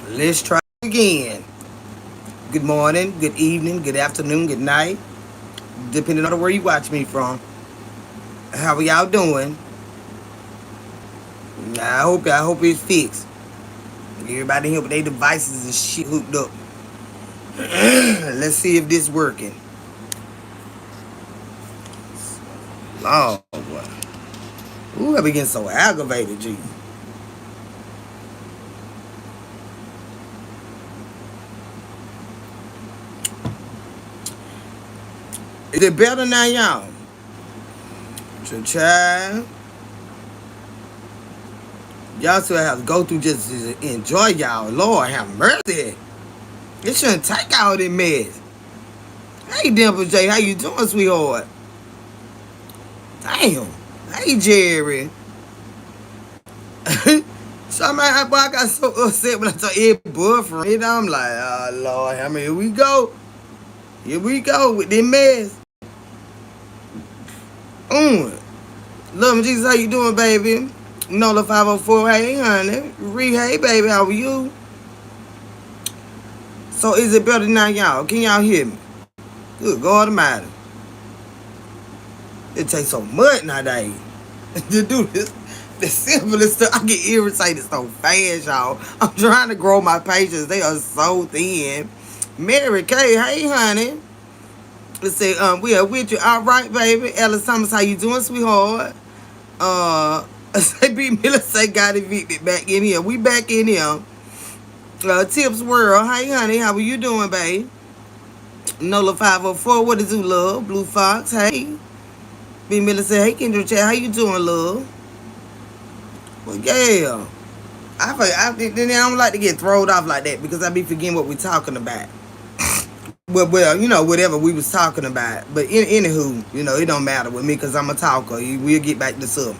Let's try again. Good morning, good evening, good afternoon, good night, depending on where you watch me from. How are y'all doing? I hope it's fixed. Everybody here with their devices and shit hooked up. Let's see if this working. Lord, boy. Ooh, I be getting so aggravated, G. Is it better now, y'all? Child, y'all still have to go through just to enjoy y'all. Lord have mercy. It shouldn't take all this mess. Hey, Dimple J, how you doing, sweetheart? Damn. Hey, Jerry. Somebody, boy, I got so upset when I saw Ed boyfriend. And I'm like, oh, Lord, I mean, here we go. Here we go with this mess. Love and Jesus, how you doing, baby? Nola 504, hey, honey. Hey, baby, how are you? So is it better now, y'all? Can y'all hear me? Good God Almighty. It takes so much nowadays to do this. The simplest stuff. I get irritated so fast, y'all. I'm trying to grow my patience. They are so thin. Mary Kay, hey, honey. Let's say, we are with you. All right, baby. Alice Thomas, how you doing, sweetheart? Say, B. Miller say, got evicted back in here. We back in here. Tips World, hey, honey. How are you doing, babe? Nola 504, what is you, love? Blue Fox, hey. B. Miller said, hey, Kendra Chat, how you doing, love? Well, yeah. I don't like to get thrown off like that because I be forgetting what we talking about. Well, you know, whatever we was talking about. But anywho, you know, it don't matter with me because I'm a talker. We'll get back to something.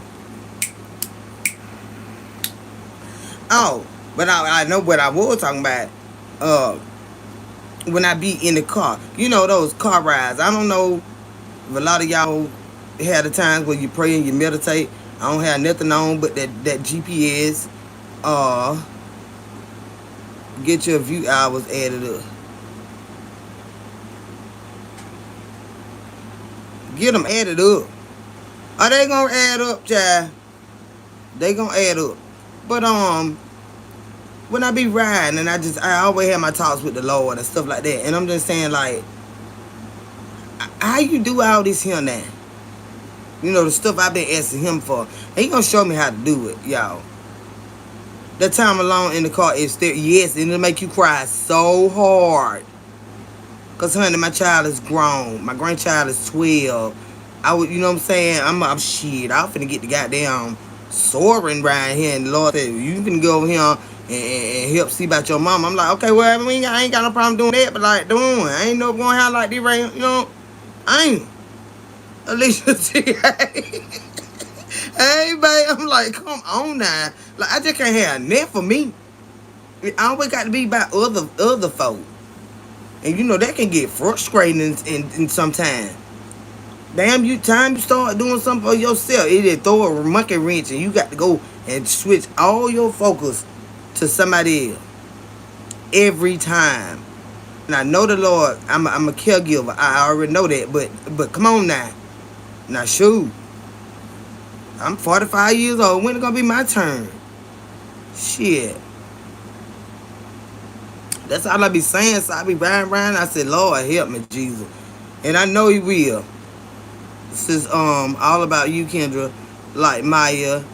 Oh, but I know what I was talking about. When I be in the car. You know, those car rides. I don't know if a lot of y'all had the times where you pray and you meditate. I don't have nothing on but that GPS. Get your view hours added up. Get them added up. Are they gonna add up, child? They gonna add up. But when I be riding and I always have my talks with the Lord and stuff like that. And I'm just saying, like, how you do all this here now? You know, the stuff I've been asking him for. And he gonna show me how to do it, y'all. That time alone in the car is still, yes, and it'll make you cry so hard. Cause honey, my child is grown. My grandchild is 12. You know what I'm saying? I'm shit. I'm finna get the goddamn soaring right here. And the Lord said, you can go over here and help see about your mom. I'm like, okay, well, I ain't got no problem doing that, but like, I ain't no going out like this right, you know? I ain't. Alicia T. Hey, babe, I'm like, come on now. Like, I just can't have net for me. It always got to be by other folk. And you know, that can get frustrating in sometimes. Damn, time you start doing something for yourself, it'll throw a monkey wrench and you got to go and switch all your focus to somebody else. Every time. And I know the Lord, I'm a caregiver. I already know that. But come on now. Now, shoot. I'm 45 years old. When it gonna be my turn? Shit. That's all I be saying. So I be riding around. I said, Lord, help me, Jesus. And I know he will. This is all about you, Kendra. Like Maya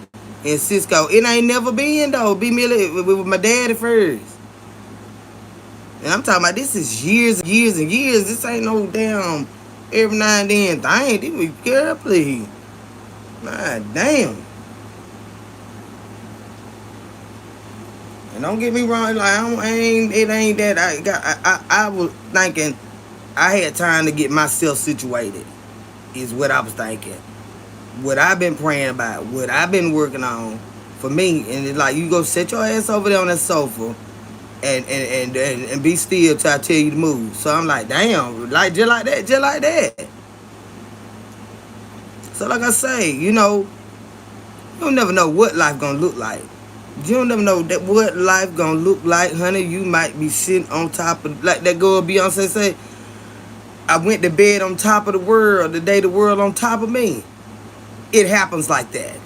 and Cisco. It ain't never been, though. Be Millie with my daddy first. And I'm talking about this is years and years and years. This ain't no damn every now and then thing. This be girl, please. God damn. And don't get me wrong, like it ain't that I was thinking I had time to get myself situated. Is what I was thinking. What I've been praying about, what I've been working on for me, and it's like you go set your ass over there on that sofa and be still till I tell you to move. So I'm like, damn, like just like that. So like I say, you know, you'll never know what life gonna look like. You don't never know that what life gonna look like, honey. You might be sitting on top of, like that girl Beyonce say, I went to bed on top of the world the day the world on top of me. It happens like that.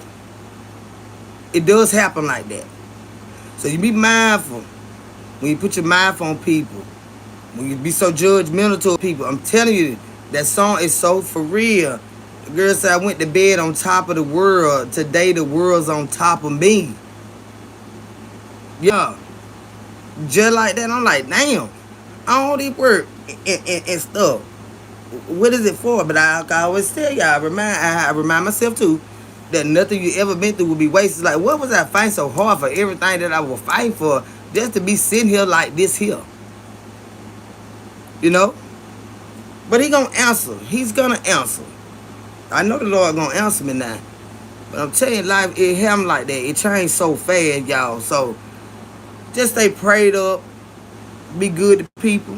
It does happen like that. So you be mindful when you put your mouth on people. When you be so judgmental to people. I'm telling you, that song is so for real. The girl said, I went to bed on top of the world. Today the world's on top of me. Yeah. Just like that, I'm like, damn. All this work and stuff. What is it for? But I always tell y'all, I remind myself too, that nothing you ever been through will be wasted. Like, what was I fighting so hard for? Everything that I was fighting for, just to be sitting here like this here. You know? But he gonna answer. He's gonna answer. I know the Lord gonna answer me now. But I'm telling you, life, it happened like that. It changed so fast, y'all. So, just stay prayed up. Be good to people.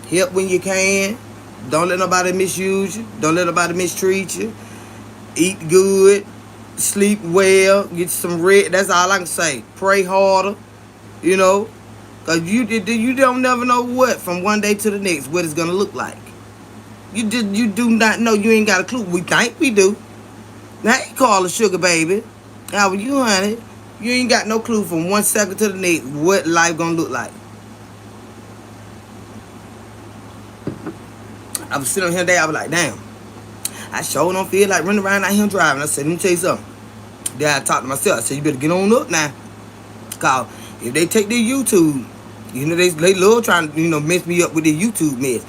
Help when you can. Don't let nobody misuse you. Don't let nobody mistreat you. Eat good. Sleep well. Get some rest. That's all I can say. Pray harder. You know. Because you don't never know what from one day to the next what it's going to look like. You do not know. You ain't got a clue. We think we do. Now, hey, Carla Sugar Baby. How are you, honey? You ain't got no clue from one second to the next what life going to look like. I was sitting on here today, I was like, damn, I sure don't feel like running around out here driving. I said, let me tell you something. Then I talked to myself. I said, you better get on up now. Because if they take their YouTube, you know, they love trying to, you know, mess me up with their YouTube mess.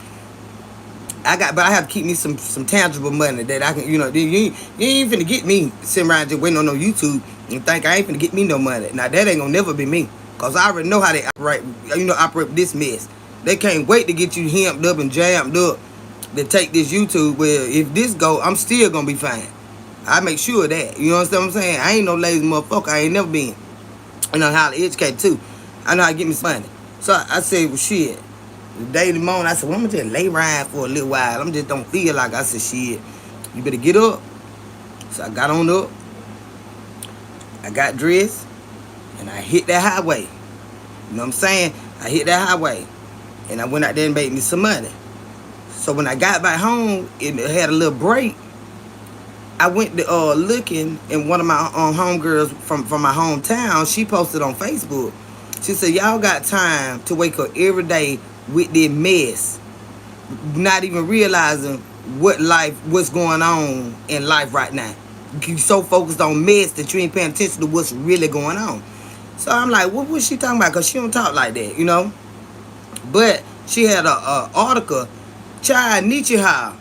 But I have to keep me some tangible money that I can, you know, you ain't finna get me sitting around just waiting on no YouTube and think I ain't finna get me no money. Now, that ain't gonna never be me. Because I already know how they operate, operate with this mess. They can't wait to get you hemmed up and jammed up to take this YouTube. Well, if this go, I'm still gonna be fine. I make sure of that. You understand what I'm saying? I ain't no lazy motherfucker. I ain't never been. I know how to educate too. I know how to get me some money. So I said, well, shit. The day of the morning, I said, well, I'm gonna just lay around for a little while. I'm just don't feel like. I said, shit, you better get up. So I got on up. I got dressed. And I hit that highway. You know what I'm saying? I hit that highway. And I went out there and made me some money. So when I got back home, it had a little break. I went to looking, and one of my homegirls from my hometown, she posted on Facebook. She said, y'all got time to wake up every day with this mess, not even realizing what's going on in life right now. You so focused on mess that you ain't paying attention to what's really going on. So I'm like, what was she talking about? Because she don't talk like that, you know? But she had a article, Chai Nichiha.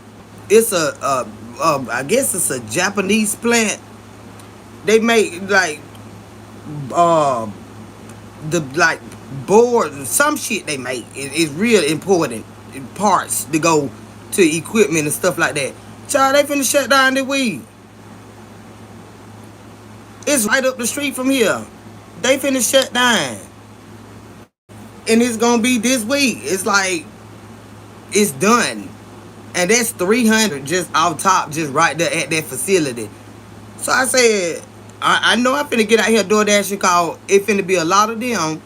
It's I guess it's a Japanese plant. They make like the like board, some shit they make. It's real important parts to go to equipment and stuff like that. Child, they finna shut down the weed. It's right up the street from here. They finna shut down. And it's gonna be this week. It's like, it's done. And that's 300 just off top, just right there at that facility. So I said, I know I'm finna get out here DoorDash, cause it finna be a lot of them,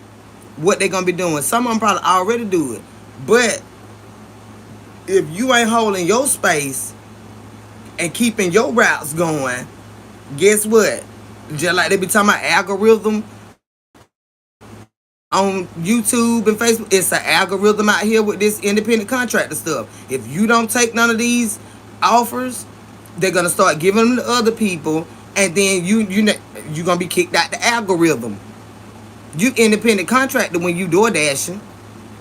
what they gonna be doing. Some of them probably already do it. But if you ain't holding your space and keeping your routes going, guess what? Just like they be talking about algorithm on YouTube and Facebook, it's an algorithm out here with this independent contractor stuff. If you don't take none of these offers, they're gonna start giving them to other people, and then you're gonna be kicked out the algorithm. You independent contractor when you door dashing,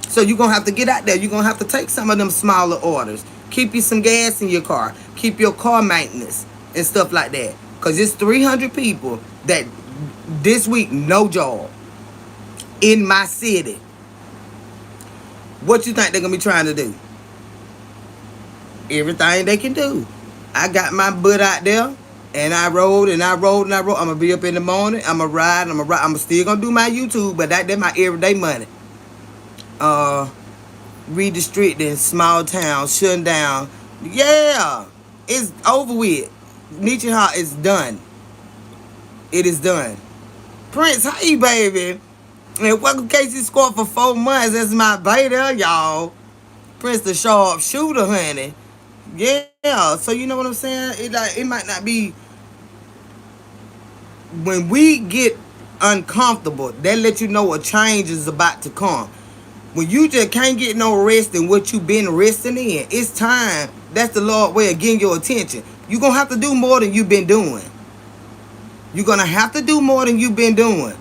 so you're gonna have to get out there. You're gonna have to take some of them smaller orders. Keep you some gas in your car. Keep your car maintenance and stuff like that. Cause it's 300 people that this week no job in my city. What you think they're gonna be trying to do? Everything they can do. I got my butt out there, and I rode and I rode and I rode. I'm gonna be up in the morning. I'm gonna ride. I'm still gonna do my YouTube, but that's my everyday money. Redistricting small towns, shutting down. Yeah, it's over with. Nichiha is done. It is done. Prince, hey, baby. And welcome KC Squad for 4 months. That's my beta, y'all. Prince the sharp shooter, honey. Yeah, so you know what I'm saying? It might not be when we get uncomfortable, that let you know a change is about to come. When you just can't get no rest in what you've been resting in, it's time. That's the Lord way of getting your attention. You're gonna have to do more than you've been doing. You're gonna have to do more than you've been doing.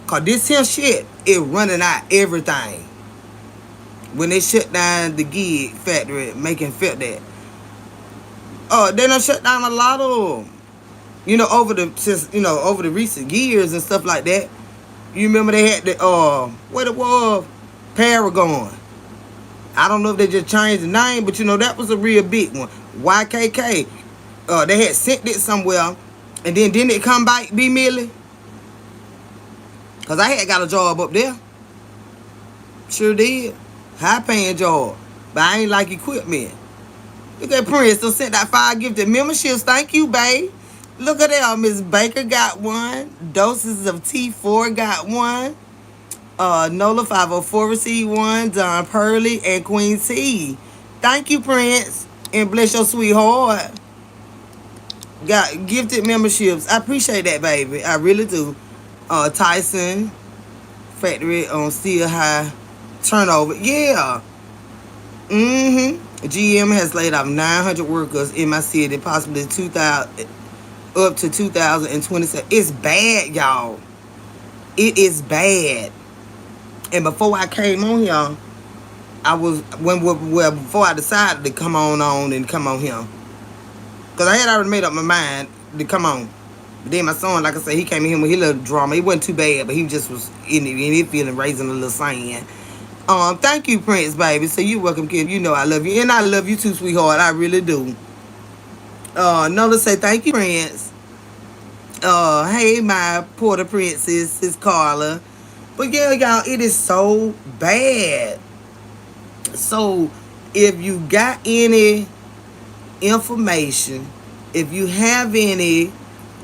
Cause this here shit is running out everything. When they shut down the gig factory, making felt that. They done shut down a lot of them. Over the recent years and stuff like that. You remember they had the what it was, Paragon. I don't know if they just changed the name, but that was a real big one. YKK. They had sent it somewhere, and then didn't it come back, B Millie? Cause I had got a job up there. Sure did. High paying job. But I ain't like equipment. Look at Prince. So sent that 5 gifted memberships. Thank you, babe. Look at that. Miss Baker got one. Doses of T4 got one. Nola 504 received one. Don Purley and Queen T. Thank you, Prince. And bless your sweetheart. Got gifted memberships. I appreciate that, baby. I really do. Tyson factory on still high turnover. Yeah. GM has laid off 900 workers in my city, possibly 2,000 up to 2027. It's bad, y'all. It is bad. And before I came on here, before I decided to come on here, because I had already made up my mind to come on. But then my son, like I said, he came in here with his little drama. It wasn't too bad, but he just was in it feeling, raising a little sand. Thank you, Prince, baby. So you're welcome, kid. You know I love you. And I love you too, sweetheart. I really do. Nola say thank you, Prince. Hey, my Porter princess, is Carla. But yeah, y'all, it is so bad. So if you got any information, if you have any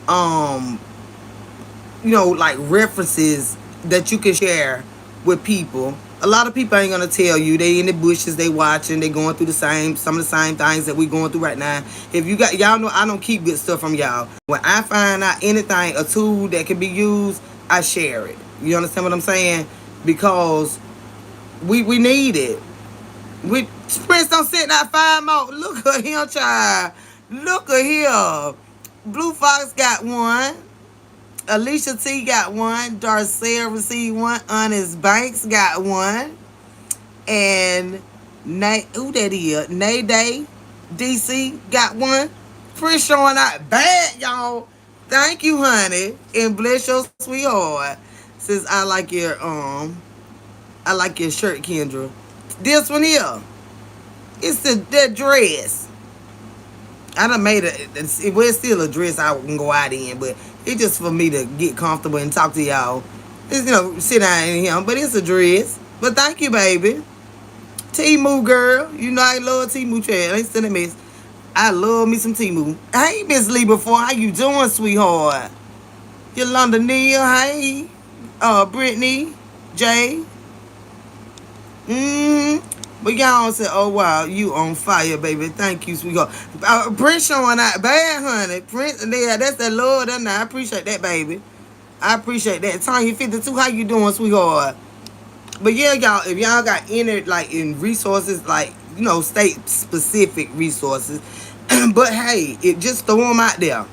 like references that you can share with people. A lot of people ain't gonna tell you. They in the bushes, they watching, they going through some of the same things that we going through right now. If you got, y'all know I don't keep good stuff from y'all. When I find out anything, a tool that can be used, I share it. You understand what I'm saying? Because we need it. Prince don't sit that 5 more. Look at him, child. Look at him. Blue Fox got one. Alicia T got one. Darcel received one. Honest Banks got one. And who that is? Nayday DC got one. Prince showing out bad, y'all. Thank you, honey. And bless your sweetheart. Says I like your shirt, Kendra. This one here. It's that dress. I done made it. It's still a dress I can go out in, but it's just for me to get comfortable and talk to y'all. It's, sit down in here, but it's a dress. But thank you, baby. Temu girl. You know I love Temu chat. I ain't still a miss. I love me some Temu. Hey, Miss Lee before. How you doing, sweetheart? Yolanda Neal. Hey. Brittany. Jay. But y'all say, oh, wow, you on fire, baby. Thank you, sweetheart. Prince showing out bad, honey. Prince, yeah, that's that love, that I appreciate that, baby. I appreciate that. Tanya 52, how you doing, sweetheart? But yeah, y'all, if y'all got any, like, in resources, like, state-specific resources, but hey, just throw them out there.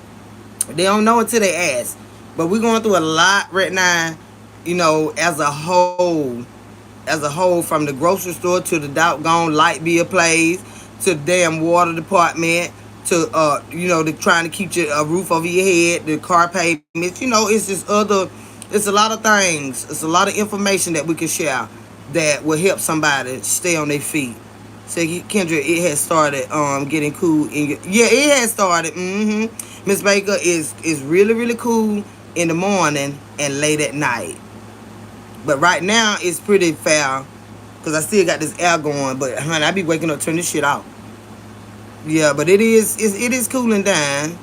They don't know until they ask. But we're going through a lot right now, as a whole. As a whole, from the grocery store to the doggone light bill plays, to the damn water department, to the trying to keep a roof over your head, the car payments. It's just it's a lot of things. It's a lot of information that we can share that will help somebody stay on their feet. So Kendra, it has started getting cool. Yeah, it has started. Miss Baker is really, really cool in the morning and late at night. But right now, it's pretty foul. Because I still got this air going. But, honey, I be waking up, turn this shit off. Yeah, but it is cooling down.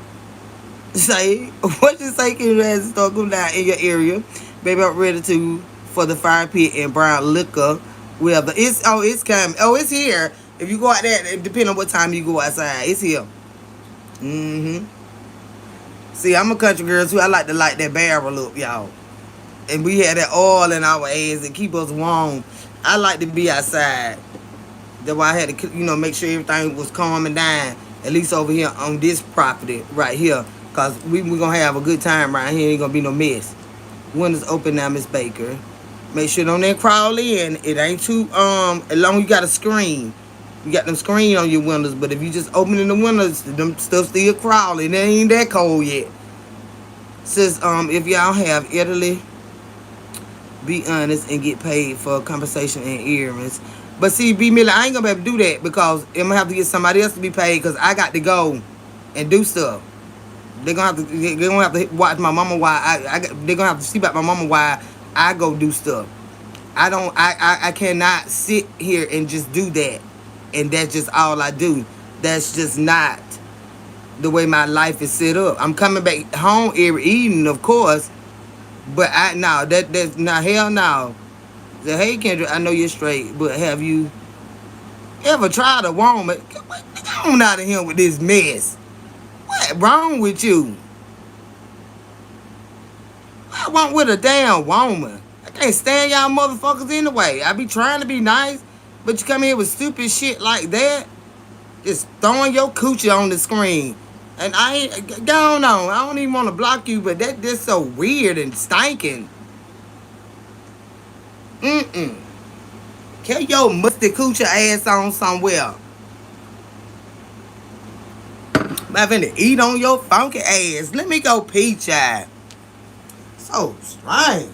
Say, what you say, can you start going down in your area? Baby, I'm ready to for the fire pit and brown liquor. Well, the it's coming. Oh, it's here. If you go out there, it depends on what time you go outside. It's here. Mm-hmm. See, I'm a country girl too. I like to light that barrel up, y'all. And we had that oil in our ass and keep us warm. I like to be outside. That's why I had to, make sure everything was calming down. At least over here on this property right here. Because we going to have a good time right here. Ain't going to be no mess. Windows open now, Miss Baker. Make sure don't then crawl in. It ain't too, as long as you got a screen. You got them screen on your windows. But if you just opening the windows, them stuff still crawling. It ain't that cold yet. Says, if y'all have Italy, be honest and get paid for compensation and earrings. But see, B Miller, I ain't gonna be able to do that because I'm gonna have to get somebody else to be paid because I got to go and do stuff. They're gonna have to watch my mama while they're gonna have to see about my mama while I go do stuff. I cannot sit here and just do that, and that's just all I do. That's just not the way my life is set up. I'm coming back home every evening, of course, but that's not hell no. Say, hey Kendra, I know you're straight, but have you ever tried a woman? Get on out of here with this mess. What wrong with you? I want with a damn woman. I can't stand y'all motherfuckers anyway. I be trying to be nice, but you come here with stupid shit like that, just throwing your coochie on the screen. And I ain't going on. I don't even want to block you, but that's so weird and stinking. Mm-mm. Carry your musty coochie ass on somewhere. I'm finna eat on your funky ass. Let me go pee, child. So strange.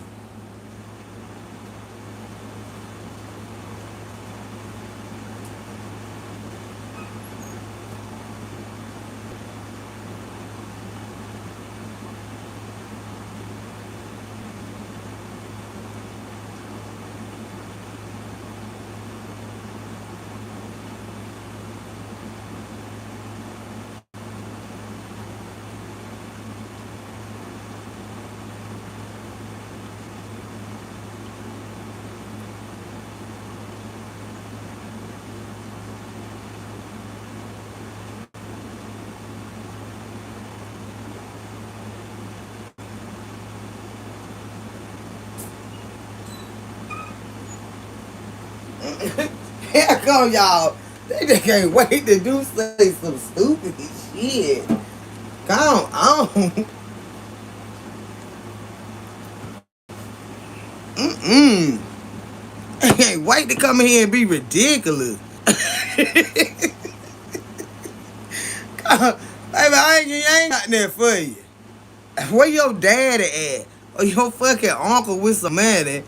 Here come y'all. They just can't wait to do say some stupid shit. Come on. Mm-mm. They can't wait to come in here and be ridiculous. Baby, I ain't got that for you. Where your daddy at? Or your fucking uncle with some money?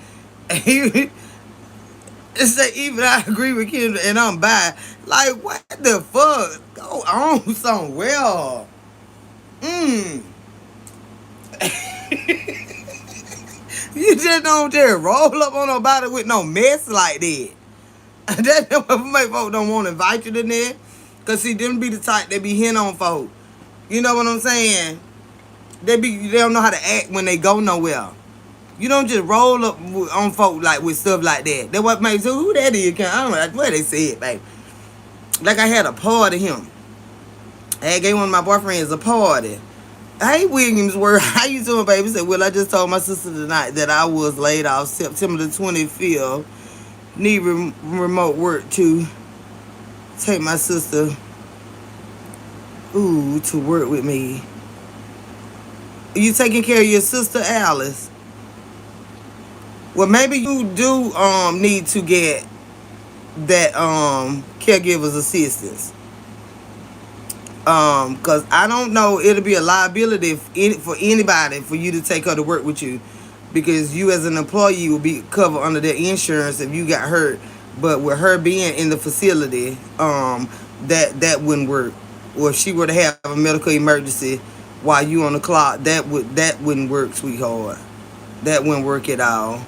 It's like even I agree with Kendra and I'm by. Like what the fuck? Go on somewhere. Mm. You just don't just roll up on nobody with no mess like that. That's what make folks don't want to invite you to there. Cause see, them be the type that be hitting on folk. You know what I'm saying? They don't know how to act when they go nowhere. You don't just roll up on folk like with stuff like that. That what makes who that is. I don't know what they said, baby. Like I had a party him. I gave one of my boyfriends a party. Hey Williamsworth, how you doing, baby? He said, well, I just told my sister tonight that I was laid off September the 25th. Need remote work to take my sister to work with me. You taking care of your sister Alice? Well, maybe you do need to get that caregiver's assistance. Cause I don't know, it'll be a liability for anybody for you to take her to work with you, because you as an employee will be covered under their insurance if you got hurt. But with her being in the facility, that wouldn't work. Or if she were to have a medical emergency while you on the clock, that wouldn't work, sweetheart. That wouldn't work at all.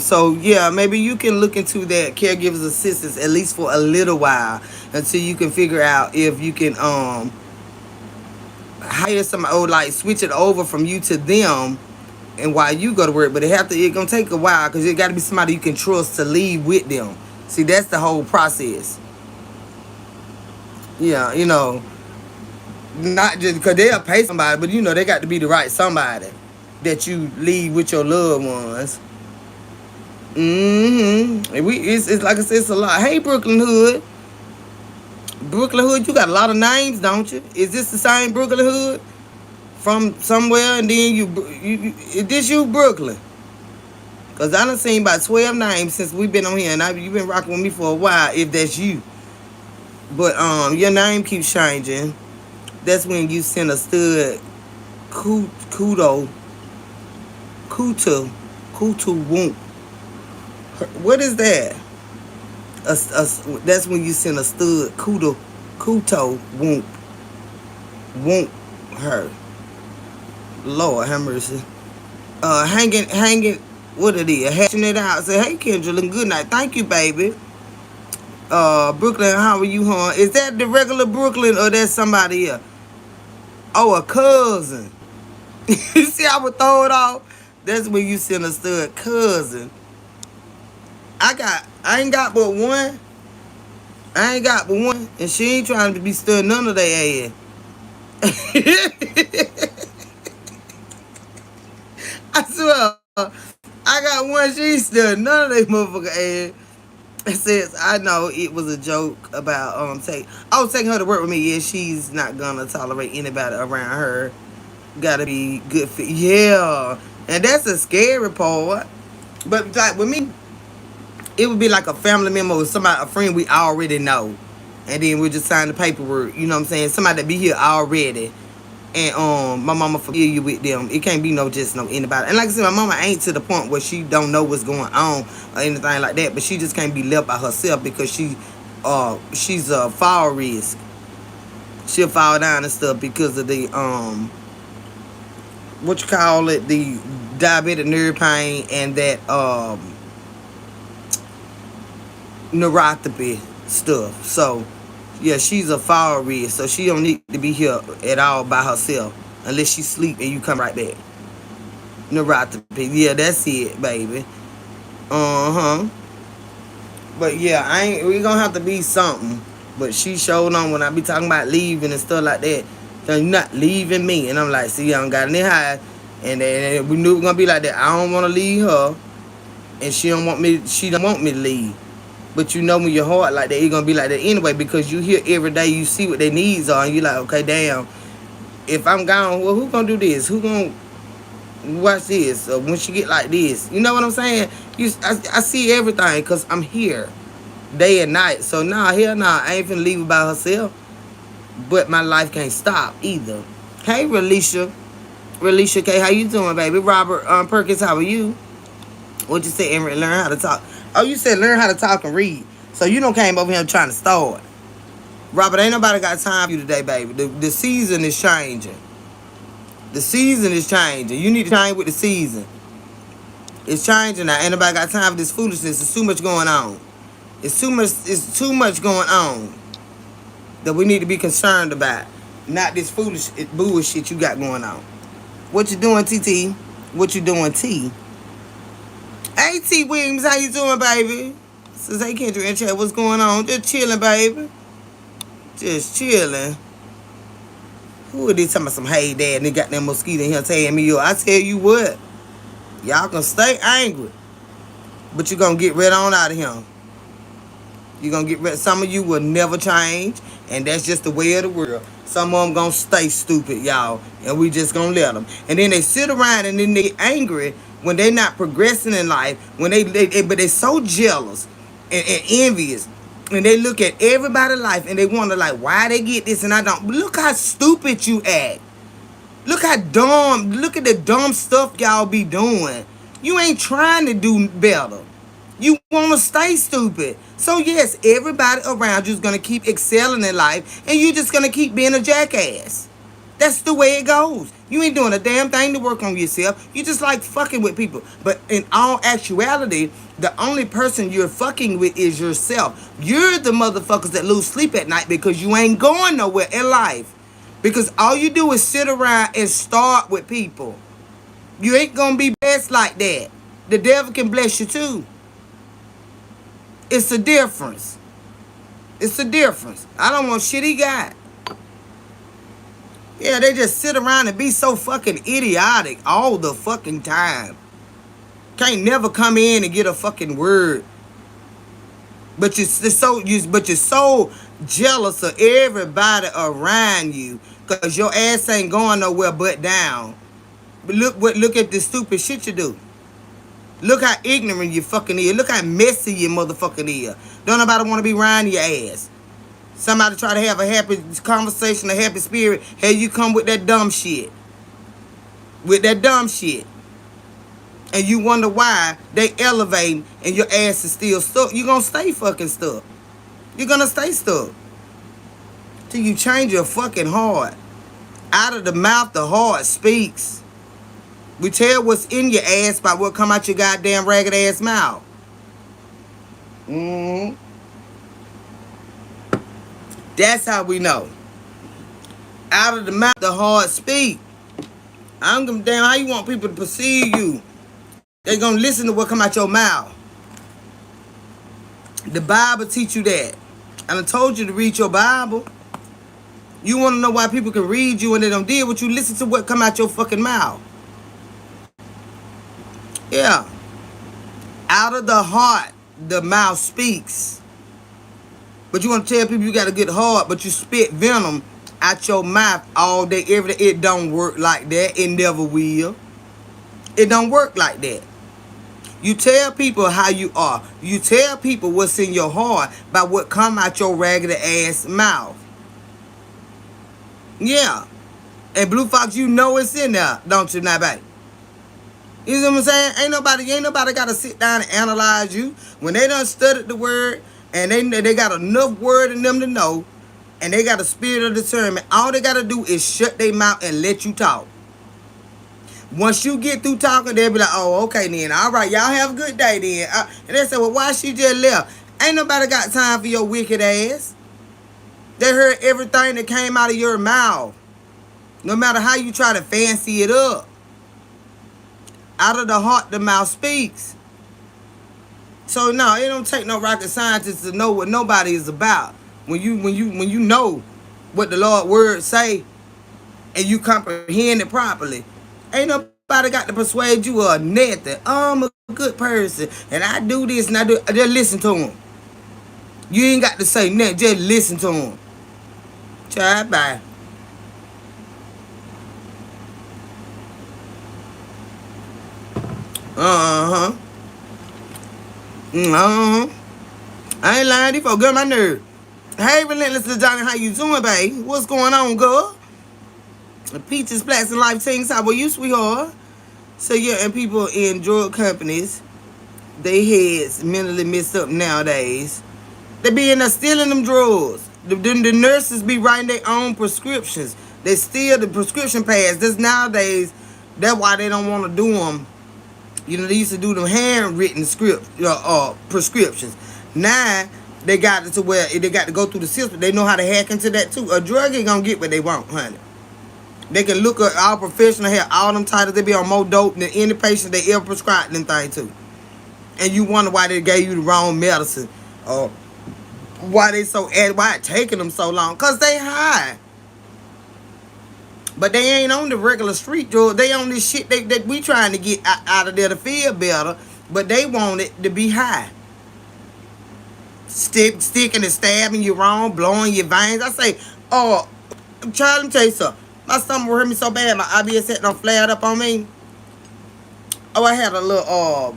So yeah, maybe you can look into that caregiver's assistance at least for a little while until you can figure out if you can hire somebody or like switch it over from you to them and while you go to work, but it gonna take a while because it got to be somebody you can trust to leave with them. See, that's the whole process. Yeah, not just because they'll pay somebody, but they got to be the right somebody that you leave with your loved ones. It's like I said, it's a lot. Hey, Brooklyn Hood. Brooklyn Hood, you got a lot of names, don't you? Is this the same Brooklyn Hood from somewhere? And then is this you, Brooklyn? Because I done seen about 12 names since we've been on here, and you've been rocking with me for a while, if that's you. But your name keeps changing. That's when you send a stud kuto whoop. What is that? That's when you send a stud kuto whoop her. Lord have mercy. Hanging. What it is? Hatching it out. Say, hey Kendra, good night. Thank you, baby. Brooklyn, how are you, huh? Is that the regular Brooklyn or that's somebody else? Oh, a cousin. You see, I would throw it off. That's when you send a stud cousin. I ain't got but one. And she ain't trying to be stud none of their ass. I swear, I got one, she stud none of they motherfucker ass. It says, I know it was a joke about taking her to work with me. Yeah, she's not gonna tolerate anybody around her. Gotta be good for, yeah. And that's a scary part. But like with me, it would be like a family member or somebody, a friend we already know. And then we just sign the paperwork, you know what I'm saying? Somebody that be here already. And my mama familiar with them. It can't be no anybody. And like I said, my mama ain't to the point where she don't know what's going on or anything like that. But she just can't be left by herself because she's a fall risk. She'll fall down and stuff because of the the diabetic nerve pain and that neuropathy stuff. So yeah, she's a fall risk, so she don't need to be here at all by herself unless she sleep and you come right back. Neuropathy, yeah, that's it, baby. But yeah, we gonna have to be something. But she showed on when I be talking about leaving and stuff like that. So you're not leaving me, and I'm like, see, I don't got any high, and then we knew it was gonna be like that. I don't want to leave her, and she don't want me to leave. But you know when your heart like that, it's going to be like that anyway because you hear every day, you see what their needs are, and you're like, okay, damn, if I'm gone, well, who going to do this? Who going to watch this? Or when she get like this? You know what I'm saying? I see everything because I'm here day and night. So, hell nah, I ain't finna leave her by herself. But my life can't stop either. Hey, Relisha K, how you doing, baby? Robert Perkins, how are you? What you say, Emery? Learn how to talk. Oh, you said learn how to talk and read. So you don't came over here trying to start. Robert, ain't nobody got time for you today, baby. The season is changing. The season is changing. You need to change with the season. It's changing now. Ain't nobody got time for this foolishness. There's too much going on. It's too much going on that we need to be concerned about. Not this foolish bullshit you got going on. What you doing, TT? What you doing, T? Hey, T. Williams, how you doing, baby? Says, hey, Kendra and chat, what's going on? Just chilling, baby. Just chilling. Who are they talking about some hey, dad, and they got that mosquito in here tearing me up? I tell you what, y'all can stay angry, but you're going to get right on out of here. You're going to get rid. Some of you will never change, and that's just the way of the world. Some of them going to stay stupid, y'all, and we just going to let them. And then they sit around and then they get angry when they're not progressing in life, when but they're so jealous and envious, and they look at everybody's life and they wonder like why they get this and I don't. Look how stupid you act. Look how dumb. Look at the dumb stuff y'all be doing. You ain't trying to do better. You want to stay stupid. So yes, everybody around you is gonna keep excelling in life, and you just gonna keep being a jackass. That's the way it goes. You ain't doing a damn thing to work on yourself. You just like fucking with people. But in all actuality, the only person you're fucking with is yourself. You're the motherfuckers that lose sleep at night because you ain't going nowhere in life. Because all you do is sit around and start with people. You ain't gonna be blessed like that. The devil can bless you too. It's a difference. It's a difference. I don't want shit he got. Yeah, they just sit around and be so fucking idiotic all the fucking time. Can't never come in and get a fucking word. But you're so jealous of everybody around you because your ass ain't going nowhere but down. But look at the stupid shit you do. Look how ignorant you fucking is. Look how messy you motherfucking is. Don't nobody want to be around your ass. Somebody try to have a happy conversation, a happy spirit. Hey, you come with that dumb shit. With that dumb shit. And you wonder why they elevating and your ass is still stuck. You're going to stay fucking stuck. You're going to stay stuck. Till you change your fucking heart. Out of the mouth, the heart speaks. We tell what's in your ass by what come out your goddamn ragged ass mouth. That's how we know. Out of the mouth, the heart speak. I don't give a damn how you want people to perceive you. They're going to listen to what come out your mouth. The Bible teach you that. And I told you to read your Bible. You want to know why people can read you and they don't deal with you? Listen to what come out your fucking mouth. Yeah. Out of the heart, the mouth speaks. But you want to tell people you got a good heart, but you spit venom out your mouth all day, every day. It don't work like that. It never will. It don't work like that. You tell people how you are. You tell people what's in your heart by what come out your ragged ass mouth. Yeah. And Blue Fox, you know it's in there, don't you now, baby? You know what I'm saying? Ain't nobody got to sit down and analyze you. When they done studied the word and they got enough word in them to know, and they got a spirit of discernment, all they got to do is shut their mouth and let you talk. Once you get through talking, they'll be like, oh, okay then. All right, y'all have a good day then. And they say, well, why she just left? Ain't nobody got time for your wicked ass. They heard everything that came out of your mouth. No matter how you try to fancy it up. Out of the heart, the mouth speaks. So no, it don't take no rocket scientist to know what nobody is about. When you know what the Lord word say and you comprehend it properly, ain't nobody got to persuade you or nothing. I'm a good person and I do this and I do. Just listen to him. You ain't got to say nothing. Just listen to him. Try bye. I ain't lying. These folks get on my nerve. Hey, Relentless Johnny, how you doing, babe? What's going on, girl? Peaches, Flats, and Life things. How are you, sweetheart? So, yeah, and people in drug companies, they heads mentally messed up nowadays. They be in there stealing them drugs. The nurses be writing their own prescriptions. They steal the prescription pads. This nowadays, that's why they don't want to do them. You know, they used to do them handwritten prescriptions. Now, they got it to where they got to go through the system. They know how to hack into that, too. A drug ain't going to get what they want, honey. They can look at all professional, have all them titles. They be on more dope than any patient they ever prescribed them thing to. And you wonder why they gave you the wrong medicine. Or why it taking them so long. Because they high. But they ain't on the regular street drug. They on this shit that we trying to get out of there to feel better. But they want it to be high. Sticking and stabbing you wrong, blowing your veins. I say, oh, Charlie, let me tell you something. My stomach hurt me so bad, my IBS had done flared up on me. Oh, I had a little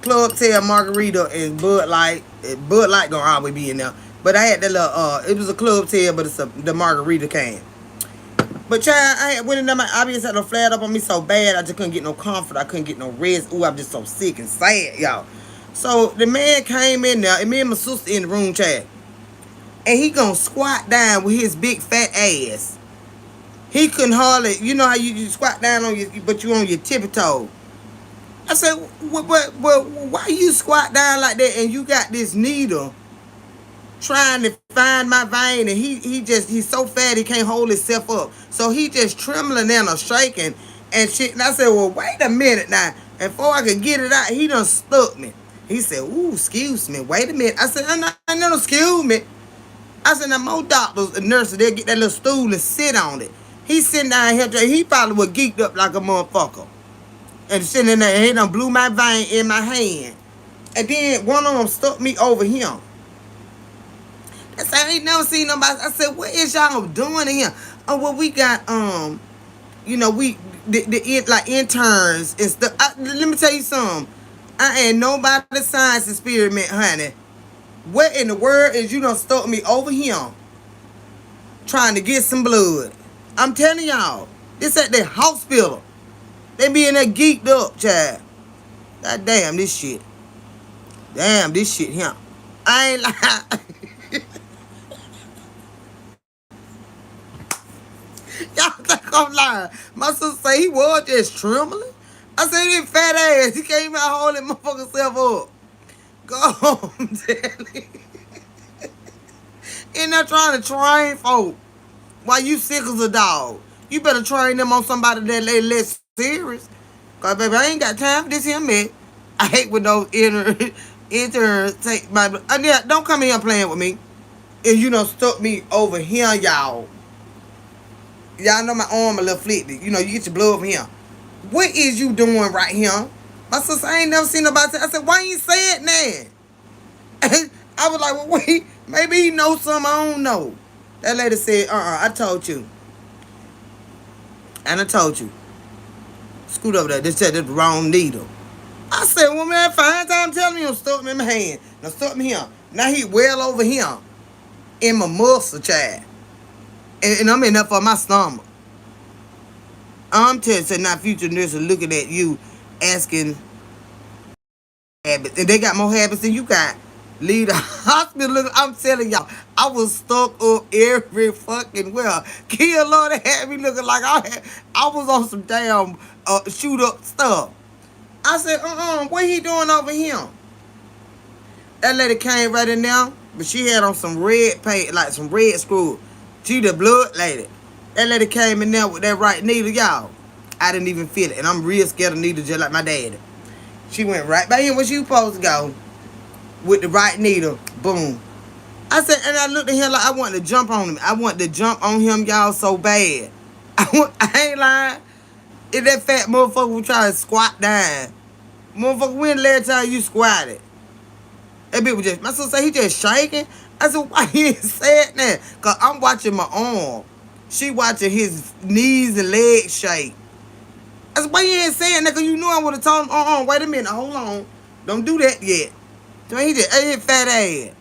Club Tail margarita and Bud Light. Bud Light gonna always be in there. But I had that little, it was a Club Tail, but it's the margarita can. But child, I went in there, my IBS had done flared up on me so bad, I just couldn't get no comfort. I couldn't get no rest. Ooh, I'm just so sick and sad, y'all. So the man came in there, and me and my sister in the room chat. And he gonna squat down with his big fat ass. He couldn't hardly, you know how you squat down on your, but you on your tippy toe. I said, well, why you squat down like that and you got this needle trying to find my vein, and he's so fat he can't hold himself up. So he just trembling and shaking and shit. And I said, well, wait a minute now. And before I could get it out, he done stuck me. He said, ooh, excuse me, wait a minute. I said, no, excuse me. I said, now more doctors and nurses, they'll get that little stool and sit on it. He's sitting down here, he probably was geeked up like a motherfucker. And sitting in there, and he done blew my vein in my hand. And then one of them stuck me over him. I said, I ain't never seen nobody. I said, what is y'all doing in here? Oh, well, we got, we, like interns and stuff. Let me tell you something. I ain't nobody science experiment, honey. What in the world is you done stuck me over him trying to get some blood? I'm telling y'all, this at the hospital. They be in there geeked up, child. God damn this shit. Damn this shit here. I ain't lying. Y'all think I'm lying. My sister say he was just trembling. I said, this fat ass, he can't even hold that motherfucker self up. Go home, Daddy. In there trying to train folk while you sick as a dog. You better train them on somebody that they less serious. Cause baby, I ain't got time for this here, man. I hate when those interns take my... yeah, don't come in here playing with me. And you done stuck me over here, y'all. Y'all know my arm a little flippy. You know, you get your blood from here. What is you doing right here? My sister, I ain't never seen nobody. I said, why you say it now? And I was like, well, wait, maybe he knows something I don't know. That lady said, I told you. And I told you. Scoot over there. They said that's the wrong needle. I said, well, man, fine time telling you, stuck me in my hand. Now stuck me here. Now he well over here in my muscle, child. And I'm in there for my stomach. I'm telling you, now future nurses looking at you, asking habits. And they got more habits than you got. Leave the hospital. Look, I'm telling y'all, I was stuck up every fucking well. Kill Lord had me looking like I was on some damn shoot up stuff. I said, what he doing over here? That lady came right in there, but she had on some red paint, like some red screw. She the blood lady. That lady came in there with that right needle, y'all. I didn't even feel it, and I'm real scared of needles just like my daddy. She went right back in where she was supposed to go with the right needle. Boom. I said, and I looked at him like I wanted to jump on him. I wanted to jump on him, y'all, so bad. I ain't lying. If that fat motherfucker was trying to squat down. Motherfucker, when the last time you squatted? That bitch was just, my sister said he just shaking. I said, why he ain't saying that? Because I'm watching my arm. She watching his knees and legs shake. I said, why you ain't saying that? Because you knew I would have told him, wait a minute, hold on. Don't do that yet. So he just ate his fat ass.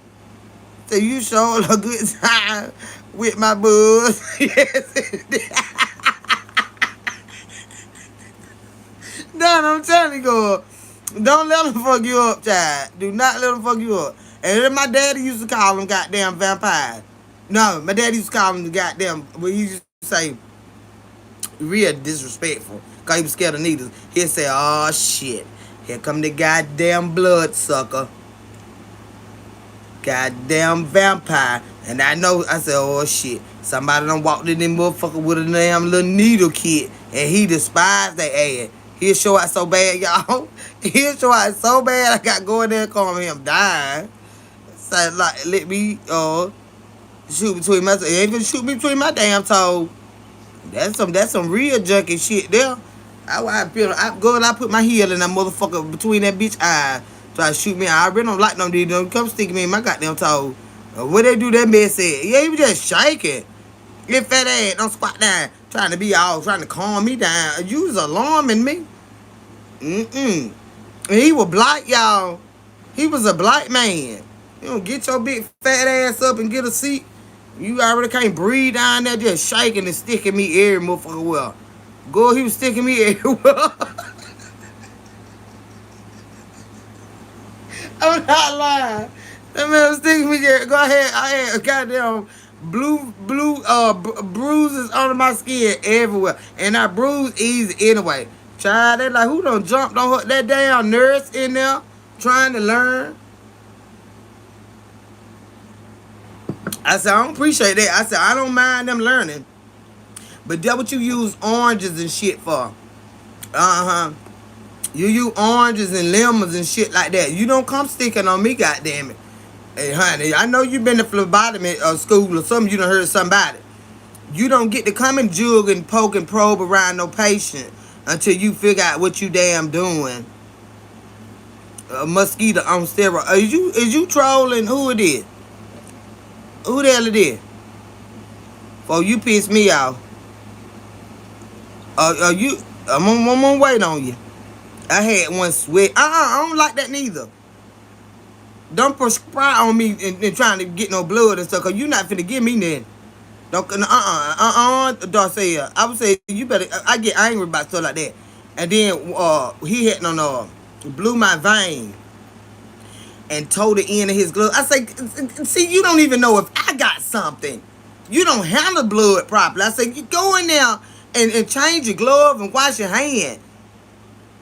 So you showed a good time with my buzz. Yes, Dad, I'm telling you, girl. Don't let them fuck you up, child. Do not let them fuck you up. And then my daddy used to call them goddamn vampires. No, my daddy used to call them the goddamn, but he used to say, real disrespectful, because he was scared of needles. He'd say, oh, shit. Here come the goddamn bloodsucker. Goddamn vampire. And I know, I said, oh, shit. Somebody done walked in them motherfucker with a damn little needle kit, and he despised that ass. He'll show out so bad, y'all. He'll show out so bad, I got to go in there and call him dying. So, like, let me shoot between my toes. Ain't gonna shoot me between my damn toes. That's some real junky shit there. I go and I put my heel in that motherfucker between that bitch eye. Try to shoot me. I really don't like them. They don't come stick me in my goddamn toes. What they do, that man said, yeah, he was just shaking. Your fat ass, don't squat down. Trying to calm me down. You was alarming me. And he was black, y'all. He was a black man. You don't get your big fat ass up and get a seat. You already can't breathe down there, just shaking and sticking me every motherfucker well. Girl, he was sticking me everywhere. I'm not lying. That man was sticking me there. Go ahead. I had goddamn blue bruises under my skin everywhere. And I bruise easy anyway. Child, they like, who done jumped on her? That damn nurse in there trying to learn. I said, I don't appreciate that. I said, I don't mind them learning. But that what you use oranges and shit for. Uh-huh. You use oranges and lemons and shit like that. You don't come sticking on me, goddamn it. Hey, honey, I know you been to phlebotomy school or something. You done heard somebody. You don't get to come and jug and poke and probe around no patient until you figure out what you damn doing. A mosquito on steroids. Is you trolling? Who it is? Who the hell it is? Oh, you piss me off. You? I'm gonna wait on you. I had one sweat. I don't like that neither. Don't prescribe on me and trying to get no blood and stuff, cause you not finna give me nothing. Don't Darcia. I would say you better. I get angry about stuff like that. And then he had blew my vein and tore the end of his glove. I say, see, you don't even know if I got something. You don't handle blood properly. I say, you go in there and change your glove and wash your hand.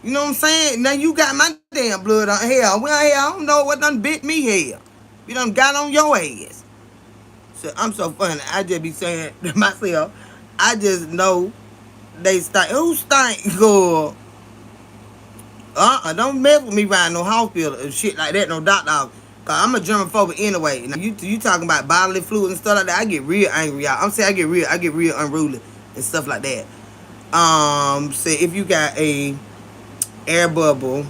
You know what I'm saying? Now you got my damn blood on hell. Well, hell, I don't know what done bit me here. You done got on your ass. So I'm so funny. I just be saying to myself, I just know they stink. Who stink, girl? Don't mess with me around no hospital and shit like that, no doctor. Cause I'm a germaphobe anyway. Now you talking about bodily fluid and stuff like that. I get real angry, y'all. I'm saying I get real unruly and stuff like that. Say if you got a air bubble,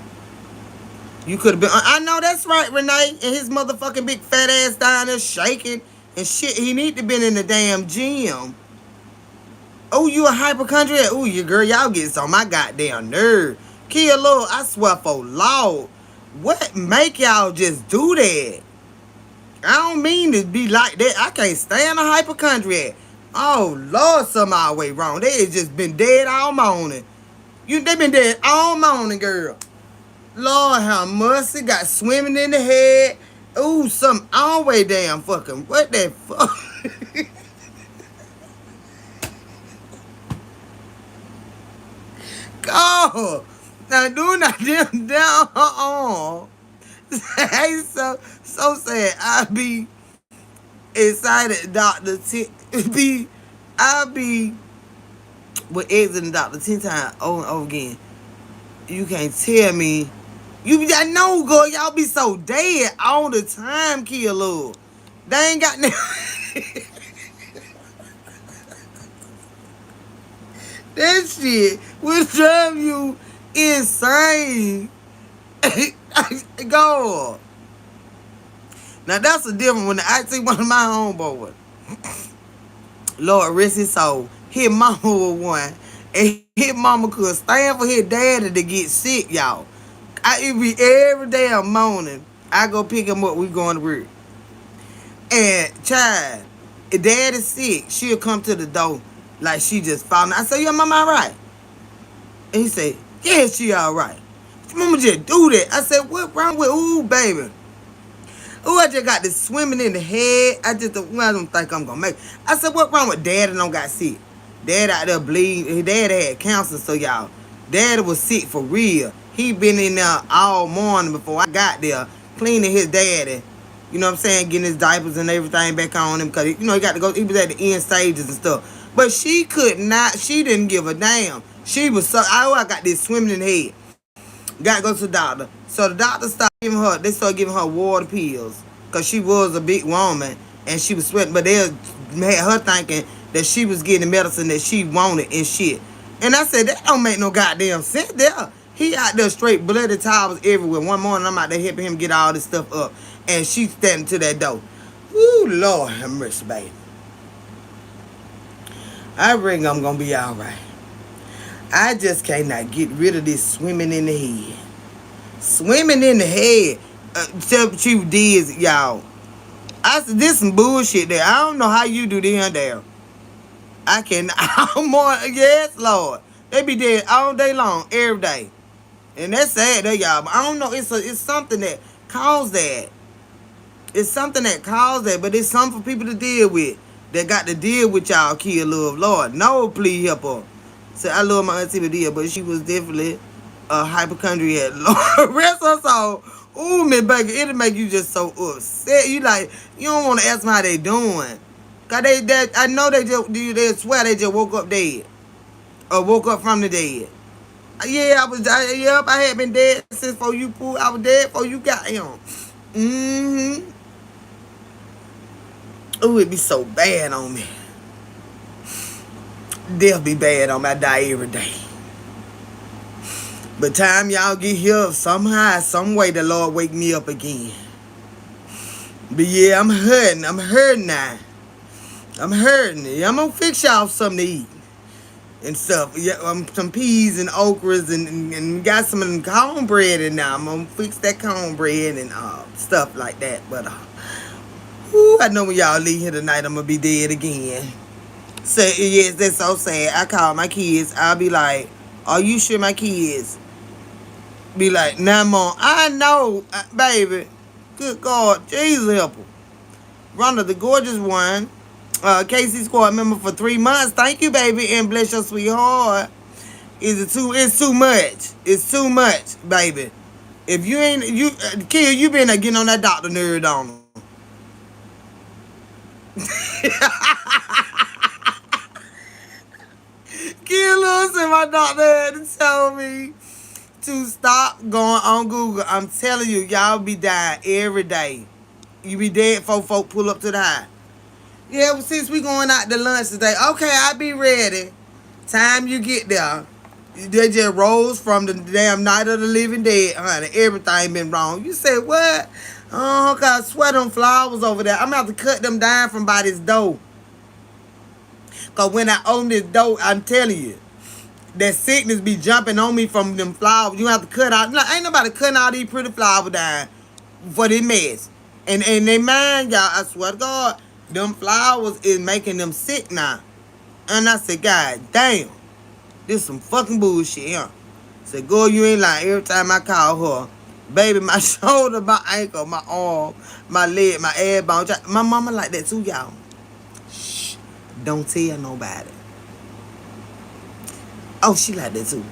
you could have been. I know that's right, Renee, and his motherfucking big fat ass down there shaking and shit. He need to been in the damn gym. Oh, you a hypochondriac? Oh, you girl, y'all get on my goddamn nerve. Kia Lord, I swear for Lord, what make y'all just do that? I don't mean to be like that. I can't stand a hypochondriac. Oh Lord, something all way wrong. They has just been dead all morning. They been dead all morning, girl. Lord, how mercy, got swimming in the head. Ooh, something always damn fucking. What that fuck? God. Now do not them down. Hey, so sad. I be excited, Dr. T. I be with exiting Dr. 10 times over and over again. You can't tell me. I know, girl, y'all be so dead all the time, Kia. They ain't got no. That shit will drive you insane. Go. Now that's a different one. I see one of my homeboys. Lord rest his soul. His mama was one. And his mama could stand for his daddy to get sick, y'all. It be every damn morning. I go pick him up, we going to work. And child, if dad is sick, she'll come to the door like she just falling. I say, your mama all right? And he say, yeah, she all right. Mama just do that. I said, what wrong with, ooh, baby? Ooh, I just got this swimming in the head. I don't think I'm going to make it. I said, what wrong with daddy don't got sick? Dad out there bleeding. His dad had cancer, so y'all. Daddy was sick for real. He been in there all morning before I got there, cleaning his daddy. You know what I'm saying? Getting his diapers and everything back on him. Because, he got to go. He was at the end stages and stuff. But she could not. She didn't give a damn. She was so. I got this swimming in the head. Got to go to the doctor. So the doctor they started giving her water pills. Because she was a big woman. And she was sweating. But they had her thinking that she was getting the medicine that she wanted and shit. And I said, that don't make no goddamn sense there. He out there straight bloody towels everywhere. One morning I'm out there helping him get all this stuff up. And she standing to that door. Ooh, Lord have mercy, baby. I reckon I'm going to be all right. I just cannot get rid of this swimming in the head. Swimming in the head. She did, y'all. I said, this some bullshit there. I don't know how you do this there. I can. I'm more. Yes, Lord. They be dead all day long, every day. And that's sad, there, y'all. But I don't know. It's something that caused that. It's something that caused that. But it's something for people to deal with. That got to deal with y'all, Kia Love. Lord, no, please help her. So I love my auntie Medea, but she was definitely a hypochondriac. Lord, rest her soul. Ooh, Miss Baker, it'll make you just so upset. You like, you don't want to ask them how they doing. Cause I know they swear they just woke up dead. Or woke up from the dead. Yeah, yep, I had been dead since before you pulled. I was dead before you got him. Mm-hmm. Ooh, it be so bad on me. They'll be bad on me. I die every day. But time y'all get here, somehow, some way, the Lord wake me up again. But yeah, I'm hurting. I'm hurting now. I'm hurting. I'm gonna fix y'all something to eat and stuff. Yeah, some peas and okras and got some of them cornbread in now. I'm gonna fix that cornbread and stuff like that. But I know when y'all leave here tonight, I'm gonna be dead again. So yes, that's so sad. I call my kids. I'll be like, "Are you sure my kids?" Be like, "Nah, mom. I know, baby. Good God, Jesus help her." Rhonda, the gorgeous one. Casey squad member for 3 months. Thank you, baby, and bless your sweetheart. It's too much. It's too much, baby. If you ain't kid, you been getting on that doctor nerd on them. Kid Lewis and my doctor had to tell me to stop going on Google. I'm telling you, y'all be dying every day. You be dead before folk pull up to the high. Yeah, well, since we going out to lunch today, okay, I'll be ready. Time you get there, they just rose from the damn night of the living dead, honey. Everything been wrong. You said what? Oh, cause I swear them flowers over there. I'm gonna have to cut them down from by this door. Cause when I open this door, I'm telling you, that sickness be jumping on me from them flowers. You have to cut out. Like, ain't nobody cutting all these pretty flowers down for this mess. And they mind y'all, I swear to God, them flowers is making them sick now. And I said, God damn, this some fucking bullshit, huh? I said, girl, you ain't lying. Every time I call her, baby, my shoulder, my ankle, my arm, my leg, my ass bone. My mama like that too, y'all. Shh, don't tell nobody. Oh, she like that too.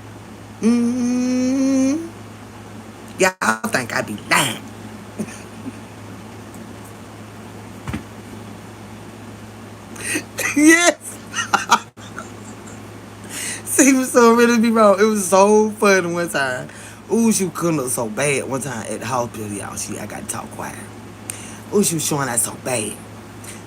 Y'all think I be lying. Yes. See, it was so really be wrong. It was so funny one time. Ooh, she was cooking up so bad one time at the hospital, y'all. I got to talk quiet. Ooh, she was showing that so bad.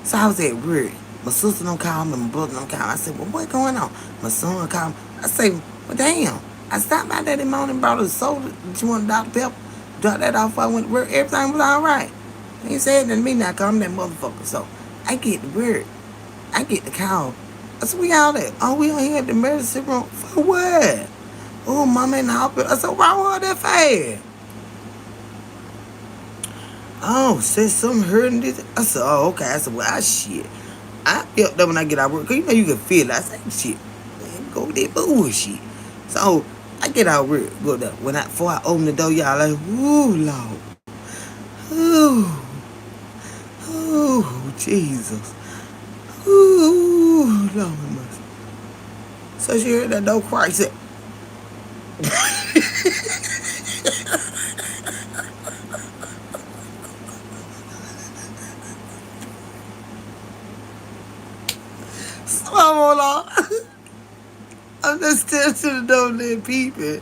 So I was at work. My sister don't call me, my brother don't call me. I said, well, what going on? My son called me. I said, well, damn. I stopped by that morning, brought her soda. She wanted Dr. Pepper. Dropped that off before I went to work. Everything was all right. He said to me, now come that motherfucker. So I get to work. I get the call. I said, we out there. Oh, we on here at the emergency room. For what? Oh, mama in the hospital. I said, why was that fast? Oh, said something hurting this. I said, oh, okay. I said, well, shit. I felt that when I get out of work. Because you know you can feel it. I said, shit, man, go with that bullshit. So I get out of work. Go there. Before I open the door, y'all like, ooh, Lord. Ooh, Jesus. Ooh, Lord mercy. So she heard that door cry. She said, I'm just still to the door there peeping.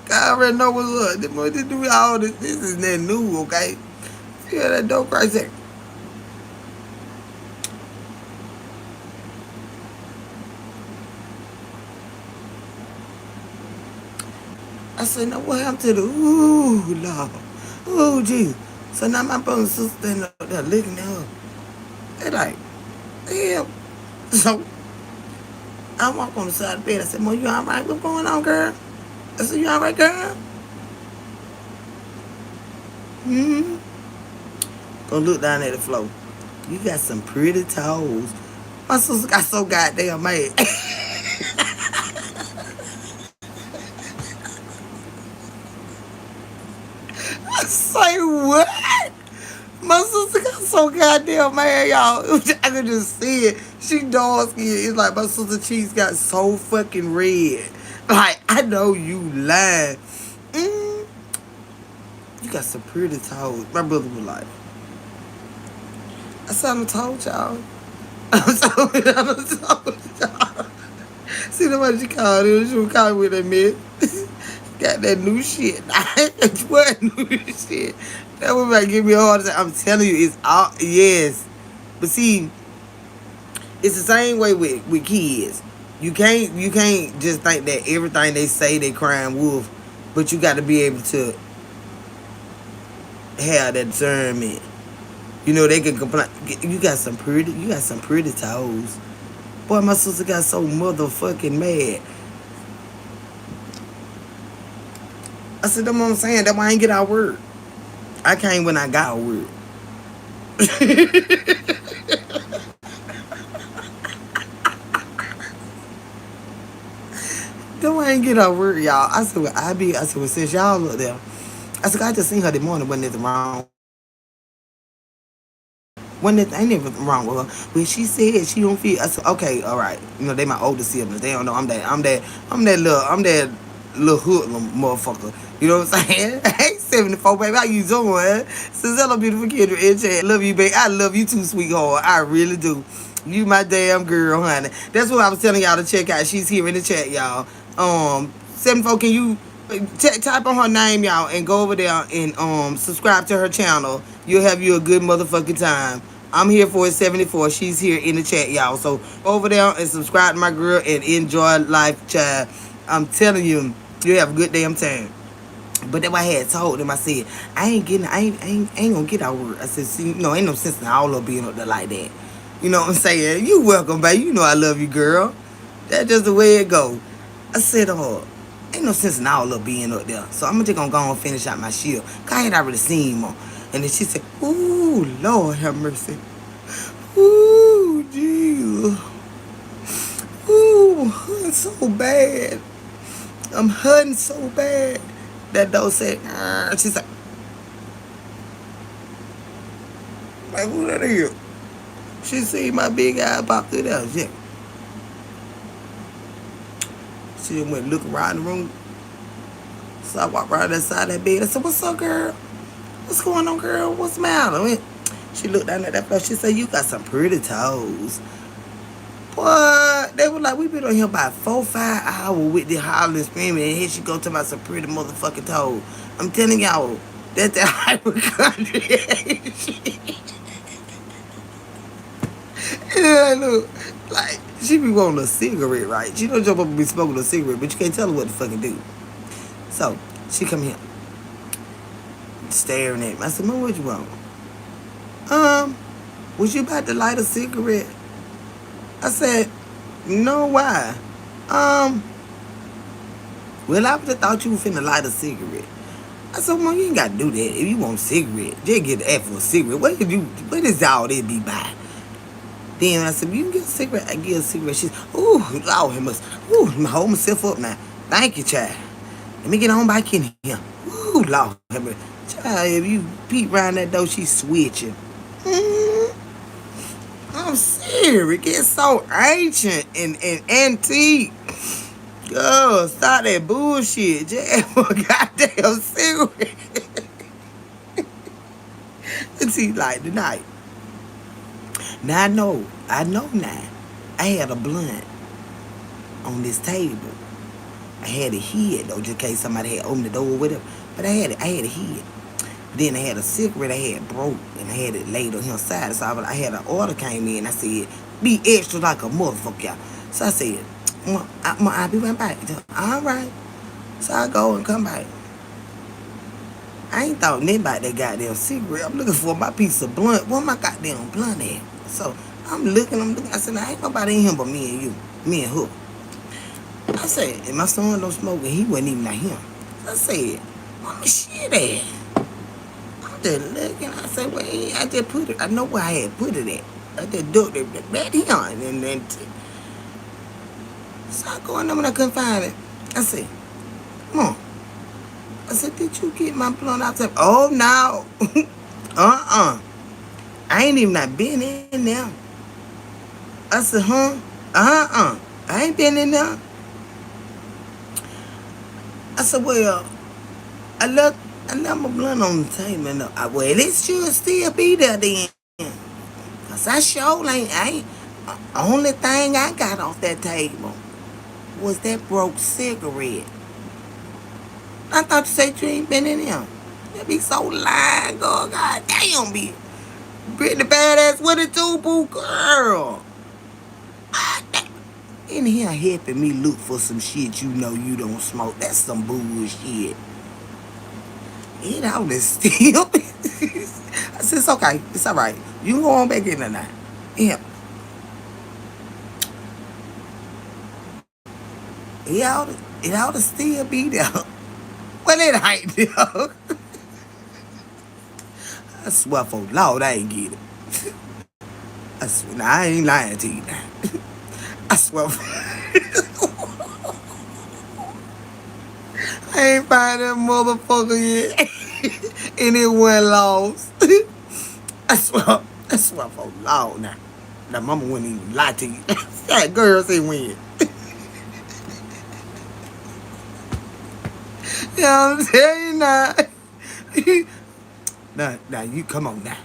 I already know what's up. They do all this. This is that new, okay? She heard that door cry. She said, I said, now what happened to the ooh, Lord. Ooh, Jesus. So now my brother and sister standing up there looking at her. They like, damn. So I walk on the side of the bed. I said, Mo, you all right? What's going on, girl? I said, you all right, girl? Go look down at the floor. You got some pretty toes. My sister got so goddamn mad. I say, what? My sister got so goddamn mad, y'all. I could just see it. She dog skin. It's like my sister cheeks got so fucking red. Like, I know you lying. You got some pretty toes. My brother was like, I said, I done told y'all. I done told y'all. See the one she called it. She was calling with that man. Got that new shit. What new shit? That woman might give me a hard time. I'm telling you, it's all yes. But see, it's the same way with kids. You can't just think that everything they say they crying wolf, but you got to be able to have that discernment. You know they can complain. You got some pretty toes. Boy, my sister got so motherfucking mad. I said, that's what I'm saying. That's why I ain't get out work. I came when I got out work. That's why I ain't get out work, y'all. I said, well, since y'all look there, I said, I just seen her this morning. Wasn't nothing wrong. Wasn't nothing, ain't nothing wrong with her. When she said she don't feel, I said, okay, all right. You know, they my older siblings. They don't know I'm that little hoodlum motherfucker. You know what I'm saying? Hey, 74, baby. How you doing? Cizella, beautiful kid in chat. Love you, baby. I love you too, sweetheart. I really do. You my damn girl, honey. That's what I was telling y'all to check out. She's here in the chat, y'all. 74, can you type on her name, y'all, and go over there and subscribe to her channel. You'll have you a good motherfucking time. I'm here for it, 74. She's here in the chat, y'all. So go over there and subscribe to my girl and enjoy life, child. I'm telling you, you have a good damn time. But that's why I had told them. I said, I ain't gonna get out work. I said, see, no, ain't no sense in all of being up there like that. You know what I'm saying? You welcome, baby. You know I love you, girl. That's just the way it go. I said, oh, ain't no sense in all of being up there. So I'm just gonna go and finish out my shield. Cause I had already seen more. And then she said, ooh, Lord have mercy. Ooh, Jesus. Ooh, hurting so bad. I'm hurting so bad. That dog said, she's like, who that is? She see my big eye pop through there. Yeah. She went looking around the room. So I walked around that side of that bed. I said, what's up, girl? What's going on, girl? What's the matter? She looked down at that floor. She said, you got some pretty toes. Boy, they were like, we been on here about 4-5 hours with the hollering, screaming, and here she go to my some pretty motherfucking toes. I'm telling y'all, that's that hypochondria. Yeah, look, like, she be wanting a cigarette, right? She don't jump up and be smoking a cigarette, but you can't tell her what to fucking do. So, she come here, staring at me. I said, Mom, what you want? Was you about to light a cigarette? I said, no, why? Well, I would have thought you were finna light a cigarette. I said, Mom, you ain't gotta do that. If you want a cigarette, just get the F for a cigarette. What is all that be by? Then I said, you can get a cigarette. I get a cigarette. She's, ooh, Lord, he must, ooh, I'm hold myself up now. Thank you, child. Let me get on back in here. Ooh, Lord, child, if you peep around that door, she's switching. I'm serious. It's so ancient and antique. Girl, stop that bullshit. Just for a goddamn cigarette. And see, like tonight. Now I know now. I had a blunt on this table. I had a head though, just in case somebody had opened the door or whatever. But I had a head. Then I had a cigarette I had broke and I had it laid on his side. So I had an order came in. I said, be extra like a motherfucker, y'all. So I said, I'll be right back. All right. So I go and come back. I ain't thought nothing about that goddamn cigarette. I'm looking for my piece of blunt. Where my goddamn blunt at? So I'm looking. I said, now, ain't nobody in here but me and you. Me and her. I said, and my son don't smoke and he wasn't even like him. I said, mama, shit at? I'm just looking. I said, well, I just put it. I know where I had put it at. I just ducked it back here. And then, so I go in there when I couldn't find it. I said, Mom. I said, did you get my blunt? I said, oh, no. I ain't even not been in there. I said, huh? I ain't been in there. I said, well, I left I left my blunt on the table. And well, it should still be there then. Cause I sure ain't. Only thing I got off that table was that broke cigarette. I thought you said you ain't been in there. That be so lying, girl. God damn, be Brittany badass with it too, boo girl. In here helping me look for some shit you know you don't smoke. That's some bullshit. It out is still. I said, it's okay. It's all right. You can go on back in there now. Yeah. It ought to still be there. Well, it ain't there. I swear for Lord, I ain't get it. I swear, nah, I ain't lying to you now. I swear I ain't find that motherfucker yet. And it went lost. I swear for Lord now. That mama wouldn't even lie to you. That girl say when. You know what I'm saying now? Now, you come on now.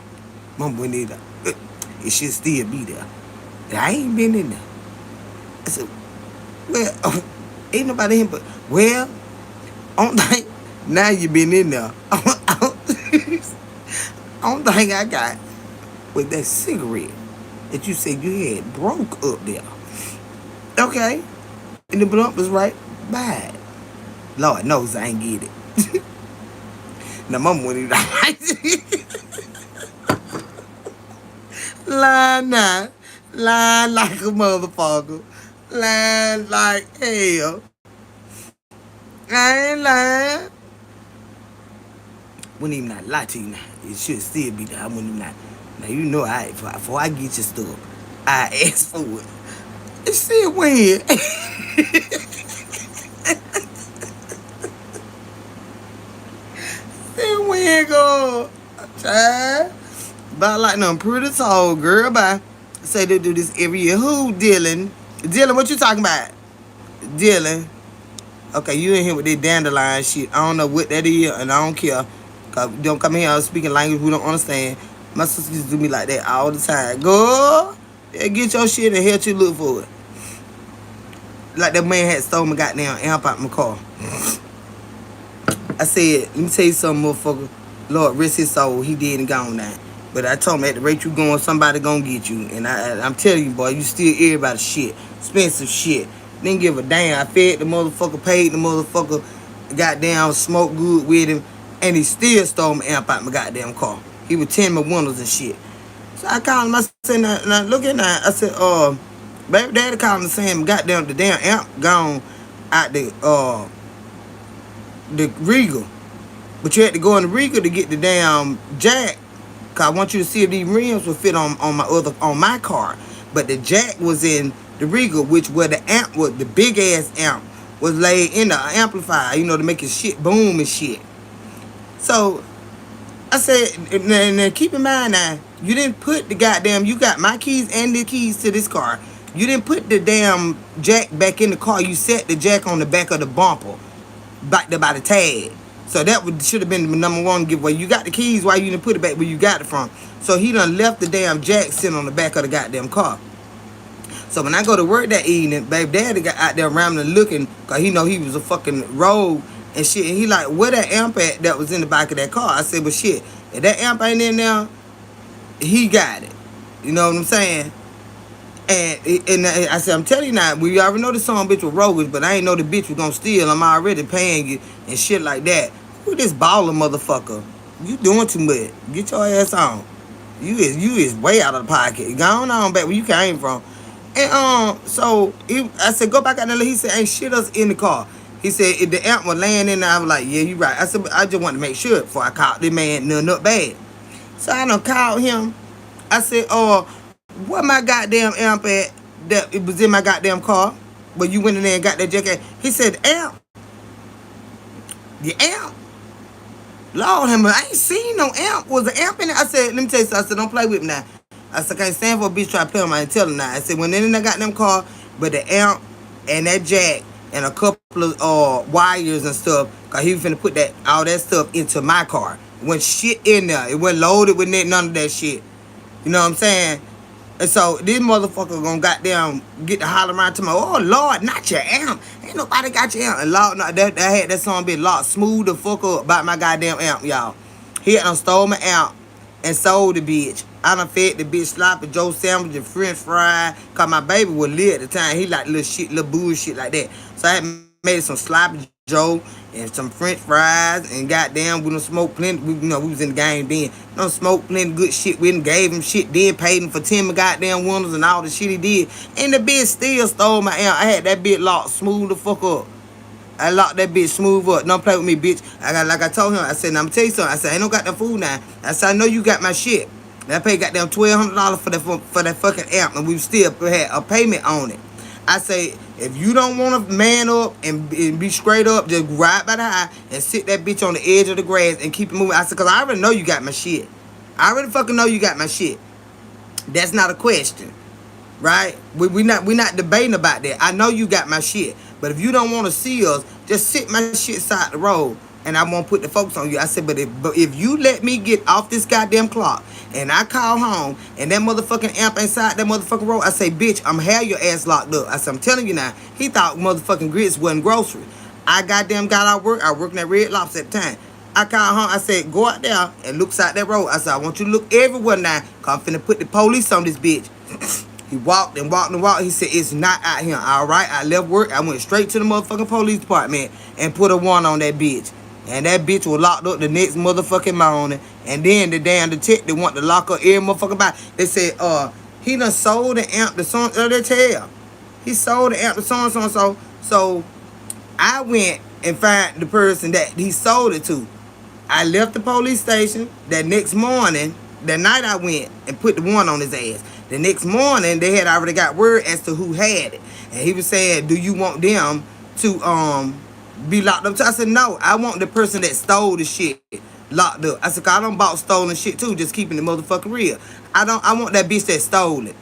Mama wouldn't even. It should still be there. I ain't been in there. I said, well, ain't nobody in but, well, on think now you been in there. Only thing I got was that cigarette that you said you had broke up there. Okay. And the blunt was right by it. Lord knows I ain't get it. Now, mama wouldn't even lying now. Lying like a motherfucker. Lying like hell. I ain't lying. Wouldn't even not lie to you now. It should still be there. I wouldn't even not. Now, you know, before I get your stuff, I ask for it. It still win. Still win, girl. Child. But like them pretty tall, girl, bye. Say they do this every year. Who, Dylan? Dylan, what you talking about? Dylan. Okay, you in here with that dandelion shit. I don't know what that is, and I don't care. Cause you don't come in here speaking language we don't understand. My sister used to do me like that all the time. Go, yeah, get your shit and help you look for it. Like that man had stole my goddamn amp out my car. I said, let me tell you something, motherfucker. Lord, rest his soul. He dead and gone now. But I told him at the rate you going, somebody gonna get you. And I'm telling you, boy, you still everybody shit. Expensive shit. Didn't give a damn. I fed the motherfucker, paid the motherfucker, goddamn smoked good with him, and he still stole my amp out my goddamn car. He was tinting my windows and shit. So I called him, I said, now look at that. I said, baby daddy called him saying goddamn the damn amp gone out the Regal. But you had to go in the Regal to get the damn jack. Cause I want you to see if these rims will fit on my car. But the jack was in the Regal, which where the amp was, the big ass amp was laid in the amplifier, you know, to make it shit boom and shit. So I said, now keep in mind now, you didn't put the goddamn, you got my keys and the keys to this car. You didn't put the damn jack back in the car. You set the jack on the back of the bumper, by the tag. So that should have been the number one giveaway. You got the keys, why you didn't put it back where you got it from? So he done left the damn jack sitting on the back of the goddamn car. So when I go to work that evening, baby daddy got out there rambling looking, cause he know he was a fucking rogue and shit. And he like, where that amp at that was in the back of that car? I said, well shit, if that amp ain't in there, he got it. You know what I'm saying? And I said, I'm telling you now, we already know the song bitch was roguish, but I ain't know the bitch was gonna steal. I'm already paying you and shit like that. Who this baller motherfucker? You doing too much. Get your ass on. You is way out of the pocket. Go on back where you came from. And so I said, go back out there. He said, ain't shit us in the car. He said, if the amp was laying in there, I was like, yeah, you right. I said, I just want to make sure before I called this man nothing up bad. So I done called him. I said, where my goddamn amp at that it was in my goddamn car? But you went in there and got that jacket. He said, the amp. The amp? Lord, I ain't seen no amp. Was the amp in it? I said, let me tell you something. I said, don't play with me now. I said, I can't stand for a bitch try to play with my intelligence now. I said, when in that goddamn car, but the amp and that jack and a couple of wires and stuff, cause he was finna put that all that stuff into my car. Went shit in there. It wasn't loaded with none of that shit. You know what I'm saying? And so this motherfucker gonna goddamn get to holler around to me, oh Lord, not your amp. Ain't nobody got your amp. And Lord, no, that had that song been locked smooth the fuck up about my goddamn amp, y'all. He had done stole my amp and sold the bitch. I done fed the bitch sloppy Joe sandwich and french fry. Cause my baby was lit at the time. He like little shit, little bullshit like that. So I had made some sloppy Joe and some french fries and goddamn we done smoked plenty. We was in the game then. Done smoked plenty good shit. We done gave him shit then, paid him for 10 goddamn windows and all the shit he did. And the bitch still stole my amp. I had that bitch locked smooth the fuck up. I locked that bitch smooth up. Don't play with me, bitch. Like I told him, I said, now I'm tell you something. I said, I ain't no goddamn food now. I said, I know you got my shit. And I paid goddamn $1,200 for that fucking amp, and we still had a payment on it. I say, if you don't want to man up and be straight up, just ride by the high and sit that bitch on the edge of the grass and keep it moving. I said, cause I already know you got my shit. I already fucking know you got my shit. That's not a question, right? We not debating about that. I know you got my shit. But if you don't want to see us, just sit my shit side the road and I won't put the focus on you. I said, but if you let me get off this goddamn clock and I call home and that motherfucking amp inside that motherfucking road, I say, bitch, I'm have your ass locked up. I said, I'm telling you now, he thought motherfucking grits wasn't grocery. I goddamn got out work. I worked in that Red Lobster at the time. I called home. I said, go out there and look side that road. I said, I want you to look everywhere now, cause I'm finna put the police on this bitch. He walked and walked and walked. He said, it's not out here. All right, I left work. I went straight to the motherfucking police department and put a warrant on that bitch. And that bitch was locked up the next motherfucking morning. And then the damn detective want to lock up every motherfucking body. They said, he done sold the amp to so they tell. He sold the amp to so and so and so. So I went and found the person that he sold it to. I left the police station that next morning. That night I went and put the warrant on his ass. The next morning, they had already got word as to who had it. And he was saying, do you want them to be locked up? So I said, no, I want the person that stole the shit locked up. I said, cause I done bought stolen shit too, just keeping the motherfucking real. I want that bitch that stole it.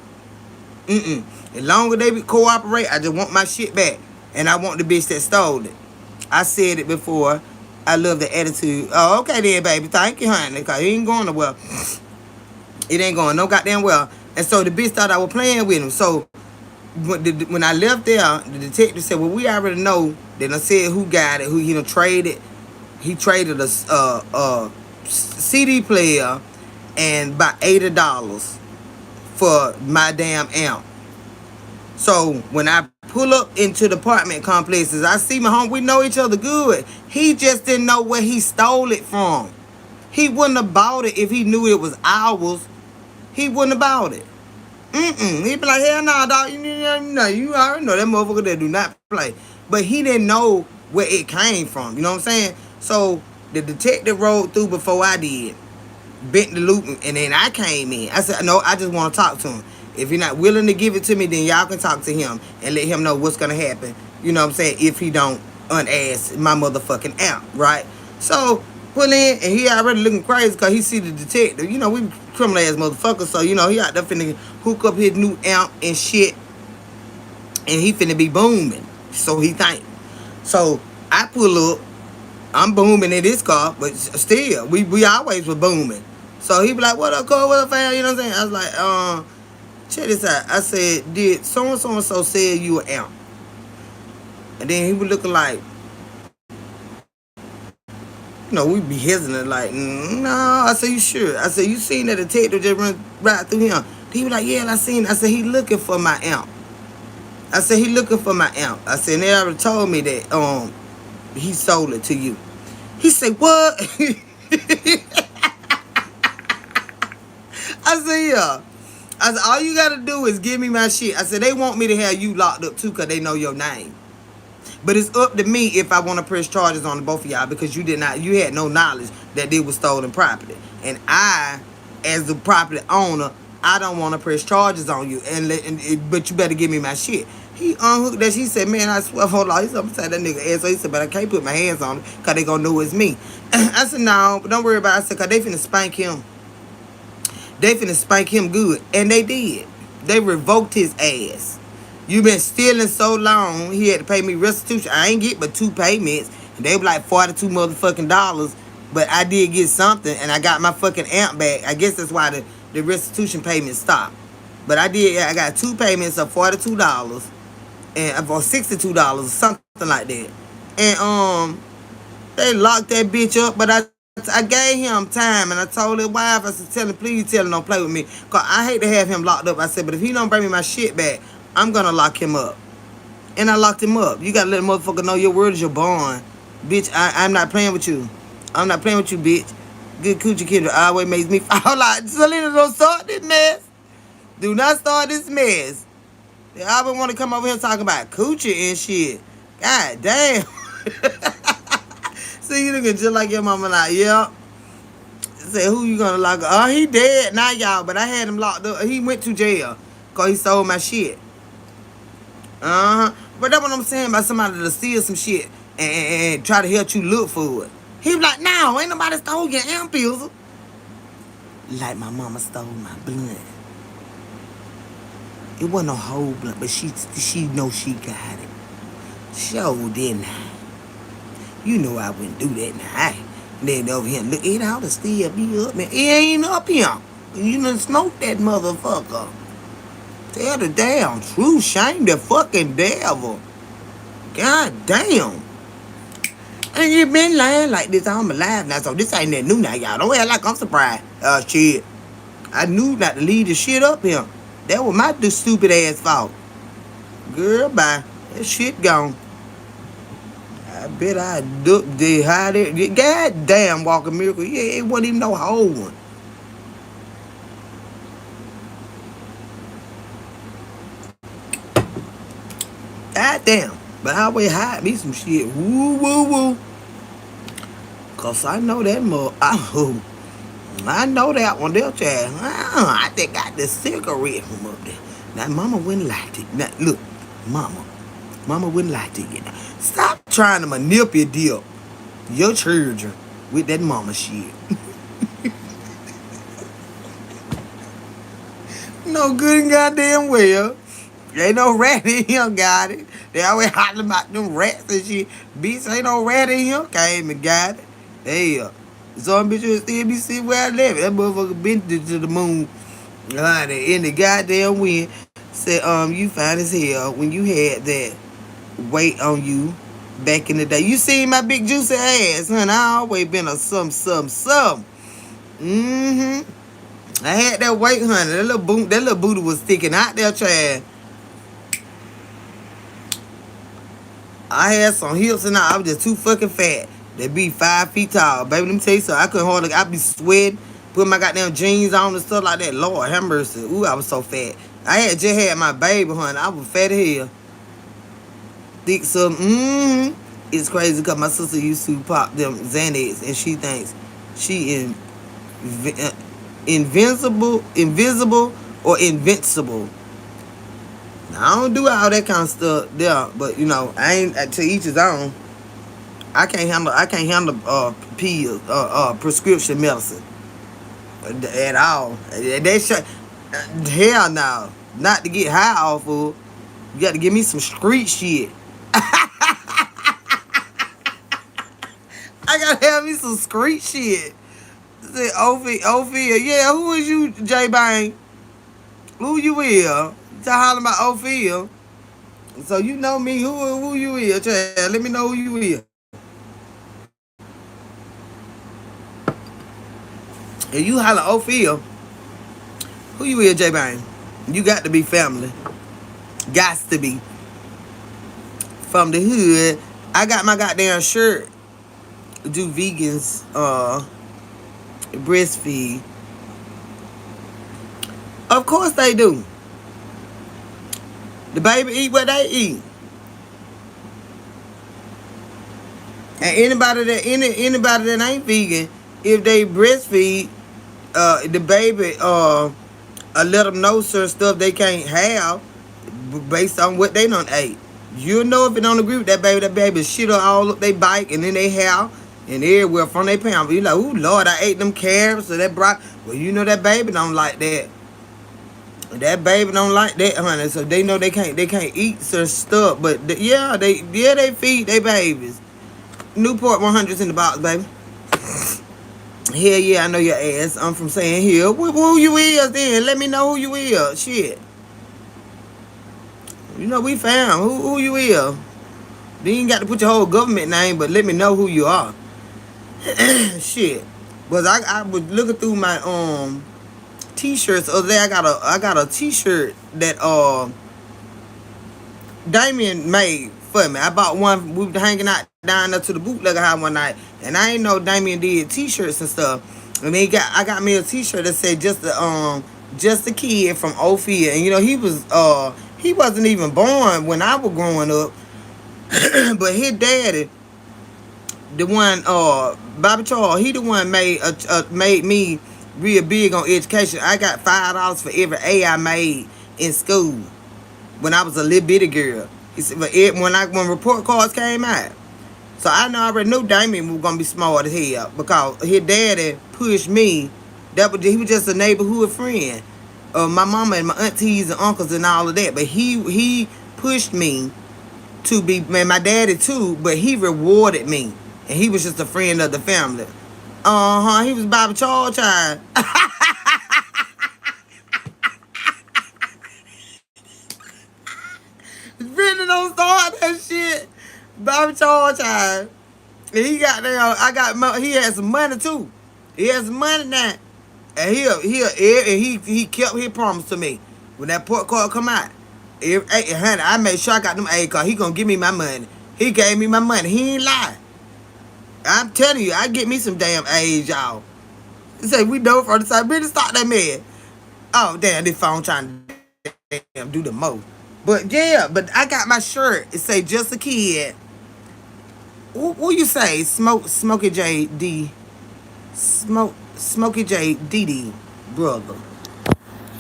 As long as they cooperate, I just want my shit back. And I want the bitch that stole it. I said it before. I love the attitude. Oh, okay then, baby. Thank you, honey. Cause it ain't going nowhere. It ain't going no goddamn well. And so the bitch thought I was playing with him. So when I left there, the detective said, well, we already know. Then I said who got it, who he done traded. He traded a CD player and about $80 for my damn amp. So when I pull up into the apartment complexes, I see my home. We know each other good. He just didn't know where he stole it from. He wouldn't have bought it if he knew it was ours. He wouldn't have bought it. He'd be like, hell nah, dog. You already know that motherfucker that do not play. But he didn't know where it came from. You know what I'm saying? So the detective rode through before I did. Bent the loop, and then I came in. I said, no, I just want to talk to him. If you're not willing to give it to me, then y'all can talk to him and let him know what's going to happen. You know what I'm saying? If he don't unass my motherfucking amp, right? So pull in, and he already looking crazy because he see the detective. You know, we criminal ass motherfuckers, so you know he out there finna hook up his new amp and shit, and he finna be booming. So he think. So I pull up, I'm booming in this car, but still, we always were booming. So he be like, what up, Cole? What up, fam? You know what I'm saying? I was like, check this out. I said, did so-and-so sell you an amp? And then he was looking like, you know, we be hesitant, like, no. I said, you sure? I said, you seen that detective just run right through him? He was like, yeah, I seen it. I said, he looking for my amp. I said, he looking for my amp. I said, and they already told me that he sold it to you. He said, what? I said, yeah. I said, all you got to do is give me my shit. I said, they want me to have you locked up too because they know your name. But it's up to me if I want to press charges on both of y'all because you had no knowledge that it was stolen property. And I, as the property owner, I don't want to press charges on you. But you better give me my shit. He unhooked that. He said, man, I swear for Allah. He's up beside that nigga ass. So he said, but I can't put my hands on it because they going to know it's me. I said, no, but don't worry about it. I said, because they finna spank him. They finna spank him good. And they did. They revoked his ass. You been stealing so long, he had to pay me restitution. I ain't get but 2 payments, and they were like 42 motherfucking dollars. But I did get something, and I got my fucking amp back. I guess that's why the restitution payment stopped. But I got 2 payments of $42 and or $62 or something like that. And they locked that bitch up, but I gave him time, and I told his wife, I said, please tell him don't play with me. Because I hate to have him locked up. I said, but if he don't bring me my shit back, I'm going to lock him up. And I locked him up. You got to let a motherfucker know your word is your bond. Bitch, I'm not playing with you. I'm not playing with you, bitch. Good coochie kid always makes me fall out. Selena, don't start this mess. Do not start this mess. They always want to come over here talking about coochie and shit. God damn. See, you looking just like your mama, like, yeah. Say, who you gonna lock up? Oh, he dead now, y'all, but I had him locked up. He went to jail because he stole my shit. But that's what I'm saying about somebody to steal some shit and try to help you look for it. He was like, no, ain't nobody stole your ampules. Like my mama stole my blood. It wasn't a whole blood, but she know she got it. Sure didn't I? You know I wouldn't do that now. Then over here, look, it ought to still be up, man. It ain't up here. You done smoked that motherfucker. Tell the damn truth, shame the fucking devil. God damn. And you been lying like this all my life now, so this ain't that new now, y'all. Don't act like I'm surprised. Shit. I knew not to leave the shit up here. That was my stupid ass fault. Girl, bye. That shit gone. I bet I ducked the hide it. God damn, walking miracle. Yeah, it wasn't even no whole one. God damn. But I always hide me some shit. Woo, woo, woo. Cause I know that I know that one there, child. I think I got the cigarette from up there. Now, mama wouldn't like it. Now, look, mama wouldn't like to get. Stop trying to manipulate your children with that mama shit. No good and goddamn well. Ain't no rat in here, got it. They always hollering about them rats and shit. Bitch, ain't no rat in here. Came and got it. Hey, some bitch will still be sitting where I left. That motherfucker been to the moon. In the goddamn wind. Said, you fine as hell when you had that weight on you back in the day. You seen my big juicy ass, honey. I always been a some. I had that weight, honey. That little booty was sticking out there, child. I had some hips and I was just too fucking fat. They be 5 feet tall. Baby, let me tell you something. I couldn't hardly, I be sweating, putting my goddamn jeans on and stuff like that. Lord have mercy. Ooh, I was so fat. I had just had my baby, honey. I was fat as hell. Thick some, It's crazy because my sister used to pop them Xanax and she thinks she invisible or invincible. Now, I don't do all that kind of stuff there, but you know, I ain't to each his own. I can't handle pills, prescription medicine at all. They should, hell no, not to get high off of. You got to give me some street shit. I gotta have me some street shit. Ophia, yeah, who is you, J Bang? Who you is? You hollering about Ophia. So you know me, who you is, Chad? Let me know who you is. If you holler Ophia, who you is, J Bang? You got to be family. Gots to be. From the hood. I got my goddamn shirt. Do vegans breastfeed? Of course they do. The baby eat what they eat. And anybody that ain't vegan, if they breastfeed, the baby let them know certain stuff they can't have based on what they done ate. You know if it don't agree with that baby shit all up they bike and then they hair and everywhere from their parents. But you like, ooh Lord, I ate them carrots or that broccoli. Well, you know that baby don't like that. That baby don't like that, honey. So they know they can't eat certain stuff. But they feed their babies. Newport 100s in the box, baby. Hell yeah, I know your ass. I'm from saying here. Who you is then? Let me know who you is. Shit. You know we found who you is. Then you ain't got to put your whole government name, but let me know who you are. Shit. But I was looking through my t-shirts the other day. I got a t-shirt that Damien made for me. I bought one. We were hanging out down there to the bootlegger house one night, and I ain't know Damien did t-shirts and stuff. And I got me a t-shirt that said just a kid from Ophir, and he wasn't even born when I was growing up, but his daddy, the one Bobby Charles, he the one made me real big on education. I got $5 for every A I made in school when I was a little bitty girl. He said, when report cards came out. So I already knew Damien was gonna be smart as hell because his daddy pushed me. He was just a neighborhood friend of my mama and my aunties and uncles and all of that. But he pushed me to be, man, my daddy too, but he rewarded me. And he was just a friend of the family. He was Bobby Charles child. Really don't start that shit. Bobby Charles child. And he got there, he had some money too. He had some money now. And he kept his promise to me. When that port card come out, honey, I made sure I got them A card. He gonna give me my money. He gave me my money. He ain't lie. I'm telling you, I get me some damn A's, y'all. He say we know from the side. Really stop that man. Oh damn, this phone trying to damn do the most. But yeah, but I got my shirt. It say just a kid. What you say? Smokey J D. Smokey J D D, brother.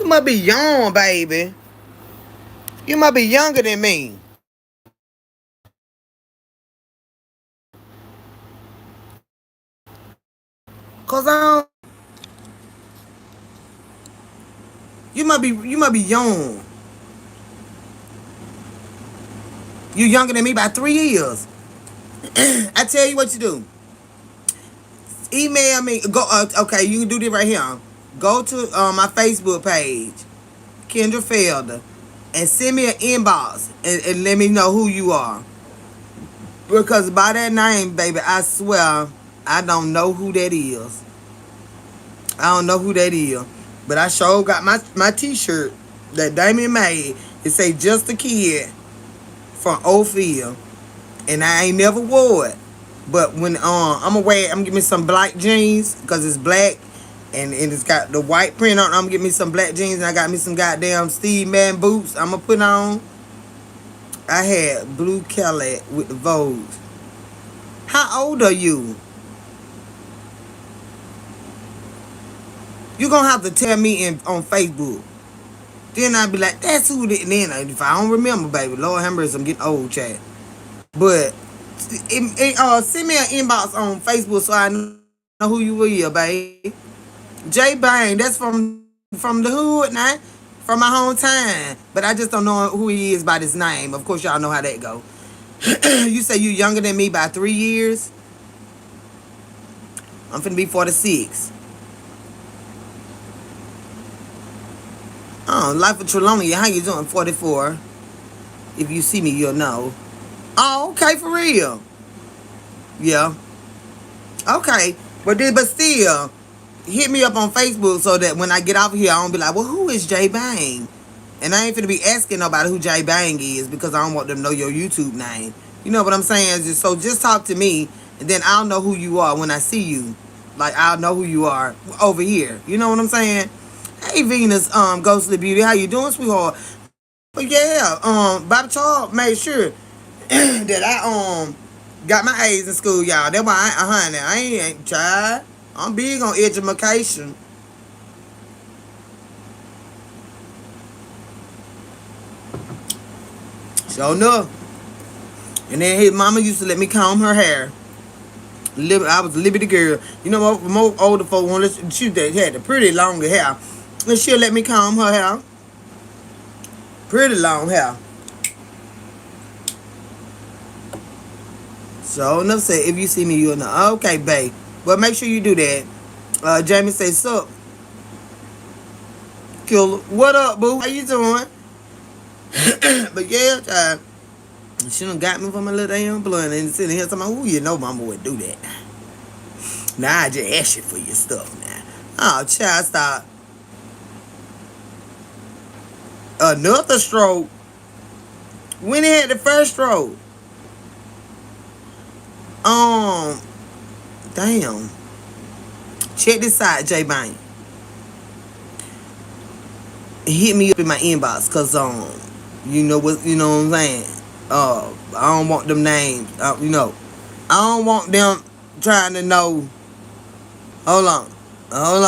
You must be young, baby. You must be younger than me. Cause you must be young. You younger than me by 3 years. I tell you what you do. Email me. Go. Okay, you can do this right here. Go to my Facebook page, Kendra Felder, and send me an inbox and let me know who you are. Because by that name, baby, I swear I don't know who that is. I don't know who that is. But I sure got my t-shirt that Damien made. It say just a kid from Ophir. And I ain't never wore it. But when I'm gonna get me some black jeans because it's black and it's got the white print on. I'm gonna get me some black jeans and I got me some goddamn Steve Madden boots. I'm gonna put on. I had blue Cadillac with the Vogue. How old are you? You gonna have to tell me on Facebook. Then I'd be like, that's who it is. Then if I don't remember, baby, Lord have mercy, I'm getting old, Chad. But send me an inbox on Facebook so I know who you are, babe. J Bang, that's from the hood now, from my hometown. But I just don't know who he is by his name. Of course, y'all know how that go. You say you younger than me by 3 years. I'm finna be 46. Oh, Life of Trelawney, how you doing? 44. If you see me, you'll know. Oh, okay, for real. Yeah. Okay. But still, hit me up on Facebook so that when I get off here, I don't be like, well, who is J Bang? And I ain't finna be asking nobody who J Bang is because I don't want them to know your YouTube name. You know what I'm saying? So just talk to me, and then I'll know who you are when I see you. Like, I'll know who you are over here. You know what I'm saying? Hey, Venus, Ghostly Beauty, how you doing, sweetheart? But yeah, Bobby Charles made sure that I got my A's in school, y'all. That's why I ain't child. I'm big on education. So no. And then his mama used to let me comb her hair. I was a liberty girl. You know, most older folk want to shoot that had the pretty longer hair. And she'll let me comb her hair. Pretty long hair. So enough said, if you see me, you'll know. Okay, babe. But make sure you do that. Jamie say, sup, killer. What up, boo? How you doing? But yeah, child. She done got me from my little damn blunt and sitting here talking about, who you know mama would do that. Now I just ask you for your stuff now. Oh, child, stop. Another stroke. When he had the first stroke. Damn. Check this out, J Bang. Hit me up in my inbox, cause you know what I'm saying. I don't want them names. I don't want them trying to know. Hold on, hold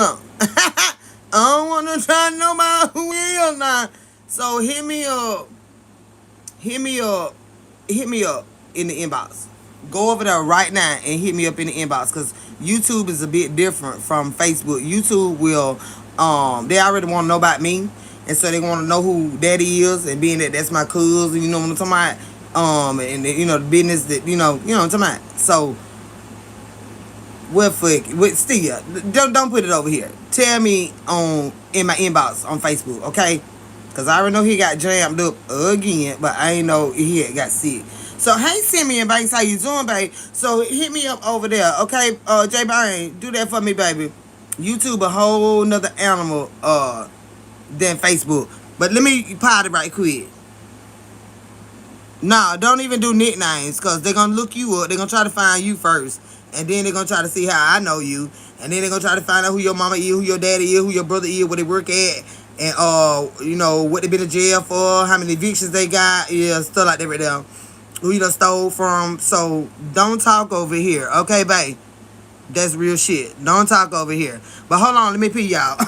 on. I don't want them trying to know about who he is now. So hit me up, hit me up in the inbox. Go over there right now and hit me up in the inbox, because YouTube is a bit different from Facebook. YouTube will, they already want to know about me, and so they want to know who that is, and being that that's my cousin, you know what I'm talking about, and the business that what I'm talking about. So, what fuck, still, don't put it over here. Tell me in my inbox on Facebook, okay? Cause I already know he got jammed up again, but I ain't know he had got sick. So hey Simeon Banks, how you doing, babe? So hit me up over there, okay? J Bang, do that for me, baby. YouTube a whole nother animal than Facebook. But let me pot it right quick. Nah, don't even do nicknames, cause they're gonna look you up. They're gonna try to find you first, and then they're gonna try to see how I know you, and then they're gonna try to find out who your mama is, who your daddy is, who your brother is, where they work at, and what they been in jail for, how many evictions they got, yeah, stuff like that right there. Who you done stole from. So don't talk over here, okay, babe? That's real shit. Don't talk over here. But hold on, let me pee y'all.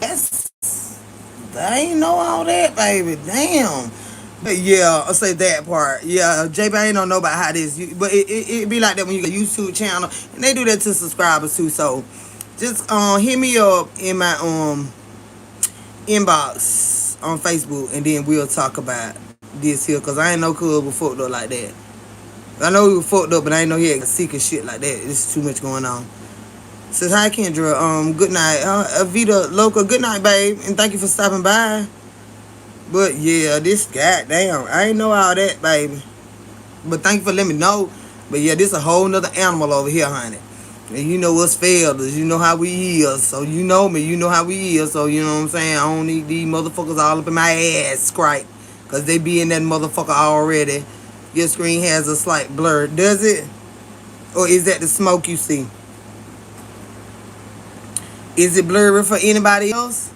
Yes. I ain't know all that, baby. Damn. But yeah, I'll say that part. Yeah, JB, I ain't don't know about how this, but it be like that when you got a YouTube channel, and they do that to subscribers too. So just hit me up in my inbox on Facebook, and then we'll talk about this here, cause I ain't no cool with fucked up like that. I know he was fucked up, but I ain't know he had sick and shit like that. There's too much going on. Says hi Kendra. Good night. Avita Loca. Good night, babe, and thank you for stopping by. But yeah, this goddamn, I ain't know all that, baby. But thank you for letting me know. But yeah, this a whole nother animal over here, honey. And you know us failures, you know how we is. So you know me, you know how we is. So you know what I'm saying? I don't need these motherfuckers all up in my ass, right? Cause they be in that motherfucker already. Your screen has a slight blur. Does it? Or is that the smoke you see? Is it blurry for anybody else?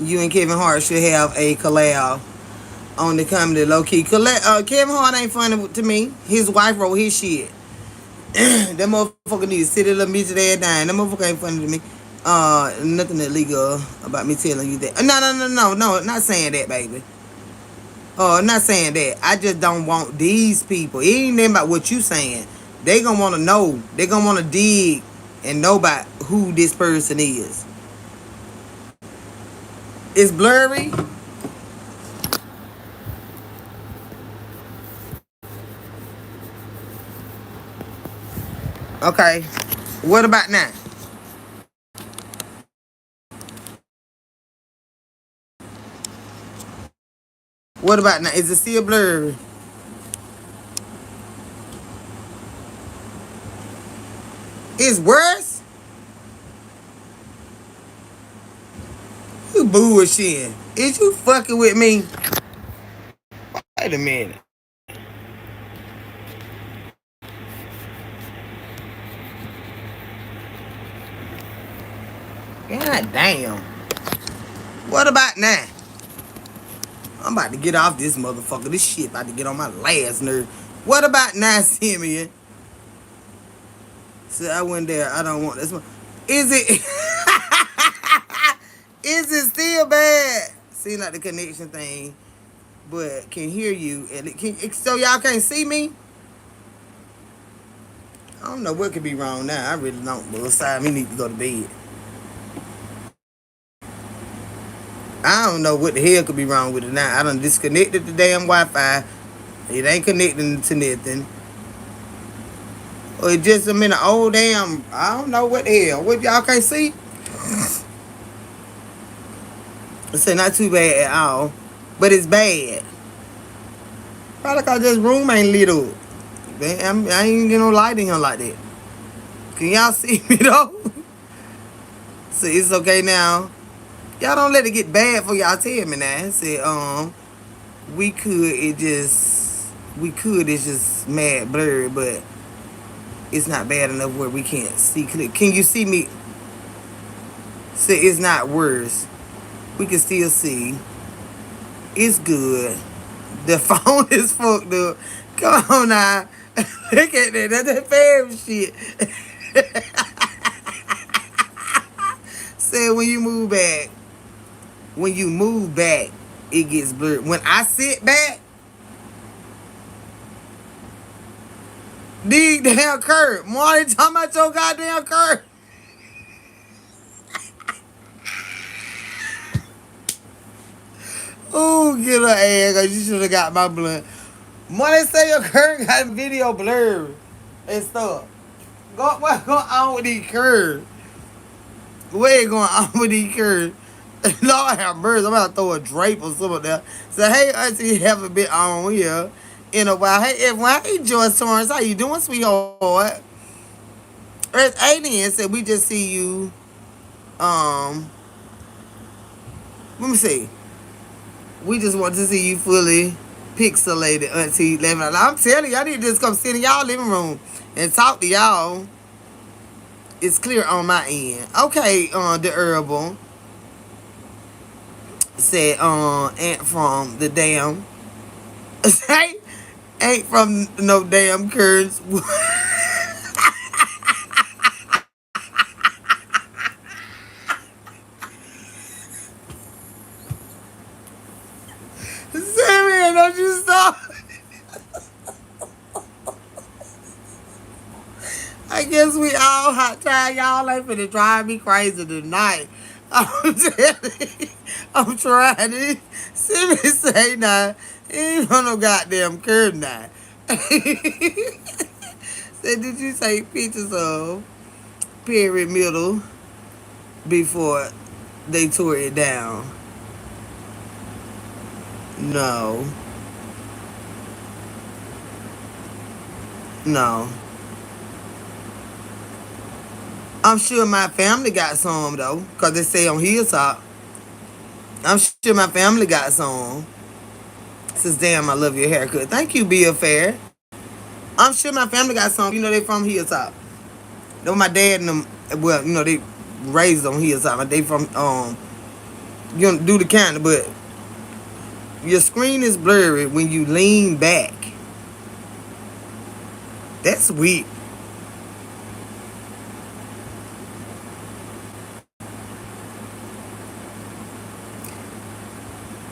You and Kevin Hart should have a collab on the comedy low key. Kevin Hart ain't funny to me. His wife wrote his shit. That motherfucker need to sit a little midget ass down. That motherfucker ain't funny to me. Nothing illegal about me telling you that. No, not saying that, baby. Not saying that. I just don't want these people. It ain't nothing about what you saying. They gonna want to know. They gonna want to dig and know about who this person is. It's blurry. Okay. What about now? What about now? Is it still blurry? It's worse? You bullshitting. Is you fucking with me? Wait a minute. God damn. What about now? I'm about to get off this motherfucker. This shit about to get on my last nerve. What about now, Simeon? So I went there. I don't want this one. Is it? Is it still bad? Seems like the connection thing, but can hear you. And so y'all can't see me. I don't know what could be wrong now. I really don't. But aside, me need to go to bed. I don't know what the hell could be wrong with it now. I done disconnected the damn Wi-Fi. It ain't connecting to nothing. Or it just I'm in an old damn. I don't know what the hell. What y'all can't see? It's not too bad at all, but it's bad. Probably cause this room ain't lit up. I ain't get no light in here like that. Can y'all see me though? So it's okay now. Y'all don't let it get bad for y'all tell me now. Say it's just mad blurry, but it's not bad enough where we can't see clear. Can you see me? Say it's not worse. We can still see. It's good. The phone is fucked up. Come on now. Look at that. That's that fam shit. Say when you move back, it gets blurred. When I sit back, these damn curve. Marty talking about your goddamn curve. Oh, get her ass, cause you should have got my blunt. Money say your curve got video blurred and stuff. What's going on with these curves? What going on with these curves? Lord have mercy, I'm about to throw a drape or something there. So, hey, auntie, haven't been on here in a while. Hey, everyone. Hey, Joyce Torrance, how you doing, sweetheart? Earth Alien said, we just see you, um, let me see. We just want to see you fully pixelated, auntie. I'm telling you, I need to just come sit in y'all living room and talk to y'all. It's clear on my end. Okay, the herbal said, ain't from the damn. Say, ain't from no damn curds. Sammy, don't you stop. I guess we all hot time. Y'all ain't finna drive me crazy tonight. I'm telling you, I'm trying to. Sammy say nah. He ain't on no goddamn curb now. Said, did you take pictures of Perry Middle before they tore it down? No. No. I'm sure my family got some though, cause they say on Hilltop. I'm sure my family got some. Says, damn, I love your haircut. Thank you, Bill Fair. I'm sure my family got some. You know, they from Hilltop. Though my dad and them, well, you know, they raised on Hilltop. They from, you know, do the county, but your screen is blurry when you lean back. That's weird.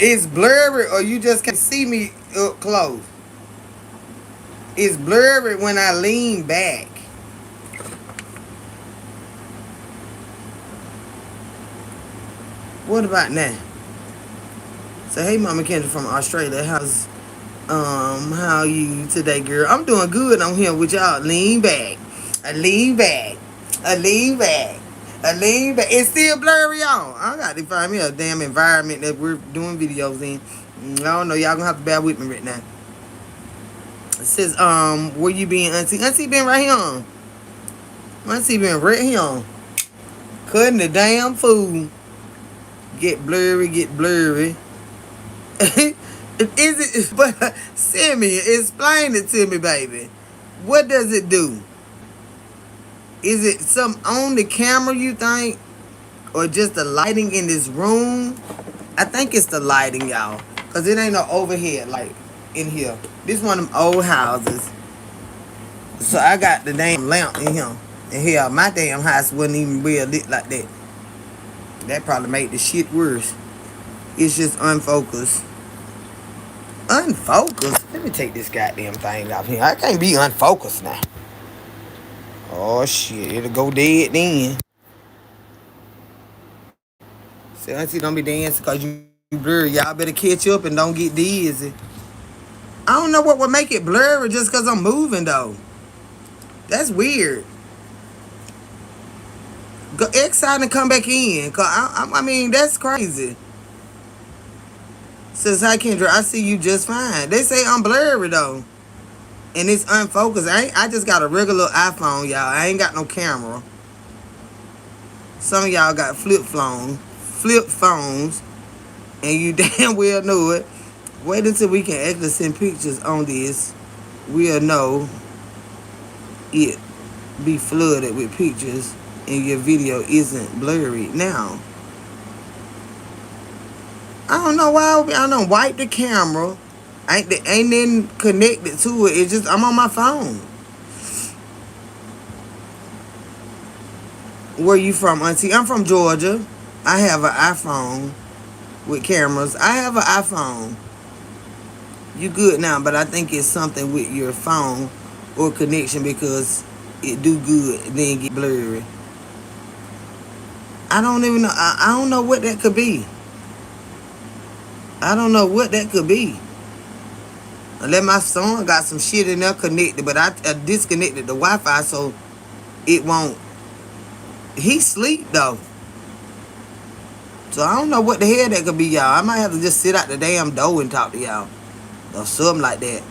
It's blurry or you just can't see me up close. It's blurry when I lean back. What about now? So hey, Mama Kendra from Australia. How you today, girl? I'm doing good on here with y'all. Lean back. I lean back. I lean back. I lean back. It's still blurry on. I got to find me a damn environment that we're doing videos in. I don't know. Y'all gonna have to bear with me right now. It says, where you been, Auntie? Auntie been right here. Auntie been right here. Cutting the damn food. Get blurry, get blurry. Is it, but Sammy, explain it to me, baby. What does it do? Is it some on the camera, you think? Or just the lighting in this room? I think it's the lighting, y'all. Because it ain't no overhead like in here. This one of them old houses. So I got the damn lamp in here. And hell, my damn house wasn't even well lit like that. That probably made the shit worse. It's just unfocused. Unfocused? Let me take this goddamn thing off here. I can't be unfocused now. Oh shit, it'll go dead then. So Auntie, don't be dancing because you blurry. Y'all better catch up and don't get dizzy. I don't know what would make it blurry just because I'm moving though. That's weird. Go X out and come back in. Cause I mean, that's crazy. Says, hi Kendra, I see you just fine. They say I'm blurry though. And it's unfocused. I just got a regular iPhone, y'all. I ain't got no camera. Some of y'all got flip phones, and you damn well know it. Wait until we can actually send pictures on this. We'll know it be flooded with pictures and your video isn't blurry. Now, I don't know why I don't wipe the camera. Ain't then connected to it. It's just I'm on my phone. Where you from, Auntie? I'm from Georgia. I have an iPhone with cameras. I have an iPhone. You good now, but I think it's something with your phone or connection because it do good and then get blurry. I don't even know. I don't know what that could be. I don't know what that could be. Unless my son got some shit in there connected, but I disconnected the Wi-Fi so it won't. He sleep though. So I don't know what the hell that could be, y'all. I might have to just sit out the damn door and talk to y'all. Or something like that.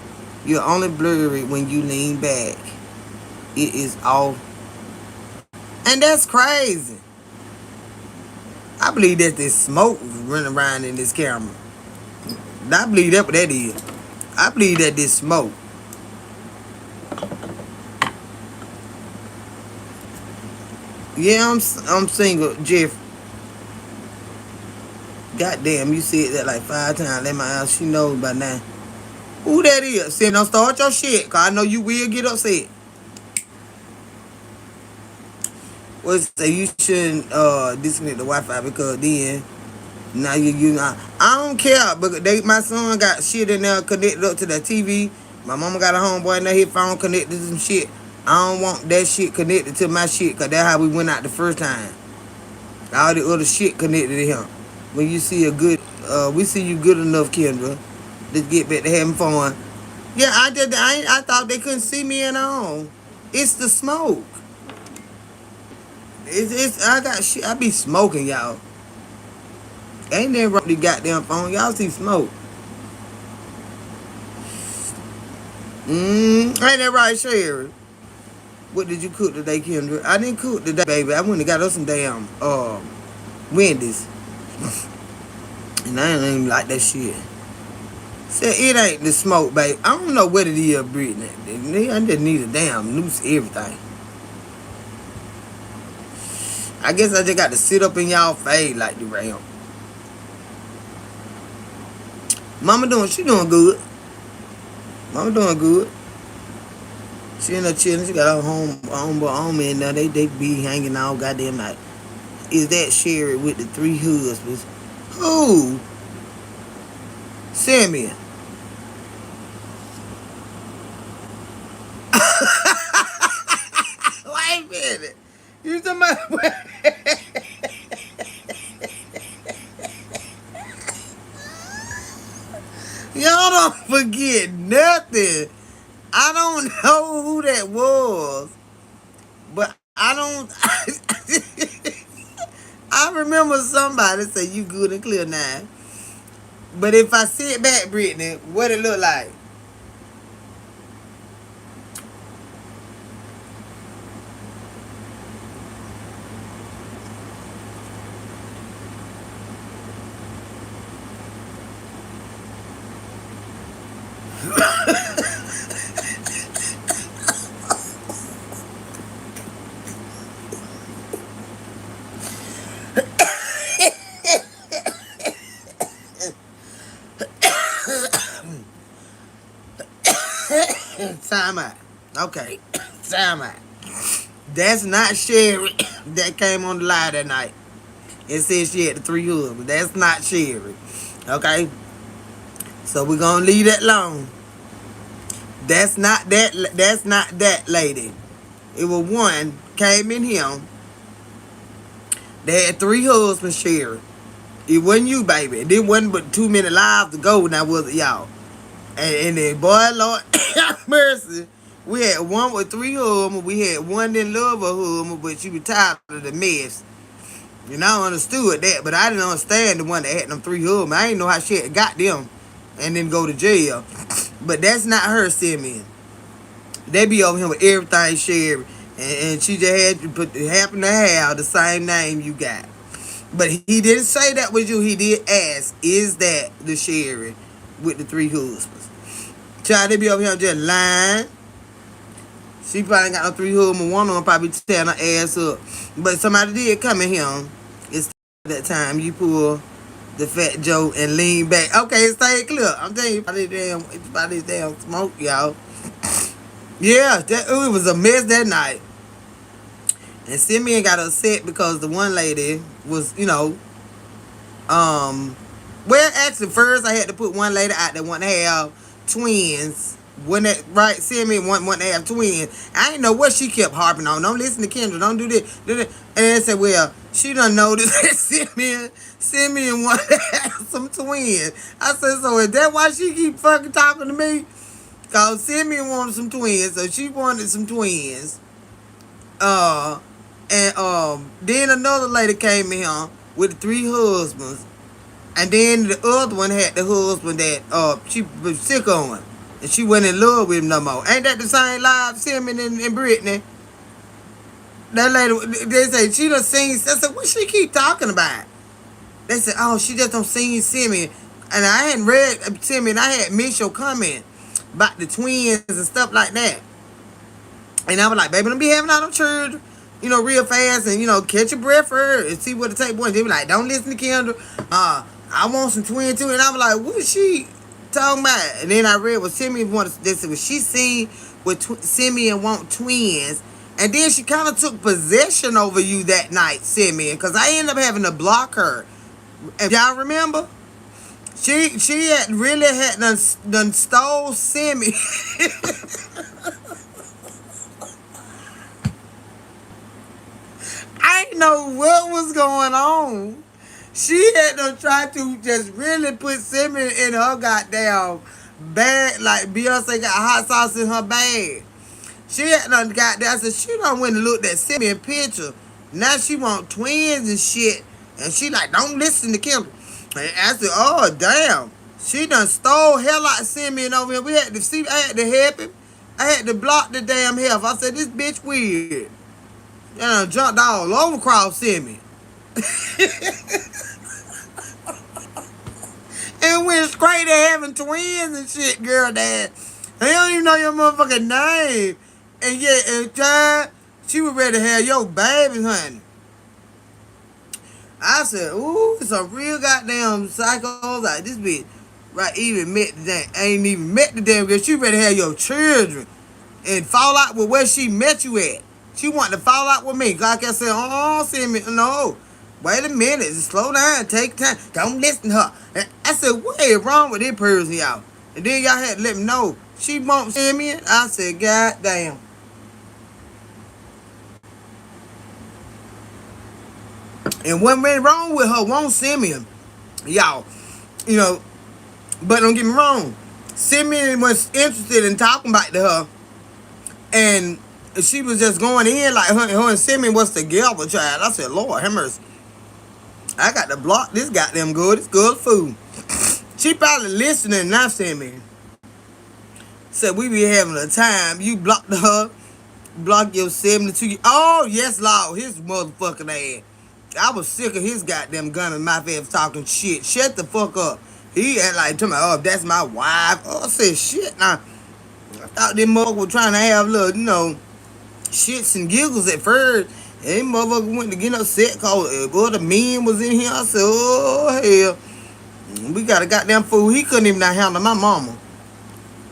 You're only blurry when you lean back. It is off. And that's crazy. I believe that there's smoke running around in this camera. I believe that's what that is. I believe that there's smoke. Yeah, I'm single, Jeff. Goddamn, you said that like 5 times. Let my ass, she knows by now. Who that is? Say, don't start your shit, cause I know you will get upset. Was say you shouldn't disconnect the Wi-Fi because then now you know I don't care, but my son got shit in there connected up to the TV. My mama got a homeboy in there, his phone connected to some shit. I don't want that shit connected to my shit, cause that's how we went out the first time. All the other shit connected to him. When you see a good, we see you good enough, Kendra. Let's get back to having fun. Yeah, I thought they couldn't see me at all. It's the smoke. I got shit. I be smoking, y'all. Ain't that wrong with the goddamn phone? Y'all see smoke. Ain't that right, Sherry? What did you cook today, Kendra? I didn't cook today, baby. I went and got us some damn Wendy's. And I ain't even like that shit. Said it ain't the smoke, baby. I don't know what it is, Brittany. I just need a damn noose everything. I guess I just got to sit up in y'all face like the ram. Mama she doing good. Mama doing good. She in there chilling. She got her home in there. They be hanging all goddamn night. Is that Sherry with the 3 husbands? Who? Sammy. Wait a minute. You talking about... Y'all don't forget nothing. I don't know who that was, but I don't. I remember somebody say you good and clear now. But if I sit back, Brittany, what it look like? Time out. Okay. Time out. That's not Sherry that came on the live that night and said she had the 3 husbands. That's not Sherry. Okay? So we're gonna leave that alone. That's not that lady. It was one came in here. They had 3 husbands, Sherry. It wasn't you, baby. It wasn't but 2 minutes lives to go now, was it, y'all? And then, boy, Lord, have mercy. We had one with 3 husbands. We had one that loved her husband, but she was tired of the mess. And I understood that, but I didn't understand the one that had them 3 husbands. I didn't know how she had got them and then go to jail. But that's not her, Simeon. They be over here with everything, Sherry. And she just had to happen to have the same name you got. But he didn't say that was you. He did ask, is that the Sherry with the 3 husbands? Child, they be over here just lying. She probably got no 3 husbands. One of them probably tearing her ass up. But somebody did come in here. It's that time you pull the fat Joe and lean back. Okay, stay clear. I'm telling you, about this damn smoke, y'all. Yeah, it was a mess that night. And Simeon got upset because the one lady was, well, actually, first I had to put one lady out that wanted to have twins. Wasn't that right? Simeon wanted to have twins. I didn't know what she kept harping on. Don't listen to Kendra. Don't do this. Do that. And they said, well, she done noticed that Simeon wanted to have some twins. I said, so is that why she keep fucking talking to me? Because Simeon wanted some twins, so she wanted some twins. Then another lady came in here with 3 husbands. And then the other one had the husband that she was sick on. And she wasn't in love with him no more. Ain't that the same live Simeon and Brittany? That lady, they say she done seen. I said, what she keep talking about? They said, oh, she just don't seen Simeon. And I hadn't read Simeon. I had Mitchell comment about the twins and stuff like that. And I was like, baby, don't be having all them children, real fast and, catch your breath for her and see what it take. Boy, they be like, don't listen to Kendra. I want some twins too. And I was like, what is she talking about? And then I read what Simeon wanted. This was she seen with Simeon want twins. And then she kind of took possession over you that night, Simeon, because I ended up having to block her. If y'all remember, she had really had done stole Simeon. I didn't know what was going on. She had to try to just really put Simeon in her goddamn bag, like Beyonce got hot sauce in her bag. She had done got there. I said, she done went and looked at Simeon picture. Now she want twins and shit. And she like, don't listen to Kim. And I said, oh, damn. She done stole hell out of Simeon over here. We had to see, I had to help him. I had to block the damn health. I said, this bitch weird. And jumped all over cross Simeon. And went straight to having twins and shit, girl, dad. They don't even know your motherfucking name. And yet, and child, she was ready to have your baby, honey. I said, ooh, some real goddamn psychos like this bitch. Right, ain't even met the damn girl. She ready to have your children and fall out with where she met you at. She wanted to fall out with me. Like I said, oh, Simeon, no. Wait a minute, slow down, take time. Don't listen to her. And I said, what is wrong with this person, y'all? And then y'all had to let me know. She won't Simeon. I said, God damn. And what went wrong with her won't Simeon. Y'all, but don't get me wrong. Simeon was interested in talking about to her. And she was just going in like her and Simeon was together, child. I said, Lord have mercy. I got to block this goddamn good. It's good food. She probably listening, not send me. Said we be having a time. You blocked her. Block your 72. Oh, yes, Lord. His motherfucking ass. I was sick of his goddamn gun in my face talking shit. Shut the fuck up. He act like to me, oh, that's my wife. Oh, I said shit. Now, I thought them motherfuckers were trying to have little, shits and giggles at first. And them motherfuckers went to get upset because the men was in here. I said, oh, hell. We got a goddamn fool. He couldn't even not handle my mama.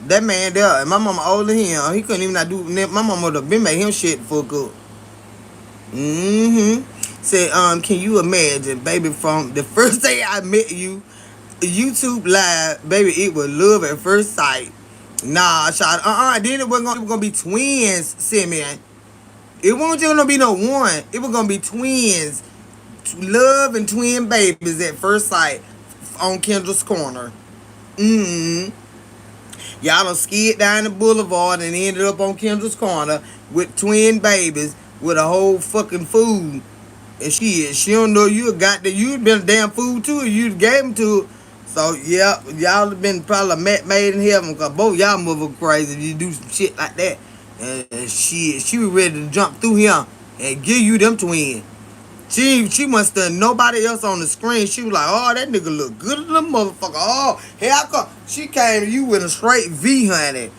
That man there, and my mama older than him, he couldn't even not do. My mama would have been made him shit fuck up. Said, can you imagine, baby, from the first day I met you, YouTube live, baby, it was love at first sight. Nah, shot. Then it was gonna be twins, Simeon. It wasn't just gonna be no one. It was gonna be twins, love and twin babies at first sight on Kendra's corner. Y'all done skid down the boulevard and ended up on Kendra's corner with twin babies with a whole fucking food. And she don't know you'd been a damn fool too, you'd gave them to her. So yeah, y'all have been probably made in heaven because both y'all mother crazy if you do some shit like that. And she was ready to jump through here and give you them twins. She must have nobody else on the screen. She was like, oh, that nigga look good as the motherfucker. Oh, here I come. She came to you with a straight V, honey.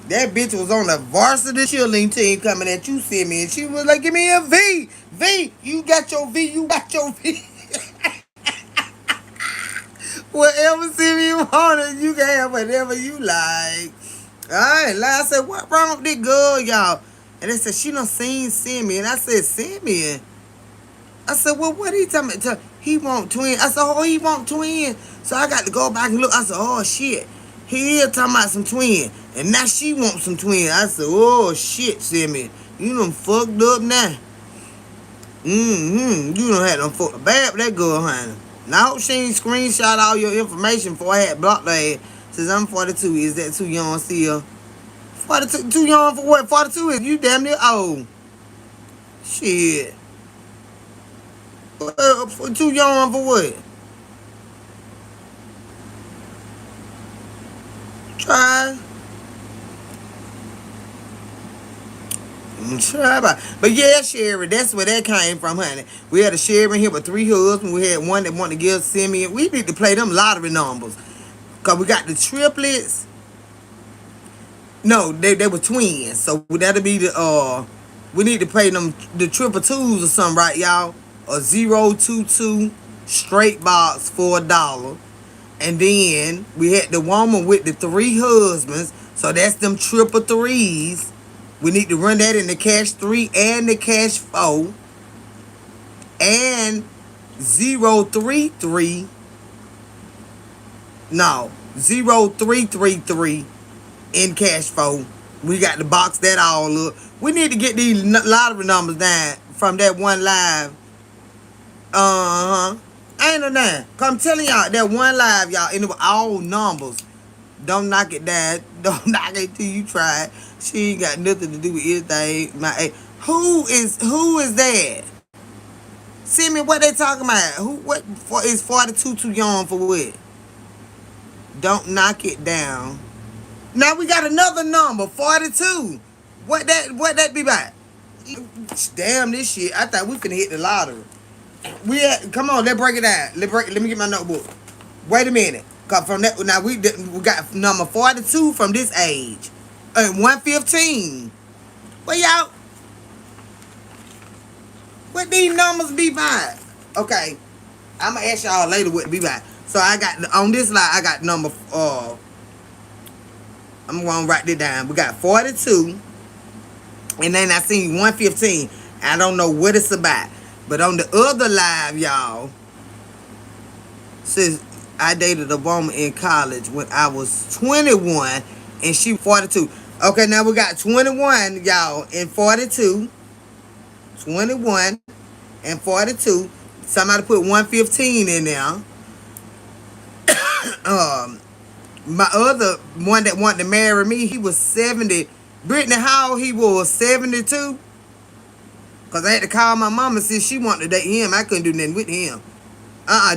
That bitch was on the varsity cheerleading team coming at you, see me, and she was like, give me a V. V, you got your V, you got your V. Whatever Simi you wanted, you can have whatever you like. Alright, like I said, what wrong with this girl, y'all? And they said, she done seen Simi. And I said, Simi? I said, well, what he talking about? He want twins. I said, oh, he want twins. So I got to go back and look. I said, oh, shit. He is talking about some twins. And now she wants some twins. I said, oh, shit, Simi. You done fucked up now. You done had them fucked bad with that girl, honey. Now, I hope she ain't screenshot all your information before I had blocked her. Says I'm 42. Is that too young still? 42, too young for what? 42 is you damn near old. Shit. Too young for what? Try. But yeah, Sherry, that's where that came from, honey. We had a Sherry here with 3 husbands. We had one that wanted to give Simeon. We need to play them lottery numbers. Because we got the triplets. No, they were twins. So that'll be the, we need to play them, the triple twos or something, right, y'all? A 022 straight box for $1. And then we had the woman with the 3 husbands. So that's them triple threes. We need to run that in the cash 3 and the cash 4. And 033. No, 0333 in cash 4. We got to box that all up. We need to get these lottery numbers down from that one live. Ain't no damn. Cause I'm telling y'all, that one live, y'all, and it was all numbers. Don't knock it down. Don't knock it till you try it. She ain't got nothing to do with anything. Who is that? See me what they talking about? What is 42 too young for what? Don't knock it down. Now we got another number, 42. What that be about? Damn this shit. I thought we finna hit the lottery. Come on, let's break it down. Let me get my notebook. Wait a minute. Cause from that now we got number 42 from this age. 115. Well, y'all, what these numbers be by? Okay, I'ma ask y'all later what it be by. So I got on this line. I got number. I'm gonna write it down. We got 42, and then I seen 115. I don't know what it's about, but on the other live, y'all, says I dated a woman in college when I was 21, and she 42. Okay, now we got 21, y'all, and 42. 21 and 42. Somebody put 115 in there. My other one that wanted to marry me, he was 70. Brittany, how old he was? 72? Because I had to call my mama since she wanted to date him. I couldn't do nothing with him.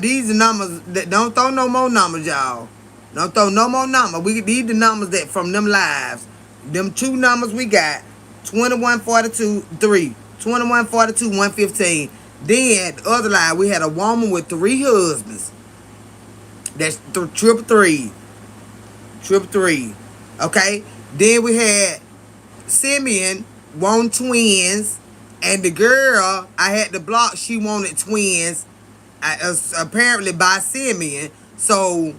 These are numbers. Don't throw no more numbers, y'all. Don't throw no more number. We need the numbers that from them lives. Them two numbers we got. 2142 3. 2142 115. Then the other line we had a woman with 3 husbands. That's triple three. Triple three. Okay? Then we had Simeon wanted twins. And the girl I had to block, she wanted twins. Apparently by Simeon. So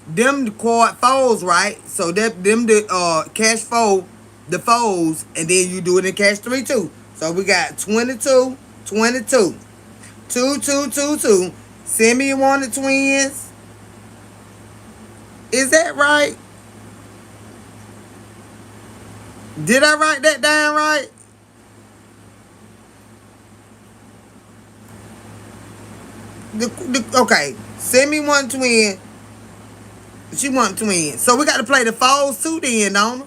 them the quad fours, right? So them the cash four, the fours, and then you do it in cash 3 too. So we got 22, 22, 2, 2, 2, 2. Simeon wanted twins. Is that right? Did I write that down right? Okay. Simeon wanted twins. She wanted twins. So we got to play the fours too then, don't we?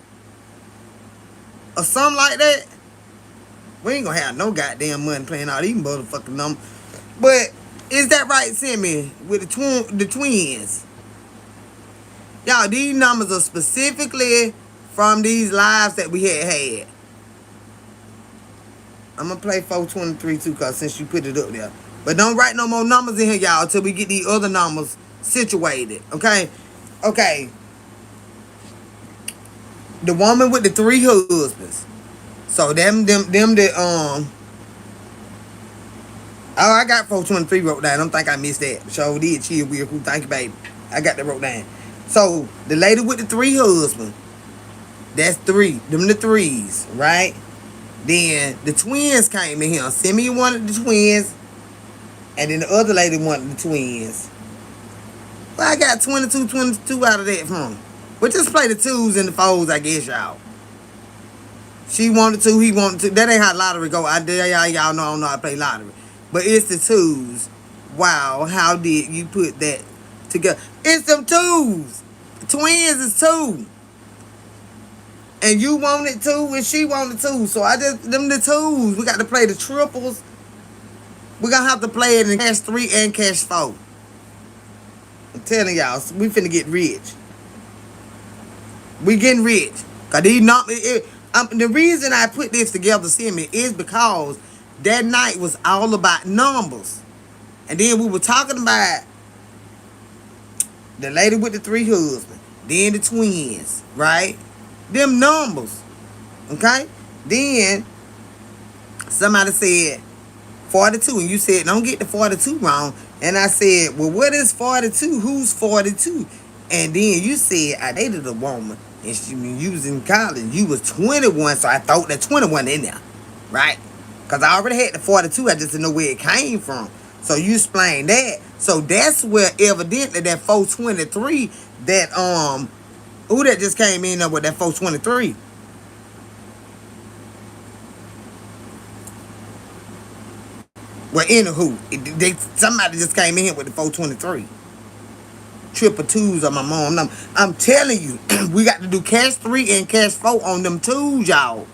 Or something like that. We ain't gonna have no goddamn money playing all these motherfucking numbers. But is that right, Simeon? With the twins. Y'all, these numbers are specifically from these lives that we had. I'm gonna play 423 too, cause since you put it up there. But don't write no more numbers in here, y'all, until we get these other numbers situated. Okay? Okay. The woman with the 3 husbands. So them the Oh, I got 423 wrote down. I don't think I missed that. So did chill weird who thank you, baby. I got that wrote down. So the lady with the 3 husbands. That's 3. Them the 3s, right? Then the twins came in here. Simeon wanted the twins. And then the other lady wanted the twins. Well, I got 22, 22 out of that from. But just play the 2s and the 4s, I guess, y'all. She wanted to, he wanted to. That ain't how lottery go. Y'all know I don't know how to play lottery. But it's the 2s. Wow, how did you put that together? It's them 2s. Twins is 2. And you wanted 2 and she wanted 2. So them the 2s. We got to play the triples. We're going to have to play it in cash 3 and cash 4. I'm telling y'all, we finna get rich. We getting rich. Cause these not the reason I put this together, Simeon, is because that night was all about numbers. And then we were talking about the lady with the 3 husbands, then the twins, right? Them numbers. Okay? Then somebody said 42, and you said, don't get the 42 wrong. And I said, well, what is 42? Who's 42? And then you said, I dated a woman, and you was in college. You was 21, so I thought that 21 in there, right? Because I already had the 42. I just didn't know where it came from. So you explained that. So that's where evidently that 423, that, who that just came in there with that 423? Well, anywho, somebody just came in here with the 423. Triple 2s on my mom. I'm telling you, we got to do cash 3 and cash 4 on them 2s, y'all.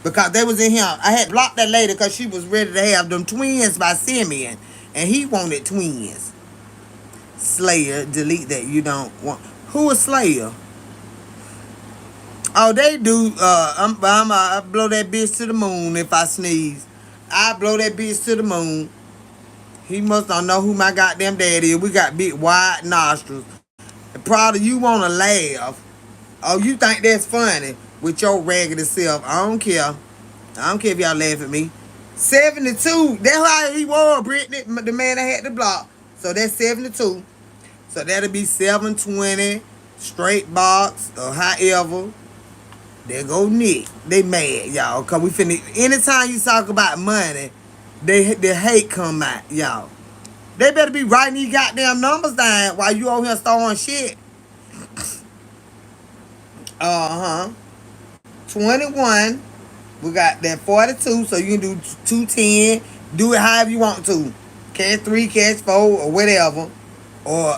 Because they was in here. I had blocked that lady because she was ready to have them twins by Simeon. And he wanted twins. Slayer, delete that. You don't want. Who is Slayer? Oh, they do. I blow that bitch to the moon if I sneeze. I blow that bitch to the moon. He must not know who my goddamn daddy is. We got big wide nostrils. And probably you want to laugh. Oh, you think that's funny with your raggedy self. I don't care. I don't care if y'all laugh at me. 72. That's how he was, Brittany. The man I had to block. So that's 72. So that'll be 720. Straight box or however. There go Nick. They mad, y'all. Cause we finna. Anytime you talk about money, the hate come out, y'all. They better be writing these goddamn numbers down while you over here throwing shit. 21. We got that 42, so you can do 210. Do it however you want to. Cash 3, cash 4, or whatever. Or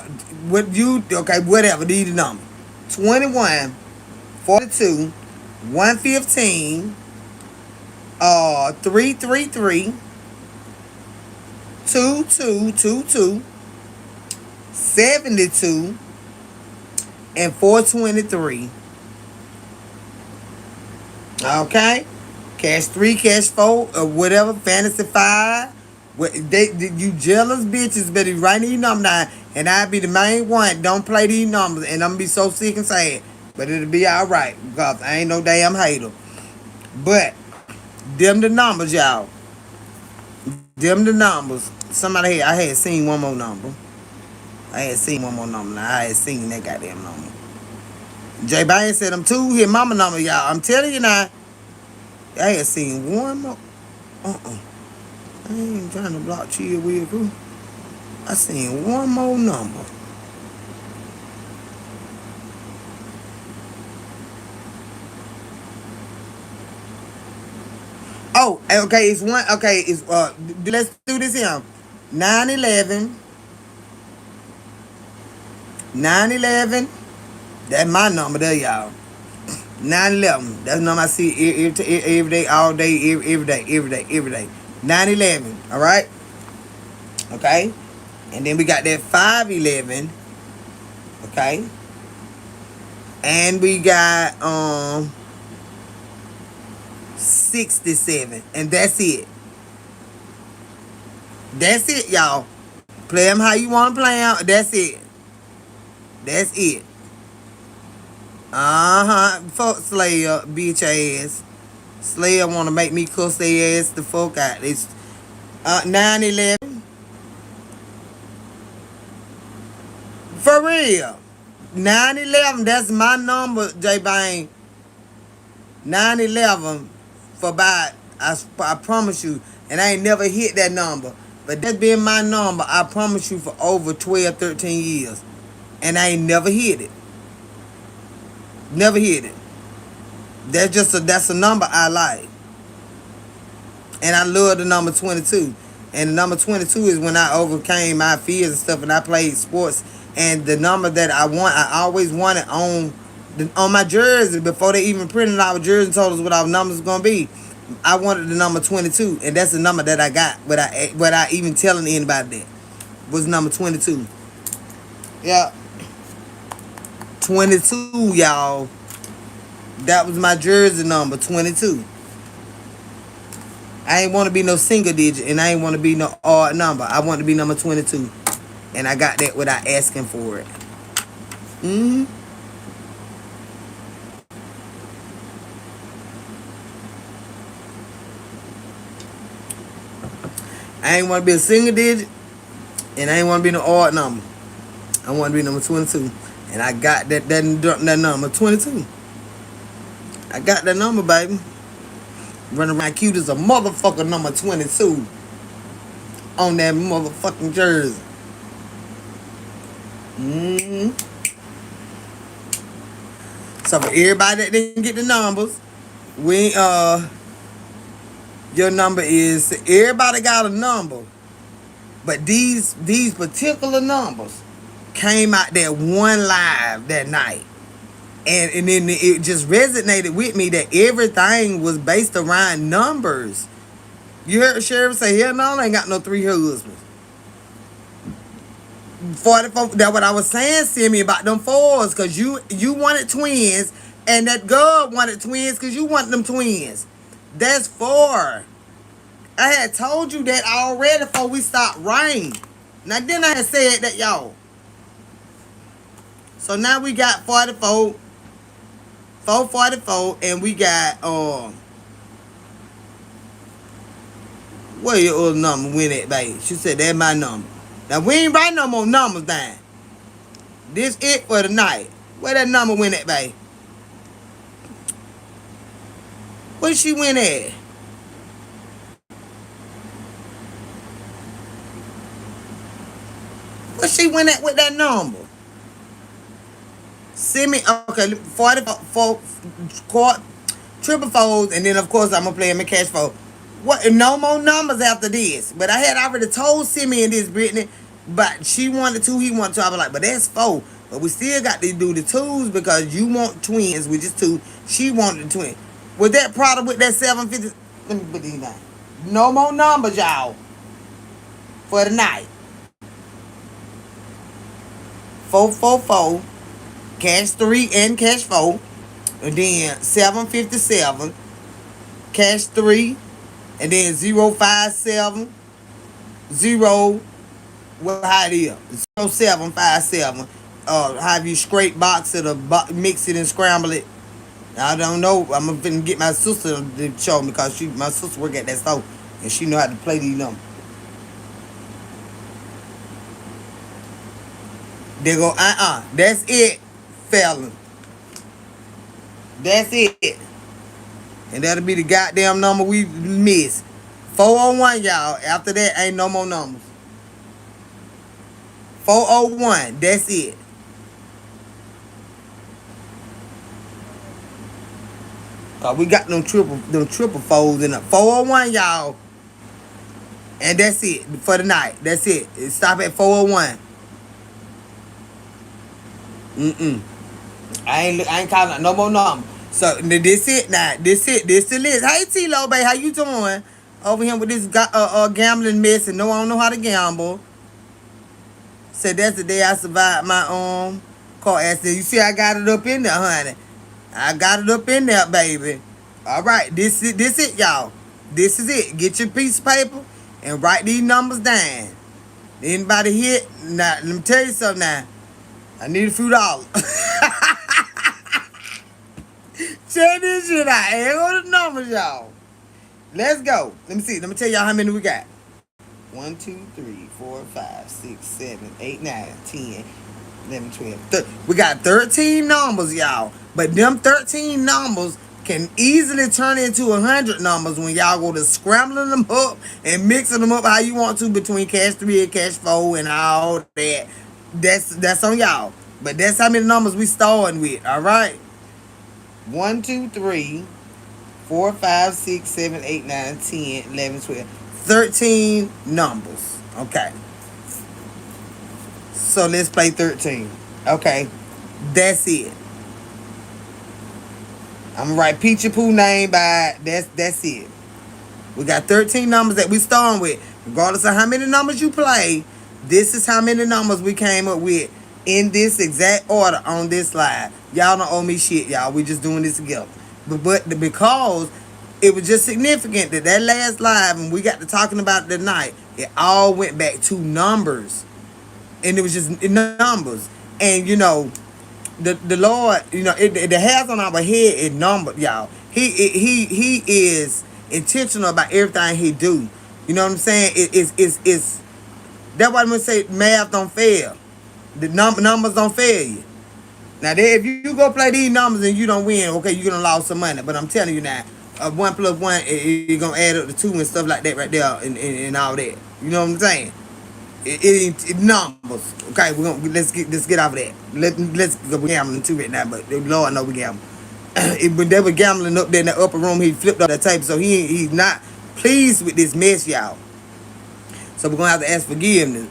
what you okay, whatever, these the number. 21, 42. 115, 333, 2222, 72, and 423. Okay? Cash 3, cash 4, or whatever, fantasy 5. You jealous bitches better write these numbers down, and I be the main one. Don't play these numbers, and I'm gonna be so sick and sad. But it'll be alright, because I ain't no damn hater. But, them the numbers, y'all. Them the numbers. I had seen one more number. I had seen one more number. Now, I had seen that goddamn number. J Bane said them two hit mama number, y'all. I'm telling you now. I had seen one more. I ain't trying to block chill with who. I seen one more number. Oh, okay, it's one. Okay, it's let's do this here. 9/11. 9/11. That's my number there, y'all. 9/11. That's the number I see every day, all day, every day. 9/11. All right. Okay. And then we got that 5/11. Okay. And we got 67. And that's it. That's it, y'all. Play them how you want to play them. That's it. That's it. Fuck Slayer, bitch ass. Slayer want to make me cuss their ass the fuck out. It's 9/11. For real. 9/11, that's my number, J Bane. 9/11 for about, I promise you, and I ain't never hit that number. But that's been my number, I promise you, for over 12, 13 years. And I ain't never hit it. Never hit it. That's a number I like. And I love the number 22. And the number 22 is when I overcame my fears and stuff and I played sports. And the number that I always wanted on my jersey before they even printed our jersey and told us what our numbers was going to be. I wanted the number 22. And that's the number that I got without even telling anybody that. Was number 22. Yeah. 22, y'all. That was my jersey number, 22. I ain't want to be no single digit, and I ain't want to be no odd number. I want to be number 22. And I got that without asking for it. I ain't want to be a single digit, and I ain't want to be no odd number. I want to be number 22. And I got that number, 22. I got that number, baby. Running around cute as a motherfucker, number 22. On that motherfucking jersey. So for everybody that didn't get the numbers, your number is, everybody got a number. But these particular numbers came out that one live that night. And then it just resonated with me that everything was based around numbers. You heard Sheriff say, hell no, I ain't got no 3 husbands. 44, that's what I was saying, Simi, about them 4s. Because you wanted twins, and that girl wanted twins because you wanted them twins. That's 4. I had told you that already before we stopped writing. Now, then I had said that, y'all. So now we got 44. 444, and we got where your other number went at, babe? She said that's my number. Now we ain't writing no more numbers down. This it for the night. Where that number went at, babe? Where she went at? Where she went at with that number? Send me, okay, 44, triple folds, and then of course I'm gonna play him in cash fold. What? No more numbers after this. But I had already told Simi and this, Brittany, but she wanted 2, he wanted 2. I was like, but that's 4. But we still got to do the 2s because you want twins, which is 2. She wanted the twin. With that product with that 750, let me put these down. No more numbers, y'all, for the night. 444. cash 3 and cash 4. And then 757, cash 3, and then 057, 0, what how it is, 0757. Have you scrape box it or mix it and scramble it? I don't know. I'm gonna get my sister to show me because my sister work at that store and she know how to play these numbers. They go, that's it, felon. That's it. And that'll be the goddamn number we miss. 401, y'all. After that, ain't no more numbers. 401, that's it. We got them triple folds in the 401, y'all. And that's it for the night. That's it. Stop at 401. I ain't calling out no more number. So this it now. This it. This the list. Hey T-Lo, babe, how you doing? Over here with this gambling mess and no, I don't know how to gamble. Said that's the day I survived my car accident. You see, I got it up in there, honey. I got it up in there, baby. All right, this it, y'all. This is it. Get your piece of paper and write these numbers down. Anybody hit? Now, let me tell you something now. I need a few dollars. Check this shit out. Here go the numbers, y'all. Let's go. Let me see. Let me tell y'all how many we got. 1, 2, 3, 4, 5, 6, 7, 8, 9, 10, 11, 12. We got 13 numbers, y'all. But them 13 numbers can easily turn into 100 numbers when y'all go to scrambling them up and mixing them up how you want to between cash 3 and cash 4 and all that. That's on y'all. But that's how many numbers we starting with, all right? 1, 2, 3, 4, 5, 6, 7, 8, 9, 10, 11, 12. 13 numbers. Okay. So let's play 13. Okay. That's it. I'm gonna write Peachy Poo name by that's it. We got 13 numbers that we starting with. Regardless of how many numbers you play, this is how many numbers we came up with in this exact order on this slide. Y'all don't owe me shit, y'all. We just doing this together. But because it was just significant that last live and we got to talking about it tonight, it all went back to numbers. And it was just numbers. And you know, the Lord, you know, the hairs on our head is numbered, y'all. He is intentional about everything he do. You know what I'm saying? It's that's why I'm gonna say math don't fail. The numbers don't fail you. Now, if you go play these numbers and you don't win, okay, you're gonna lose some money. But I'm telling you now, 1 plus 1, you're gonna add up to 2 and stuff like that right there, and all that. You know what I'm saying? It numbers. Okay, let's get off of that. Let's go gambling too right now, but the Lord know we gambling. When they were gambling up there in the upper room, he flipped up that tape, so he's not pleased with this mess, y'all. So we're gonna have to ask forgiveness,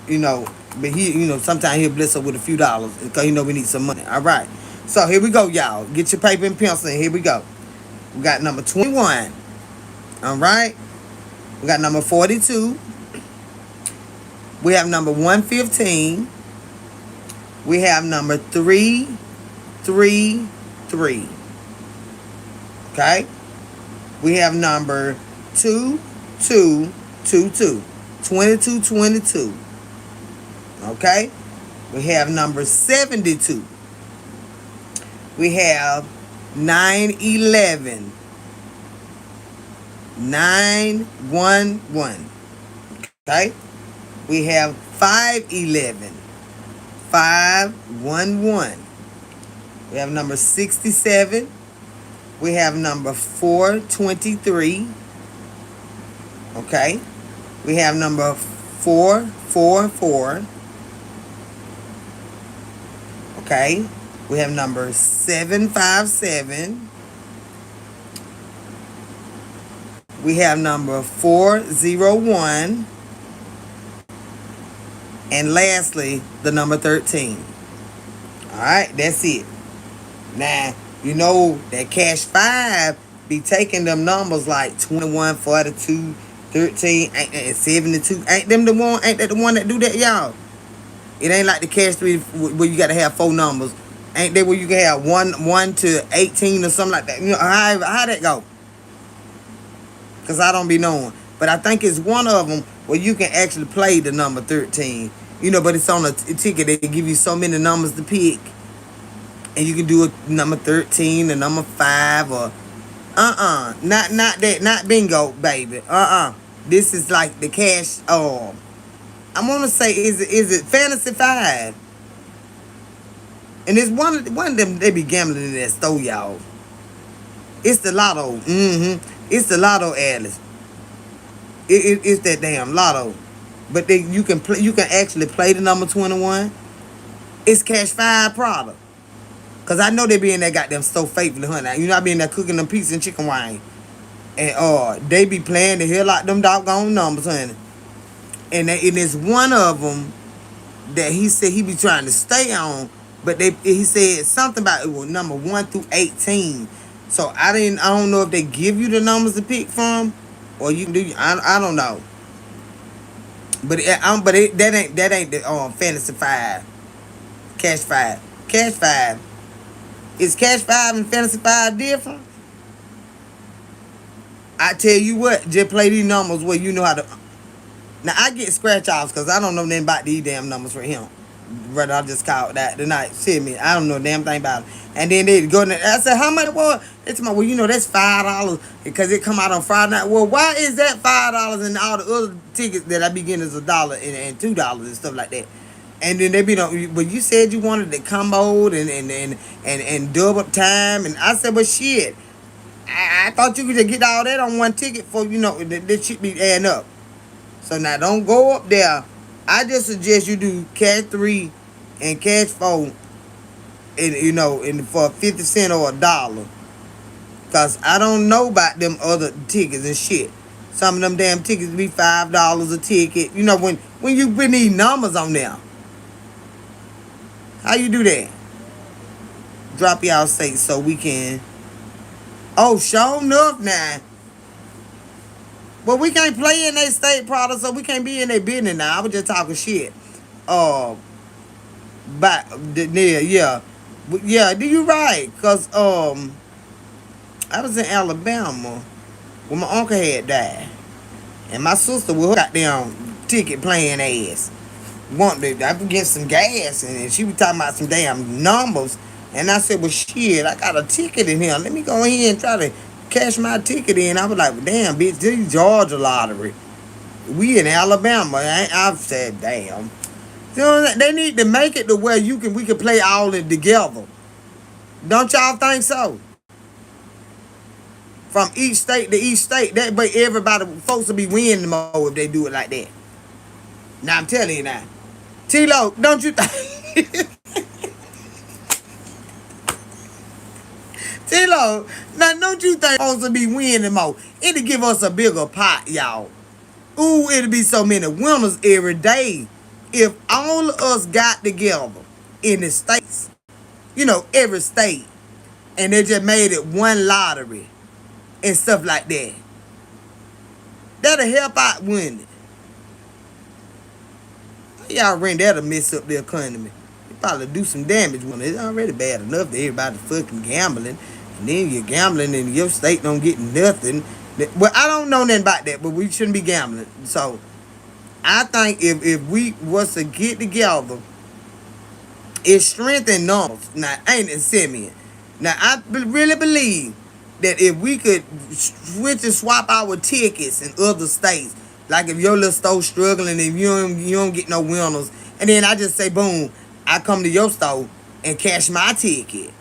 you know. But sometimes he'll bless us with a few dollars because he know we need some money. All right. So here we go, y'all. Get your paper and pencil. And here we go. We got number 21. All right. We got number 42. We have number 115. We have number 333. Okay. We have number 2222. 2222. Okay. We have number 72. We have 911. 911. Okay. We have 511. 511. We have number 67. We have number 423. Okay. We have number 444. Okay. We have number 757. We have number 401. And lastly, the number 13. Alright, that's it. Now, you know that Cash 5 be taking them numbers like 21, 42, 13, and 72. Ain't that the one that do that, y'all? It ain't like the Cash 3 where you gotta have 4 numbers. Ain't there where you can have one to 18 or something like that? You know how that go? Cause I don't be knowing, but I think it's one of them where you can actually play the number 13. You know, but it's on a ticket. They give you so many numbers to pick, and you can do a number 13, a number 5, or not that, not bingo, baby. This is like the cash. I'm gonna say, is it Fantasy 5? And it's one of them they be gambling in that store, y'all. It's the lotto. It's the lotto, Alice. It's that damn lotto. But you can play. You can actually play the number 21. It's cash 5 product. Cause I know they be in that goddamn store faithfully, honey. You know I be in there cooking them pizza and chicken wine, and they be playing the hell out them doggone numbers, honey. And it's one of them that he said he be trying to stay on, but he said something about it was number 1 through 18. So I don't know if they give you the numbers to pick from, or you can do. I don't know. But that ain't the Fantasy 5, Cash 5, Cash 5. Is Cash 5 and Fantasy 5 different? I tell you what, just play these numbers where you know how to. Now I get scratch offs because I don't know nothing about these damn numbers for him. Brother, I just called that tonight. See me, I don't know a damn thing about it. And then they go in there. I said, how much it was? They told me, well, you know, that's $5 because it come out on Friday night. Well, why is that $5 and all the other tickets that I be getting is $1 and $2 and stuff like that? And then they be like, but you said you wanted the combo and double time. And I said, but shit, I thought you could just get all that on one ticket for, you know, that shit be adding up. So now don't go up there. I just suggest you do cash 3 and cash 4, and you know, and for 50 cents or $1. Cause I don't know about them other tickets and shit. Some of them damn tickets be $5 a ticket. You know, when you put these numbers on there. How you do that? Drop y'all say so we can. Oh, sure enough now. But we can't play in their state product, so we can't be in their business now. I was just talking shit. But yeah. Yeah, do you right? Cause I was in Alabama when my uncle had died. And my sister with her goddamn ticket playing ass. Wanted I would get some gas and she was talking about some damn numbers. And I said, well shit, I got a ticket in here. Let me go in and try to cash my ticket in. I was like, well, damn, bitch, this is Georgia lottery. We in Alabama. I said, damn. You know, they need to make it to where we can play all in together. Don't y'all think so? From each state to each state, that way everybody, folks will be winning more if they do it like that. Now I'm telling you now. T-Lo, don't you think? T-Lo, now don't you think folks will be winning more? It'll give us a bigger pot, y'all. Ooh, it'll be so many winners every day. If all of us got together in the states, you know, every state, and they just made it one lottery and stuff like that, that'll help out winning. Y'all ring that'll mess up the economy. It probably do some damage when it's already bad enough that everybody fucking gambling, and then you're gambling and your state don't get nothing. Well, I don't know nothing about that, but we shouldn't be gambling. So I think if we was to get together, it's strength in numbers. Now, ain't it, Simeon? Now, I really believe that if we could switch and swap our tickets in other states, like if your little store struggling and you don't get no winners, and then I just say, boom, I come to your store and cash my ticket.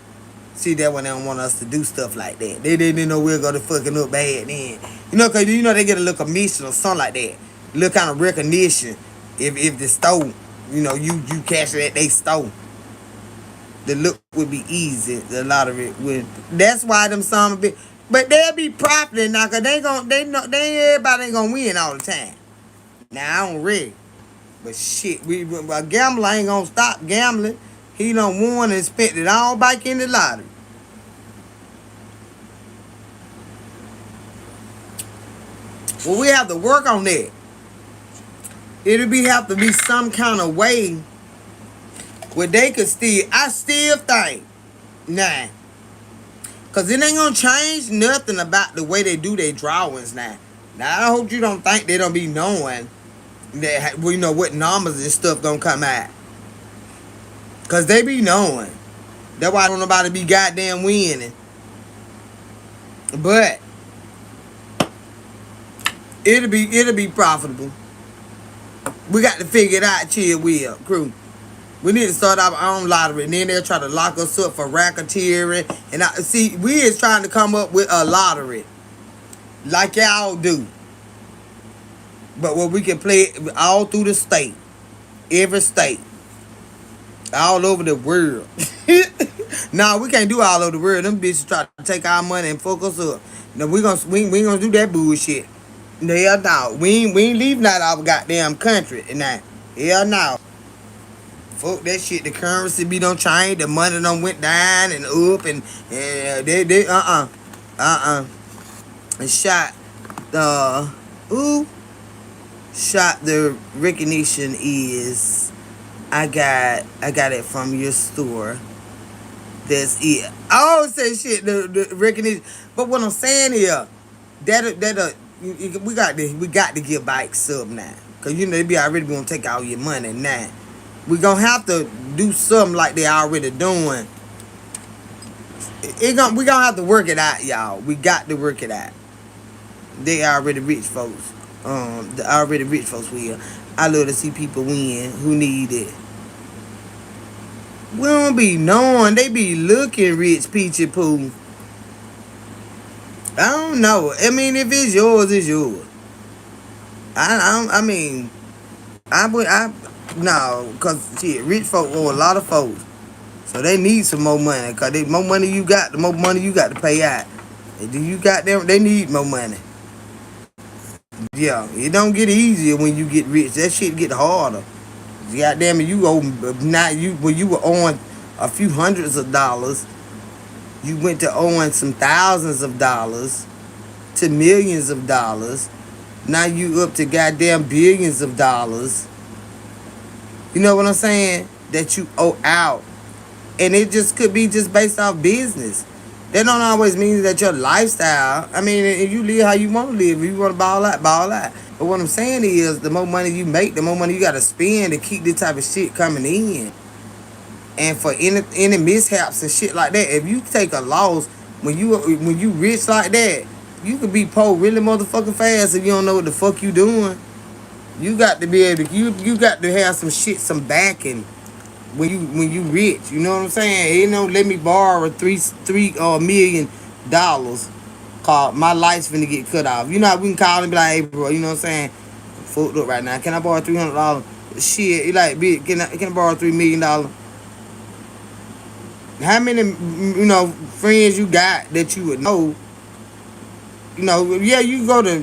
See, that when they don't want us to do stuff like that. They didn't know we're going to fucking up bad then. You know, because you know they get a little commission or something like that. A little kind of recognition if the store, you know, you cash it at they store. The look would be easy. A lot of it would. That's why them some bit, but they'll be profiting now, cause they everybody ain't gonna win all the time. Now I don't really, but shit, a gambler ain't gonna stop gambling. He done won and spent it all back in the lottery. Well, we have to work on that. Have to be some kind of way Well, they could still, I still think, nah. Because it ain't going to change nothing about the way they do their drawings now. Now, I hope you don't think they don't be knowing that, well, you know, what numbers and stuff going to come out. Because they be knowing. That's why I don't nobody be goddamn winning. But it'll be profitable. We got to figure it out, chill, Will, crew. We need to start our own lottery, and then they'll try to lock us up for racketeering. And see, we is trying to come up with a lottery, like y'all do, but where we can play it all through the state, every state, all over the world. Nah, we can't do all over the world. Them bitches try to take our money and fuck us up. No, we ain't gonna do that bullshit. Hell no, we ain't leaving out our goddamn country and that. Hell no. Fuck that shit. The currency be don't change. The money done went down and up and they and shot the shot the recognition is I got it from your store. That's it. I always say shit the recognition. But what I'm saying is that we got to give back sub now. Cause you know they be already gonna take all your money now. We gonna have to do something like they already doing. We gonna have to work it out, y'all. We got to work it out. They already rich folks. The already rich folks will. I love to see people win who need it. We don't be knowing. They be looking rich, Peachy Poo. I don't know. I mean, if it's yours, it's yours. I mean, no, cause shit, rich folk owe a lot of folks, so they need some more money. Cause the more money you got, the more money you got to pay out. And do you got them? They need more money. Yeah, it don't get easier when you get rich. That shit get harder. Goddamn it, you owe not you when you were owing a few hundreds of dollars. You went to owing some thousands of dollars to millions of dollars. Now you up to goddamn billions of dollars. You know what I'm saying? That you owe out. And it just could be just based off business. That don't always mean that your lifestyle, I mean, if you live how you want to live, if you want to ball out, ball out. But what I'm saying is, the more money you make, the more money you got to spend to keep this type of shit coming in. And for any mishaps and shit like that, if you take a loss, when you rich like that, you could be poor really motherfucking fast if you don't know what the fuck you doing. You got to be able to, you got to have some shit, some backing when you rich. You know what I'm saying? You know, let me borrow $3 million. Called my lights finna get cut off. You know how we can call and be like, hey bro, you know what I'm saying? I'm fucked up right now. Can I borrow $300? Shit, you like, bitch, can I borrow $3 million? How many, friends you got that you would know? You know, yeah, you go to,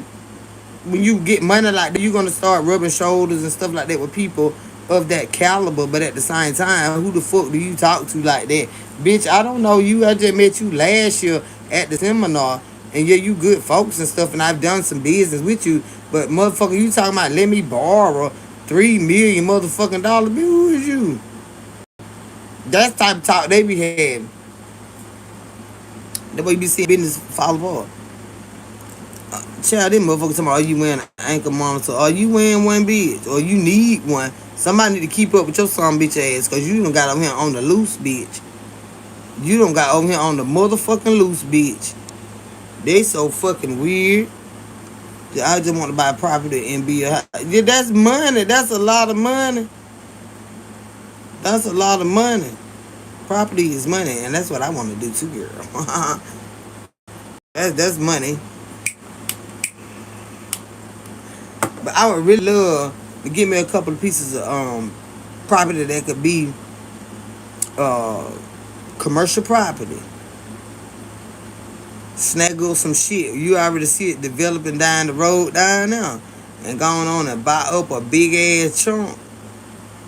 when you get money like that, you're gonna start rubbing shoulders and stuff like that with people of that caliber. But at the same time, who the fuck do you talk to like that? Bitch, I don't know you. I just met you last year at the seminar. And yeah, you good folks and stuff, and I've done some business with you. But motherfucker, you talking about let me borrow $3 million motherfucking dollars? Bitch, who is you? That's the type of talk they be having. The way you be seeing business fall apart. Child, them motherfuckers talking about, are you wearing an ankle monitor? Are you wearing one, bitch? Or you need one? Somebody need to keep up with your son bitch ass, cause you done got over here on the loose, bitch. You done got over here on the motherfucking loose, bitch. They so fucking weird. I just want to buy property and be a house. Yeah, that's money. That's a lot of money. That's a lot of money. Property is money, and that's what I want to do too, girl. that's money. But I would really love to give me a couple of pieces of property that could be commercial property. Snaggle some shit. You already see it developing down the road down now. And going on and buy up a big ass chunk.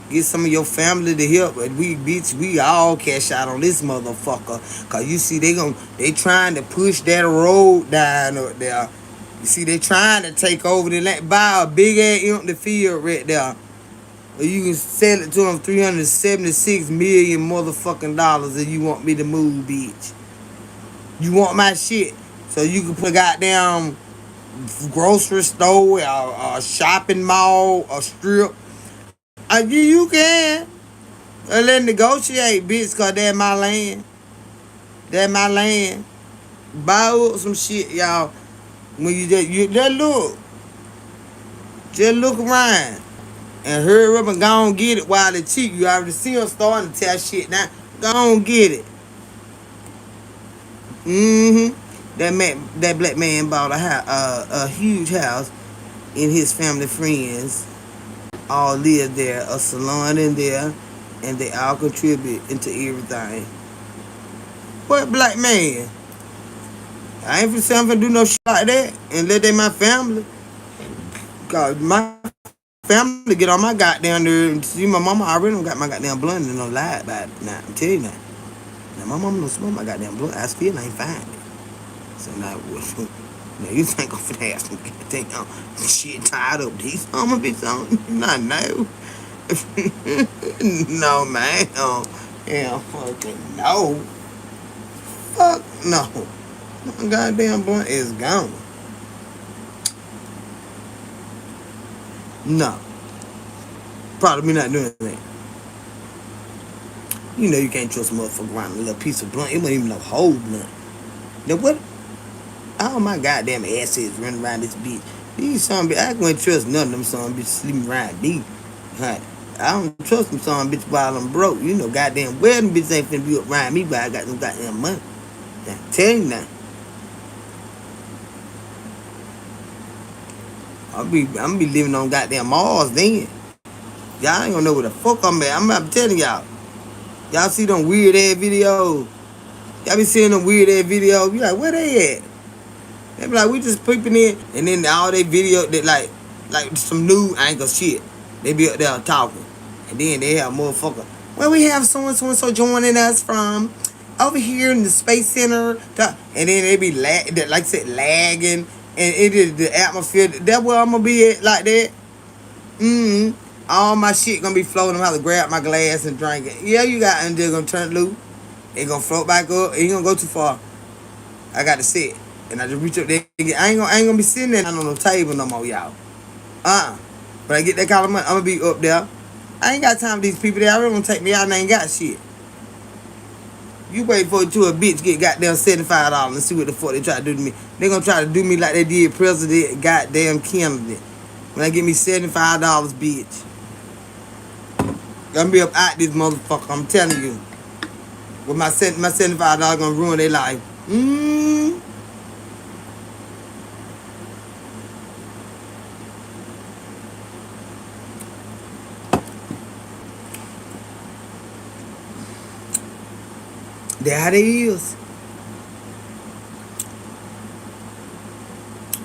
Get some of your family to help. But we all cash out on this motherfucker. Cause you see they trying to push that road down up there. You see they trying to take over the land. Buy a big ass empty field right there. Or you can sell it to them $376 million motherfucking dollars and you want me to move, bitch. You want my shit. So you can put a goddamn grocery store, a shopping mall, a strip. You can. Let's negotiate, bitch, cause that's my land. That's my land. Buy up some shit, y'all. When just look. Just look around. And hurry up and go on get it while it's cheap. You already see them starting to tell shit now. Go on get it. That black man bought a huge house, and his family friends all live there, a salon in there, and they all contribute into everything. What black man? I ain't finna do no shit like that and let they my family. Cause my family get on my goddamn nerve and see my mama already got my goddamn blunt and no lie about it. Now I'm telling you now. Now my mama don't smoke my goddamn blunt. I still ain't fine. So now, now you think I'm finna have some goddamn shit tied up these mama bitch on? Not no. No man. Yeah, fucking no. Fuck no. My goddamn blunt is gone. No. Probably me not doing that. You know you can't trust a motherfucker around a little piece of blunt. It wasn't even no whole blunt. Now what? All my goddamn assets running around this bitch. These some bitch, I couldn't trust none of them some bitches sleeping around deep. Huh? I don't trust them some bitch while I'm broke. You know goddamn well them bitches ain't finna be up around me while I got them goddamn money. Now, tell you now. I'm gonna be living on goddamn Mars then. Y'all ain't gonna know where the fuck I'm at. I'm telling y'all. Y'all see them weird ass videos. Y'all be seeing them weird ass videos. Be like, where they at? They be like, we just peeping in. And then all they video, they like some new angle shit. They be up there talking. And then they have motherfucker. Well, we have so and so joining us from over here in the Space Center. And then they be like I said, lagging. And it is the atmosphere. That's where I'm gonna be at like that. All my shit gonna be floating. I'm gonna have to grab my glass and drink it. Yeah, you got, and they're gonna turn it loose. It gonna float back up. It ain't gonna go too far. I got to sit. And I just reach up there. I ain't gonna be sitting there on no table no more, y'all. But I get that kind of money, I'm gonna be up there. I ain't got time for these people there. I really gonna take me out and I ain't got shit. You wait for it to a bitch get goddamn $75 and see what the fuck they try to do to me. They gonna try to do me like they did President goddamn Kennedy. When they give me $75, bitch. Gonna be up out this motherfucker, I'm telling you. With my $75 gonna ruin their life. That's how they is.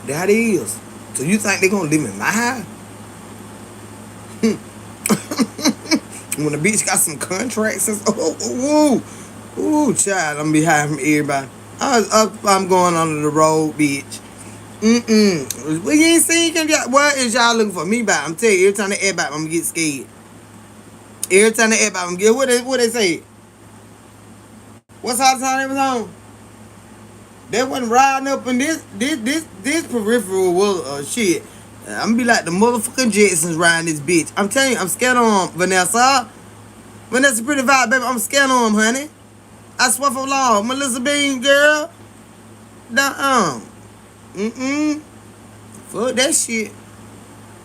That's how they is. So you think they gonna live in my house? When the bitch got some contracts and child, I'm behind from everybody. I'm going under the road, bitch. Well, you ain't seen what is y'all looking for me by? I'm telling you, every time they add back, I'm gonna get scared. Every time they add back, I'm gonna get what they say. What's all the time they was on? They wasn't riding up in this peripheral was shit. I'm gonna be like the motherfucking Jetsons riding this bitch. I'm telling you, I'm scared of Vanessa. Vanessa pretty vibe, baby. I'm scared of honey. I swear for law, Melissa Bean girl. Fuck that shit.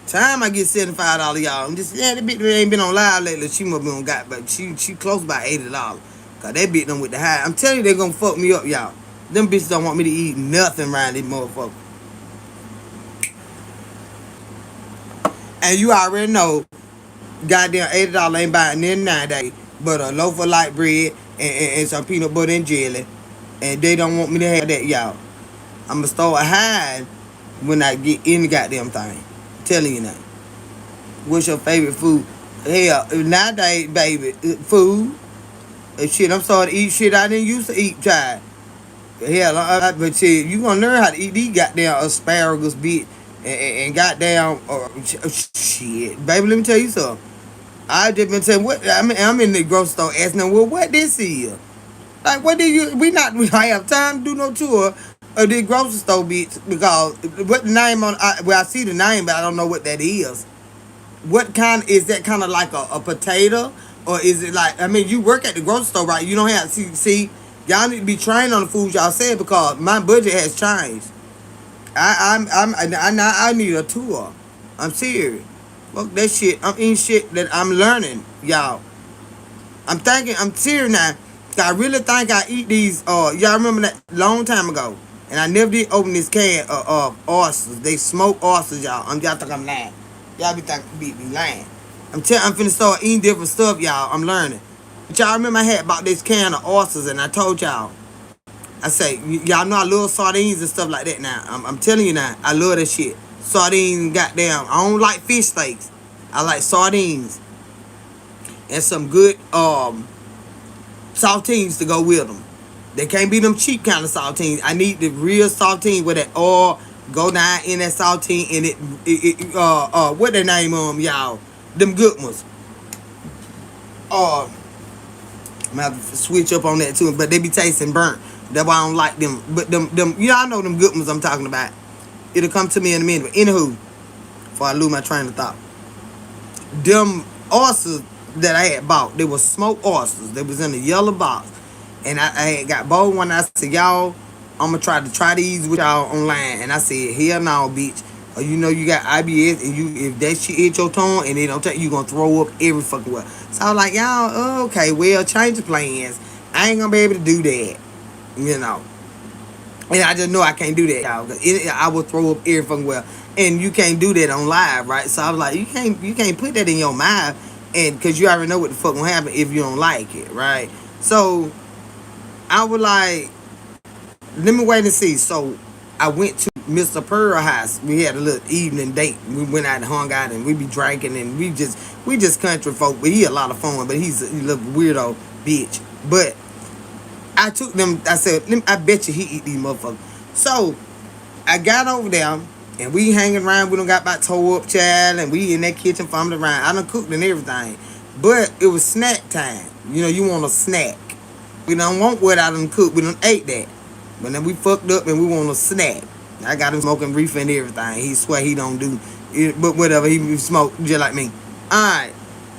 Time I get $75, y'all. I'm just the bitch ain't been on live lately. She must be on but she close by $80. Cause that bitch done with the high. I'm telling you they gonna fuck me up, y'all. Them bitches don't want me to eat nothing around this motherfucker. And you already know, goddamn $80 ain't buying in 9 days, but a loaf of light bread and some peanut butter and jelly. And they don't want me to have that, y'all. I'ma start hiding when I get in the goddamn thing. I'm telling you now. What's your favorite food? Hell, nowadays, baby, food. Shit, I'm starting to eat shit I didn't used to eat, child. Hell, but shit, you gonna learn how to eat these goddamn asparagus, bitch, and goddamn shit, baby. Let me tell you something. I just been saying what I mean. I'm in the grocery store asking them, well, what this is? Like, what do you? We not have time to do no tour of the grocery store, bitch. Because what the name on? Well, I see the name, but I don't know what that is. What kind is that? Kind of like a potato, or is it like? I mean, you work at the grocery store, right? You don't have see. Y'all need to be trained on the food y'all said because my budget has changed. I need a tour. I'm serious. Fuck that shit. I'm eating shit that I'm learning, y'all. I'm thinking. I'm serious now. I really think I eat these. Y'all remember that long time ago, and I never did open this can of oysters. They smoke oysters, y'all. Y'all think I'm lying. Y'all be thinking be lying. I'm finna start eating different stuff, y'all. I'm learning. But y'all remember I had about this can of oysters, and I told y'all. I say, y'all know I love sardines and stuff like that now. I'm telling you now, I love that shit. Sardines, goddamn. I don't like fish steaks. I like sardines and some good saltines to go with them. They can't be them cheap kind of saltines. I need the real saltine with that oil go down in that saltine and what their name y'all? Them good ones. Uh I'm gonna have to switch up on that too, but they be tasting burnt. That's why I don't like them. But them y'all know them good ones I'm talking about. It'll come to me in a minute. But anywho, before I lose my train of thought. Them oysters that I had bought, they were smoked oysters. They was in a yellow box. And I had got bold one. I said, y'all, I'm going to try these with y'all online. And I said, hell no, bitch. Or you know you got IBS and you if that shit hit your tongue and they don't take you gonna throw up every fucking well. So I was like, y'all, okay, well, change the plans. I ain't gonna be able to do that. You know. And I just know I can't do that, y'all. Cause I will throw up every fucking well, and you can't do that on live, right? So I was like, you can't put that in your mind, and because you already know what the fuck gonna happen if you don't like it, right? So I was like, let me wait and see. So I went to Mr. Pearl house. We had a little evening date. We went out and hung out, and we be drinking, and we just country folk. But he a lot of fun, but he's a little weirdo bitch. But I took them. I said, I bet you he eat these motherfuckers. So I got over there and we hanging around. We done got about toe up, child, and we in that kitchen fumbling around. I done cooked and everything, but it was snack time. You know, you want a snack. We don't want what I done cooked. We done ate that, but then we fucked up and we want a snack. I got him smoking reefer and everything. He swear he don't do it, but whatever. He smoke just like me. All right.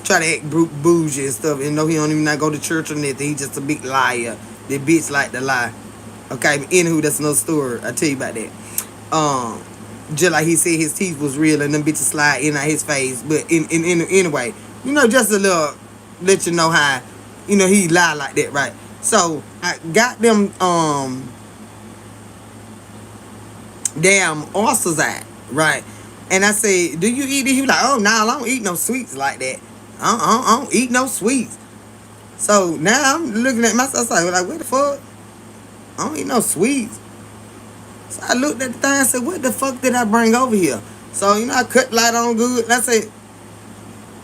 Try to act bougie and stuff, and know he don't even not go to church or nothing. He just a big liar. That bitch like to lie. Okay, but anywho, that's another story. I tell you about that. Just like he said his teeth was real and them bitches slide in out his face. But anyway, you know, just a little let you know how, you know, he lie like that, right? So I got them damn oysters out, right? And I said, do you eat it? He was like, oh, no, I don't eat no sweets like that. I don't eat no sweets. So now I'm looking at myself like, what the fuck? I don't eat no sweets. So I looked at the thing and said, what the fuck did I bring over here? So, you know, I cut light on good. And I said,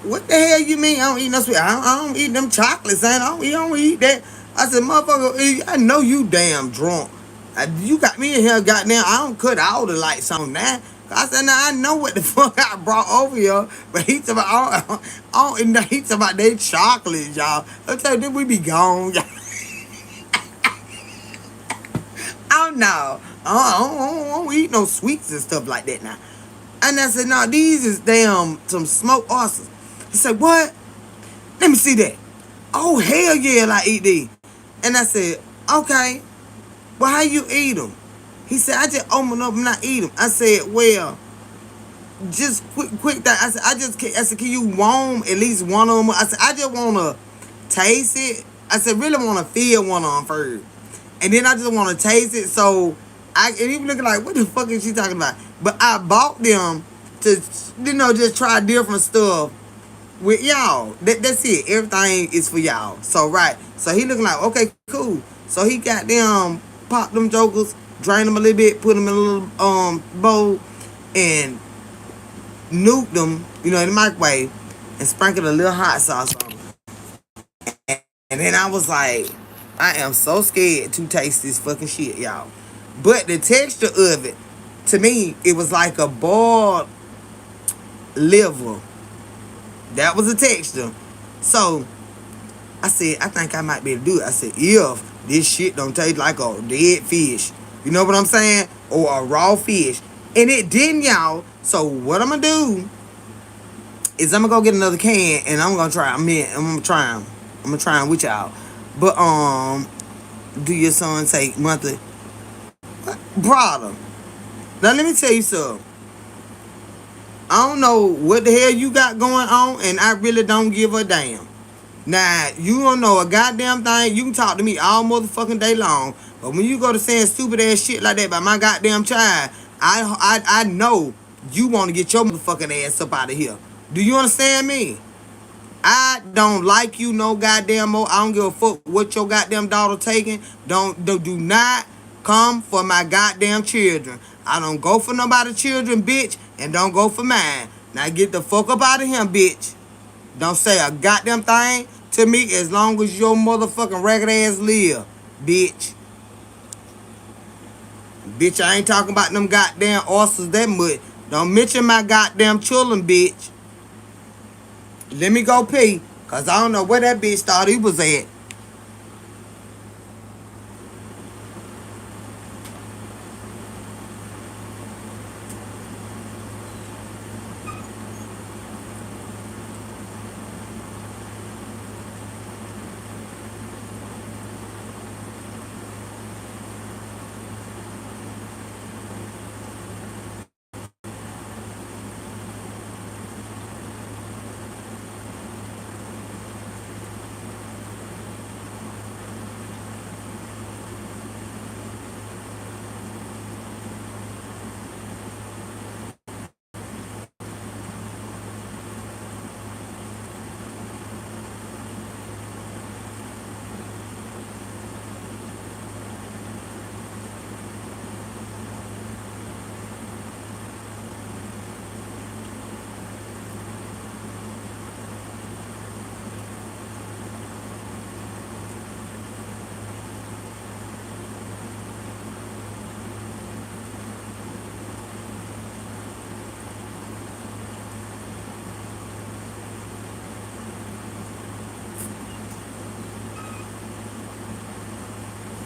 what the hell you mean I don't eat no sweets? I don't eat them chocolates, and I don't eat that. I said, motherfucker, I know you damn drunk. You got me in here, goddamn. I don't cut all the lights on that. I said, now I know what the fuck I brought over here, but he talking about, he talking about they chocolate, y'all. I tell you, we be gone, y'all. I don't know. I don't eat no sweets and stuff like that now. And I said, no, these is damn some smoked oysters. He said, what? Let me see that. Oh, hell yeah, I eat these. And I said, okay. Well, how you eat them? He said, I just open up and not eat them. I said, well, just quick that. I said, can you warm at least one of them? I said, I just want to taste it. I said, really want to feel one of them first. And then I just want to taste it. So, and he was looking like, what the fuck is she talking about? But I bought them to, you know, just try different stuff with y'all. That's it. Everything is for y'all. So, right. So, he looking like, okay, cool. So, he got them, popped them jokers, drained them a little bit, put them in a little bowl, and nuked them, you know, in the microwave, and sprinkled a little hot sauce on them. And then I was like, I am so scared to taste this fucking shit, y'all. But the texture of it, to me, it was like a boiled liver That was a texture. So I said, I think I might be able to do it. I said, if this shit don't taste like a dead fish, you know what I'm saying? Or a raw fish. And it didn't, y'all. So what I'm gonna do is I'm gonna go get another can and I'm gonna try. I'm gonna try them. I'm gonna try them with y'all. But do your son take monthly? Brother. Now let me tell you something. I don't know what the hell you got going on, and I really don't give a damn. Now, you don't know a goddamn thing. You can talk to me all motherfucking day long. But when you go to saying stupid ass shit like that about my goddamn child, I know you want to get your motherfucking ass up out of here. Do you understand me? I don't like you no goddamn more. I don't give a fuck what your goddamn daughter taking. Do not come for my goddamn children. I don't go for nobody's children, bitch, and don't go for mine. Now get the fuck up out of here, bitch. Don't say a goddamn thing to me as long as your motherfucking ragged ass live, bitch. Bitch, I ain't talking about them goddamn oysters that much. Don't mention my goddamn children, bitch. Let me go pee, cause I don't know where that bitch thought he was at.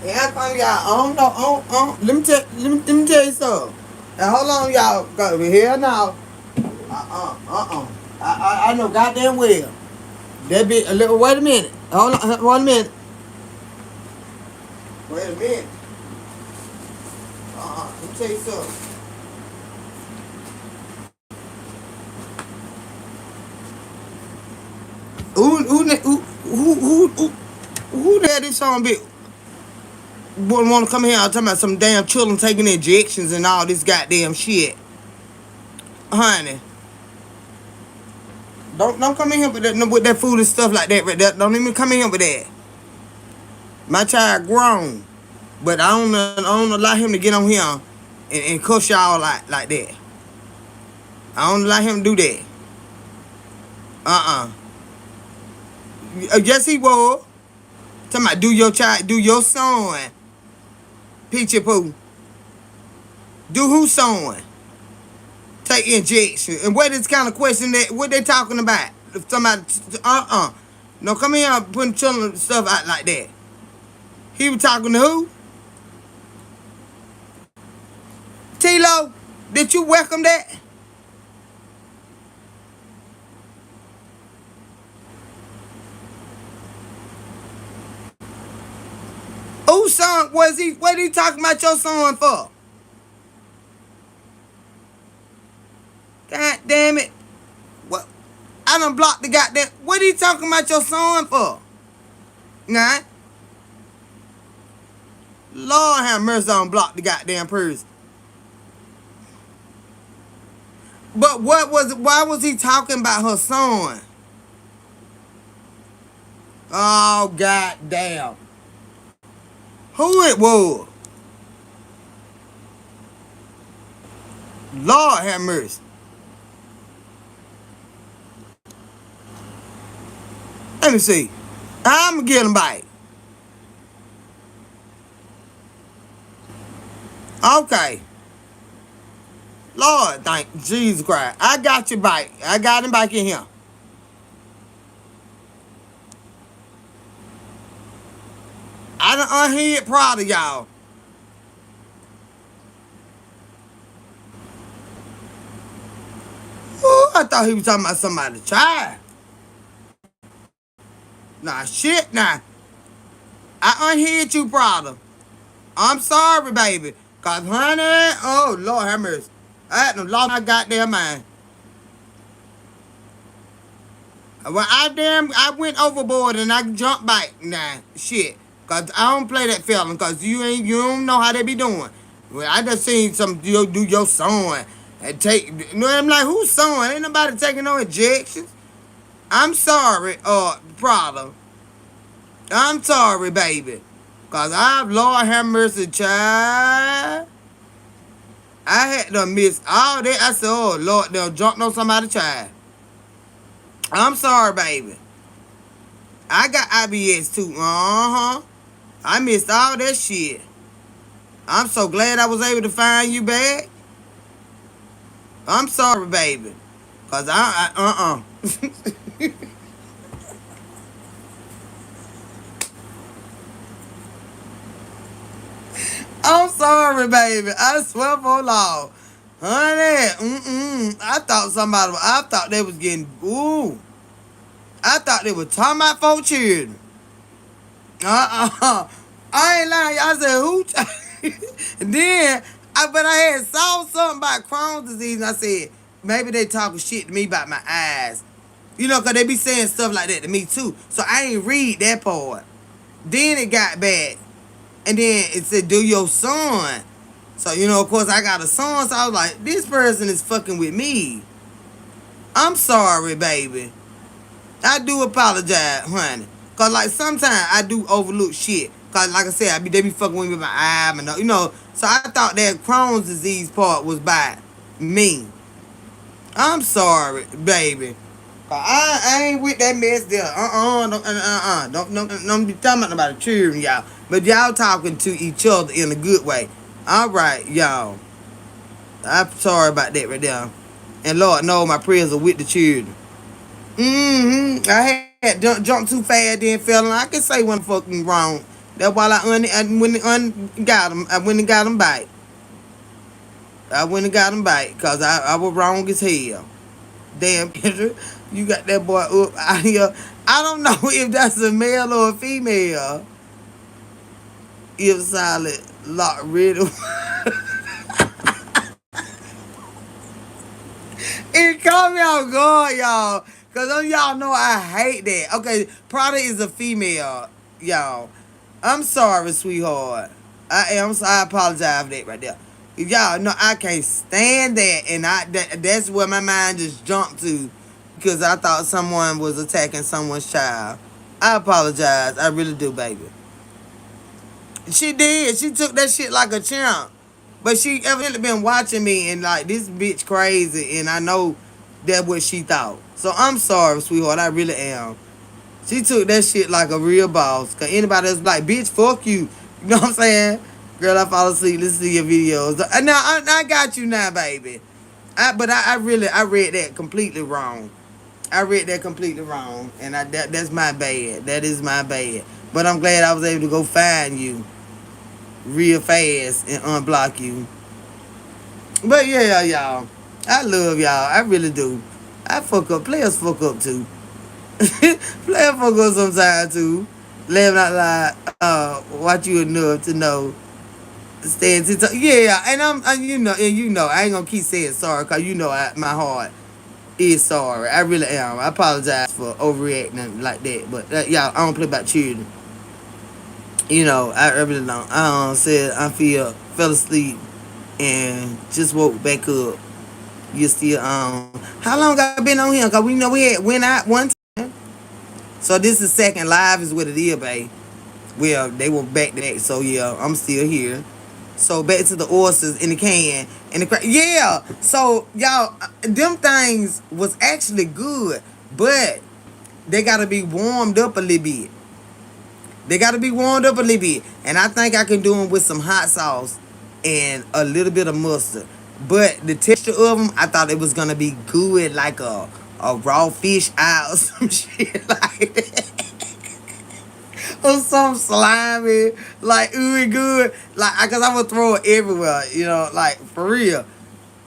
Yeah, come y'all. I don't know. Let me tell you something. Now hold on, y'all. Got over here now. I know goddamn well. That be a little. Wait a minute. Hold on. Wait a minute. Wait a minute. Let me tell you something. Who that this song be? Wouldn't want to come here and talking about some damn children taking injections and all this goddamn shit, honey. Don't come in here with that food and stuff like that right there. Don't even come in here with that. My child grown, but I don't allow him to get on here and cuss y'all like that. I don't allow him to do that. Uh Yes he was. Talking about do your son, Peachy Poo. Do who son? Take injection. And what is kind of question that what they talking about? If somebody no come here and putting children stuff out like that. He was talking to who? Tilo, did you welcome that? Whose son was he? What he talking about your son for? God damn it. What? I done blocked the goddamn. What he talking about your son for? Nah. Lord have mercy on block the goddamn person. But why was he talking about her son? Oh goddamn. Who it was? Lord have mercy. Let me see. I'm gonna get him back. Okay. Lord, thank Jesus Christ. I got you back. I got him back in here. I done unhid Prada, y'all. Ooh, I thought he was talking about somebody's child. Nah, shit, nah. I unhid you, Prada. I'm sorry, baby. Cause honey, oh Lord have mercy. I had to lost my goddamn mind. Well, I went overboard and I jumped back. Nah, shit. Cause I don't play that felon. Cause you don't know how they be doing. Well, I just seen some you do your son and take. You know, I'm like, who's son? Ain't nobody taking no injections. I'm sorry, Prada. I'm sorry, baby. Cause I've Lord have mercy, child. I had to miss all that. I said, oh Lord, they'll jump on somebody's child. I'm sorry, baby. I got IBS too. Uh-huh. I missed all that shit. I'm so glad I was able to find you back. I'm sorry, baby. Cause I'm sorry, baby. I swear for Lord. Honey, I thought they was getting, ooh. I thought they were talking about 4 children. Uh-uh. I ain't lying. I said, who? And then, but I had saw something about Crohn's disease, and I said, maybe they talking shit to me about my eyes. You know, because they be saying stuff like that to me, too. So I ain't read that part. Then it got back. And then it said, do your son. So, you know, of course, I got a son, so I was like, this person is fucking with me. I'm sorry, baby. I do apologize, honey. Cause like sometimes I do overlook shit. Cause like I said, they be fucking with me with my eye and you know. So I thought that Crohn's disease part was by me. I'm sorry, baby. I ain't with that mess there. Don't be talking about nobody children, y'all. But y'all talking to each other in a good way. All right, y'all. I'm sorry about that right there. And Lord knows my prayers are with the children. I had jumped too fast, then fell, and I can say one fucking wrong. That's why got him. I went and got him back. I went and got him back because I was wrong as hell. Damn, Kendra, you got that boy up out here. I don't know if that's a male or a female. If solid lock riddle. It caught me off guard, y'all. Because y'all know I hate that. Okay, Prada is a female, y'all. I'm sorry, sweetheart. I apologize for that right there. Y'all know I can't stand that. And that's where my mind just jumped to. Because I thought someone was attacking someone's child. I apologize. I really do, baby. She did. She took that shit like a champ. But she evidently been watching me and like this bitch crazy and I know that's what she thought. So I'm sorry, sweetheart. I really am. She took that shit like a real boss. Cause anybody that's like, bitch, fuck you. You know what I'm saying? Girl, I fall asleep. Let's see your videos. Now I got you now, baby. But I read that completely wrong. I read that completely wrong. And that's my bad. That is my bad. But I'm glad I was able to go find you real fast and unblock you. But yeah, y'all. I love y'all. I really do. I fuck up. Players fuck up too. Players fuck up sometimes too. Laugh out loud. Watch you enough to know. Stand to yeah, and you know, I ain't gonna keep saying sorry because you know my heart is sorry. I really am. I apologize for overreacting like that. But y'all, I don't play about children. You know, I really don't. Said I fell asleep and just woke back up. You still how long I been on here? Cause we know we had went out one time. So this is second live is what it is, babe. Well, they were back to that, so yeah, I'm still here. So back to the oysters in the can and the yeah. So y'all, them things was actually good, but they gotta be warmed up a little bit. They gotta be warmed up a little bit, and I think I can do them with some hot sauce and a little bit of mustard. But the texture of them, I thought it was gonna be good, like a raw fish eye or some shit like that. or some slimy, like ooey good, like cause I would throw it everywhere, like for real.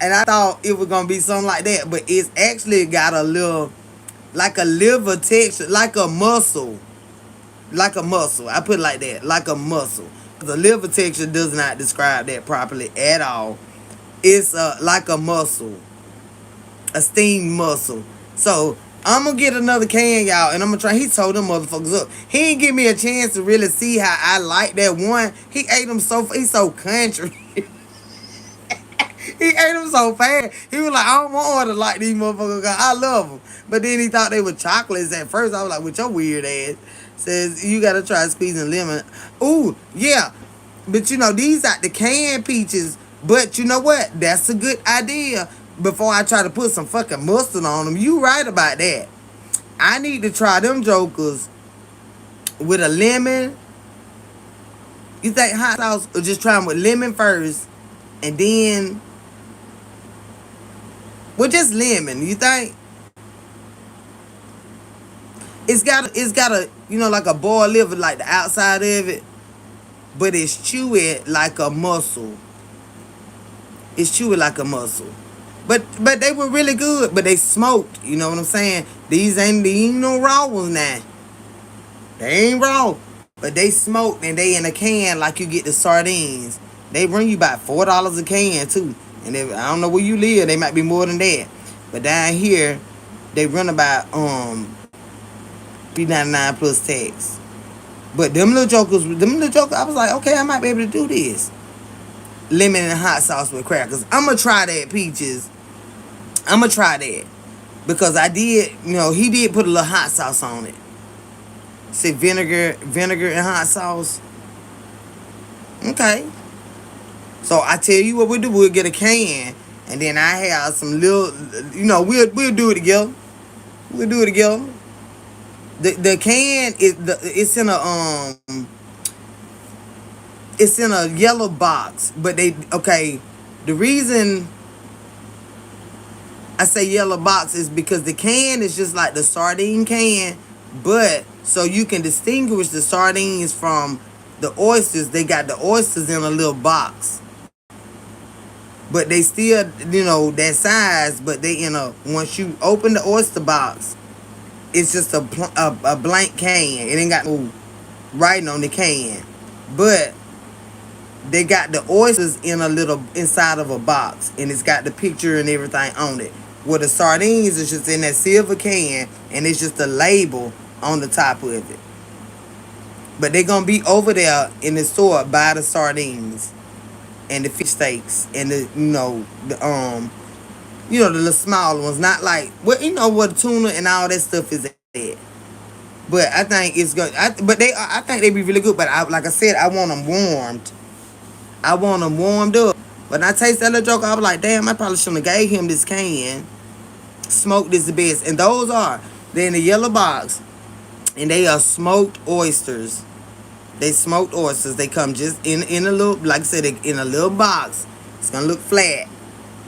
And I thought it was gonna be something like that, but it's actually got a little, like a liver texture, like a muscle. I put it like that, like a muscle. The liver texture does not describe that properly at all. It's like a muscle, a steamed mussel. So I'm gonna get another can, y'all, and I'm gonna try. He told them motherfuckers up. He didn't give me a chance to really see how I like that one. He ate them he's so country. He ate them so fast. He was like, I don't want to like these motherfuckers. I love them. But then he thought they were chocolates at first. I was like, with your weird ass. Says, you got to try squeezing lemon. Ooh, yeah. But these are the canned peaches. But you know what? That's a good idea. Before I try to put some fucking mustard on them. You right about that. I need to try them jokers with a lemon. You think hot sauce, or just try them with lemon first. And then, well, just lemon. You think? It's got a like a boiled liver, like the outside of it, but it's chewy like a mussel. It's chewy like a mussel. But they were really good. But they smoked. You know what I'm saying? These ain't no raw ones now. They ain't raw. But they smoked and they in a can like you get the sardines. They bring you about $4 a can too. And I don't know where you live, they might be more than that. But down here, they run about $3.99 plus tax. But them little jokers, I was like, okay, I might be able to do this. Lemon and hot sauce with crackers. I'm gonna try that, peaches. I'm gonna try that because I did. He did put a little hot sauce on it. Say vinegar and hot sauce. Okay. So I tell you what we'll do. We'll get a can, and then I have some little. We'll do it together. We'll do it together. The can it's in a it's in a yellow box, but the reason I say yellow box is because the can is just like the sardine can, but so you can distinguish the sardines from the oysters. They got the oysters in a little box, but they still that size, but they once you open the oyster box, it's just a blank can. It ain't got no writing on the can, but they got the oysters in a little inside of a box, and it's got the picture and everything on it. Where the sardines is just in that silver can, and it's just a label on the top of it. But they're gonna be over there in the store by the sardines and the fish steaks and the little smaller ones, not like what tuna and all that stuff is at. But I think it's good. I think they be really good. But like I said, I want them warmed. I want them warmed up. When I taste that little joke, I was like, damn, I probably shouldn't have gave him this can. Smoked is the best. And they're in the yellow box. And they are smoked oysters. They smoked oysters. They come just in a little, like I said, in a little box. It's going to look flat.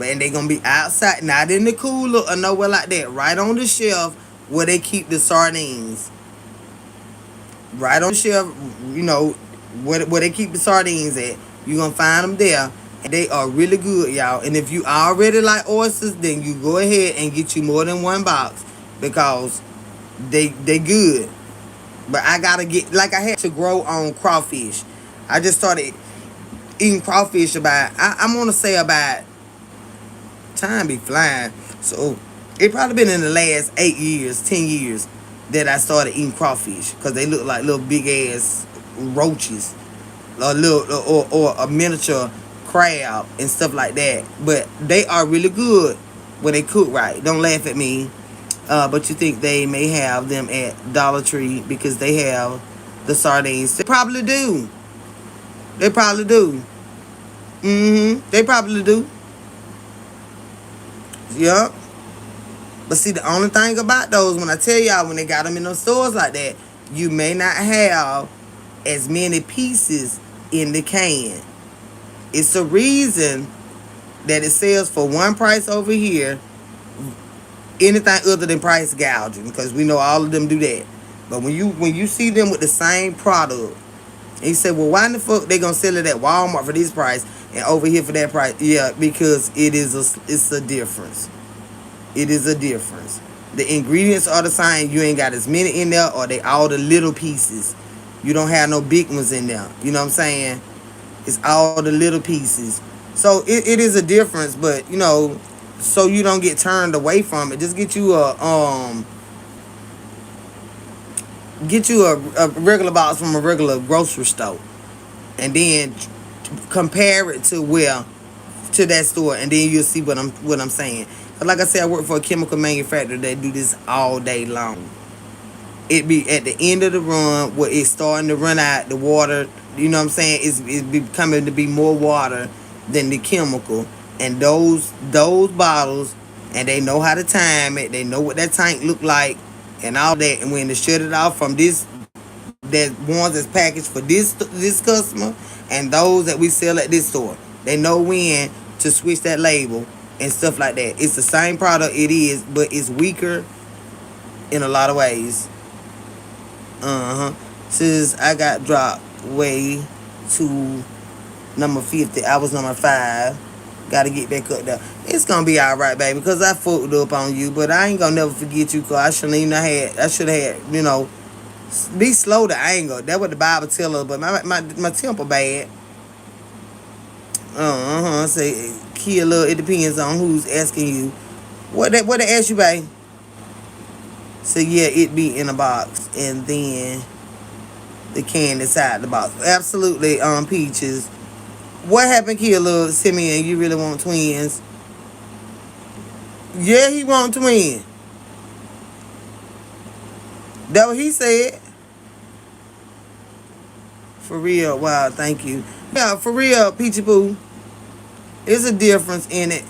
And they're going to be outside, not in the cooler or nowhere like that. Right on the shelf where they keep the sardines. Right on the shelf, where they keep the sardines at. You're going to find them there. And they are really good, y'all. And if you already like oysters, then you go ahead and get you more than one box. Because they good. But I got to get, like I had to grow on crawfish. I just started eating crawfish I'm going to say about, time be flying. So it probably been in the last 8 years, 10 years that I started eating crawfish. Because they look like little big ass roaches. Or a miniature crab and stuff like that. But they are really good when they cook right. Don't laugh at me. But you think they may have them at Dollar Tree because they have the sardines. They probably do. They probably do. They probably do. Yup. But see, the only thing about those, when I tell y'all, when they got them in those stores like that, you may not have as many pieces in the can. It's a reason that it sells for one price over here, anything other than price gouging, because we know all of them do that. But when you see them with the same product, and you say, well, why in the fuck they gonna sell it at Walmart for this price and over here for that price? Yeah, because it's a difference. It is a difference. The ingredients are the same. You ain't got as many in there, or they all the little pieces. You don't have no big ones in there. You know what I'm saying? It's all the little pieces. So it is a difference, but so you don't get turned away from it. Just get you a regular box from a regular grocery store, and then compare it to that store, and then you'll see what I'm saying. But like I said, I work for a chemical manufacturer that do this all day long. It be at the end of the run where it's starting to run out the water. You know what I'm saying? It's becoming to be more water than the chemical, and those bottles, and they know how to time it. They know what that tank look like, and all that. And when they shut it off from this, that ones that's packaged for this customer, and those that we sell at this store, they know when to switch that label and stuff like that. It's the same product, it is, but it's weaker in a lot of ways. Since I got dropped way to number 50, I was number 5. Gotta get back up there. It's gonna be alright, baby, because I fucked up on you, but I ain't gonna never forget you, because I shouldn't even have had, I should have had, be slow to anger. That's what the Bible tell us, but my temper bad. Say, kill love, it depends on who's asking you. What they ask you, babe? So yeah, it be in a box, and then the can inside the box. Absolutely, Peaches. What happened, Killer Simeon? You really want twins? Yeah, he want twins. That what he said. For real, wow, thank you. Yeah, for real, Peachy Poo. There's a difference in it,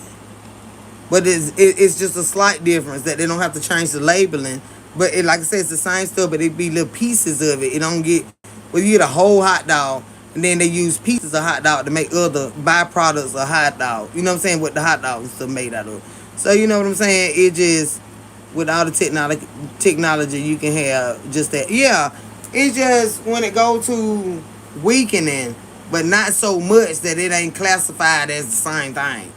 but it's just a slight difference that they don't have to change the labeling. But like I said, it's the same stuff, but it be little pieces of it. It don't get, well, you get a whole hot dog, and then they use pieces of hot dog to make other byproducts of hot dog. You know what I'm saying? What the hot dog is still made out of. So you know what I'm saying? It just, with all the technology you can have just that. Yeah, it's just when it go to weakening, but not so much that it ain't classified as the same thing.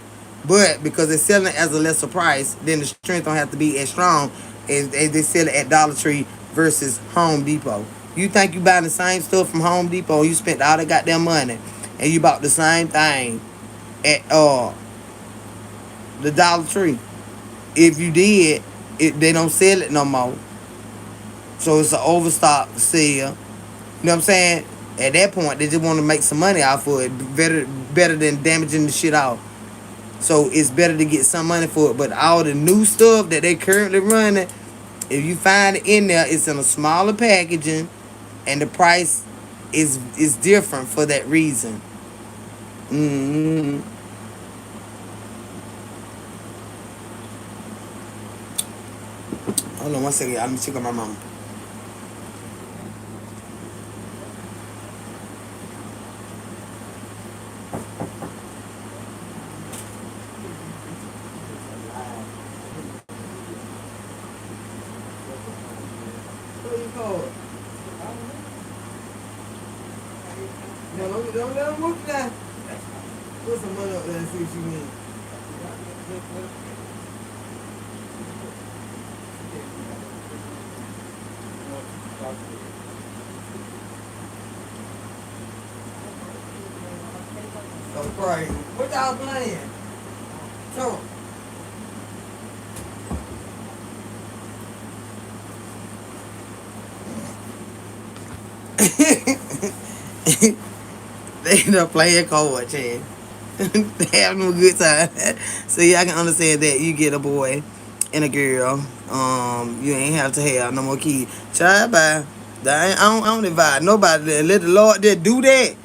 But because they're selling it as a lesser price, then the strength don't have to be as strong as they sell it at Dollar Tree versus Home Depot. You think you buying the same stuff from Home Depot, you spent all the goddamn money, and you bought the same thing at the Dollar Tree. If you did, they don't sell it no more. So it's an overstock sale. You know what I'm saying? At that point, they just want to make some money off of it. Better than damaging the shit off. So it's better to get some money for it. But all the new stuff that they currently running, if you find it in there, it's in a smaller packaging, and the price is different for that reason. Mm-hmm. Hold on one second. Let me check on my mama. What do you call it? No, don't let them whoop that. Put some money up there and see what you mean. So crazy. What y'all playing? So. They end up playing cold, Chad. They having a good time. So yeah, I can understand that. You get a boy and a girl. You ain't have to have no more kids. Child, bye. I don't invite nobody to let the Lord just do that.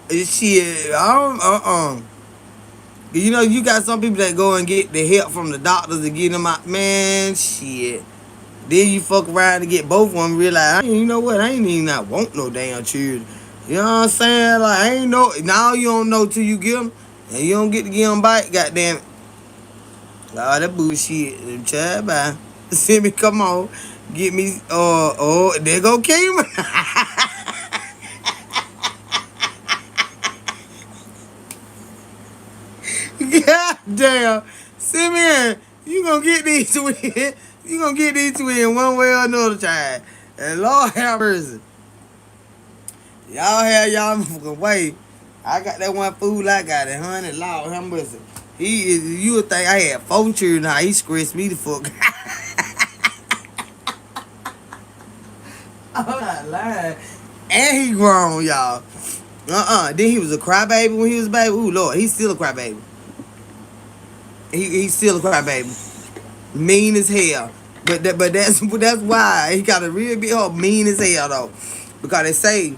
Shit. I don't. You got some people that go and get the help from the doctors to get them out. Man, shit. Then you fuck around and get both of them. Realize, you know what? I ain't even not want no damn children. You know what I'm saying? Like, I ain't know. Now you don't know till you get them. And you don't get to get them back, goddamn it. All that bullshit. Child, bye. See me, come on. Get me, oh, there go Kima. God damn. Simeon, you gonna get these two in. You gonna get these two in one way or another, child. And Lord have mercy. Y'all have y'all motherfucking way. I got that one fool I got it, honey. Lord have mercy. He is, you would think I had 4 children now. He scratched me the fuck. I'm not lying. And he grown, y'all. Then he was a crybaby when he was a baby. Ooh, Lord, he's still a crybaby. He's still a crybaby. Mean as hell. But that's why he got a real big heart. Mean as hell though, because they say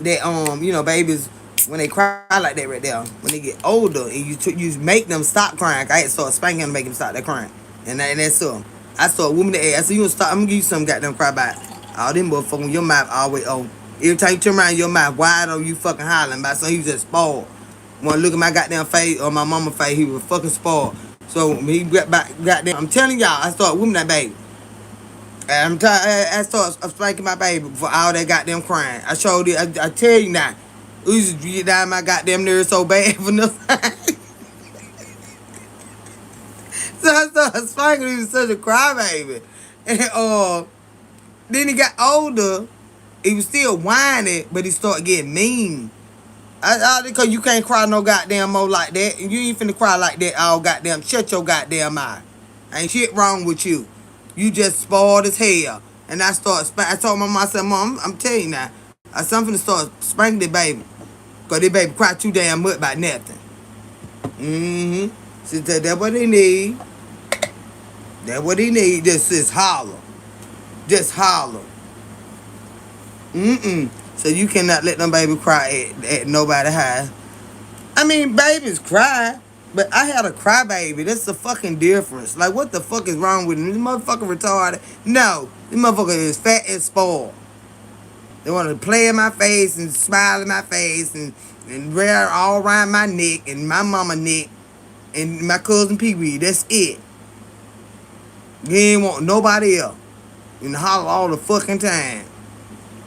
that babies when they cry like that right there, when they get older and you make them stop crying. I had to start spanking them to make them stop that crying, and that's so. I start whooping the ass. I said you gonna stop? I'm gonna give you some goddamn cry back. All them motherfucking your mouth always on. Every time you turn around, your mouth wide on. You fucking hollering about so he was just spoiled. Wanna look at my goddamn face or my mama face? He was fucking spoiled. So when he got back, goddamn, I'm telling y'all, I started whooping that baby. And I started spanking my baby for all that goddamn crying. I showed it. I tell you now, it used to get down my goddamn nerves so bad for nothing. So I started spanking. He was such a crybaby. And then he got older. He was still whining, but he started getting mean. Because you can't cry no goddamn more like that. And you ain't finna cry like that all goddamn. Shut your goddamn mouth. Ain't shit wrong with you. You just spoiled as hell. And I told my mom, I said, Mom, I'm telling you now. I said, I'm finna start spanking the baby. Because this baby cry too damn much about nothing. Mm-hmm. She said, that's what he need. That's what he need. Just holler. Just holler. Mm-mm. So you cannot let them baby cry at nobody house. I mean, babies cry, but I had a crybaby. That's the fucking difference. Like, what the fuck is wrong with him? This motherfucker retarded? No, this motherfucker is fat and spoiled. They want to play in my face and smile in my face and wear all around my neck and my mama neck and my cousin Pee Wee. That's it. You ain't want nobody else. And holler all the fucking time.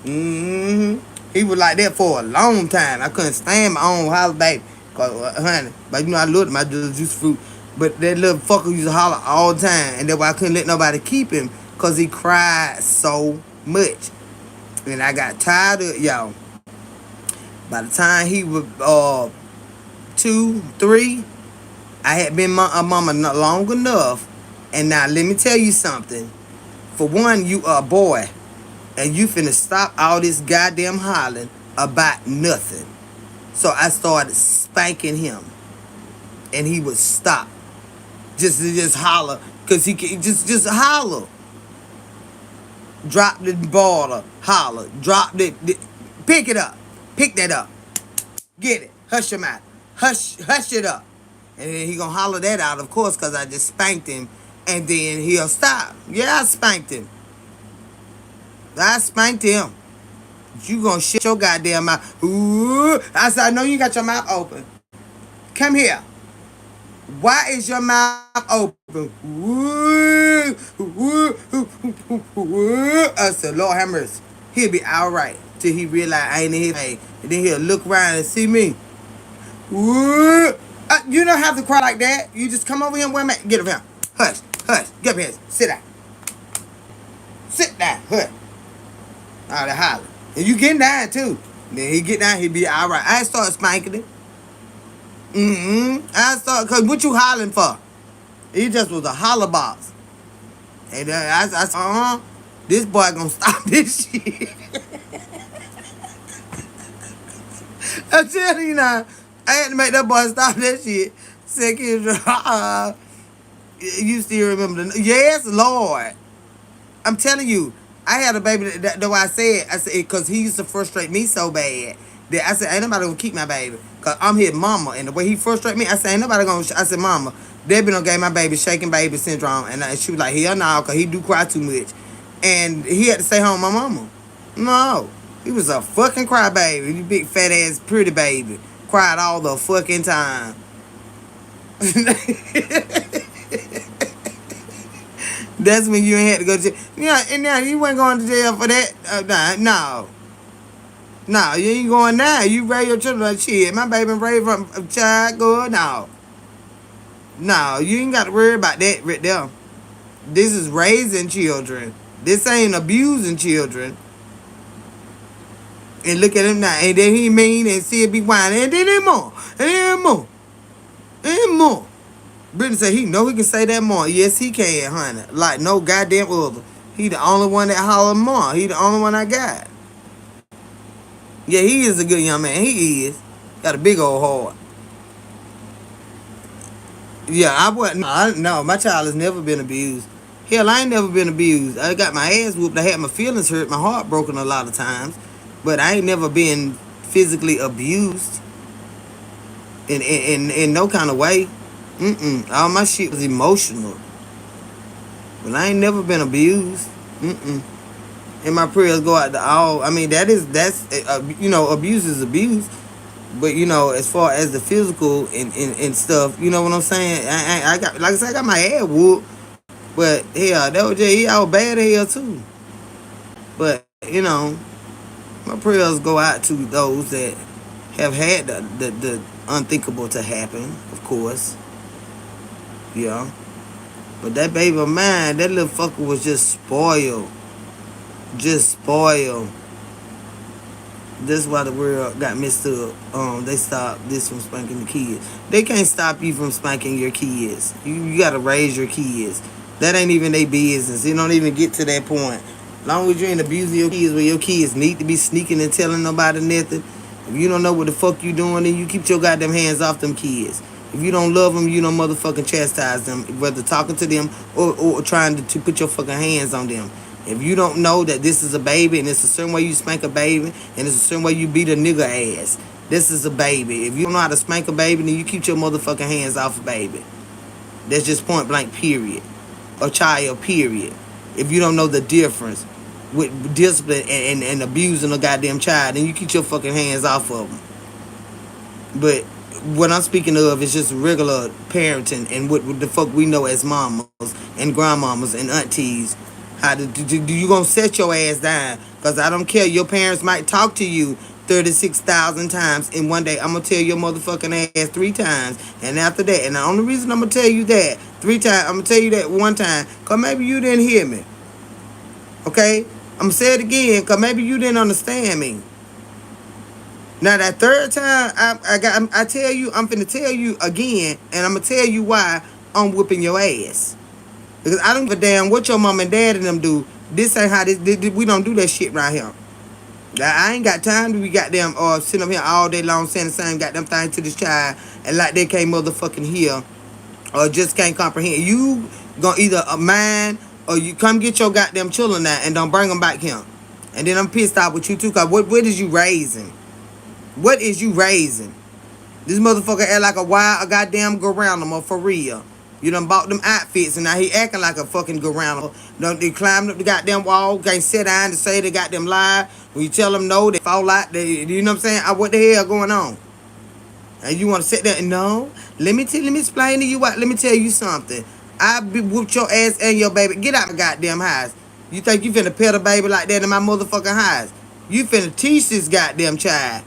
Mm-hmm. He was like that for a long time. I couldn't stand my own holler baby. Cause, honey, but I loved my juice fruit. But that little fucker used to holler all the time. And that's why I couldn't let nobody keep him. Cause he cried so much. And I got tired of y'all. By the time he was 2, 3, I had been a mama not long enough. And now let me tell you something. For one, you a boy. And you finna stop all this goddamn hollering about nothing. So I started spanking him. And he would stop. Just holler. Cause he just holler. Drop the bottle. Holler. Drop the pick it up. Pick that up. Get it. Hush your mouth. Hush it up. And then he gonna holler that out, of course, cause I just spanked him. And then he'll stop. Yeah, I spanked him. I spanked him. You gonna shut your goddamn mouth. Ooh. I said, I know you got your mouth open. Come here. Why is your mouth open? Ooh. Ooh. I said, Lord have mercy. He'll be alright. Till he realize I ain't in his face. And then he'll look around and see me. Ooh. You don't have to cry like that. You just come over here and where I'm at. Get over here. Hush. Hush. Get up here. Sit down. Sit down. Hush. All that holler. And you getting down too. Then he get down, he be alright. I start spanking him. Cause what you hollering for? He just was a holler box. And I said, this boy gonna stop this shit. I'm telling you now, I had to make that boy stop that shit. Second, you still remember yes, Lord. I'm telling you, I had a baby that I said, because he used to frustrate me so bad that I said, ain't nobody gonna keep my baby. Because I'm his mama. And the way he frustrate me, I said, ain't nobody gonna, I said, Mama, Debbie done gave my baby shaking baby syndrome. And she was like, hell no, because he do cry too much. And he had to stay home with my mama. No. He was a fucking cry baby. You big fat ass pretty baby. Cried all the fucking time. That's when you ain't had to go to jail. Yeah, and now you ain't going to jail for that. No. No, you ain't going now. You raise your children like shit. My baby raised from a child. Go no. No, you ain't got to worry about that right there. This is raising children. This ain't abusing children. And look at him now. And then he mean and still be whining. And then more. And more. And more. Brittany said he know he can say that more. Yes, he can, honey. Like no goddamn other. He the only one that holler more. He the only one I got. Yeah, he is a good young man. He is. Got a big old heart. Yeah, I wasn't. No, my child has never been abused. Hell, I ain't never been abused. I got my ass whooped. I had my feelings hurt. My heart broken a lot of times. But I ain't never been physically abused in no kind of way. All my shit was emotional. But I ain't never been abused. And my prayers go out to all. I mean, abuse is abuse. But as far as the physical and stuff, you know what I'm saying? I got, like I said, I got my ass whooped. But hell, that was just, I was bad as hell too. But my prayers go out to those that have had the unthinkable to happen, of course. Yeah. But that baby of mine, that little fucker was just spoiled. Just spoiled. That's why the world got messed up. They stopped this from spanking the kids. They can't stop you from spanking your kids. You gotta raise your kids. That ain't even their business. It don't even get to that point. As long as you ain't abusing your kids where your kids need to be sneaking and telling nobody nothing. If you don't know what the fuck you doing, then you keep your goddamn hands off them kids. If you don't love them, you don't motherfucking chastise them. Whether talking to them or trying to put your fucking hands on them. If you don't know that this is a baby and it's a certain way you spank a baby and it's a certain way you beat a nigga ass, this is a baby. If you don't know how to spank a baby, then you keep your motherfucking hands off a baby. That's just point blank, period. A child, period. If you don't know the difference with discipline and abusing a goddamn child, then you keep your fucking hands off of them. But what I'm speaking of is just regular parenting and what the fuck we know as mamas and grandmamas and aunties. How do you gonna set your ass down? Because I don't care. Your parents might talk to you 36,000 times in one day. I'm gonna tell your motherfucking ass 3 times. And after that, and the only reason I'm gonna tell you that 3 times, I'm gonna tell you that 1 time, because maybe you didn't hear me. Okay? I'm gonna say it again, because maybe you didn't understand me. Now that 3rd time, I tell you, I'm finna tell you again, and I'm gonna tell you why I'm whooping your ass. Because I don't give a damn what your mom and dad and them do. This ain't how we don't do that shit right here. I ain't got time to be goddamn sitting up here all day long saying the same goddamn thing to this child and like they can't motherfucking hear or just can't comprehend. You gonna either mind or you come get your goddamn children now and don't bring them back here. And then I'm pissed off with you too, cause what is you raising? What is you raising? This motherfucker act like a goddamn Geronimo for real. You done bought them outfits and now he acting like a fucking Geronimo. They climbed up the goddamn wall, can't sit down to say they got them lie. When you tell them no, they fall out. You know what I'm saying? What the hell going on? And you want to sit there and no? Let me explain to you what. Let me tell you something. I whooped your ass and your baby. Get out my goddamn house. You think you finna pet a baby like that in my motherfucking house? You finna teach this goddamn child.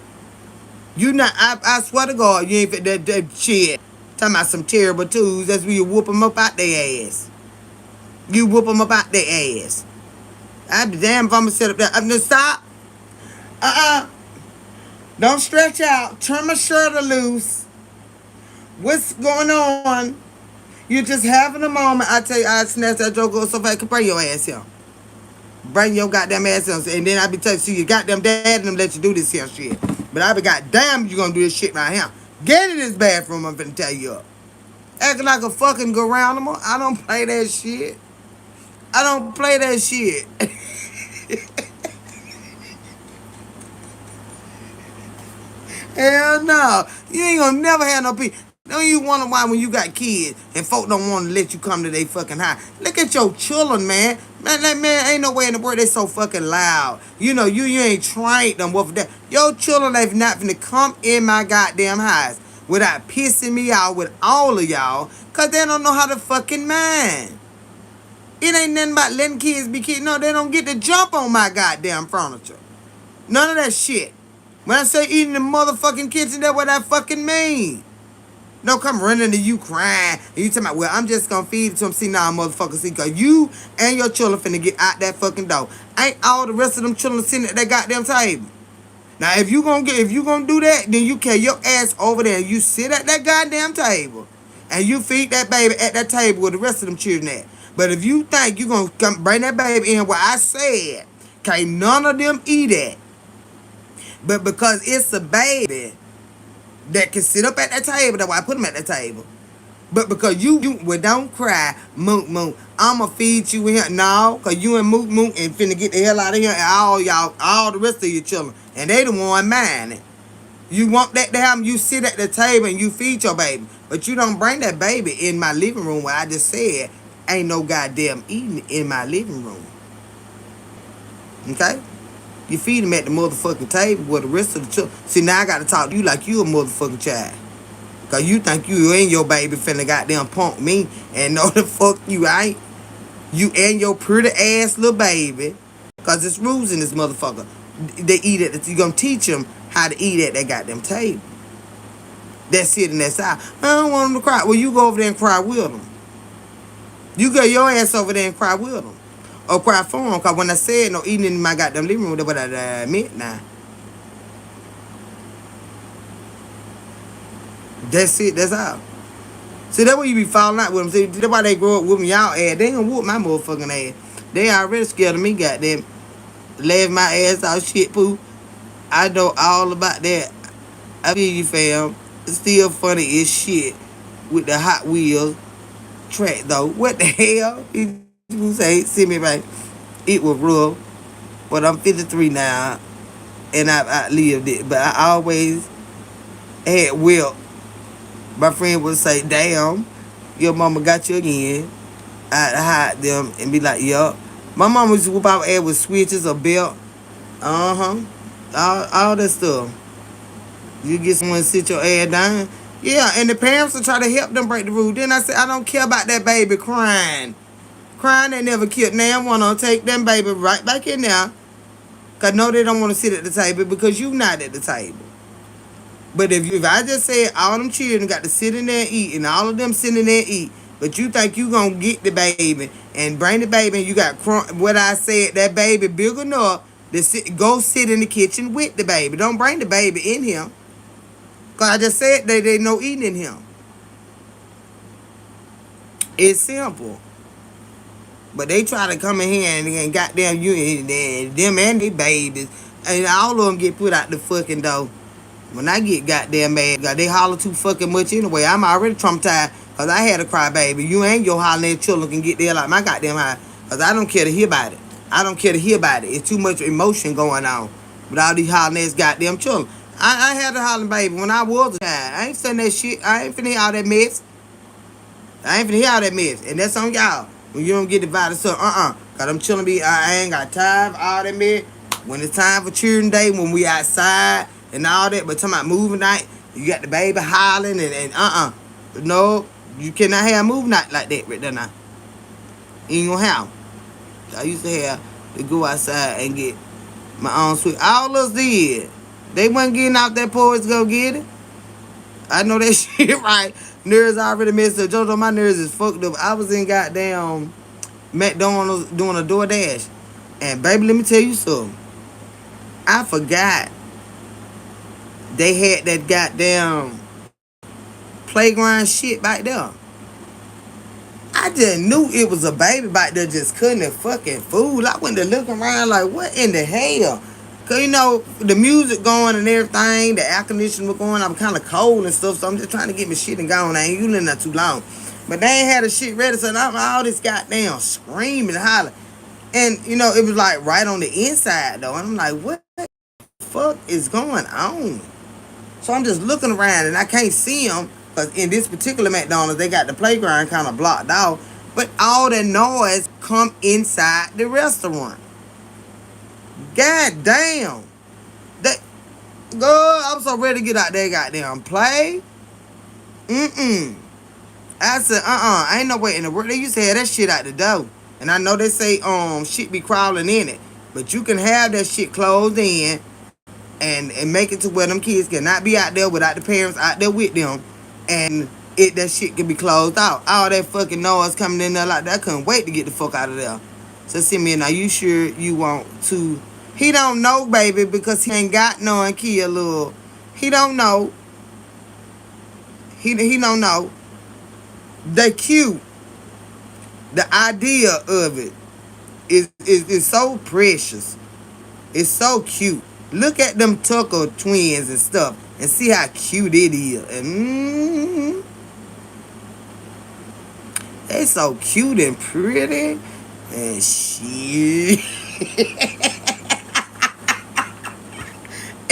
You not, I swear to God, you ain't fit that shit. Talking about some terrible tools. That's where you whoop them up out their ass. You whoop them up out their ass. I'd be damn if I'm gonna sit up there. I'm gonna stop. Don't stretch out. Turn my shirt loose. What's going on? You're just having a moment. I tell you, I snatch that joke so fast I can bring your ass here. Bring your goddamn ass here. And then I be telling you, your goddamn dad and them let you do this here shit. But I be goddamn you gonna do this shit right here. Get in this bathroom, I'm finna tell you up. Acting like a fucking Geronimo. I don't play that shit. I don't play that shit. Hell no. You ain't gonna never have no peace. Don't you wonder why when you got kids and folk don't want to let you come to their fucking house? Look at your children, man. Man, ain't no way in the world they so fucking loud. You know, you ain't trained them with that. Your children ain't not finna come in my goddamn house without pissing me out with all of y'all, cause they don't know how to fucking mind. It ain't nothing about letting kids be kids. No, they don't get to jump on my goddamn furniture. None of that shit. When I say eating in the motherfucking kitchen, that's what I fucking mean. Don't come running to you crying. And you talking about, well, I'm just gonna feed it to them. See, now, motherfucker, see, cause you and your children finna get out that fucking door. Ain't all the rest of them children sitting at that goddamn table. Now, if you gonna do that, then you carry your ass over there and you sit at that goddamn table and you feed that baby at that table with the rest of them children at. But if you think you gonna come bring that baby in where I said, can't none of them eat it. But because it's a baby that can sit up at that table, that's why I put them at the table. But because you well, don't cry, Mook Mook. I'ma feed you in here. No, cause you and Mook Mook and finna get the hell out of here and all the rest of your children. And they the one minding. You want that to happen, you sit at the table and you feed your baby. But you don't bring that baby in my living room where I just said ain't no goddamn eating in my living room. Okay? You feed them at the motherfucking table with the rest of the children. See, now I gotta talk to you like you a motherfucking child. Cause you think you and your baby finna goddamn punk me. And no the fuck you ain't. You and your pretty ass little baby. Cause it's rules in this motherfucker. They eat it. You gonna teach them how to eat at that goddamn table. That's it and that's out. I don't want them to cry. Well, you go over there and cry with them. You go your ass over there and cry with them. Or cry for them. Cause when I said no eating in my goddamn living room, that's what I meant now. That's it, that's all. See, that's why you be falling out with them. See, that's why they grow up whooping y'all ass. They ain't gonna whoop my motherfucking ass. They already scared of me, goddamn. Laugh my ass out, shit, poo. I know all about that. I feel you, fam. It's still funny as shit with the Hot Wheels track, though. What the hell? You say, see me, right? It was rough. But I'm 53 now, and I lived it. But I always had will. My friend would say, damn, your mama got you again. I'd hide them and be like, yup. My mama used to whoop our ass with switches or belt. Uh-huh. All that stuff. You get someone to sit your ass down. Yeah, and the parents will try to help them break the rule. Then I said, I don't care about that baby crying. Crying they never killed. Now I want to take them baby right back in there. Because no, they don't want to sit at the table because you not at the table. But if I just said all them children got to sit in there and eat, and all of them sitting there and eat, but you think you gonna get the baby and bring the baby and you got what I said, that baby big enough to go sit in the kitchen with the baby. Don't bring the baby in here. Cause I just said they no eating in him. It's simple. But they try to come in here and goddamn you and them and they babies. And all of them get put out the fucking door. When I get goddamn mad, they holler too fucking much anyway. I'm already traumatized because I had a cry baby. You and your hollering children can get there like my goddamn high. Because I don't care to hear about it. I don't care to hear about it. It's too much emotion going on with all these hollering ass goddamn children. I had a hollering baby when I was a child. I ain't saying that shit. I ain't finna hear all that mess. I ain't finna hear all that mess. And that's on y'all. When you don't get divided, so Cause them children be, I ain't got time for all that mess. When it's time for children day, when we outside and all that, but talking about movie night, you got the baby hollering and no, you cannot have a movie night like that right there now. You ain't gonna have. I used to have to go outside and get my own sweet. All of us did. They wasn't getting out that porch to go get it. I know that shit right. Nerves already messed up. Jojo, my nerves is fucked up. I was in goddamn McDonald's doing a DoorDash. And baby, let me tell you something. I forgot they had that goddamn playground shit back there. I just knew it was a baby back there just cutting the fucking food. I went to look around like, what in the hell? Cause you know, the music going and everything, the air conditioning was going, I'm kind of cold and stuff, so I'm just trying to get my shit and going. I ain't using that too long. But they ain't had the shit ready, so I'm all this goddamn screaming and hollering. And, you know, it was like right on the inside though. And I'm like, what the fuck is going on? So I'm just looking around and I can't see them. Because in this particular McDonald's, they got the playground kind of blocked out. But all the noise come inside the restaurant. God damn. Girl, I'm so ready to get out there goddamn play. I said, ain't no way in the world. They used to have that shit out the door. And I know they say shit be crawling in it, but you can have that shit closed in and make it to where them kids cannot be out there without the parents out there with them, and that shit can be closed out. All that fucking noise coming in there like that, I couldn't wait to get the fuck out of there. So Simeon, are you sure you want to? He don't know, baby, because he ain't got no Kia little. He don't know. He don't know. They cute. The idea of it is so precious. It's so cute. Look at them Tucker twins and stuff and see how cute it is. And they so cute and pretty. And shit.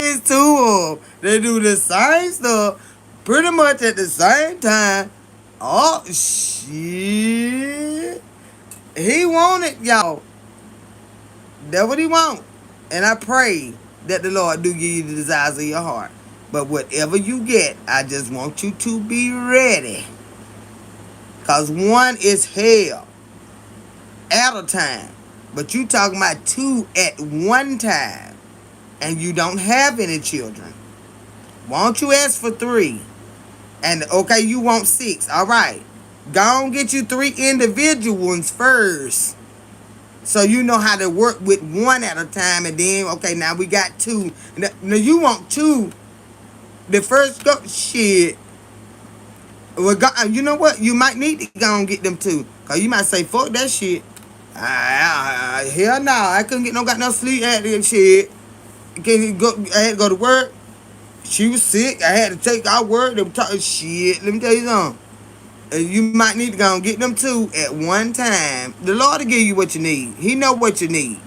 It's two of them. They do the same stuff pretty much at the same time. Oh, shit. He want it, y'all. That's what he want. And I pray that the Lord do give you the desires of your heart. But whatever you get, I just want you to be ready. Because one is hell at a time. But you talking about two at one time. And you don't have any children. Why don't you ask for 3? And okay, you want 6. All right. Go on get you 3 individual ones first. So you know how to work with one at a time. And then, okay, now we got 2. Now you want 2. The first go, shit. Well, you know what? You might need to go and get them 2. Because you might say, fuck that shit. Hell no. I couldn't get no sleep at that shit. I had to go to work. She was sick. I had to take our work. They were talking shit. Let me tell you something. You might need to go and get them 2 at one time. The Lord will give you what you need. He know what you need.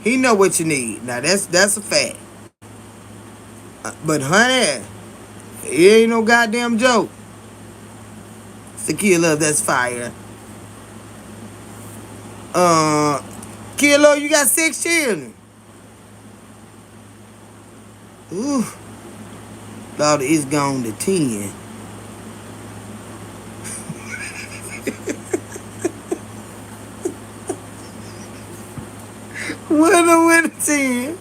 He know what you need. Now that's a fact. But honey, it ain't no goddamn joke. Kid Love, that's fire. Kid Love, you got 6 children. Ooh. Lord, it's gone to 10. When went to 10.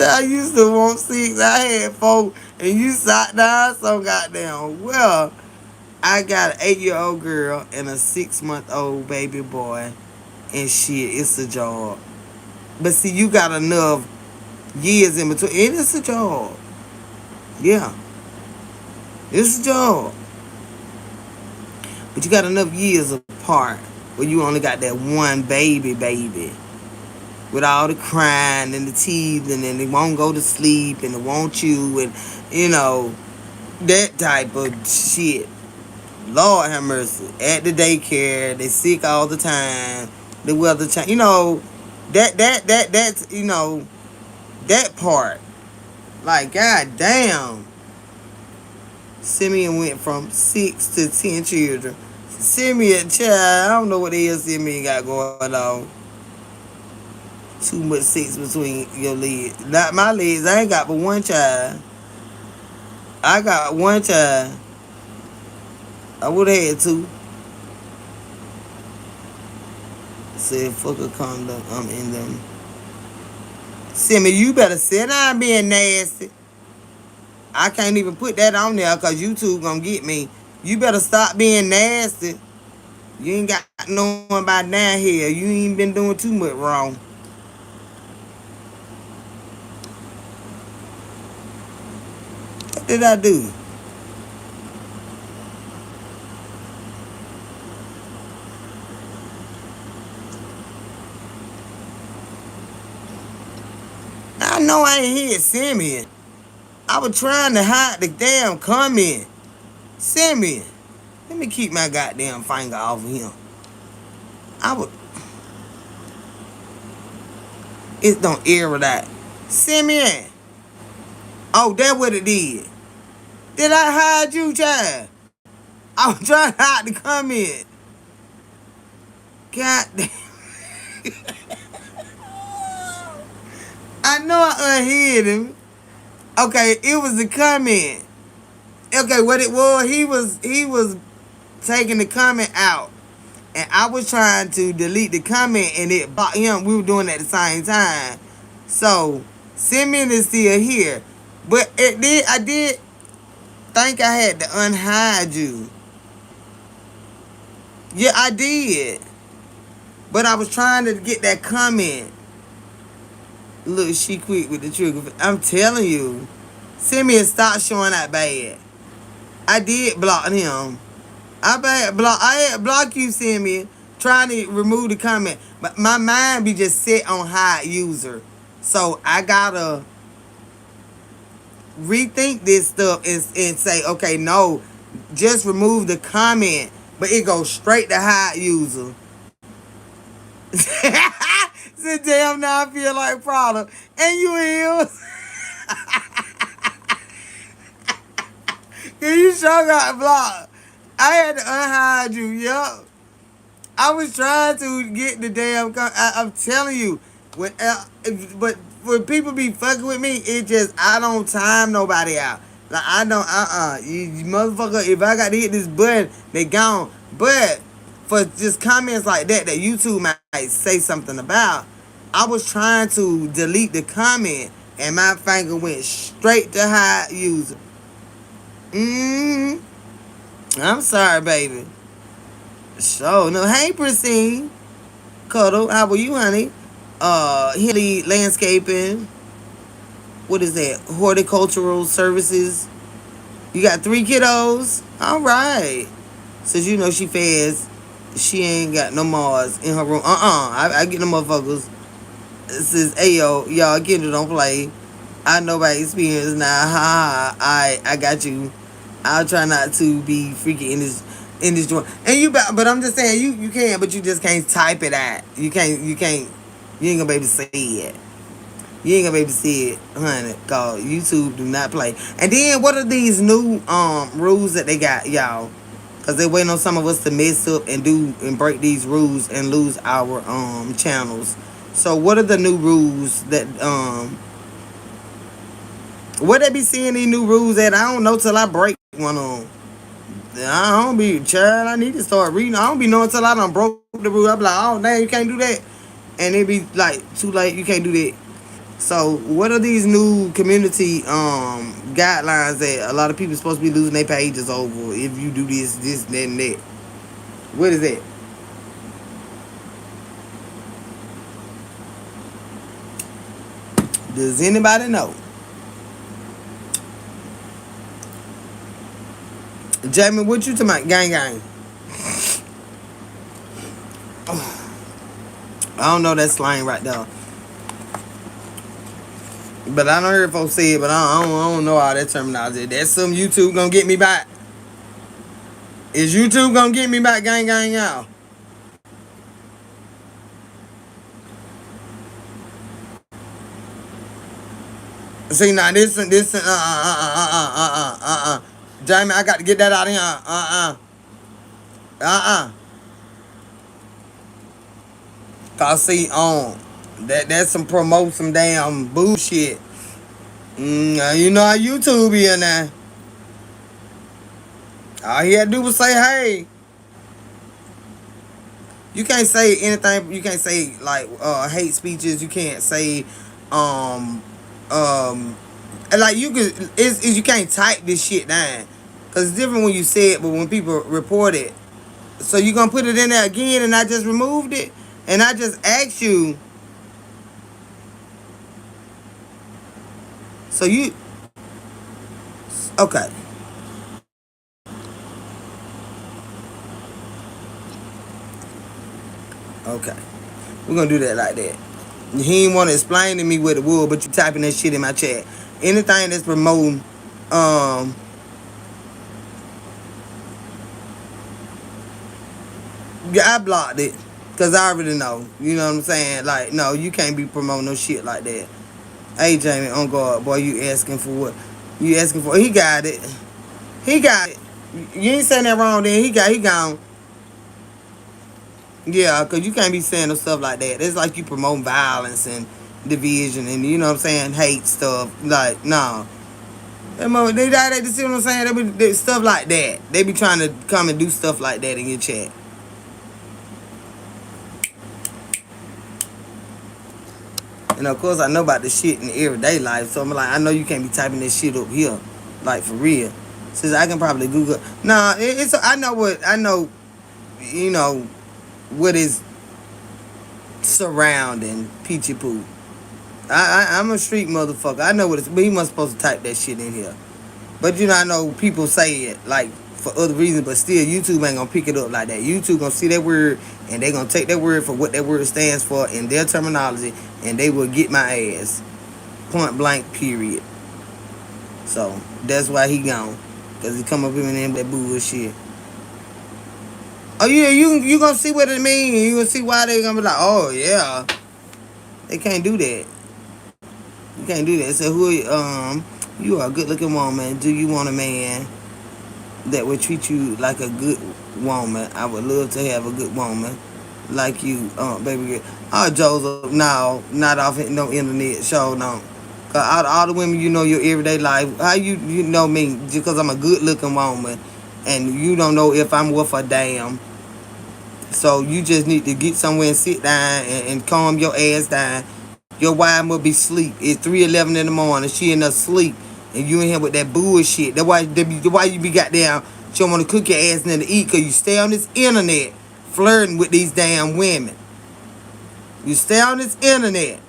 I used to want 6. I had 4. And you sat down so goddamn well. I got an 8-year-old girl and a 6-month-old baby boy. And shit, it's a job. But see, you got enough years in between. And it's a job. Yeah. It's a job. But you got enough years apart where you only got that one baby. With all the crying and the teething and they won't go to sleep and they want you and, you know, that type of shit. Lord have mercy. At the daycare, they sick all the time. The weather change. You know, that's, you know, that part. Like, god damn. Simeon went from 6 to 10 children. Simeon, child, I don't know what the hell Simeon got going on. Too much sex between your legs. Not my legs. I ain't got but one child. I got one child. I would have had 2. Said fuck a condom. I'm in them. Simeon, you better sit down being nasty. I can't even put that on there because YouTube gonna get me. You better stop being nasty. You ain't got no one by down here. You ain't been doing too much wrong. What did I do? I know I ain't hear Simeon. I was trying to hide the damn comment. Simeon, let me keep my goddamn finger off of him. It don't air that. Simeon. Oh, that's what it is. Did I hide you, child? I was trying to hide the comment. God damn. I know I unhid him. Okay, it was the comment. Okay, what it was, he was taking the comment out, and I was trying to delete the comment, and it blocked him. We were doing it at the same time. So Simeon is still here, but it did. I did think I had to unhide you. Yeah, I did. But I was trying to get that comment. Look, she quick with the trigger. I'm telling you, Simeon stopped showing that bad. I did block him. I had blocked you, Simeon, trying to remove the comment. But my mind be just set on hide user. So I gotta rethink this stuff and say, okay, no, just remove the comment. But it goes straight to hide user. Said, damn, now I feel like problem. And you is. Cause you sure got blocked. I had to unhide you, yup. I was trying to get the damn. I'm telling you, when but when people be fucking with me, it just I don't time nobody out. Like I don't you motherfucker. If I got to hit this button, they gone. But for just comments like that YouTube might say something about, I was trying to delete the comment, and my finger went straight to hide user. I'm sorry, baby. So no, hey, Pristine, Cuddle, how are you, honey? Hilly Landscaping. What is that? Horticultural Services. You got 3 kiddos. All right. Since you know she fast, she ain't got no Mars in her room. I get the motherfuckers. This is Ayo, y'all get it, don't play. I know by experience now. Ha ha. I got you. I'll try not to be freaky in this joint. And but I'm just saying you can, but you just can't type it out. You ain't gonna be able to see it. You ain't gonna be able to see it, honey. Cause YouTube do not play. And then what are these new rules that they got, y'all? Cause they waiting on some of us to mess up and break these rules and lose our channels. So what are the new rules that what they be seeing these new rules that I don't know till I break one on. I don't be child. I need to start reading. I don't be knowing till I done broke the rule. I be like, oh damn, you can't do that, and it be like too late. You can't do that. So what are these new community guidelines that a lot of people supposed to be losing their pages over if you do this, that, and that? What is that? Does anybody know? Jamie, what you talking about? Gang. I don't know that slang right there. But I don't hear folks say it, but I don't know all that terminology. That's some YouTube gonna get me back. Is YouTube gonna get me back, gang, y'all? See now this Jamie, I got to get that out of here. Cause see that's some promote some damn bullshit. You know how YouTube be in there. All he had to do was say, hey. You can't say anything. You can't say like hate speeches. You can't say and like you could is you can't type this shit down. Cause it's different when you say it, but when people report it. So you gonna put it in there again and I just removed it? And I just asked you. So you okay. Okay. We're gonna do that like that. He ain't wanna explain to me what it was, but you typing that shit in my chat. Anything that's promoting yeah, I blocked it. Cause I already know. You know what I'm saying? Like, no, you can't be promoting no shit like that. Hey Jamie, on guard, boy, you asking for what? You asking for he got it. He got it. You ain't saying that wrong then. He gone. Yeah, cause you can't be saying no stuff like that. It's like you promoting violence and division and you know what I'm saying, hate stuff. Like, no. They see what I'm saying? They stuff like that. They be trying to come and do stuff like that in your chat. And of course, I know about the shit in everyday life, so I'm like, I know you can't be typing this shit up here, like for real. Since I can probably Google. Nah, it's I know what I know. You know what is surrounding Peachy Poo. I'm a street motherfucker. I know what it's. But he must supposed to type that shit in here. But I know people say it like for other reasons, but still YouTube ain't gonna pick it up like that. YouTube gonna see that word and they gonna take that word for what that word stands for in their terminology, and they will get my ass. Point blank, period. So that's why he gone. Cause he come up here and that bullshit. Oh yeah, you gonna see what it mean. You gonna see why they gonna be like, oh yeah. They can't do that. You can't do that. So you are a good looking woman. Do you want a man that would treat you like a good woman? I would love to have a good woman like you, baby girl. Oh, Joseph, no, not off no internet show, no. Cause all the women you know your everyday life, how you know me just because I'm a good looking woman, and you don't know if I'm worth a damn. So you just need to get somewhere and sit down and calm your ass down. Your wife must be asleep. It's 3:11 in the morning. She in her sleep, and you in here with that bullshit. That's why you be goddamn. She don't want to cook your ass and then to eat, cause you stay on this internet flirting with these damn women. You stay on this internet.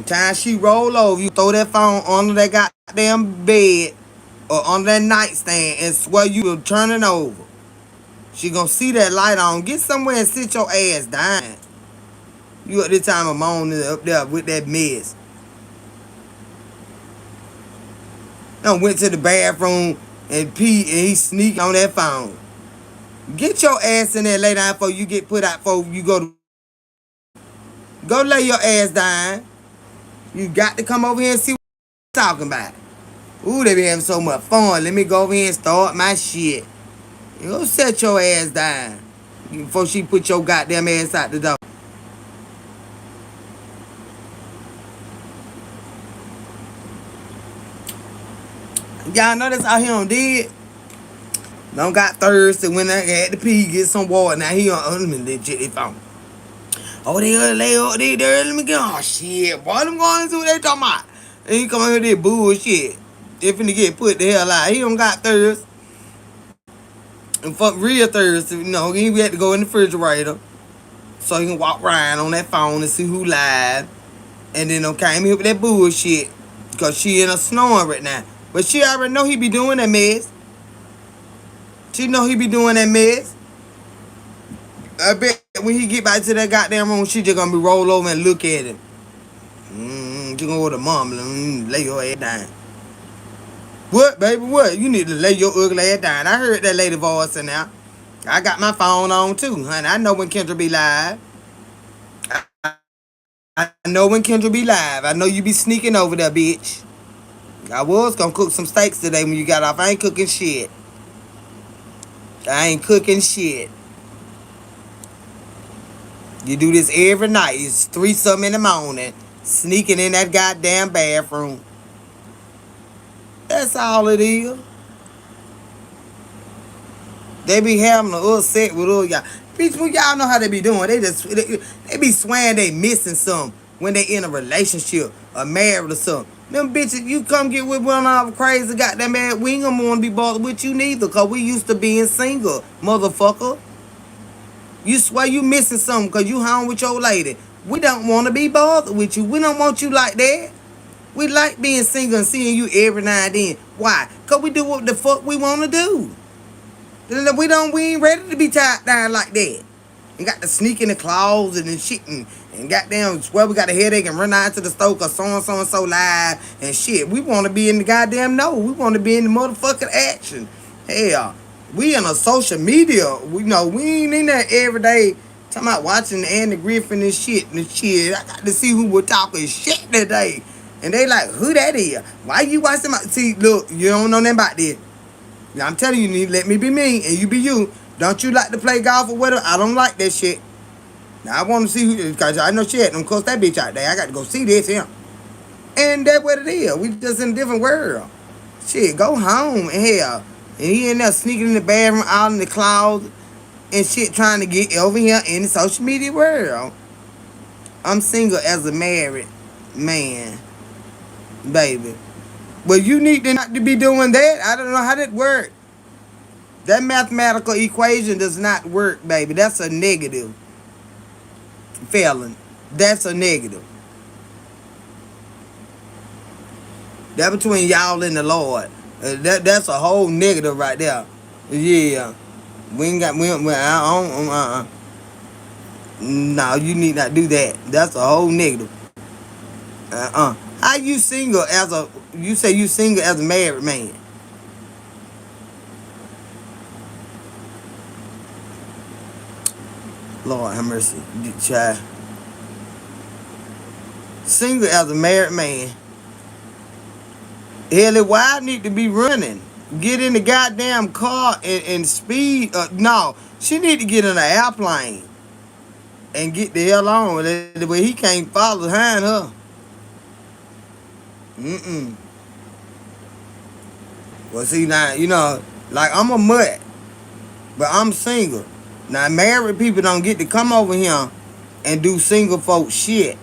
Time she roll over, you throw that phone under that goddamn bed or under that nightstand and swear you will turn it over. She gonna see that light on. Get somewhere and sit your ass down. You at this time of morning up there with that mess. Done went to the bathroom and pee and he sneak on that phone. Get your ass in there, lay down before you get put out before you go lay your ass down. You got to come over here and see what I'm talking about. Ooh, they be having so much fun. Let me go over here and start my shit. You go set your ass down before she put your goddamn ass out the door. Y'all know that's how he done did. Don't got thirsty when I had to pee, get some water. Now he on that shit they found. Oh, they gonna lay up there, let me get. Oh shit, boy, them going into what they talking about. And he come over here with bullshit. They finna get put the hell out. He don't got thirst. And fuck real thirst. He had to go in the refrigerator so he can walk around on that phone and see who live. And then came here with that bullshit. Cause she in a snoring right now. But she already know he be doing that mess. She know he be doing that mess. I bet when he get back to that goddamn room, she just gonna be roll over and look at him. She gonna go to mom and lay your head down. What, baby, what? You need to lay your ugly head down. I heard that lady voice in there. I got my phone on too, honey. I know when Kendra be live. I know when Kendra be live. I know you be sneaking over there, bitch. I was gonna cook some steaks today when you got off. I ain't cooking shit. I ain't cooking shit. You do this every night. It's 3-something in the morning. Sneaking in that goddamn bathroom. That's all it is. They be having an upset with all y'all. Bitch, y'all know how they be doing. They be swearing they missing something when they in a relationship or married or something. Them bitches, you come get with one of our crazy goddamn man. We ain't gonna want to be bothered with you neither, cause we used to being single, motherfucker. You swear you missing something cause you home with your lady. We don't want to be bothered with you. We don't want you like that. We like being single and seeing you every now and then. Why? Cause we do what the fuck we want to do. We ain't ready to be tied down like that. And got to sneak in the closet and shit and goddamn swear we got a headache and run out to the store cause so live and shit. We want to be in the goddamn know. We want to be in the motherfucking action. Hell, we in a social media. We ain't in there every day talking about watching Andy Griffin and shit. I got to see who was talking shit today. And they like, who that is? Why you watching my... See, look, you don't know nothing about this. Now, I'm telling you, you need to let me be me and you be you. Don't you like to play golf or whatever? I don't like that shit. Now, I want to see who... Because I know shit. Don't cuss that bitch out there. I got to go see this here. And that's what it is. We just in a different world. Shit, go home and hell. And he in there sneaking in the bathroom, out in the closet and shit, trying to get over here in the social media world. I'm single as a married man, baby. Well, you need to not to be doing that. I don't know how that works. That mathematical equation does not work, baby. That's a negative, felon. That's a negative. That between y'all and the Lord. That's a whole negative right there. Yeah. We ain't got, I don't, no, you need not do that. That's a whole negative. How you single as a, you say you single as a married man? Lord have mercy, child. Single as a married man. Hell, why I need to be running? Get in the goddamn car and speed. No, she need to get in an airplane and get the hell on with it. But he can't follow behind her. Mm-mm. Well, see now, like I'm a mutt, but I'm single. Now married people don't get to come over here and do single folk shit.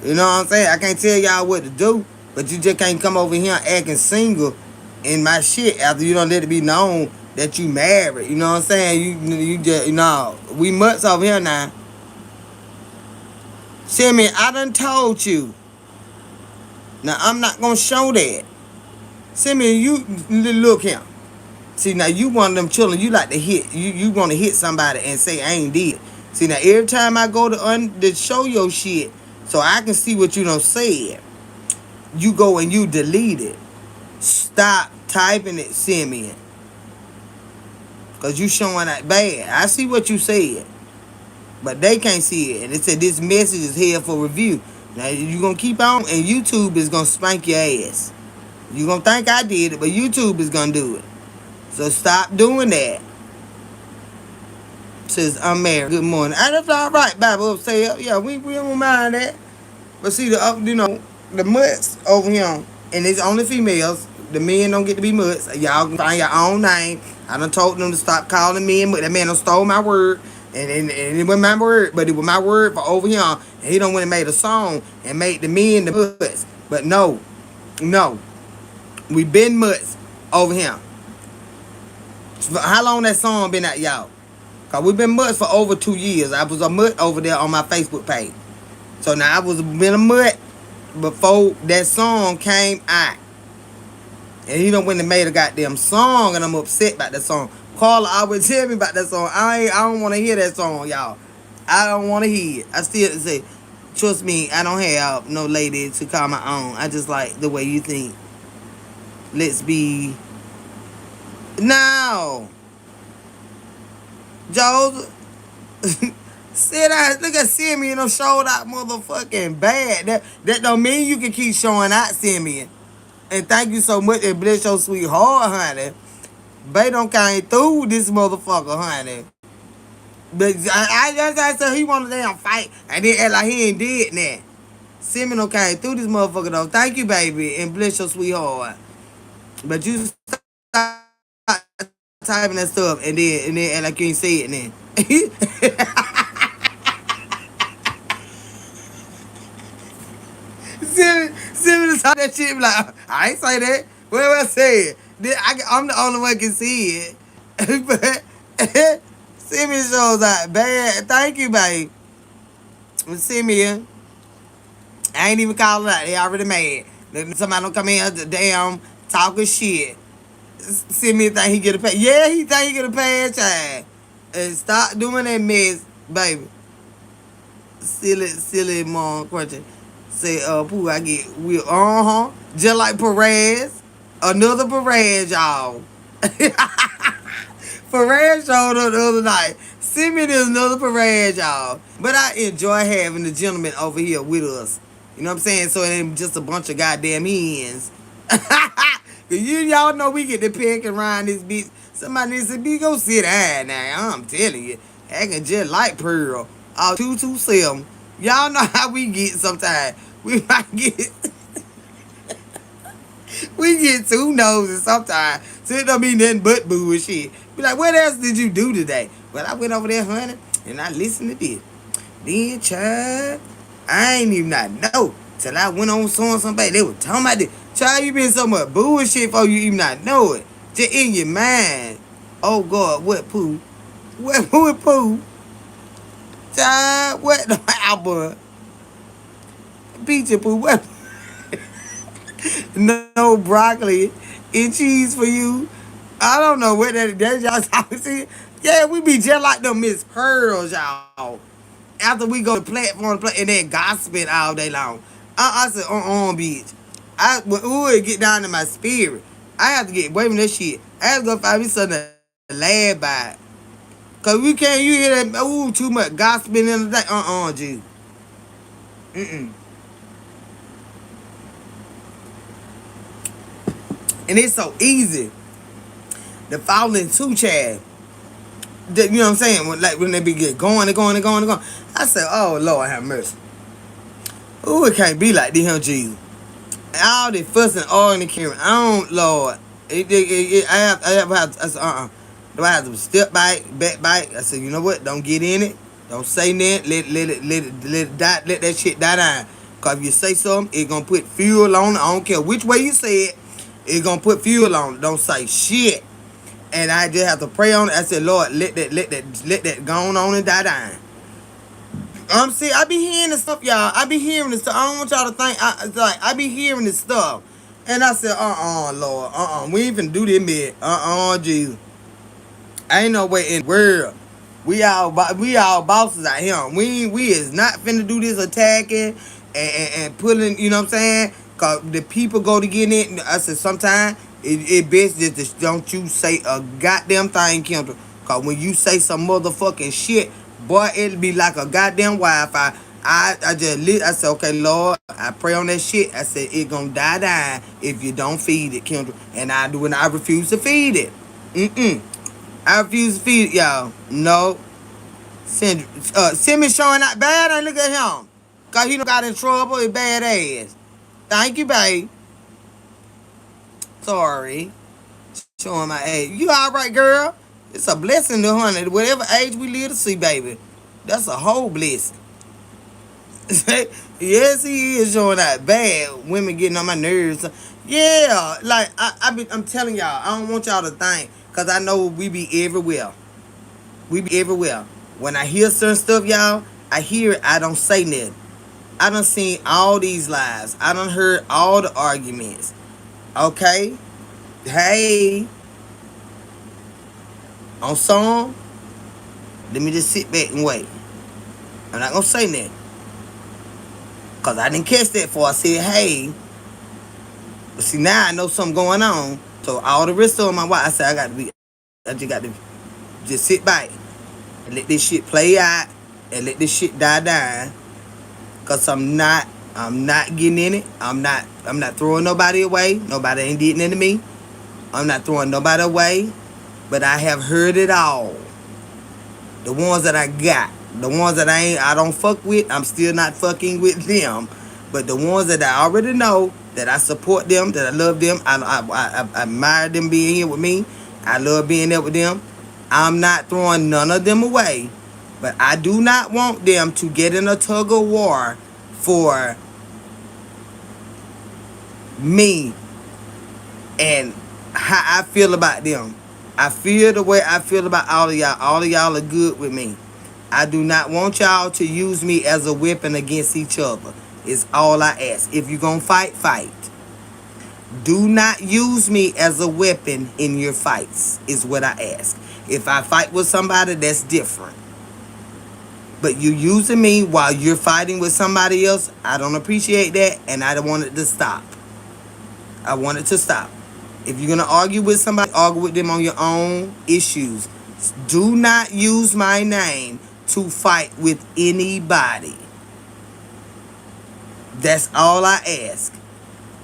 You know what I'm saying? I can't tell y'all what to do, but you just can't come over here acting single in my shit after you don't let it be known that you married. You know what I'm saying? You just we mutts over here now. See me, I done told you. Now I'm not gonna show that. See me, you look here. See now you one of them children you like to hit. You want to hit somebody and say I ain't did. See now every time I go to show your shit so I can see what you done said, you go and you delete it. Stop typing it, Simeon. Cause you showing that bad. I see what you said. But they can't see it. And it said this message is here for review. Now you gonna keep on and YouTube is gonna spank your ass. You gonna think I did it, but YouTube is gonna do it. So stop doing that. Says I'm married. Good morning. And that's all right, Bible say yeah, we don't mind that. But see the mutts over here, and it's only females. The men don't get to be mutts. Y'all can find your own name. I done told them to stop calling men mutts. That man done stole my word. And it wasn't my word, but it was my word for over here. And he done went and made a song and made the men the mutts. But no. We been mutts over here. How long that song been out, y'all? Cause we been mutts for over 2 years. I was a mutt over there on my Facebook page. So now I was been a mutt before that song came out. And he done went and made a goddamn song and I'm upset about that song. Carla always tell me about that song. I don't want to hear that song, y'all. I don't want to hear it. I still say, trust me, I don't have no lady to call my own. I just like the way you think. Let's be. Now, Joe, sit down. Look at Simeon. Them showed out motherfucking bad. That don't mean you can keep showing out, Simeon. And thank you so much and bless your sweet heart, honey. Bay don't came through this motherfucker, honey. But I said he wanted to damn fight and then act like he ain't did that. Simeon don't came through this motherfucker though. Thank you, baby, and bless your sweet heart. But you stop typing that stuff and then act like you ain't say it then. Simeon saw that shit like, I ain't say that. What I say? I'm the only one can see it. But Simeon shows out bad. Thank you, babe. Simeon, I ain't even calling out. They already mad. Somebody don't come in here damn talking shit. Simeon think he get a pass. Yeah, he think he get a pass, child. And stop doing that mess, baby. Silly mom question. Say, Pooh, I get just like Perez. Another Perez, y'all. Perez showed up the other night. Simeon is another Perez, y'all. But I enjoy having the gentleman over here with us. You know what I'm saying? So it ain't just a bunch of goddamn hens. Y'all know we get to pick and ride this bitch. Somebody needs to be go sit down now. I'm telling you. Acting just like Pearl. All 227. Y'all know how we get sometimes. We might get We get too nosy sometimes. So it don't mean nothing but bullshit. Be like, what else did you do today? Well, I went over there, honey, and I listened to this. Then, child, I ain't even not know till I went on song somebody. They were talking about this. Child, you been so much bullshit for you even not know it. Just in your mind. Oh God, what poo? What poo? Child, what the album? Pizza poo, what? No broccoli and cheese for you. I don't know what that y'all talking to. Yeah, we be just like them Miss Pearls, y'all. After we go to platform to play and then gossiping all day long. I said, bitch. Ooh, it get down to my spirit. I have to get away from that shit. I have to go find me something to laugh by. Cause we can't, you hear that, ooh, too much gossiping in the day. G. Mm-mm. And it's so easy to fall into Chad. You know what I'm saying? When they be get going and going and going and going. I said, oh, Lord have mercy. Ooh, it can't be like this, huh, Jesus. All the fussing, all in the camera. I don't, Lord. I said, Do I have to step back? I said, you know what? Don't get in it. Don't say nothing. Let that shit die down. Cause if you say something, it gonna put fuel on it. I don't care which way you say it. It gonna put fuel on it. Don't say shit. And I just have to pray on it. I said, Lord, let that go on and die down. See, I be hearing this stuff, y'all. I be hearing this stuff. I don't want y'all to think. I be hearing this stuff. And I said, Lord, we ain't finna do this, man. Jesus. Ain't no way in the world. We all bosses out here. We is not finna do this attacking and pulling, you know what I'm saying? Cause the people go to get it. I said, sometimes it best just don't you say a goddamn thing, Kendall. Cause when you say some motherfucking shit, boy, it'll be like a goddamn Wi-Fi. I said, okay, Lord, I pray on that shit. I said, it gonna die down if you don't feed it, Kendall. And I refuse to feed it. I refuse to feed it, y'all. No. Simmons showing out bad, and look at him. Cause he done got in trouble with bad ass. Thank you, babe. Sorry. Showing my age. You alright, girl? It's a blessing to honey. Whatever age we live to see, baby. That's a whole blessing. Yes, he is showing out bad. Women getting on my nerves. Yeah, like I'm telling y'all, I don't want y'all to think, cause I know we be everywhere. We be everywhere. When I hear certain stuff, y'all, I hear it. I don't say nothing. I done seen all these lies. I done heard all the arguments. Okay, hey, on song, let me just sit back and wait. I'm not gonna say nothing. Cause I didn't catch that before I said, hey. But see, now I know something going on. So all the rest of my wife, I said, I just got to just sit back and let this shit play out and let this shit die down. Cause I'm not getting in it. I'm not throwing nobody away. Nobody ain't getting into me. I'm not throwing nobody away. But I have heard it all. The ones that I got. The ones that I don't fuck with, I'm still not fucking with them. But the ones that I already know, that I support them, that I love them, I admire them being here with me. I love being there with them. I'm not throwing none of them away. But I do not want them to get in a tug of war for me and how I feel about them. I feel the way I feel about all of y'all. All of y'all are good with me. I do not want y'all to use me as a weapon against each other. It's all I ask. If you're going to fight, fight. Do not use me as a weapon in your fights, is what I ask. If I fight with somebody, that's different. But you using me while you're fighting with somebody else, I don't appreciate that, and I don't want it to stop. I want it to stop. If you're going to argue with somebody, argue with them on your own issues. Do not use my name to fight with anybody. That's all I ask.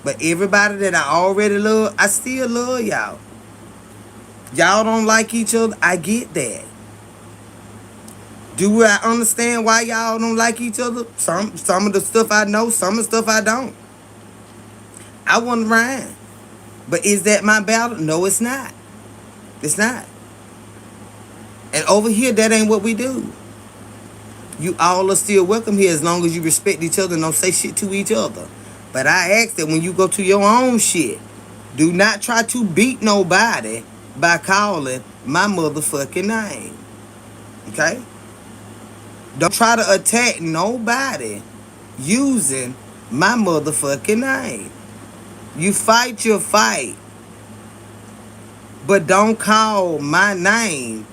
But everybody that I already love, I still love y'all. Y'all don't like each other, I get that. Do I understand why y'all don't like each other? Some of the stuff I know, some of the stuff I don't. I wasn't around. But is that my battle? No, it's not. It's not. And over here, that ain't what we do. You all are still welcome here as long as you respect each other and don't say shit to each other. But I ask that when you go to your own shit, do not try to beat nobody by calling my motherfucking name. Okay? Don't try to attack nobody using my motherfucking name. You fight your fight, but don't call my name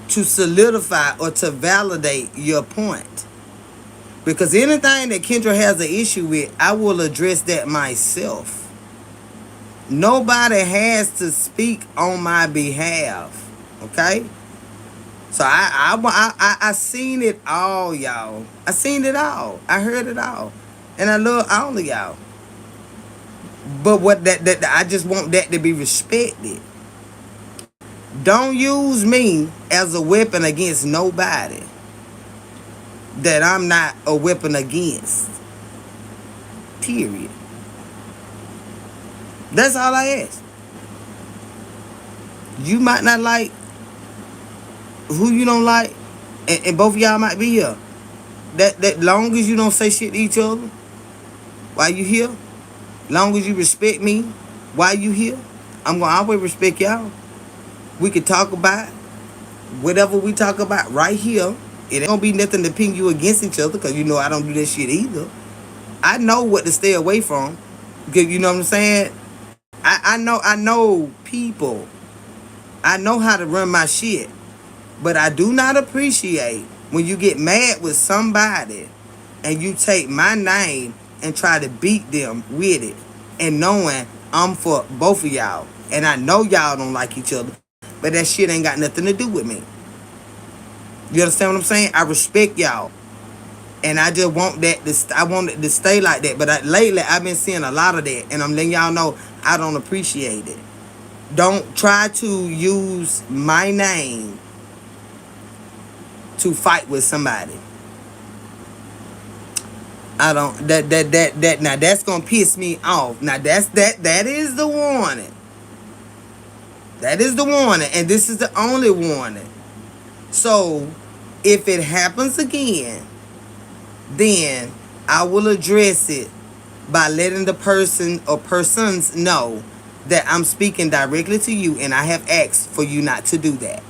to solidify or to validate your point. Because anything that Kendra has an issue with, I will address that myself. Nobody has to speak on my behalf. Okay? So I seen it all, y'all. I seen it all. I heard it all. And I love all of y'all. But what that I just want that to be respected. Don't use me as a weapon against nobody that I'm not a weapon against. Period. That's all I ask. You might not like who you don't like, and both of y'all might be here. That long as you don't say shit to each other while you here, long as you respect me while you here, I'm gonna always respect y'all. We can talk about whatever we talk about right here. It ain't gonna be nothing to pin you against each other, because you know I don't do that shit either. I know what to stay away from. Because you know what I'm saying? I know people. I know how to run my shit. But I do not appreciate when you get mad with somebody and you take my name and try to beat them with it, and knowing I'm for both of y'all. And I know y'all don't like each other, but that shit ain't got nothing to do with me. You understand what I'm saying? I respect y'all. And I just want I want it to stay like that. But lately, I've been seeing a lot of that. And I'm letting y'all know I don't appreciate it. Don't try to use my name to fight with somebody. I don't, now that's going to piss me off. Now that is the warning. That is the warning. And this is the only warning. So, if it happens again, then I will address it by letting the person or persons know that I'm speaking directly to you, and I have asked for you not to do that.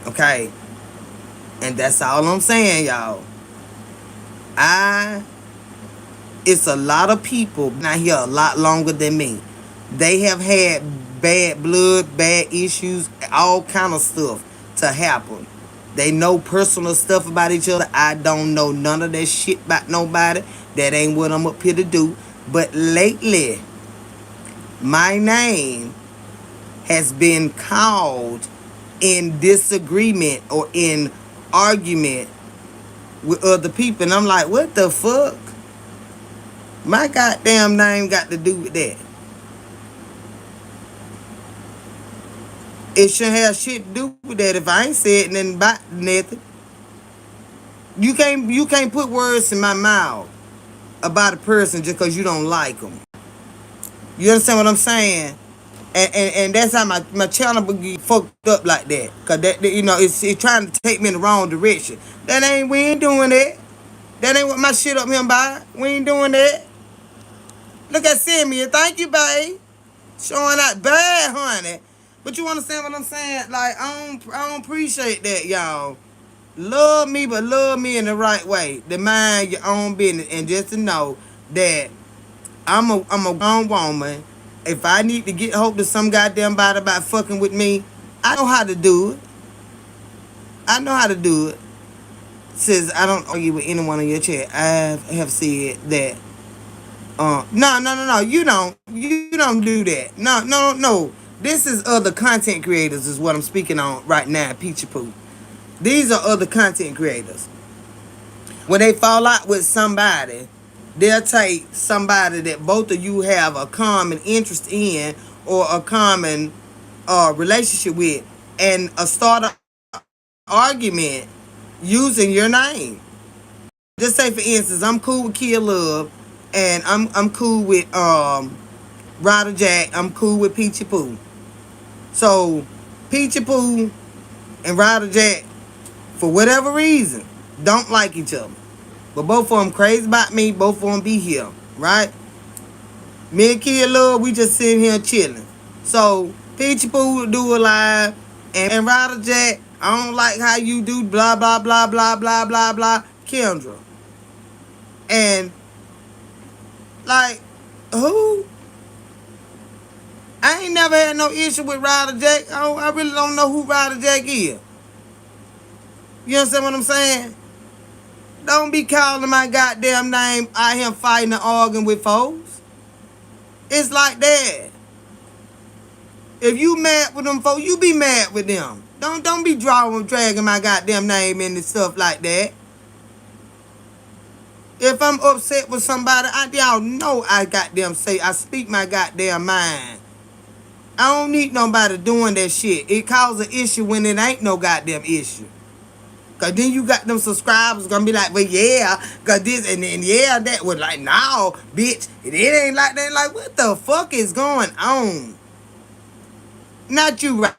Okay? And that's all I'm saying, y'all. It's a lot of people not here a lot longer than me. They have had bad blood, bad issues, all kind of stuff to happen. They know personal stuff about each other. I don't know none of that shit about nobody. That ain't what I'm up here to do. But lately, my name has been called in disagreement or in argument with other people. And I'm like, what the fuck? My goddamn name got to do with that. It shouldn't have shit to do with that if I ain't said nothing about nothing. You can't put words in my mouth about a person just because you don't like them. You understand what I'm saying? And that's how my channel be get fucked up like that. Cause that you know it's trying to take me in the wrong direction. We ain't doing that. That ain't what my shit up here about. We ain't doing that. Look at Sammy. Thank you, babe. Showing out bad, honey. But you understand what I'm saying? Like, I don't appreciate that, y'all. Love me, but love me in the right way. To mind your own business. And just to know that I'm a grown woman. If I need to get hold of some goddamn body about fucking with me, I know how to do it. I know how to do it. Says I don't argue with anyone in your chat. I have said that. No. You don't do that. No. This is other content creators is what I'm speaking on right now, Peachy Poo. These are other content creators. When they fall out with somebody, they'll take somebody that both of you have a common interest in or a common relationship with, and start an argument using your name. Just say, for instance, I'm cool with Kia Love. And I'm cool with Ryder Jack. I'm cool with Peachy Poo. So Peachy Poo and Ryder Jack, for whatever reason, don't like each other. But both of them crazy about me. Both of them be here, right? Me and Kid Love, we just sitting here chilling. So Peachy Poo do a live, and Ryder Jack, I don't like how you do blah blah blah blah blah blah blah. Kendra, and like who? I ain't never had no issue with Ryder Jack. I really don't know who Ryder Jack is. You understand what I'm saying? Don't be calling my goddamn name out here fighting and arguing with folks. It's like that. If you mad with them folks, you be mad with them. Don't be dragging my goddamn name into stuff like that. If I'm upset with somebody, y'all know I goddamn say I speak my goddamn mind. I don't need nobody doing that shit. It causes an issue when it ain't no goddamn issue. Cause then you got them subscribers gonna be like, well yeah, cause this and then yeah that was like, no, bitch, it ain't like that. Like, what the fuck is going on? Not you, right?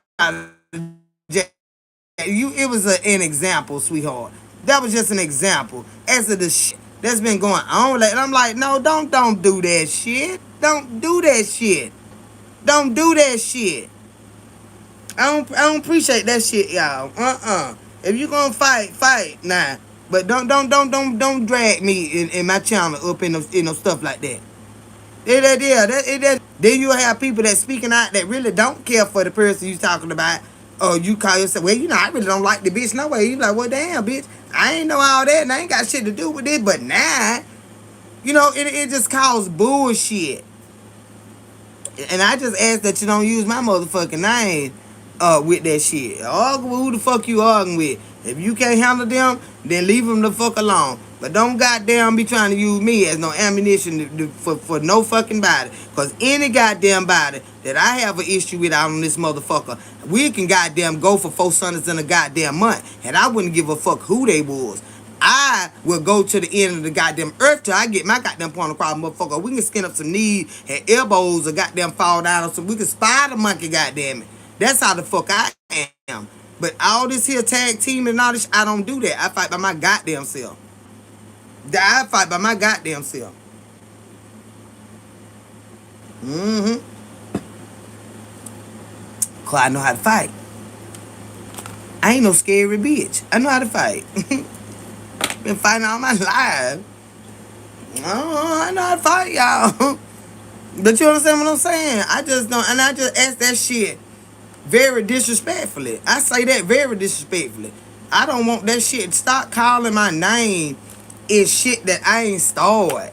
You, it was an example, sweetheart. That was just an example as of the shit that's been going on. And I'm like, no, don't do that shit. Don't do that shit. Don't do that shit. I don't appreciate that shit, y'all. If you gonna fight now. But don't drag me in my channel up in no stuff like that. Then you have people that speaking out that really don't care for the person you talking about. Or you call yourself, well, I really don't like the bitch no way. You like, well, damn, bitch, I ain't know all that and I ain't got shit to do with it. But now, it just causes bullshit. And I just ask that you don't use my motherfucking name with that shit. Argue with who the fuck you arguing with. If you can't handle them, then leave them the fuck alone. But don't goddamn be trying to use me as no ammunition for no fucking body. Because any goddamn body that I have an issue with out on this motherfucker, we can goddamn go for 4 Sundays in a goddamn month. And I wouldn't give a fuck who they was. I will go to the end of the goddamn earth till I get my goddamn point across, motherfucker. We can skin up some knees and elbows or goddamn fall down so we can spider monkey, goddamn it. That's how the fuck I am. But all this here tag team and all this, I don't do that. I fight by my goddamn self. I fight by my goddamn self. Cause I know how to fight. I ain't no scary bitch. I know how to fight. Been fighting all my life. I know how to fight, y'all. But you understand what I'm saying? I just don't, and I just ask that shit very disrespectfully. I say that very disrespectfully. I don't want that shit. Stop calling my name is shit that I ain't started.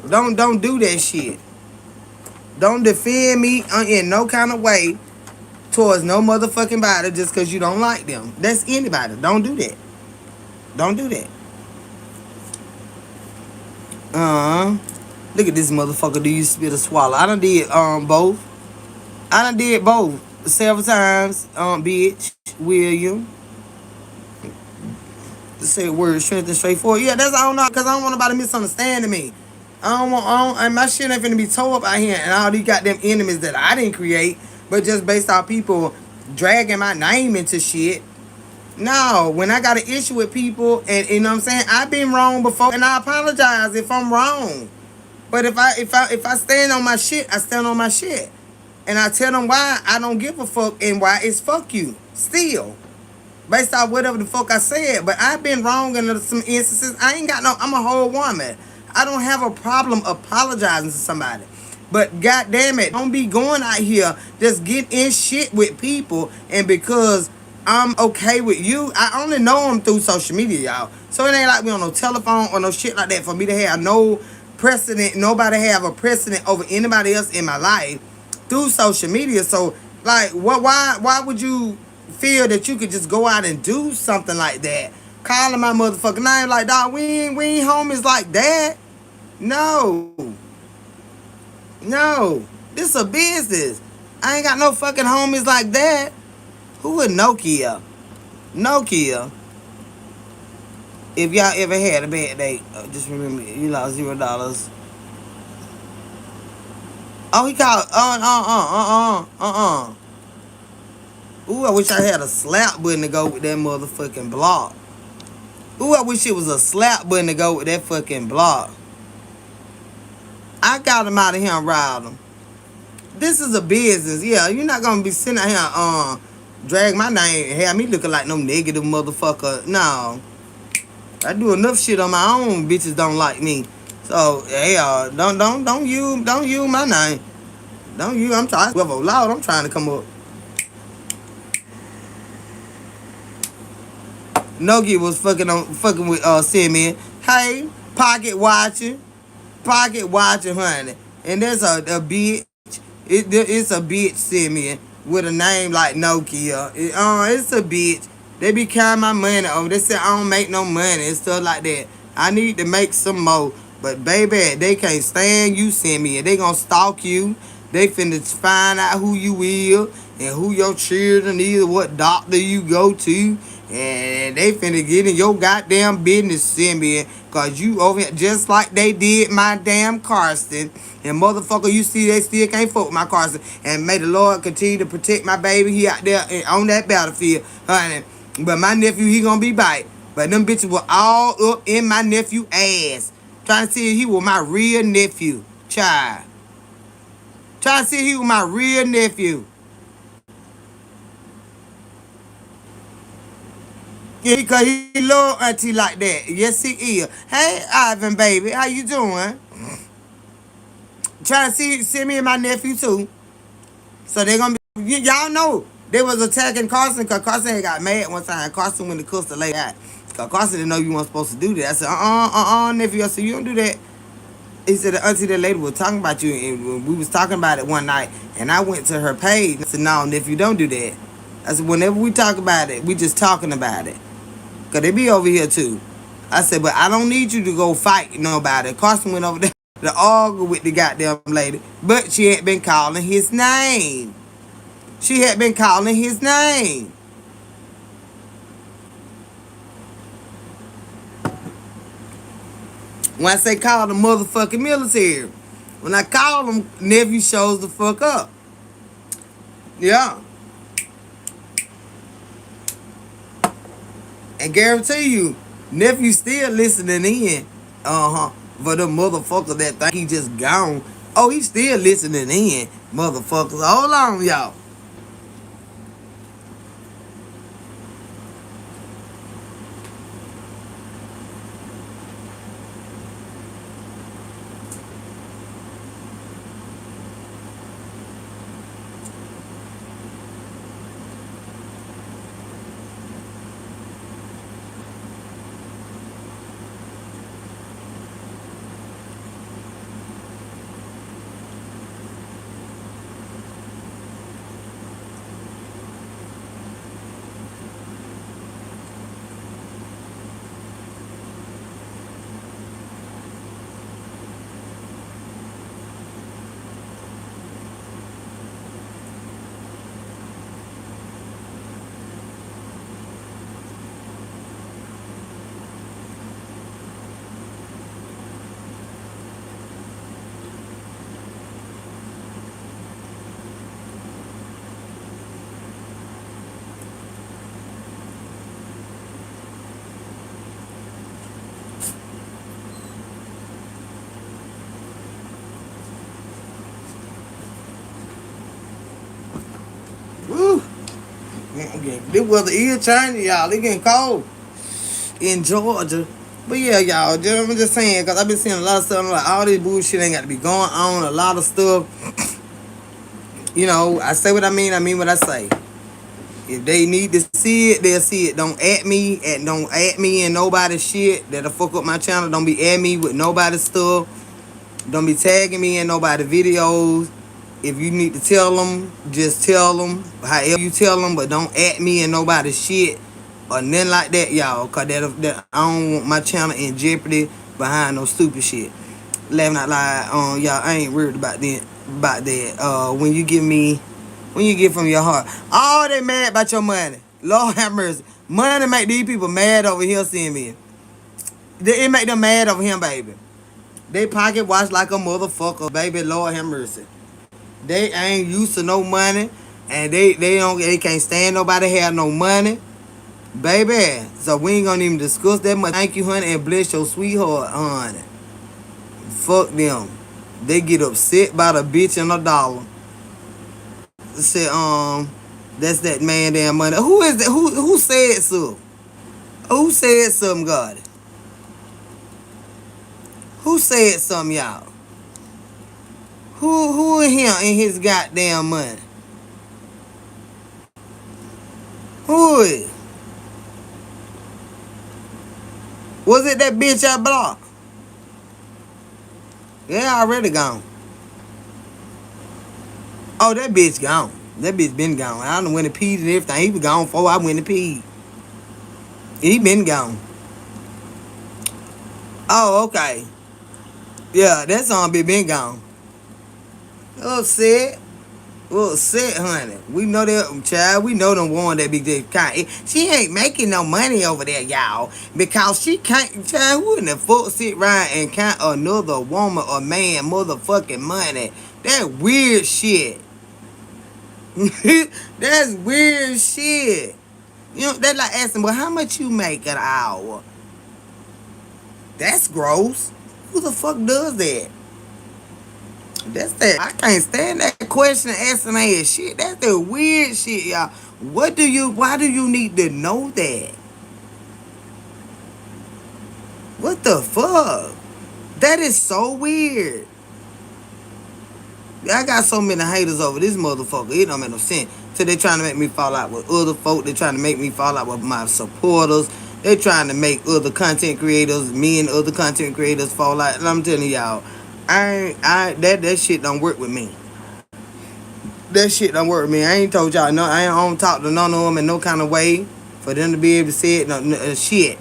Don't do that shit. Don't defend me in no kind of way towards no motherfucking body just because you don't like them. That's anybody. Don't do that. Don't do that. Look at this motherfucker. Do you spit or swallow? I done did both. I done did both several times. Bitch, William. Say word strength and straightforward. Yeah, that's I don't know because I don't want nobody misunderstanding me. And my shit ain't finna be tore up out here and all these goddamn enemies that I didn't create, but just based off people dragging my name into shit. No, when I got an issue with people, and you know what I'm saying, I've been wrong before, and I apologize if I'm wrong. But if I stand on my shit, I stand on my shit, and I tell them why I don't give a fuck and why it's fuck you still, based off whatever the fuck I said. But I've been wrong in some instances. I'm a whole woman. I don't have a problem apologizing to somebody. But goddamn it, don't be going out here just getting in shit with people, and because I'm okay with you, I only know them through social media, y'all. So it ain't like we on no telephone or no shit like that for me to have no precedent, nobody have a precedent over anybody else in my life through social media. So like, why would you feel that you could just go out and do something like that? Calling my motherfucking name like, dog, we ain't homies like that. No. This a business. I ain't got no fucking homies like that. Who would Nokia? If y'all ever had a bad day, just remember you lost $0. Oh, he called Ooh, I wish I had a slap button to go with that motherfucking block. Ooh, I wish it was a slap button to go with that fucking block. I got him out of here and riled him. This is a business. Yeah, you're not gonna be sitting out here drag my name and have me looking like no negative motherfucker. No. I do enough shit on my own. Bitches don't like me. So hey, don't use my name. Don't use. I'm trying. Well, loud. I'm trying to come up. Nogi was fucking with Simeon. Hey, pocket watching, honey. And there's a bitch. It's a bitch Simeon with a name like Nokia. It's a bitch. They be carrying my money over. They say I don't make no money and stuff like that. I need to make some more. But baby, they can't stand you, Simeon. They gonna stalk you. They finna find out who you is and who your children is, what doctor you go to. And they finna get in your goddamn business, Simeon. Cause you over here just like they did my damn Carson. And motherfucker, you see they still can't fuck with my Carson. And may the Lord continue to protect my baby. He out there on that battlefield, honey. But my nephew, he gonna be bite. But them bitches were all up in my nephew ass. Trying to see if he was my real nephew. Child. Trying to see if he was my real nephew. Yeah, because he love auntie like that. Yes, he is. Hey, Ivan, baby. How you doing? Trying to see me and my nephew, too. So they going to be... Y'all know they was attacking Carson because Carson had got mad one time. Carson went to cuss the lady out. Because Carson didn't know you weren't supposed to do that. I said, nephew. I said, you don't do that. He said, the auntie, that lady was talking about you. And we was talking about it one night. And I went to her page. I said, no, nephew, don't do that. I said, whenever we talk about it, we just talking about it. Because they be over here, too. I said, but I don't need you to go fight nobody. Carson went over there to argue with the goddamn lady. But she had been calling his name. She had been calling his name. When I say call the motherfucking military. When I call them, nephew shows the fuck up. Yeah. And guarantee you, nephew still listening in. For the motherfucker that think he just gone. Oh, he still listening in, motherfuckers. Hold on, y'all. Woo. This weather is changing, y'all. It getting cold in Georgia. But yeah, y'all, I'm just saying, because I've been seeing a lot of stuff. Like, all this bullshit ain't got to be going on. A lot of stuff. I say what I mean what I say. If they need to see it, they'll see it. Don't at me and don't at me in nobody's shit. That'll fuck up my channel. Don't be at me with nobody's stuff. Don't be tagging me in nobody's videos. If you need to tell them, just tell them. However you tell them, but don't at me in nobody's shit or nothing like that, y'all. Cause that I don't want my channel in jeopardy behind no stupid shit. Laughing out loud, y'all. I ain't worried about that. When you give from your heart, all they mad about your money. Lord have mercy. Money make these people mad over here seeing me. It make them mad over him, baby. They pocket watch like a motherfucker, baby. Lord have mercy. They ain't used to no money, and they can't stand nobody have no money, baby. So we ain't gonna even discuss that much. Thank you, honey, and bless your sweetheart, honey. Fuck them. They get upset by the bitch and a dollar. Say that's that man damn money. Who is that? Who said so? Who said something, God? Who said something, y'all? Who in him and his goddamn money? Who is? Was it that bitch I blocked? Yeah, already gone. Oh, that bitch gone. That bitch been gone. I don't know when the peed and everything. He was gone before I went to pee. He been gone. Oh, okay. Yeah, that song been gone. Upset. Upset, honey. We know that, child. We know them one that be just kind. She ain't making no money over there, y'all. Because she can't, child, who in the fuck sit around and count another woman or man motherfucking money? That weird shit. That's weird shit. You know, they like asking, well, how much you make an hour? That's gross. Who the fuck does that? That's that. I can't stand that question asking ass shit. That's the weird shit, y'all. Why do you need to know that? What the fuck? That is so weird. I got so many haters over this motherfucker. It don't make no sense. So they trying to make me fall out with other folk. They trying to make me fall out with my supporters. They trying to make other content creators, me and other content creators fall out. And I'm telling y'all, that shit don't work with me. That shit don't work with me. I ain't told y'all no. I don't talk to none of them in no kind of way for them to be able to say it. No, shit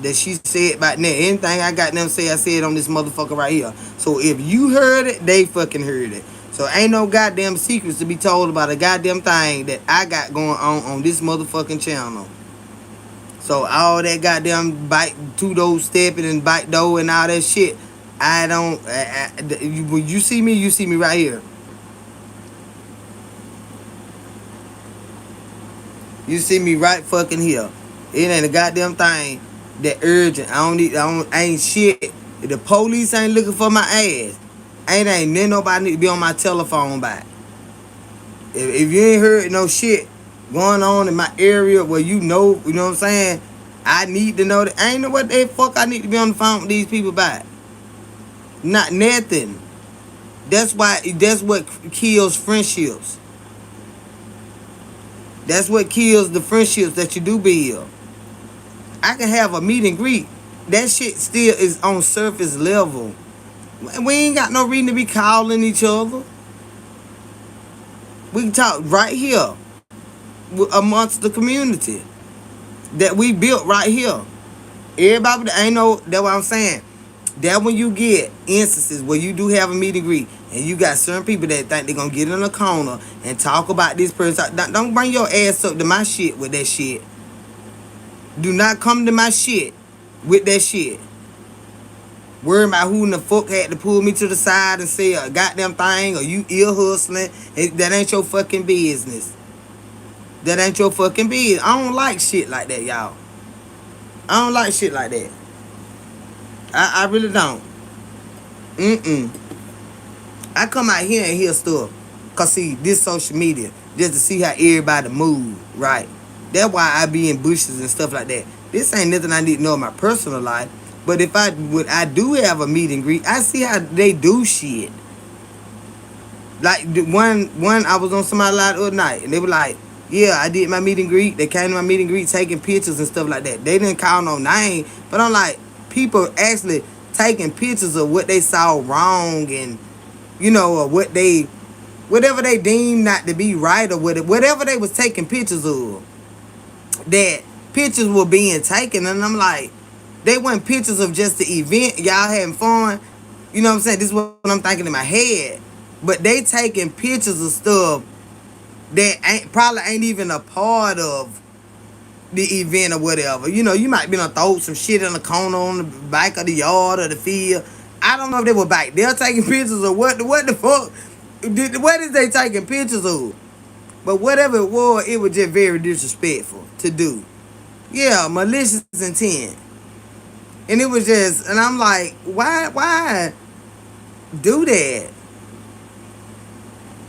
that she said about that. Anything I got them say, I said on this motherfucker right here. So if you heard it, they fucking heard it. So ain't no goddamn secrets to be told about a goddamn thing that I got going on this motherfucking channel. So all that goddamn bite two door stepping and bite door and all that shit, I don't. When you see me right here. You see me right fucking here. It ain't a goddamn thing that urgent. I ain't shit. If the police ain't looking for my ass, ain't nobody need to be on my telephone by. If you ain't heard no shit going on in my area where you know what I'm saying, I need to know that. I ain't know what the fuck I need to be on the phone with these people by. Not nothing. That's what kills friendships. That's what kills the friendships that you do build. I can have a meet and greet. That shit still is on surface level. We ain't got no reason to be calling each other. We can talk right here amongst the community that we built right here. Everybody that ain't know, that's what I'm saying. That when you get instances where you do have a meet and greet and you got certain people that think they're gonna get in a corner and talk about this person. Don't bring your ass up to my shit with that shit. Do not come to my shit with that shit. Worrying about who in the fuck had to pull me to the side and say a goddamn thing or you ill hustling. That ain't your fucking business. That ain't your fucking business. I don't like shit like that, y'all. I don't like shit like that. I really don't. I come out here and hear stuff. Cause see, this social media, just to see how everybody move, right? That's why I be in bushes and stuff like that. This ain't nothing I need to know in my personal life. But if I do have a meet and greet, I see how they do shit. Like the one I was on somebody live the other night and they were like, yeah, I did my meet and greet. They came to my meet and greet taking pictures and stuff like that. They didn't call no name, but I'm like, people actually taking pictures of what they saw wrong and or whatever they deemed not to be right or whatever they was taking pictures of. That pictures were being taken and I'm like, they weren't pictures of just the event, y'all having fun. You know what I'm saying? This is what I'm thinking in my head. But they taking pictures of stuff that probably ain't even a part of the event or whatever. You might be gonna throw some shit in the corner on the back of the yard or the field. I don't know if they were back there taking pictures or what the fuck. What is they taking pictures of? But whatever it was just very disrespectful to do. Yeah, malicious intent. And it was just, and I'm like, why do that?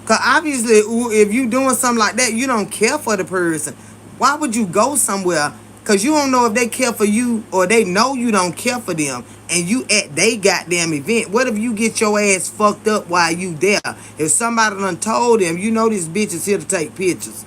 Cause obviously, if you doing something like that, you don't care for the person. Why would you go somewhere? Cause you don't know if they care for you or they know you don't care for them, and you at they goddamn event. What if you get your ass fucked up while you there? If somebody done told them, you know this bitch is here to take pictures,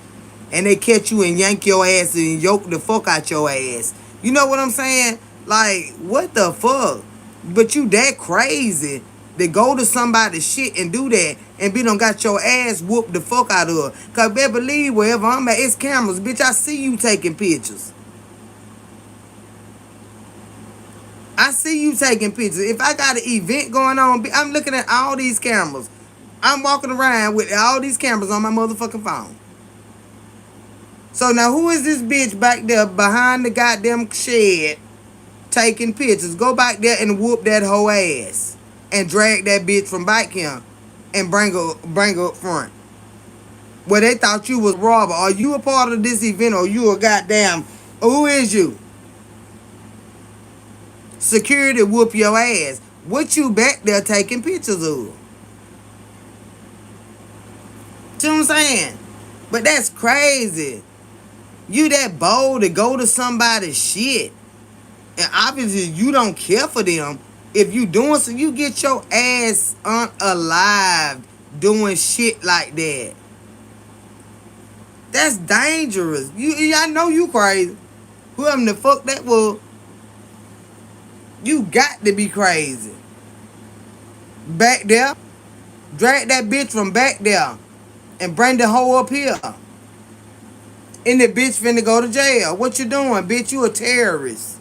and they catch you and yank your ass and yoke the fuck out your ass. You know what I'm saying? Like, what the fuck? But you that crazy to go to somebody's shit and do that and be done got your ass whooped the fuck out of her. Cause better believe wherever I'm at, it's cameras. Bitch, I see you taking pictures. I see you taking pictures. If I got an event going on, I'm looking at all these cameras. I'm walking around with all these cameras on my motherfucking phone. So now who is this bitch back there behind the goddamn shed taking pictures? Go back there and whoop that whole ass. And drag that bitch from back here and bring her up front. Where they thought you was robber. Are you a part of this event or you a goddamn, who is you? Security whoop your ass. What you back there taking pictures of? See what I'm saying? But that's crazy. You that bold to go to somebody's shit. And obviously you don't care for them. If you doing so, you get your ass unalive doing shit like that. That's dangerous. I know you crazy. Whoever the fuck that was, you got to be crazy. Back there, drag that bitch from back there and bring the hoe up here. And the bitch finna go to jail. What you doing, bitch? You a terrorist.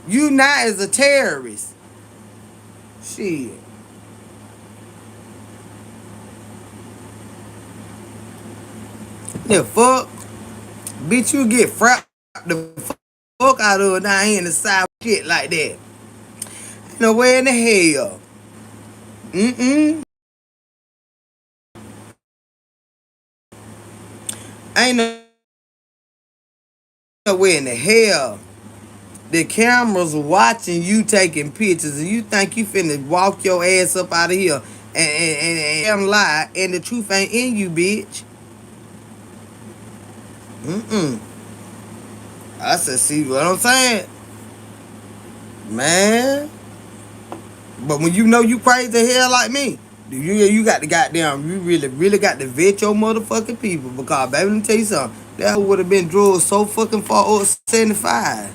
You not as a terrorist. Shit. The fuck? Bitch, you get frapped the fuck out of it down here in the side shit like that. Nowhere in the hell. Ain't nowhere in the hell. The cameras watching you taking pictures and you think you finna walk your ass up out of here and lie and the truth ain't in you, bitch. I said, see what I'm saying? Man. But when you know you crazy hell like me, you got the goddamn, you really got to vet your motherfucking people. Because, baby, let me tell you something. That would have been drugged so fucking far over 75.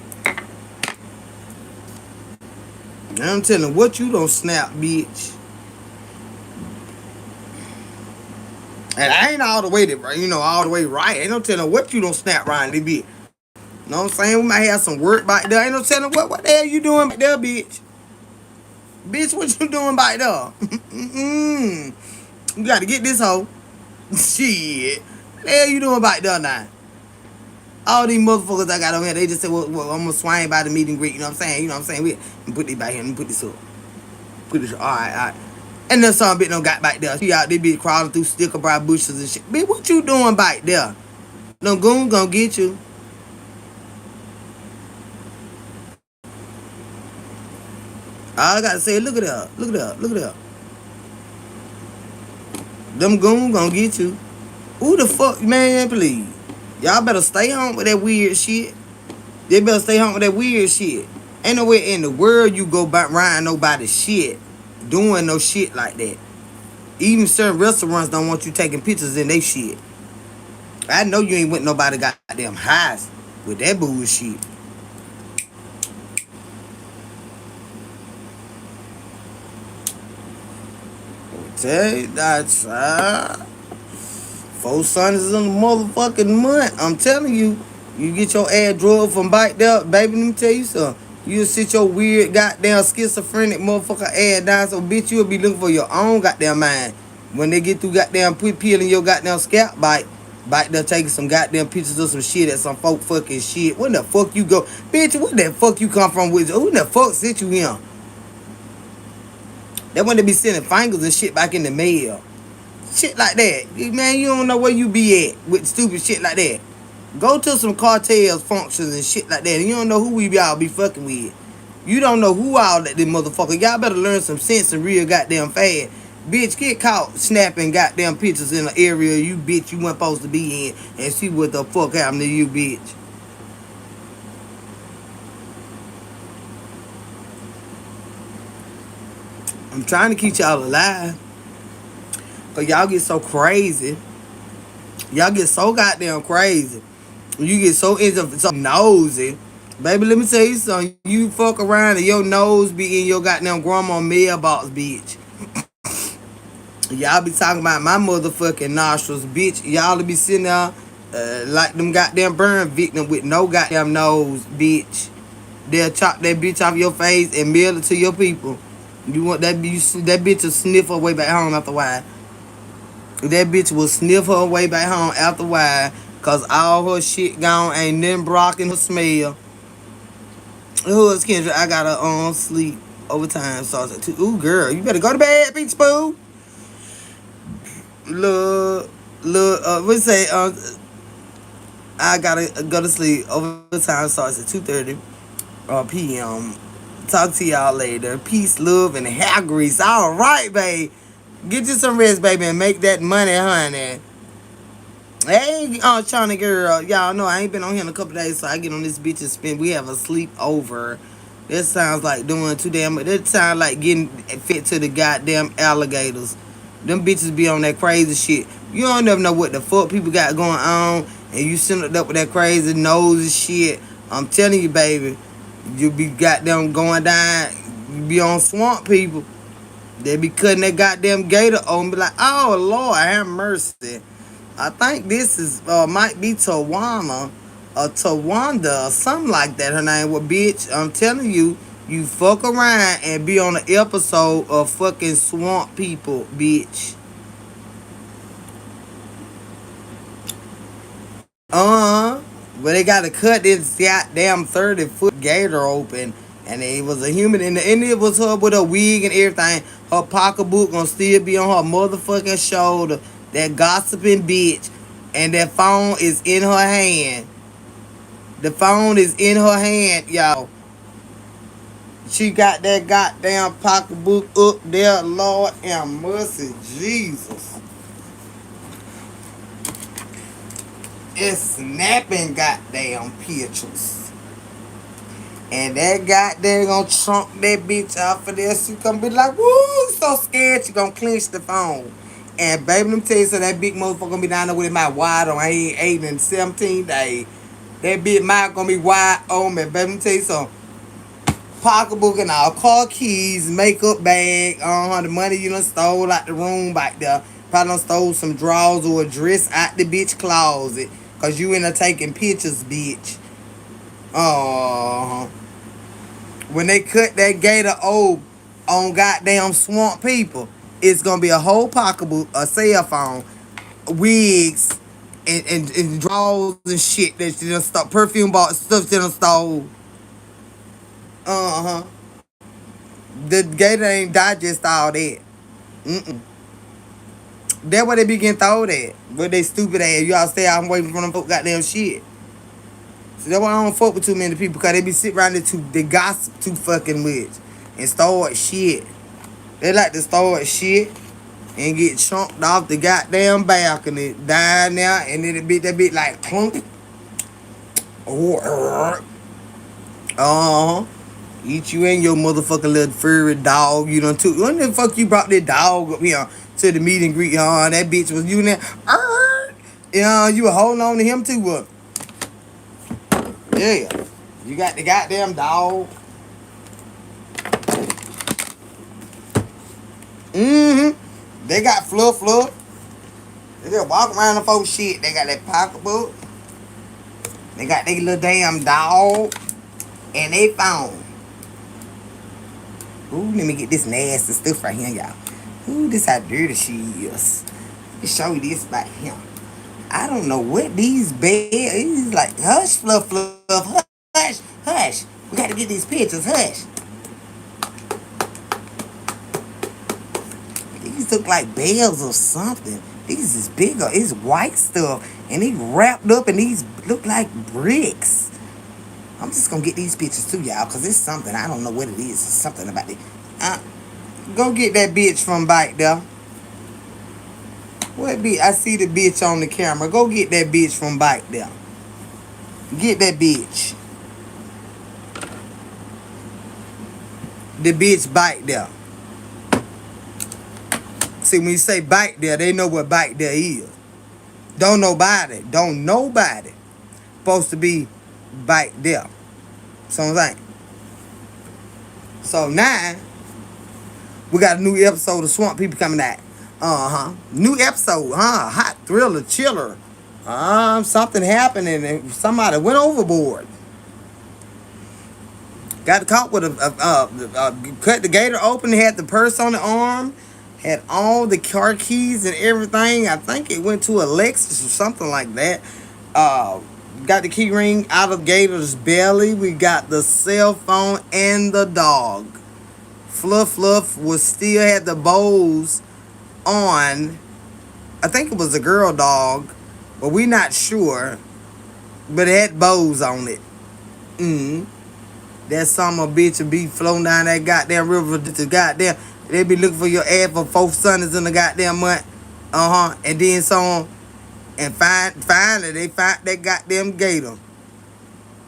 And I'm telling what you don't snap, bitch. And I ain't all the way all the way right. Ain't no telling what you don't snap right, bitch. You know what I'm saying? We might have some work back there. Ain't no telling what the hell you doing back there, bitch. Bitch, what you doing back there? You got to get this hoe. Shit. What the hell you doing back there now? All these motherfuckers I got on here, they just say, well, I'm going to swing by the meet and greet. You know what I'm saying? You know what I'm saying? We put this back here and put this up. Put this, all right. And then some bitch done got back there. She out there bitch crawling through sticker bright bushes and shit. Bitch, what you doing back there? No goon gonna get you. All I gotta say, look at that. Look at that. Look at that. Them goon gonna get you. Who the fuck, man, please? Y'all better stay home with that weird shit. They better stay home with that weird shit. Ain't nowhere in the world you go back riding nobody's shit. Doing no shit like that. Even certain restaurants don't want you taking pictures in they shit. I know you ain't with nobody goddamn highs with that bullshit. Tell you that's 4 Sundays in the motherfucking month. I'm telling you, you get your ass drugged from back there, baby. Let me tell you something. You'll sit your weird goddamn schizophrenic motherfucker ass down, so bitch, you'll be looking for your own goddamn mind. When they get through goddamn peeling your goddamn scalp back there taking some goddamn pictures of some shit at some folk fucking shit. When the fuck you go? Bitch, where the fuck you come from with? Who the fuck sent you here? That when they be sending fingers and shit back in the mail. Shit like that. Man, you don't know where you be at with stupid shit like that. Go to some cartels functions and shit like that. And you don't know who we all be fucking with. You don't know who all that them motherfucker. Y'all better learn some sense and real goddamn fast. Bitch, get caught snapping goddamn pictures in the area you bitch you weren't supposed to be in and see what the fuck happened to you, bitch. I'm trying to keep y'all alive. Cause y'all get so crazy. Y'all get so goddamn crazy. You get so into so nosy. Baby, let me tell you something. You fuck around and your nose be in your goddamn grandma mailbox, bitch. Y'all be talking about my motherfucking nostrils, bitch. Y'all be sitting there like them goddamn burn victim with no goddamn nose, bitch. They'll chop that bitch off your face and mail it to your people. You want that that bitch to sniff her way back home after a while. That bitch will sniff her way back home after a while. Cause all her shit gone, ain't nothing blocking her smell. Who is Kendra? I gotta sleep overtime. So I said, ooh girl, you better go to bed, bitch boo. Look, we say I gotta go to sleep. Overtime starts at 2:30 p.m. Talk to y'all later. Peace, love, and hair grease. All right, babe. Get you some rest, baby, and make that money, honey. Hey, China girl. Y'all know I ain't been on here in a couple days, so I get on this bitch and spend. We have a sleepover. That sounds like doing too damn. That sounds like getting fit to the goddamn alligators. Them bitches be on that crazy shit. You don't never know what the fuck people got going on, and you sitting up with that crazy nose and shit. I'm telling you, baby, you be goddamn going down. You be on swamp people. They be cutting that goddamn gator on, be like, oh Lord, have mercy. I think this is might be Tawana or Tawanda or something like that. Her name was bitch. I'm telling you, you fuck around and be on an episode of fucking Swamp People, bitch. But they gotta cut this goddamn 30-foot gator open. And it was a human and it was her with a wig and everything. Her pocketbook gonna still be on her motherfucking shoulder. That gossiping bitch. And that phone is in her hand. The phone is in her hand, y'all. She got that goddamn pocketbook up there, Lord and mercy, Jesus. It's snapping goddamn pictures. And that goddamn gonna trump that bitch off of there. She gonna be like, woo, so scared she gonna clench the phone. And baby, let me tell you so that big motherfucker gonna be down there with my wide on. I ain't 8 and 17 days. That big mouth gonna be wide on me. Baby, let me tell you something. Pocketbook and all, car keys, makeup bag, the money you done stole out the room back there. Probably done stole some drawers or a dress out the bitch closet. Cause you in there taking pictures, bitch. When they cut that gator on goddamn Swamp People, it's gonna be a whole pocketbook, a cell phone, wigs, and drawers and shit that she done stole, perfume box stuff she done stole. The gator ain't digest all that. That's why they be getting thrown at. But they stupid ass. Y'all stay out and waiting for them goddamn shit. So that's why I don't fuck with too many people. Because they be sitting around there they gossip too fucking much. And start shit. They like to start shit. And get chunked off the goddamn balcony. Down there. And then that bit like clunk. Eat you and your motherfucking little furry dog. You done too. When the fuck you brought that dog up here to the meet and greet? That bitch was you in there. You were holding on to him too. Yeah. You got the goddamn dog. They got fluff. They just walk around the folks shit. They got that pocketbook. They got their little damn dog. And they phone. Ooh, let me get this nasty stuff right here, y'all. Ooh, this how dirty she is. Let me show you this about him. I don't know what these beds. He's like, hush, fluff, hush. We got to get these pictures, hush. These look like bells or something. These is bigger. It's white stuff. And they wrapped up and these look like bricks. I'm just gonna get these pictures too, y'all, because it's something. I don't know what it is. It's something about it. Go get that bitch from back there. What bitch? I see the bitch on the camera. Go get that bitch from back there. Get that bitch. The bitch back there. See, when you say back there, they know what back there is. Don't nobody supposed to be back there. So I'm saying. So now, we got a new episode of Swamp People coming out. New episode, hot thriller, chiller. Something happening and somebody went overboard. Got caught with cut the gator open, had the purse on the arm, had all the car keys and everything. I think it went to a Lexus or something like that. Got the key ring out of Gator's belly. We got the cell phone and the dog. Fluff was still had the bows on. I think it was a girl dog, but we not sure. But it had bows on it. That summer bitch would be floating down that goddamn river to goddamn. They be looking for your ass for 4 Sundays in the goddamn month. And then so on. And finally they find that goddamn gator.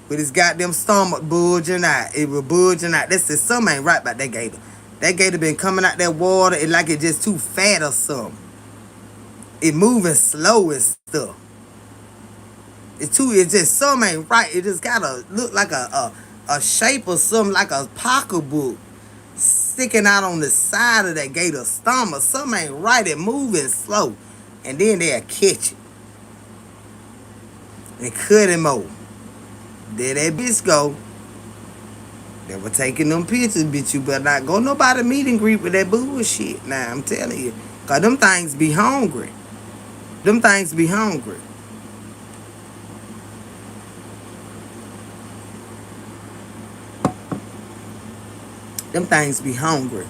With his goddamn stomach bulging out. It was bulging out. That's just something ain't right about that gator. That gator been coming out that water. It like it just too fat or something. It moving slow and stuff. It's just something ain't right. It just gotta look like a shape or something like a pocketbook sticking out on the side of that gator's stomach. Something ain't right. It moving slow. And then they'll catch it. And cut him over. There that bitch go. They were taking them pictures, bitch. You better not go nobody meet and greet with that bullshit. Now, I'm telling you. Because them things be hungry. Them things be hungry. Them things be hungry.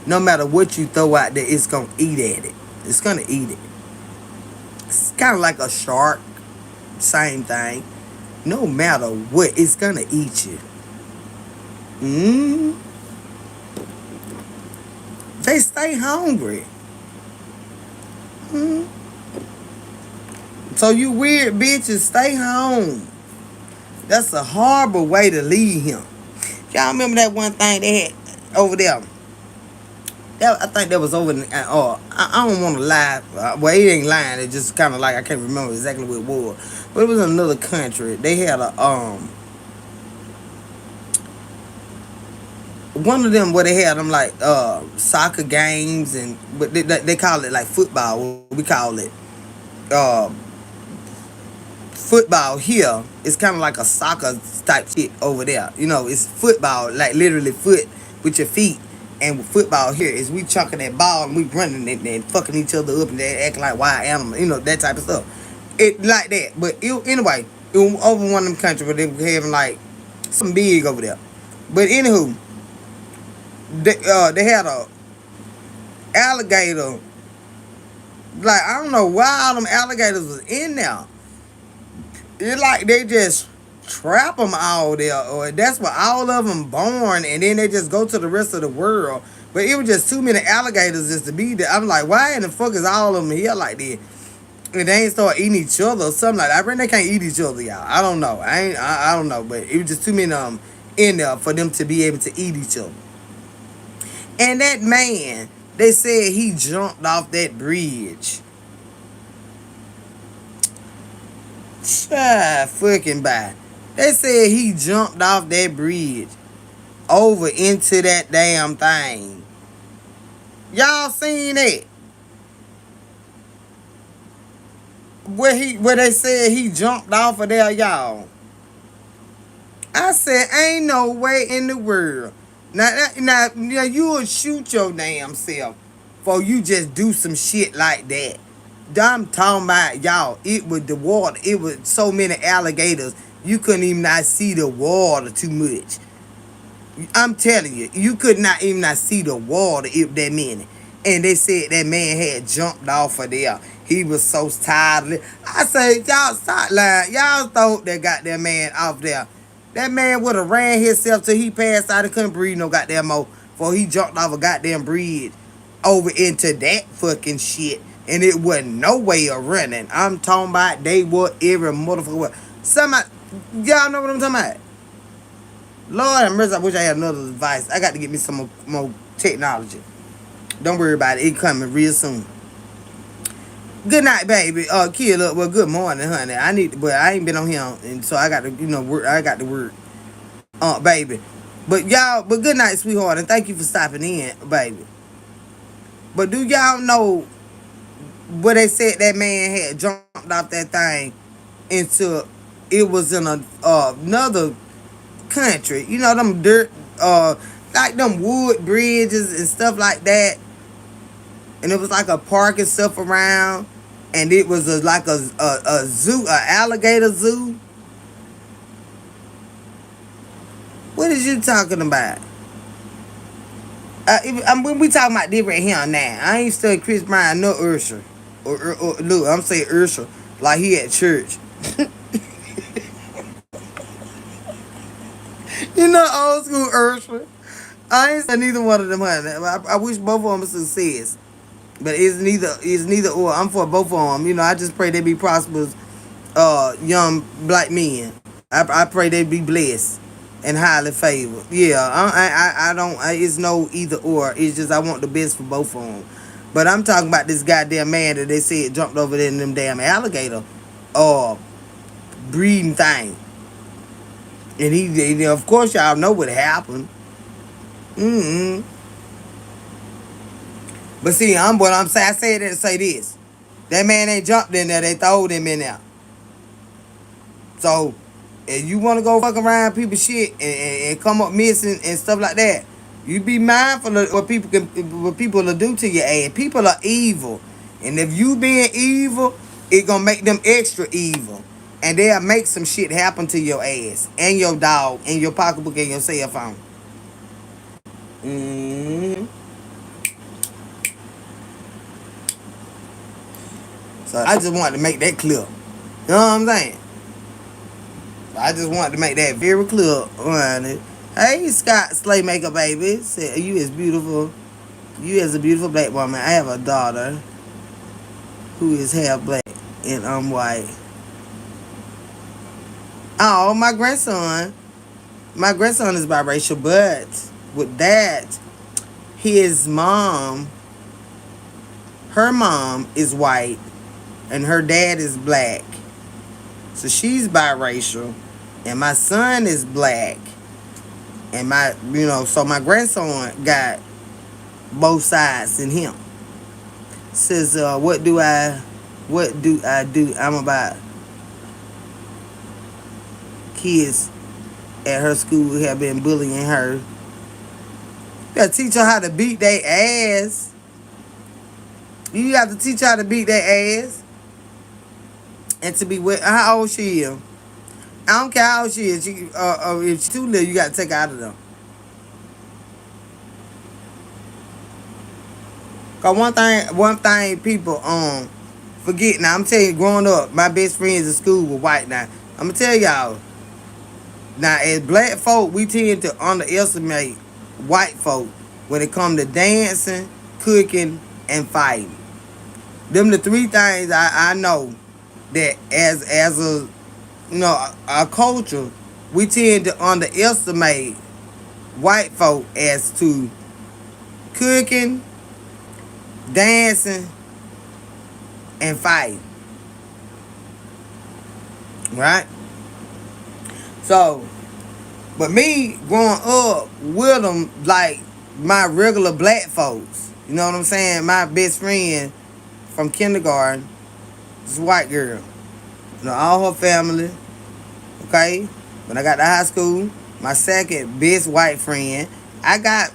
No matter what you throw out there, it's going to eat at it. It's going to eat it. It's kind of like a shark. Same thing. No matter what, it's going to eat you. They stay hungry. So you weird bitches, stay home. That's a horrible way to leave him. Y'all remember that one thing they had over there? I think that was over in, I don't want to lie. Well, it ain't lying. It just kind of like, I can't remember exactly what it was. But it was in another country. They had one of them where they had them like soccer games, and but they call it like football. We call it football here. It's kind of like a soccer type shit over there. You know, it's football, like literally foot with your feet. And with football here is we chunking that ball and we running it and fucking each other up and they acting like wild animals. You know, that type of stuff. It like that. But anyway, it was over one of them countries where they were having like some big over there. But anywho, they had a alligator. Like, I don't know why all them alligators was in there. It's like they just trap them all there, or that's where all of them born, and then they just go to the rest of the world. But it was just too many alligators just to be there. I'm like, why in the fuck is all of them here like that? And they ain't start eating each other or something like that. I reckon they can't eat each other, y'all. I don't know. I don't know, but it was just too many of them in there for them to be able to eat each other. And that man, they said he jumped off that bridge. Fucking bye. They said he jumped off that bridge over into that damn thing. Y'all seen that? Where they said he jumped off of there, y'all. I said, ain't no way in the world. Now you will shoot your damn self for you just do some shit like that. I'm talking about, y'all, it was the water. It was so many alligators. You couldn't even not see the water too much. I'm telling you, you could not even not see the water if that many. And they said that man had jumped off of there. He was so tired. I said, y'all stop lying. Y'all thought that goddamn man off there. That man would have ran himself till he passed out and couldn't breathe no goddamn more before he jumped off a goddamn bridge over into that fucking shit. And it wasn't no way of running. I'm talking about they were every motherfucker. Somebody, y'all know what I'm talking about? Lord have mercy, I wish I had another device. I got to get me some more technology. Don't worry about it. It coming real soon. Good night, baby. Kid, look, well, good morning, honey. But I ain't been on here, and so I got to, work. I got to work, baby. But good night, sweetheart, and thank you for stopping in, baby. But do y'all know where they said that man had jumped off that thing into? It was in another country. You know them dirt, like them wood bridges and stuff like that. And it was like a park and stuff around, and it was like a zoo, a alligator zoo. What is you talking about? When we talking about different here now, I ain't studying Chris Brown no Usher, or look, I'm saying Usher like he at church. You know, old school Usher. I ain't saying neither one of them, honey. I wish both of them success. But it's neither or. I'm for both of them. You know, I just pray they be prosperous, young black men. I pray they be blessed and highly favored. Yeah, I don't. It's no either or. It's just I want the best for both of them. But I'm talking about this goddamn man that they said jumped over there in them damn alligator, uh, breeding thing. And of course, y'all know what happened. Mm-hmm. But see, what I'm saying. I say that to say this. That man ain't jumped in there. They throwed him in there. So, if you want to go fuck around people's shit and come up missing and stuff like that, you be mindful of what people will do to your ass. People are evil, and if you being evil, it gonna make them extra evil, and they'll make some shit happen to your ass and your dog and your pocketbook and your cell phone. hmm So I just wanted to make that clear. You know what I'm saying? I just wanted to make that very clear, honey. Hey, Scott Slaymaker, baby. Said you is beautiful. You is a beautiful black woman. I have a daughter who is half black and I'm white. Oh, my grandson. My grandson is biracial, but with that, his mom, her mom is white and her dad is black. So she's biracial. And my son is black. And so my grandson got both sides in him. Says, what do I do? I'm about kids at her school who have been bullying her. You gotta teach her how to beat their ass. You have to teach her how to beat their ass. And to be with how old she is. I don't care how old she is. If she's too little, you gotta take her out of them. Cause one thing people forget. Now I'm telling you, growing up, my best friends in school were white. Now I'm gonna tell y'all. Now as black folk, we tend to underestimate white folk when it come to dancing, cooking, and fighting. Them the three things I know that as a our culture, we tend to underestimate white folk as to cooking, dancing, and fighting. Right? So, but me growing up with them like my regular black folks, you know what I'm saying? My best friend from kindergarten is a white girl. You know, all her family, okay? When I got to high school, my second best white friend. I got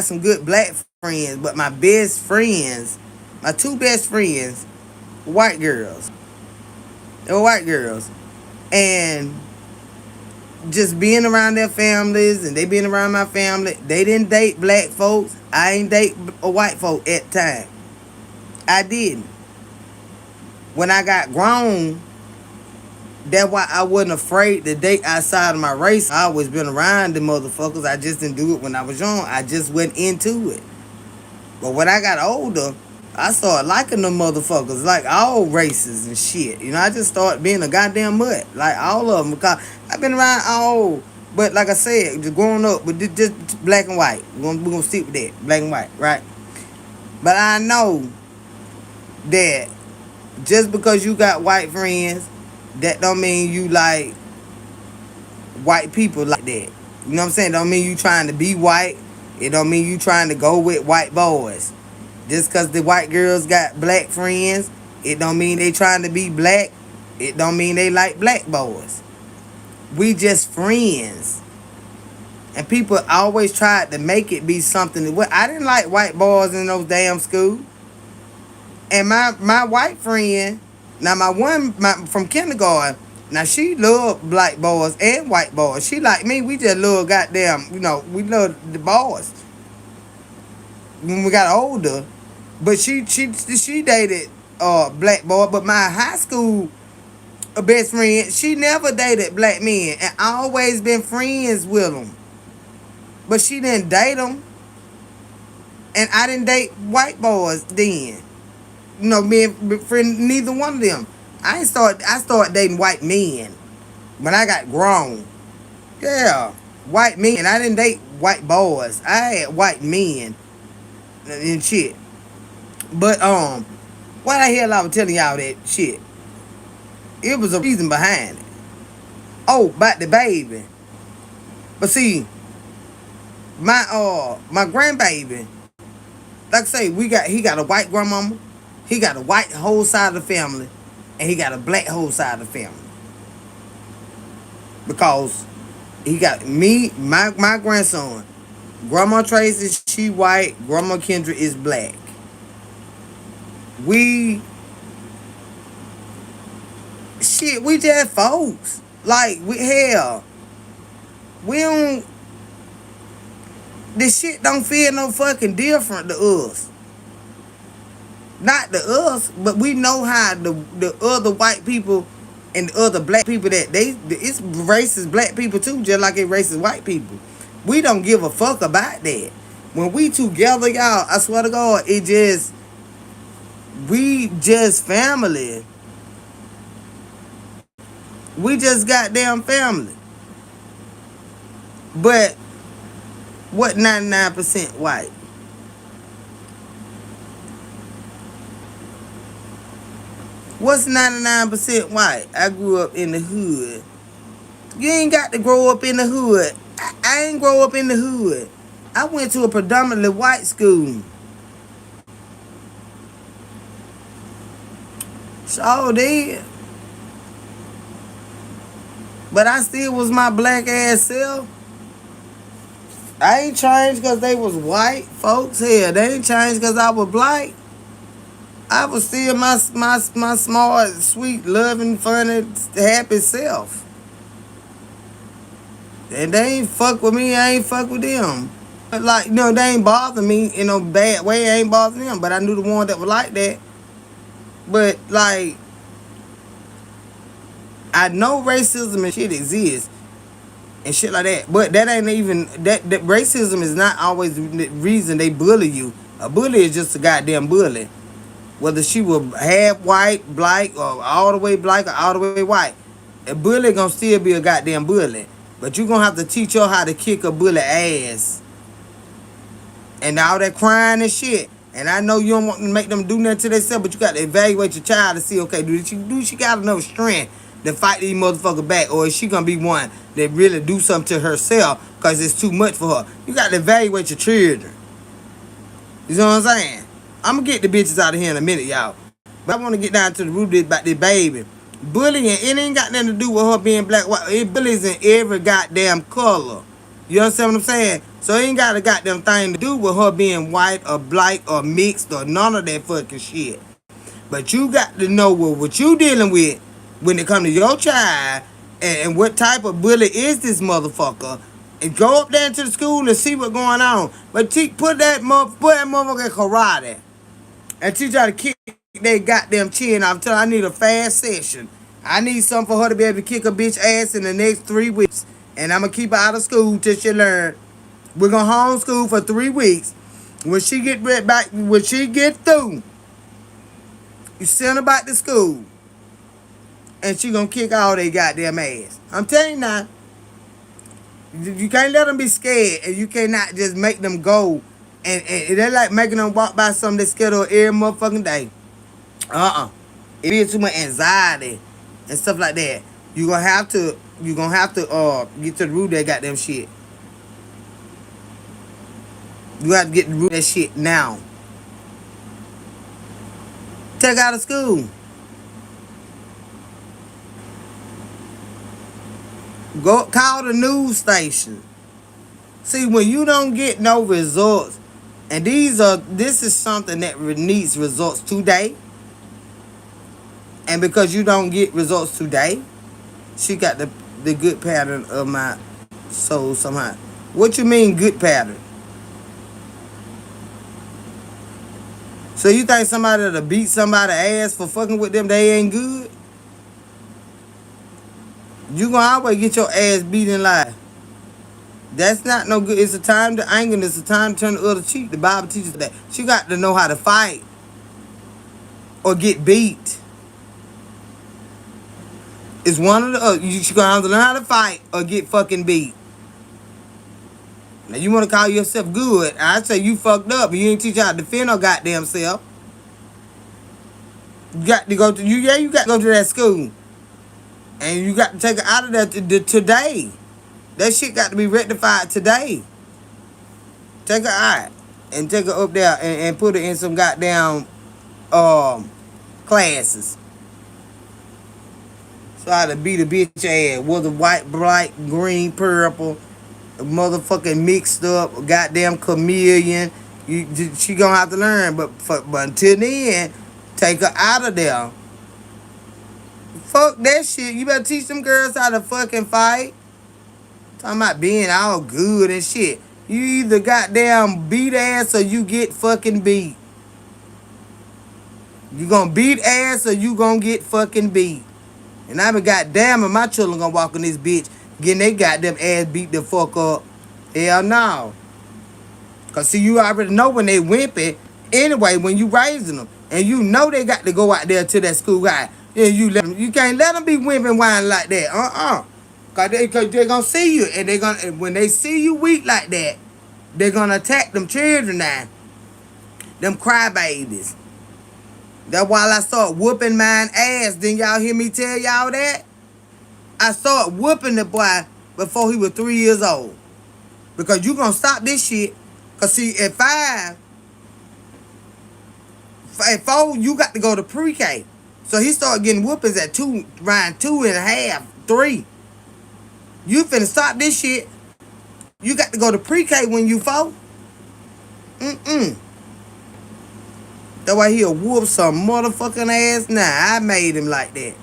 some good black friends, but my best friends, my two best friends, were white girls. They were white girls. And just being around their families and they being around my family, they didn't date black folks. I ain't date a white folk at the time. I didn't. When I got grown, that's why I wasn't afraid to date outside of my race. I always been around the motherfuckers. I just didn't do it when I was young. I just went into it. But when I got older, I started liking them motherfuckers, like all races and shit. You know, I just started being a goddamn mutt, like all of them, because I've been around all. But like I said, just growing up, but just black and white. We're gonna stick with that, black and white, right? But I know that just because you got white friends, that don't mean you like white people like that. You know what I'm saying? Don't mean you trying to be white. It don't mean you trying to go with white boys. Just because the white girls got black friends, it don't mean they trying to be black. It don't mean they like black boys. We just friends. And people always tried to make it be something. I didn't like white boys in those damn schools. And my white friend, now from kindergarten, now she loved black boys and white boys. She like me, we just love goddamn, we love the boys. When we got older, but she dated black boy. But my high school best friend, she never dated black men, and I always been friends with them. But she didn't date them, and I didn't date white boys then. Being friend neither one of them. I started dating white men when I got grown. Yeah, white men. I didn't date white boys. I had white men and shit. But why the hell I was telling y'all that shit? It was a reason behind it. Oh, about the baby. But see, my grandbaby, like I say, he got a white grandmama, he got a white whole side of the family, and he got a black whole side of the family. Because he got me, my grandson, Grandma Tracy, she white, Grandma Kendra is black. We just folks. Like, we don't, this shit don't feel no fucking different to us. Not to us, but we know how the other white people and the other black people it's racist black people too, just like it racist white people. We don't give a fuck about that. When we together, y'all, I swear to God, we just family. We just goddamn family. But what 99% white? What's 99% white? I grew up in the hood. You ain't got to grow up in the hood. I ain't grow up in the hood. I went to a predominantly white school. So did. But I still was my black ass self. I ain't changed because they was white folks here. They ain't changed because I was black. I was still my smart, sweet, loving, funny, happy self. And they ain't fuck with me, I ain't fuck with them. But like, they ain't bother me in no bad way. I ain't bother them. But I knew the one that was like that. But like, I know racism and shit exists and shit like that. But that ain't even that racism is not always the reason they bully you. A bully is just a goddamn bully. Whether she was half white, black, or all the way black, or all the way white, a bully gonna still be a goddamn bully. But you gonna have to teach her how to kick a bully ass. And all that crying and shit. And I know you don't want to make them do nothing to themselves, but you got to evaluate your child to see, okay, do she got enough strength to fight these motherfuckers back? Or is she gonna be one that really do something to herself because it's too much for her? You got to evaluate your children. You know what I'm saying? I'm gonna get the bitches out of here in a minute, y'all. But I want to get down to the root about this baby. Bullying, it ain't got nothing to do with her being black, white. It bullies in every goddamn color. You understand what I'm saying? So it ain't got a goddamn thing to do with her being white or black or mixed or none of that fucking shit. But you got to know what you dealing with when it come to your child. And what type of bully is this motherfucker? And go up there into the school and see what's going on. But put that motherfucker in karate and teach her to kick their goddamn chin off. Tell her I need a fast session. I need something for her to be able to kick a bitch ass in the next 3 weeks. And I'm gonna keep her out of school till she learn. We're gonna homeschool for 3 weeks. When she get through, you send her back to school. And she gonna kick all they goddamn ass. I'm telling you now. You can't let them be scared, and you cannot just make them go. And they're like making them walk by something they're scared of every motherfucking day. It is too much anxiety and stuff like that. You gonna have to get to the root of that goddamn shit. You have to get to the root of that shit now. Take her out of school. Go call the news station. See, when you don't get no results, and this is something that needs results today, and because you don't get results today, she got the good pattern of my soul somehow. What you mean good pattern? So you think somebody that'll beat somebody ass for fucking with them, they ain't good? You gonna always get your ass beat in life. That's not no good. It's a time to anger and it's a time to turn the other cheek. The Bible teaches that. She got to know how to fight or get beat. It's one of the other. She gonna have to learn how to fight or get fucking beat. Now you wanna call yourself good. I say you fucked up. You ain't teach her how to defend her goddamn self. You got to go to you got to go to that school. And you got to take her out of that today. That shit got to be rectified today. Take her out and take her up there and put her in some goddamn classes. So how to beat a bitch ass. Whether white, black, green, purple, motherfucking mixed up, goddamn chameleon. She gonna have to learn. But until then, take her out of there. Fuck that shit. You better teach them girls how to fucking fight. Talking about being all good and shit. You either goddamn beat ass or you get fucking beat. You gonna beat ass or you gonna get fucking beat. And I been goddamn and my children gonna walk in this bitch getting they goddamn ass beat the fuck up. Hell no. Cause see, you already know when they wimpy anyway when you raising them. And you know they got to go out there to that school guy. And you can't let them be wimping whining like that. Cause they gonna see you, and when they see you weak like that, they're gonna attack them children now. Them crybabies. That's why I start whooping mine ass. Didn't y'all hear me tell y'all that? I started whooping the boy before he was 3 years old. Because you gonna stop this shit. Cause see, at 4, you got to go to pre-K. So he started getting whoopings at 2, around 2.5, 3. You finna stop this shit. You got to go to pre-K when you 4. That's why he'll whoop some motherfucking ass now. I made him like that.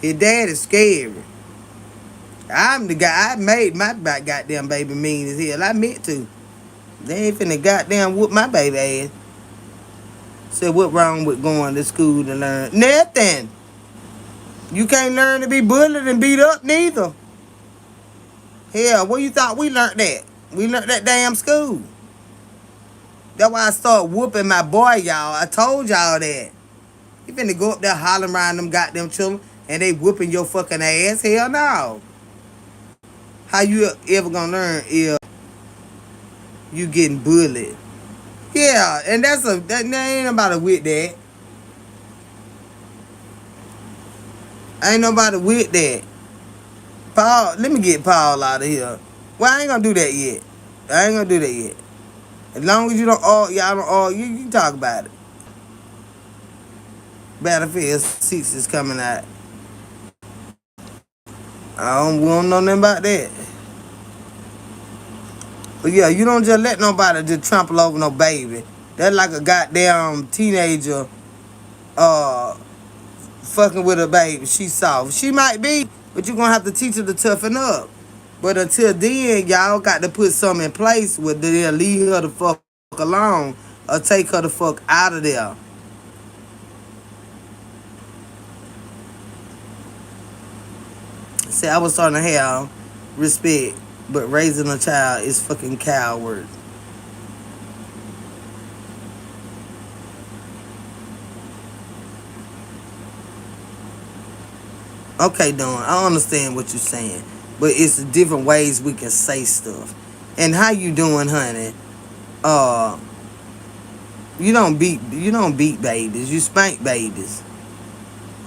His dad is scary. I'm the guy. I made my goddamn baby mean as hell. I meant to. They ain't finna goddamn whoop my baby ass. Said what wrong with going to school to learn? Nothing. You can't learn to be bullied and beat up neither. Hell, where you thought we learned that? We learned that damn school. That's why I started whooping my boy, y'all. I told y'all that. You finna go up there hollering around them goddamn children and they whooping your fucking ass? Hell no. How you ever gonna learn if you getting bullied? Yeah, and that ain't nobody with that. Ain't nobody with that. Paul, let me get Paul out of here. Well, I ain't gonna do that yet. I ain't gonna do that yet. As long as you don't all y'all don't all you can talk about it. Battlefield 6 is coming out. We don't know nothing about that. But yeah, you don't just let nobody just trample over no baby. That's like a goddamn teenager fucking with a baby. She's soft. She might be, But you're gonna have to teach her to toughen up. But until then, y'all got to put something in place where they'll leave her the fuck alone or take her the fuck out of there. See, I was starting to have respect, but raising a child is fucking coward. Okay, Don, I understand what you're saying, but it's different ways we can say stuff. And how you doing, honey? Uh, you don't beat babies. You spank babies.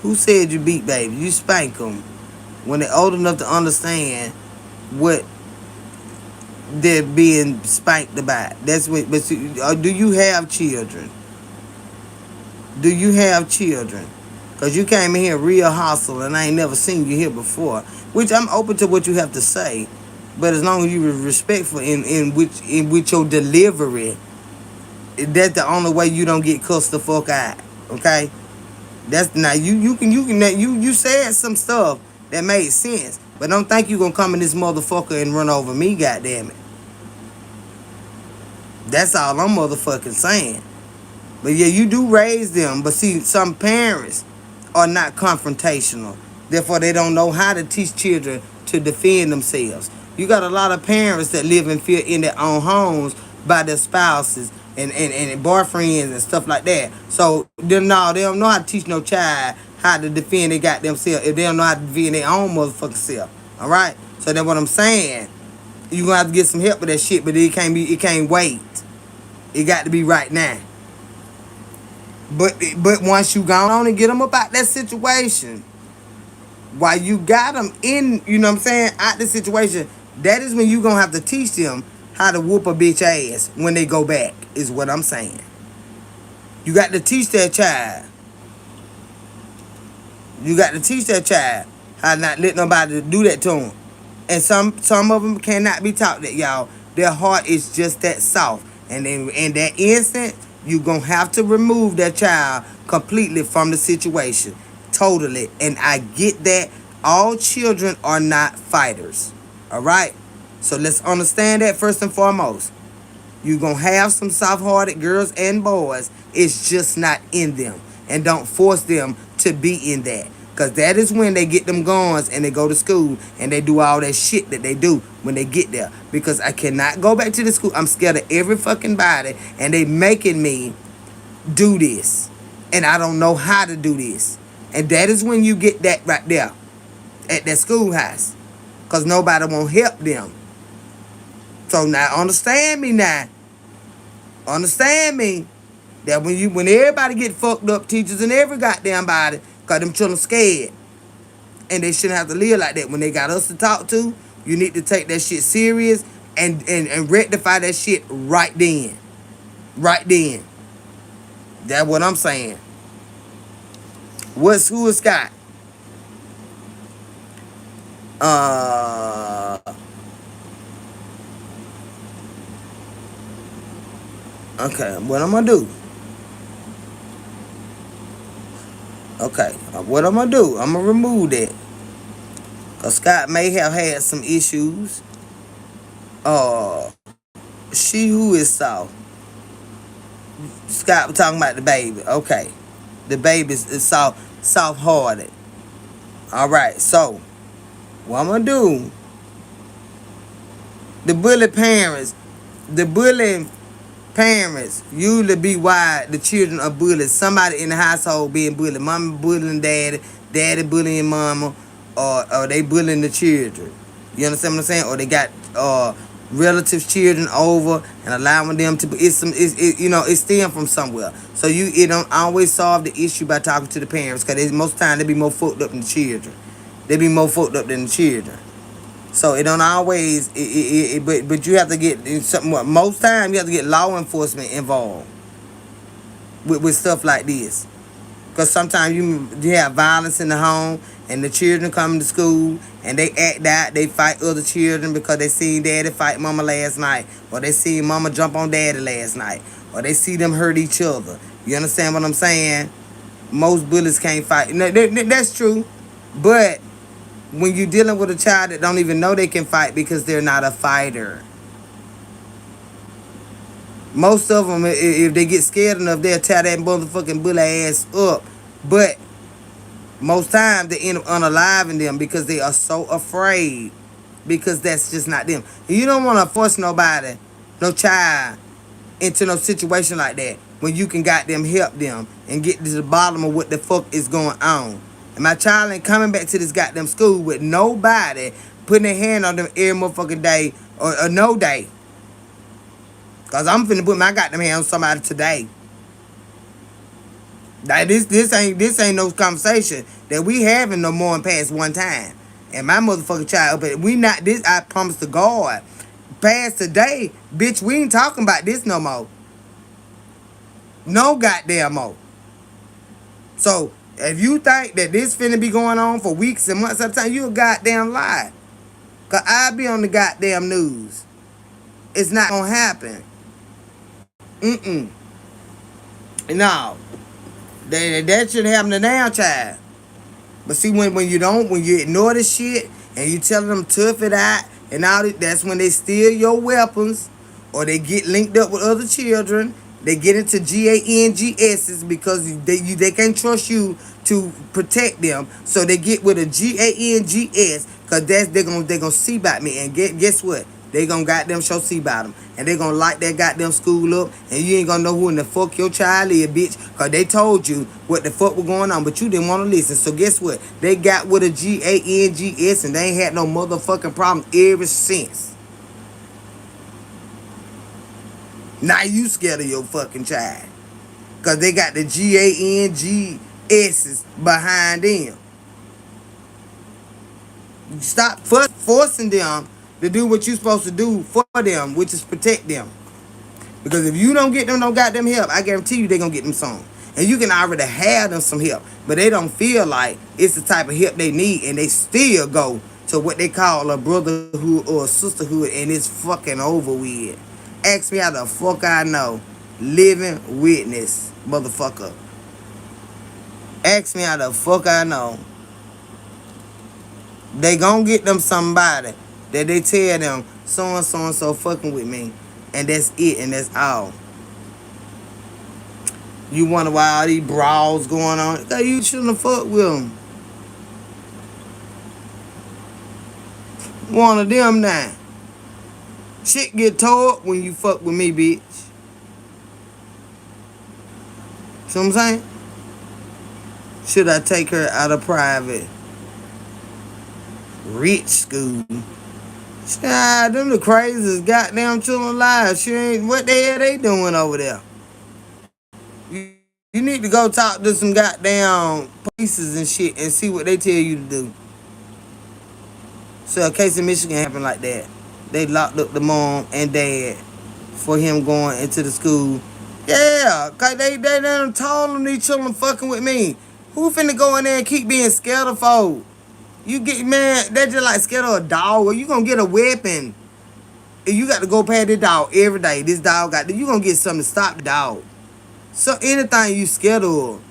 Who said you beat babies? You spank them when they're old enough to understand what they're being spanked about. That's what. But do you have children? Do you have children? Cause you came in here real hostile, and I ain't never seen you here before. Which I'm open to what you have to say, but as long as you were respectful in which your delivery, that's the only way you don't get cussed the fuck out. Okay, that's now you said some stuff that made sense, but don't think you gonna come in this motherfucker and run over me. Goddamn it, that's all I'm motherfucking saying. But yeah, you do raise them. But see, some parents are not confrontational. Therefore, they don't know how to teach children to defend themselves. You got a lot of parents that live in fear in their own homes by their spouses and boyfriends and stuff like that. So no, they don't know how to teach no child how to defend they got themselves if they don't know how to defend their own motherfucking self. All right. So that's what I'm saying. You gonna have to get some help with that shit, but it can't wait. It got to be right now. But once you go on and get them about that situation, while you got them in, you know what I'm saying, out the situation, that is when you gonna have to teach them how to whoop a bitch ass when they go back. Is what I'm saying. You got to teach that child. You got to teach that child how not let nobody do that to them. And some of them cannot be taught that, y'all. Their heart is just that soft. And in that instant, you going to have to remove that child completely from the situation. Totally. And I get that all children are not fighters. All right? So let's understand that first and foremost. You're going to have some soft-hearted girls and boys. It's just not in them. And don't force them to be in that. Because that is when they get them guns and they go to school and they do all that shit that they do when they get there. Because I cannot go back to the school. I'm scared of every fucking body. And they making me do this. And I don't know how to do this. And that is when you get that right there at that schoolhouse. Because nobody won't help them. So now understand me now. Understand me. That when everybody get fucked up, teachers and every goddamn body, cause them children scared. And they shouldn't have to live like that. When they got us to talk to, you need to take that shit serious and rectify that shit right then. Right then. That's what I'm saying. Who is Scott? Okay, what I'm gonna do? Okay, what I'm gonna do? I'm gonna remove that. Cause Scott may have had some issues. Uh, she who is soft. Scott was talking about the baby. Okay, the baby is soft hearted. All right, so what I'm gonna do? The bully parents, the bullying parents usually be why the children are bullied. Somebody in the household being bullied. Mama bullying daddy, daddy bullying mama, or they bullying the children. You understand what I'm saying? Or they got relatives children over and allowing them to it stem from somewhere. So it don't always solve the issue by talking to the parents, because most time they be more fucked up than the children. They be more fucked up than the children. So it don't always, but you have to get something. Most time you have to get law enforcement involved with stuff like this, because sometimes you have violence in the home and the children come to school and they act out, they fight other children because they seen daddy fight mama last night, or they seen mama jump on daddy last night, or they see them hurt each other. You understand what I'm saying? Most bullies can't fight. No, that's true, but when you're dealing with a child that don't even know they can fight because they're not a fighter. Most of them, if they get scared enough, they'll tear that motherfucking bully ass up. But most times they end up unaliving them because they are so afraid. Because that's just not them. You don't want to force nobody, no child, into no situation like that when you can goddamn help them and get to the bottom of what the fuck is going on. And my child ain't coming back to this goddamn school with nobody putting their hand on them every motherfucking day or no day. Cause I'm finna put my goddamn hand on somebody today. Like this ain't no conversation that we having no more than past one time. And my motherfucking child, but we not this. I promise to God, past today, bitch. We ain't talking about this no more. No goddamn more. So if you think that this finna be going on for weeks and months at a time, you a goddamn lie. Cause I be on the goddamn news. It's not gonna happen. No. That shouldn't happen to now, child. But see, when you ignore the shit and you tell them tough it out and all that, that's when they steal your weapons or they get linked up with other children. They get into GANGSs because they can't trust you to protect them. So they get with a GANGS because they're gonna see about me. And guess what? They gonna goddamn show see about them. And they gonna light that goddamn school up. And you ain't gonna know who in the fuck your child is, bitch. Because they told you what the fuck was going on. But you didn't want to listen. So guess what? They got with a GANGS and they ain't had no motherfucking problem ever since. Now you scared of your fucking child. Because they got the GANGSs behind them. Stop forcing them to do what you're supposed to do for them, which is protect them. Because if you don't get them no goddamn help, I guarantee you they're going to get them some. And you can already have them some help. But they don't feel like it's the type of help they need. And they still go to what they call a brotherhood or a sisterhood. And it's fucking over with. Ask me how the fuck I know. Living witness, motherfucker. Ask me how the fuck I know. They gonna get them somebody that they tell them so and so and so fucking with me. And that's it and that's all. You wonder why all these brawls going on? Cause you shouldn't have fucked with them. One of them now. Shit get tore up when you fuck with me, bitch. See what I'm saying? Should I take her out of private rich school? Child, them the craziest goddamn children alive. She ain't, what the hell they doing over there? You need to go talk to some goddamn polices and shit and see what they tell you to do. So a case in Michigan happened like that. They locked up the mom and dad for him going into the school. Yeah, cause they done told them these children fucking with me. Who finna go in there and keep being scared of folk? You get, man, they just like scared of a dog, or you gonna get a weapon. And you got to go past the dog every day. This dog you gonna get something to stop the dog. So anything you scared of,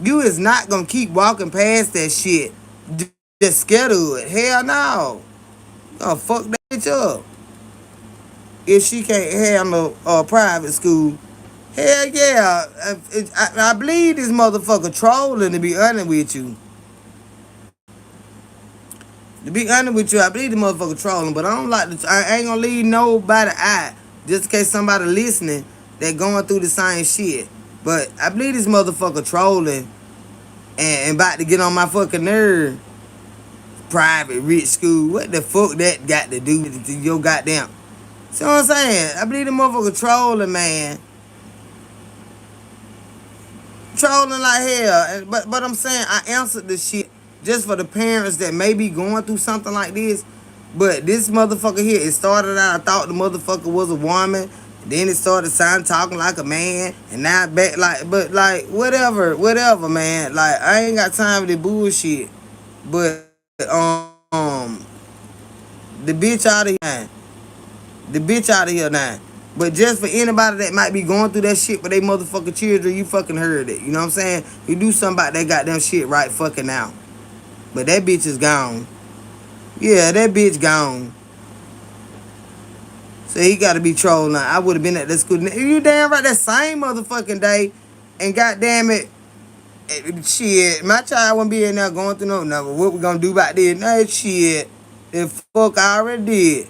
you is not gonna keep walking past that shit just scared of it. Hell no. You gonna fuck that bitch up. If she can't handle a private school, hell yeah. I believe this motherfucker trolling, to be honest with you. To be honest with you, I believe the motherfucker trolling, but I don't like to. I ain't gonna leave nobody out just in case somebody listening that going through the same shit. But I believe this motherfucker trolling and about to get on my fucking nerve. Private rich school, what the fuck that got to do with your goddamn? See what I'm saying? I believe the motherfucker trolling, man. Trolling like hell. But I'm saying I answered this shit just for the parents that may be going through something like this. But this motherfucker here, it started out, I thought the motherfucker was a woman. Then it started sounding talking like a man. And now back like, but like, whatever, man. Like, I ain't got time for this bullshit. But, the bitch out of here. The bitch out of here now. But just for anybody that might be going through that shit with they motherfucking children, you fucking heard it. You know what I'm saying? You do something about that goddamn shit right fucking now. But that bitch is gone. Yeah, that bitch gone. So he got to be trolling. I would have been at that school. You damn right that same motherfucking day. And goddamn it, shit, my child wouldn't be in there going through no number. What we gonna do about this? No shit. The fuck I already did.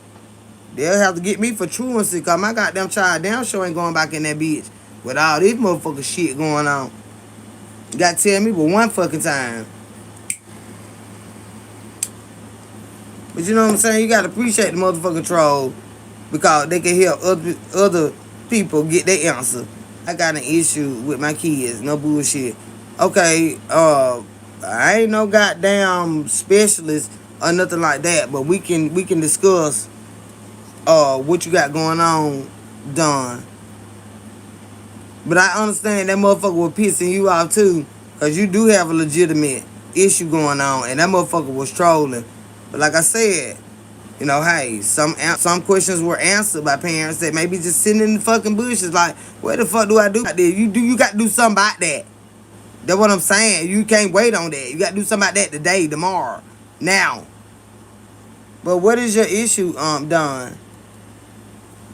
They'll have to get me for truancy because my goddamn child damn sure ain't going back in that bitch with all this motherfucking shit going on. You gotta tell me but one fucking time. But you know what I'm saying? You gotta appreciate the motherfucking troll because they can help other people get their answer. I got an issue with my kids. No bullshit. Okay, I ain't no goddamn specialist or nothing like that, but we can discuss what you got going on, Don. But I understand that motherfucker was pissing you off too, cause you do have a legitimate issue going on, and that motherfucker was trolling. But like I said, you know, hey, some questions were answered by parents that maybe just sitting in the fucking bushes, like, what the fuck do I do about this? You got to do something about that. That's what I'm saying. You can't wait on that. You got to do something about that today, tomorrow, now. But what is your issue, Don?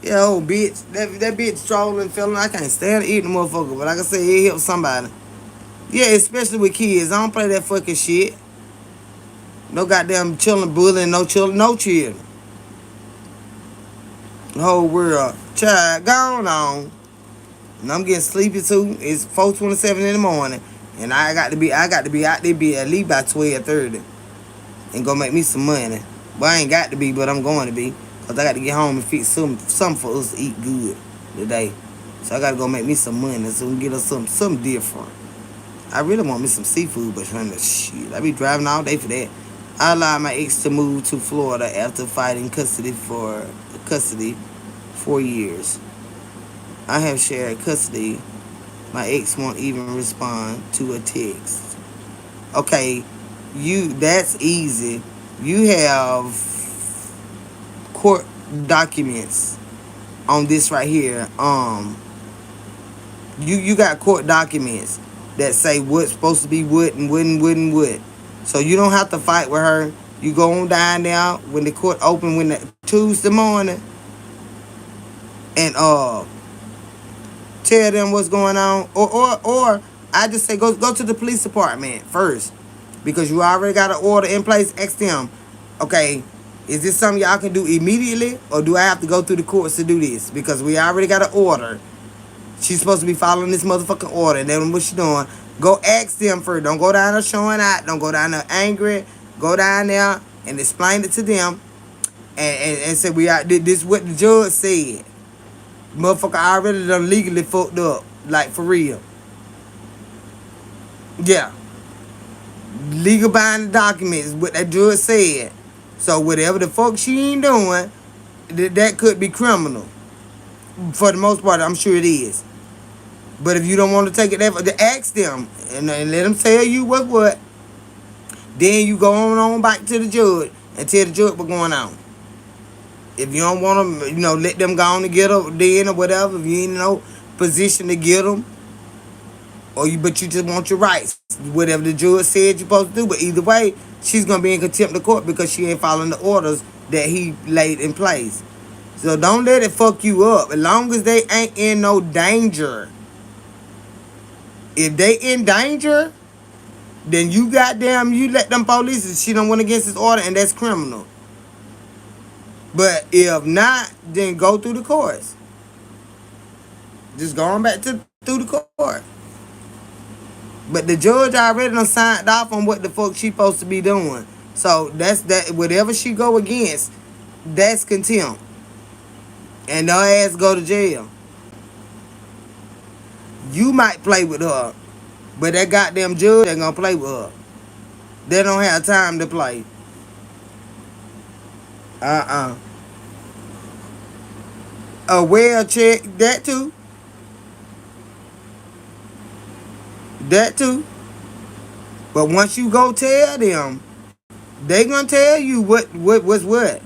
Yeah, old bitch. That bitch trolling, feeling. I can't stand eating the motherfucker. But like I said, it helps somebody. Yeah, especially with kids. I don't play that fucking shit. No goddamn children bullying, no children, no children. The whole world. Child, gone on. And I'm getting sleepy too. It's 4:27 in the morning. And I got to be out there be at least by 12:30. And go make me some money. But I ain't got to be, but I'm going to be. Cause I got to get home and fix something for us to eat good today. So I got to go make me some money so we can get us something different. I really want me some seafood, but shit, I be driving all day for that. I allowed my ex to move to Florida after fighting custody 4 years. I have shared custody. My ex won't even respond to a text. Okay, that's easy. You have court documents on this right here. You got court documents that say what's supposed to be what and what. So you don't have to fight with her. You go on down there when the court open when the Tuesday morning and tell them what's going on. Or I just say go to the police department first. Because you already got an order in place. Ask them, okay, is this something y'all can do immediately? Or do I have to go through the courts to do this? Because we already got an order. She's supposed to be following this motherfucking order. And then what she doing? Go ask them first. Don't go down there showing out. Don't go down there angry. Go down there and explain it to them. And say, this is what the judge said. Motherfucker already done legally fucked up. Like, for real. Yeah. Legal binding documents, what that judge said. So whatever the fuck she ain't doing, that could be criminal. For the most part, I'm sure it is. But if you don't want to take it there, ask them and let them tell you what. Then you go on back to the judge and tell the judge what's going on. If you don't want to, let them go on and get her then or whatever. If you ain't in no position to get them, but you just want your rights, whatever the judge said you're supposed to do. But either way, she's gonna be in contempt of court because she ain't following the orders that he laid in place. So don't let it fuck you up. As long as they ain't in no danger. If they in danger, then you let them police. She don't went against his order, and that's criminal. But if not, then go through the courts. Just going back through the court. But the judge already done signed off on what the fuck she supposed to be doing. So that's that. Whatever she go against, that's contempt. And her ass go to jail. You might play with her, but that goddamn judge ain't gonna play with her. They don't have time to play. A well check, that too. That too. But once you go tell them, they gonna tell you what's what.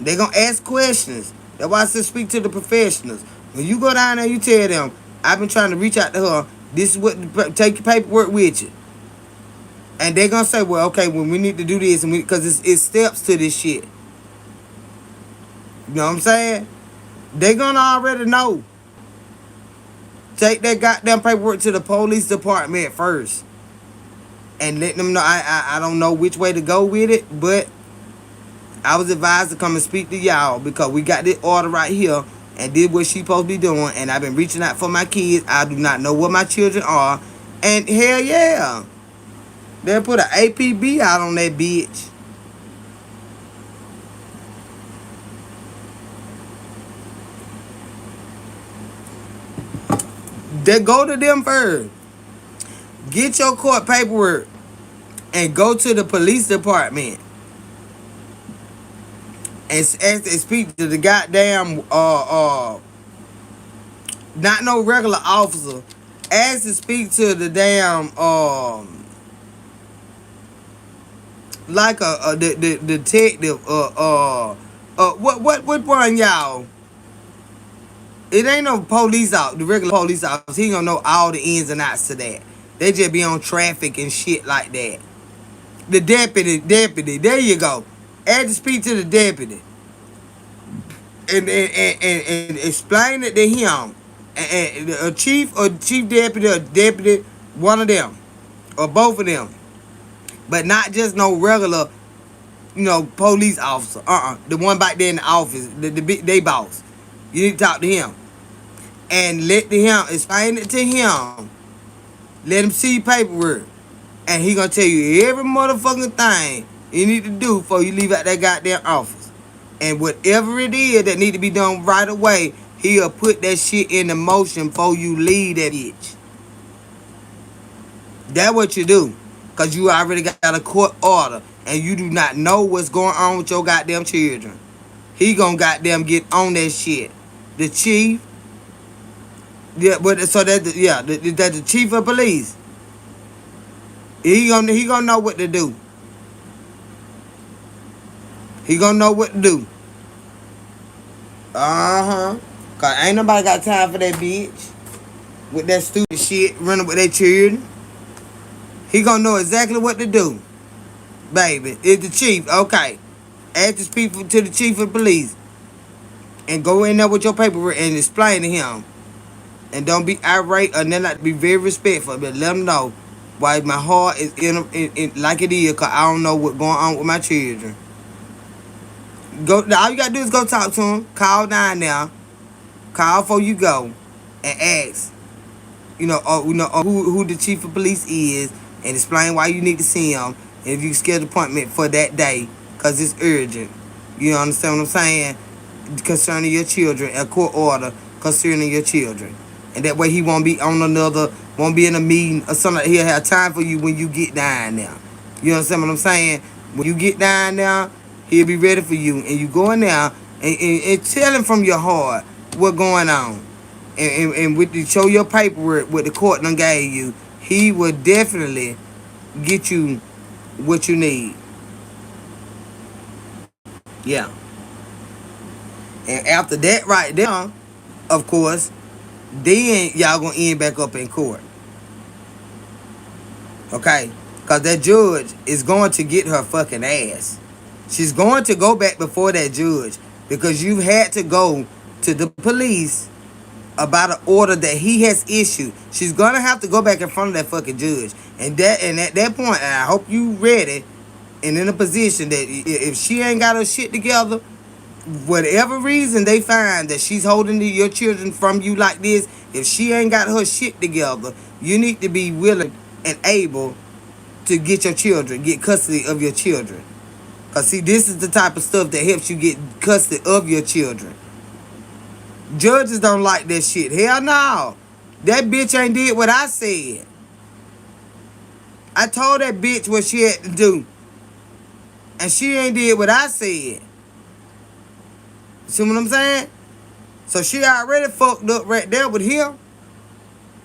They gonna ask questions. That's why I said speak to the professionals. When you go down there, you tell them, I've been trying to reach out to her. This is what, take your paperwork with you. And they're gonna say, well, okay, when we need to do this, and because it's steps to this shit. You know what I'm saying? They gonna already know. Take that goddamn paperwork to the police department first, and let them know. I don't know which way to go with it, but I was advised to come and speak to y'all because we got this order right here and did what she supposed to be doing. And I've been reaching out for my kids. I do not know where my children are. And hell yeah, they put an APB out on that bitch. They go to them first. Get your court paperwork and go to the police department and speak to the goddamn not no regular officer. Ask to speak to the damn like the detective what one y'all? It ain't no police out the regular police officer. He gonna know all the ins and outs to that. They just be on traffic and shit like that. The deputy. There you go. Ask to speak to the deputy and explain it to him. And a chief or chief deputy or deputy, one of them or both of them, but not just no regular, police officer. The one back there in the office, the big they boss. You need to talk to him and let him explain it to him. Let him see paperwork, and he gonna tell you every motherfucking thing you need to do before you leave out that goddamn office. And whatever it is that need to be done right away, he'll put that shit into motion before you leave that bitch. That's what you do. Cause you already got a court order and you do not know what's going on with your goddamn children. He gonna goddamn get on that shit. The chief, yeah, but so that the chief of police. He gonna know what to do. He gonna know what to do. Uh-huh. Cause ain't nobody got time for that bitch. With that stupid shit running with their children. He gonna know exactly what to do. Baby. It's the chief. Okay. Ask this people to the chief of police. And go in there with your paperwork and explain to him. And don't be irate or then not be very respectful. But let him know why my heart is in like it is. Cause I don't know what's going on with my children. Go. All you gotta do is go talk to him. Call down there. Call before you go. And ask. Who the chief of police is. And explain why you need to see him. And if you schedule an appointment for that day. Because it's urgent. You understand what I'm saying? Concerning your children. A court order concerning your children. And that way he won't be in a meeting or something. He'll have time for you when you get down there. You understand what I'm saying? When you get down there, he'll be ready for you. And you go in there and tell him from your heart what's going on. And with show your paperwork, what the court done gave you, he will definitely get you what you need. Yeah. And after that right there, of course, then y'all gonna end back up in court. Okay? Because that judge is going to get her fucking ass. She's going to go back before that judge because you had to go to the police about an order that he has issued. She's gonna have to go back in front of that fucking judge. And at that point, and I hope you ready and in a position that if she ain't got her shit together, whatever reason they find that she's holding your children from you like this, if she ain't got her shit together, you need to be willing and able to get custody of your children. Cause see, this is the type of stuff that helps you get custody of your children. Judges don't like that shit. Hell no. That bitch ain't did what I said. I told that bitch what she had to do. And she ain't did what I said. See what I'm saying? So she already fucked up right there with him.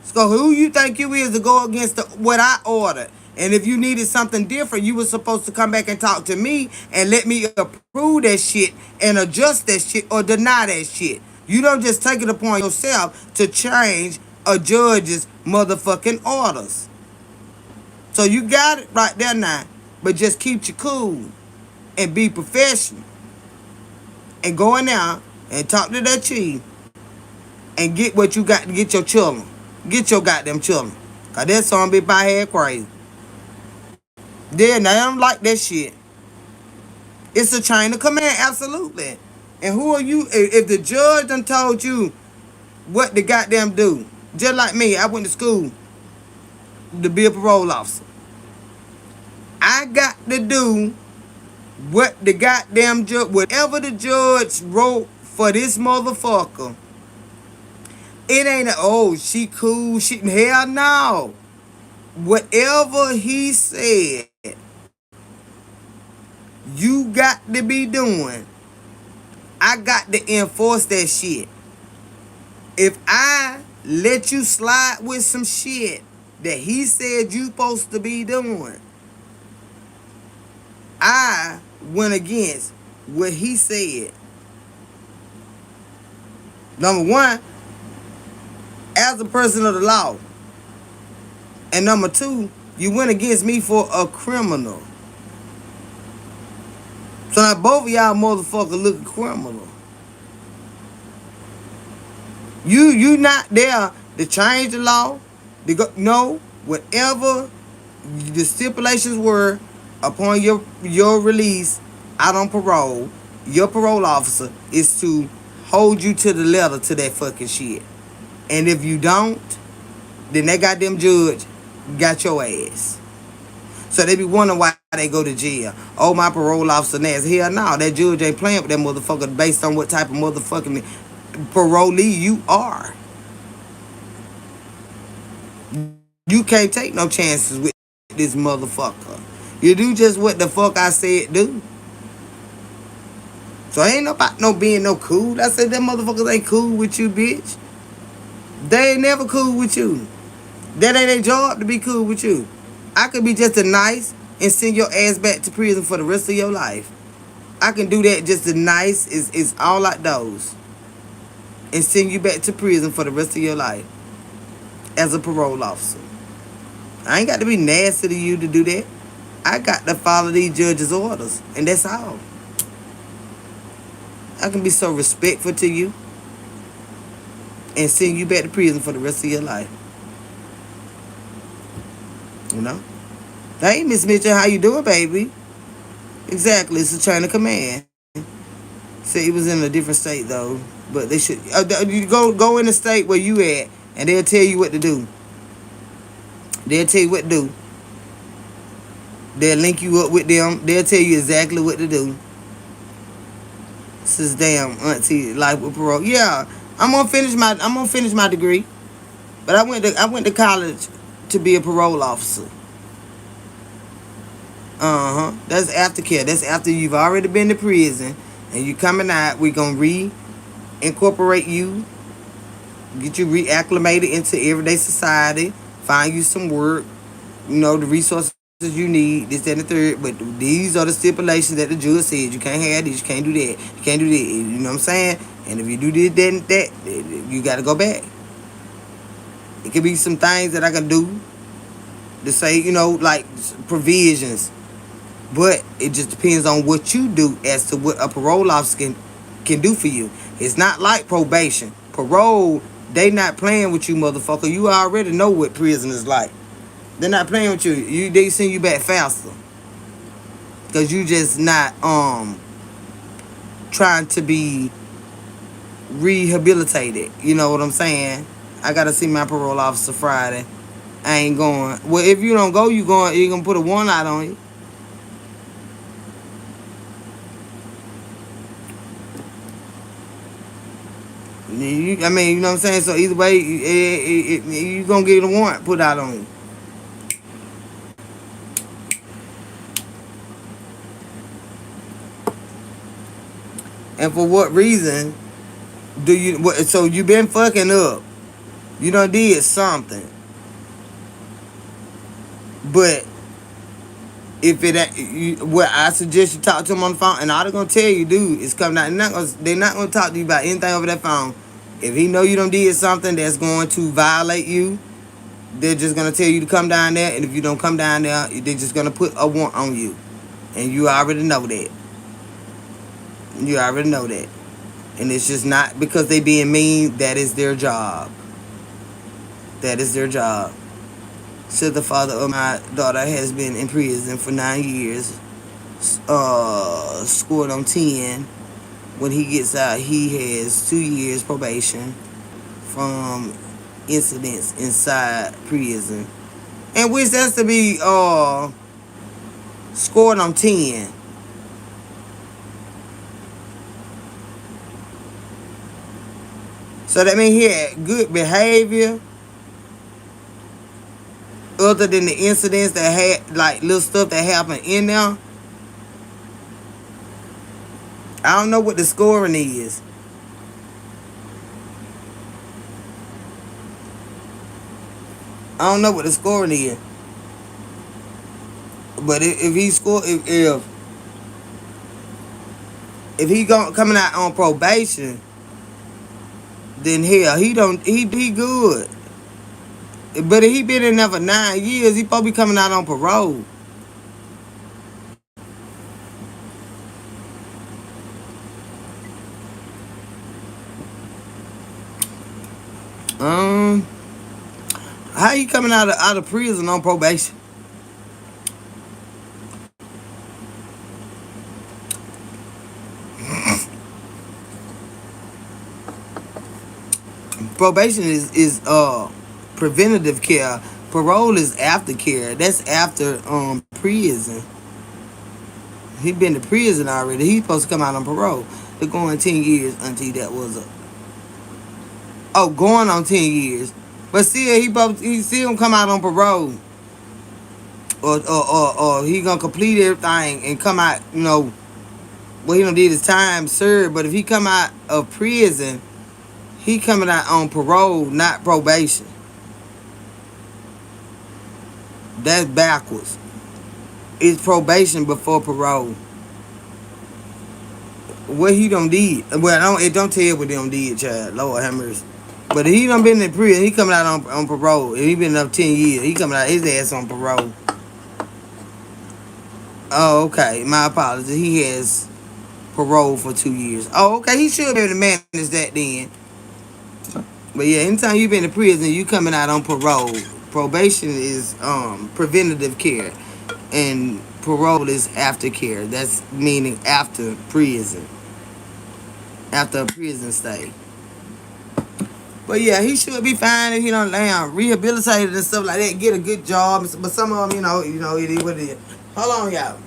So who you think you is to go against what I ordered? And if you needed something different, you were supposed to come back and talk to me and let me approve that shit and adjust that shit or deny that shit. You don't just take it upon yourself to change a judge's motherfucking orders. So you got it right there now. But just keep you cool and be professional. And go in there and talk to that chief and get what you got to get your children. Get your goddamn children. Cause that song be by head crazy. Yeah, now I don't like that shit. It's a chain of command, absolutely. And who are you? If the judge done told you what to goddamn do, just like me, I went to school to be a parole officer. I got to do what the goddamn judge, whatever the judge wrote for this motherfucker. It ain't oh, she cool, she hell no. Whatever he said, you got to be doing. I got to enforce that shit. If I let you slide with some shit that he said you supposed to be doing, I went against what he said. Number one, as a person of the law. And number two, you went against me for a criminal. So now both of y'all motherfuckers look criminal. You not there to change the law. To go, no, whatever the stipulations were upon your release out on parole, your parole officer is to hold you to the letter to that fucking shit. And if you don't, then that goddamn judge got your ass. So they be wondering why they go to jail. Oh, my parole officer nasty. Hell no, that judge ain't playing with that motherfucker based on what type of motherfucking parolee you are. You can't take no chances with this motherfucker. You do just what the fuck I said do. So ain't about no being no cool. I said them motherfuckers ain't cool with you, bitch. They ain't never cool with you. That ain't their job to be cool with you. I could be just a nice and send your ass back to prison for the rest of your life. I can do that just as nice as all like those. And send you back to prison for the rest of your life. As a parole officer. I ain't got to be nasty to you to do that. I got to follow these judges' orders. And that's all. I can be so respectful to you. And send you back to prison for the rest of your life. You know? Hey, Miss Mitchell, how you doing, baby? Exactly, it's a chain of command. Say it was in a different state, though. But they should... you go in the state where you at, and they'll tell you what to do. They'll tell you what to do. They'll link you up with them. They'll tell you exactly what to do. This is damn auntie life with parole. Yeah, I'm gonna finish my degree. But I went to college to be a parole officer. That's aftercare. That's after you've already been to prison and you coming out. We're gonna reincorporate you, get you reacclimated into everyday society, find you some work, the resources you need, this, that, and the third. But these are the stipulations that the judge said. You can't have this, you can't do that, you can't do that. You know what I'm saying? And if you do this, that, and that, you gotta go back. It could be some things that I can do to say, like provisions. But it just depends on what you do as to what a parole officer can do for you. It's not like probation. Parole, they not playing with you, motherfucker. You already know what prison is like. They're not playing with you. They send you back faster. Because you just not trying to be rehabilitated. You know what I'm saying? I got to see my parole officer Friday. I ain't going. Well, if you don't go, you're going to put a warrant on you. You know what I'm saying? So either way, you're going to get a warrant put out on you. And for what reason do you... So you been fucking up. You done did something. But if it ain't... What I suggest you talk to them on the phone. And all they're going to tell you, dude, is come down. They're not going to talk to you about anything over that phone. If he know you done did something that's going to violate you, They're just gonna tell you to come down there, and if you don't come down there, they're just gonna put a warrant on you, and you already know that. You already know that, and it's just not because they being mean. That is their job. That is their job. Said the father of my daughter has been in prison for 9 years. Scored on 10. When he gets out, he has 2 years probation from incidents inside prison, and which that's to be scored on 10. So that means he had good behavior, other than the incidents that had like little stuff that happened in there. I don't know what the scoring is. I don't know what the scoring is. But if he score, if he coming out on probation, then hell, he good. But if he been in there for 9 years, he probably coming out on parole. Um, how you coming out of prison on probation? Probation is preventative care. Parole is aftercare. That's after prison. He been to prison already. He's supposed to come out on parole. They're going 10 years until that was a going on 10 years. But still he still come out on parole. Or he gonna complete everything and come out, well he done did his time served, but if he come out of prison, he coming out on parole, not probation. That's backwards. It's probation before parole. What he done did. Well, it don't tell what they done did, child. Lord have mercy. But if he done been in prison, he coming out on parole. If he been up 10 years, he coming out his ass on parole. Oh, okay. My apologies. He has parole for 2 years. Oh, okay. He should be able to manage that then. But yeah, anytime you been in prison, you coming out on parole. Probation is preventative care, and parole is aftercare. That's meaning after prison, after a prison stay. But yeah, he should be fine if he don't land rehabilitated and stuff like that. Get a good job, but some of them, it is what it is. Hold on, y'all.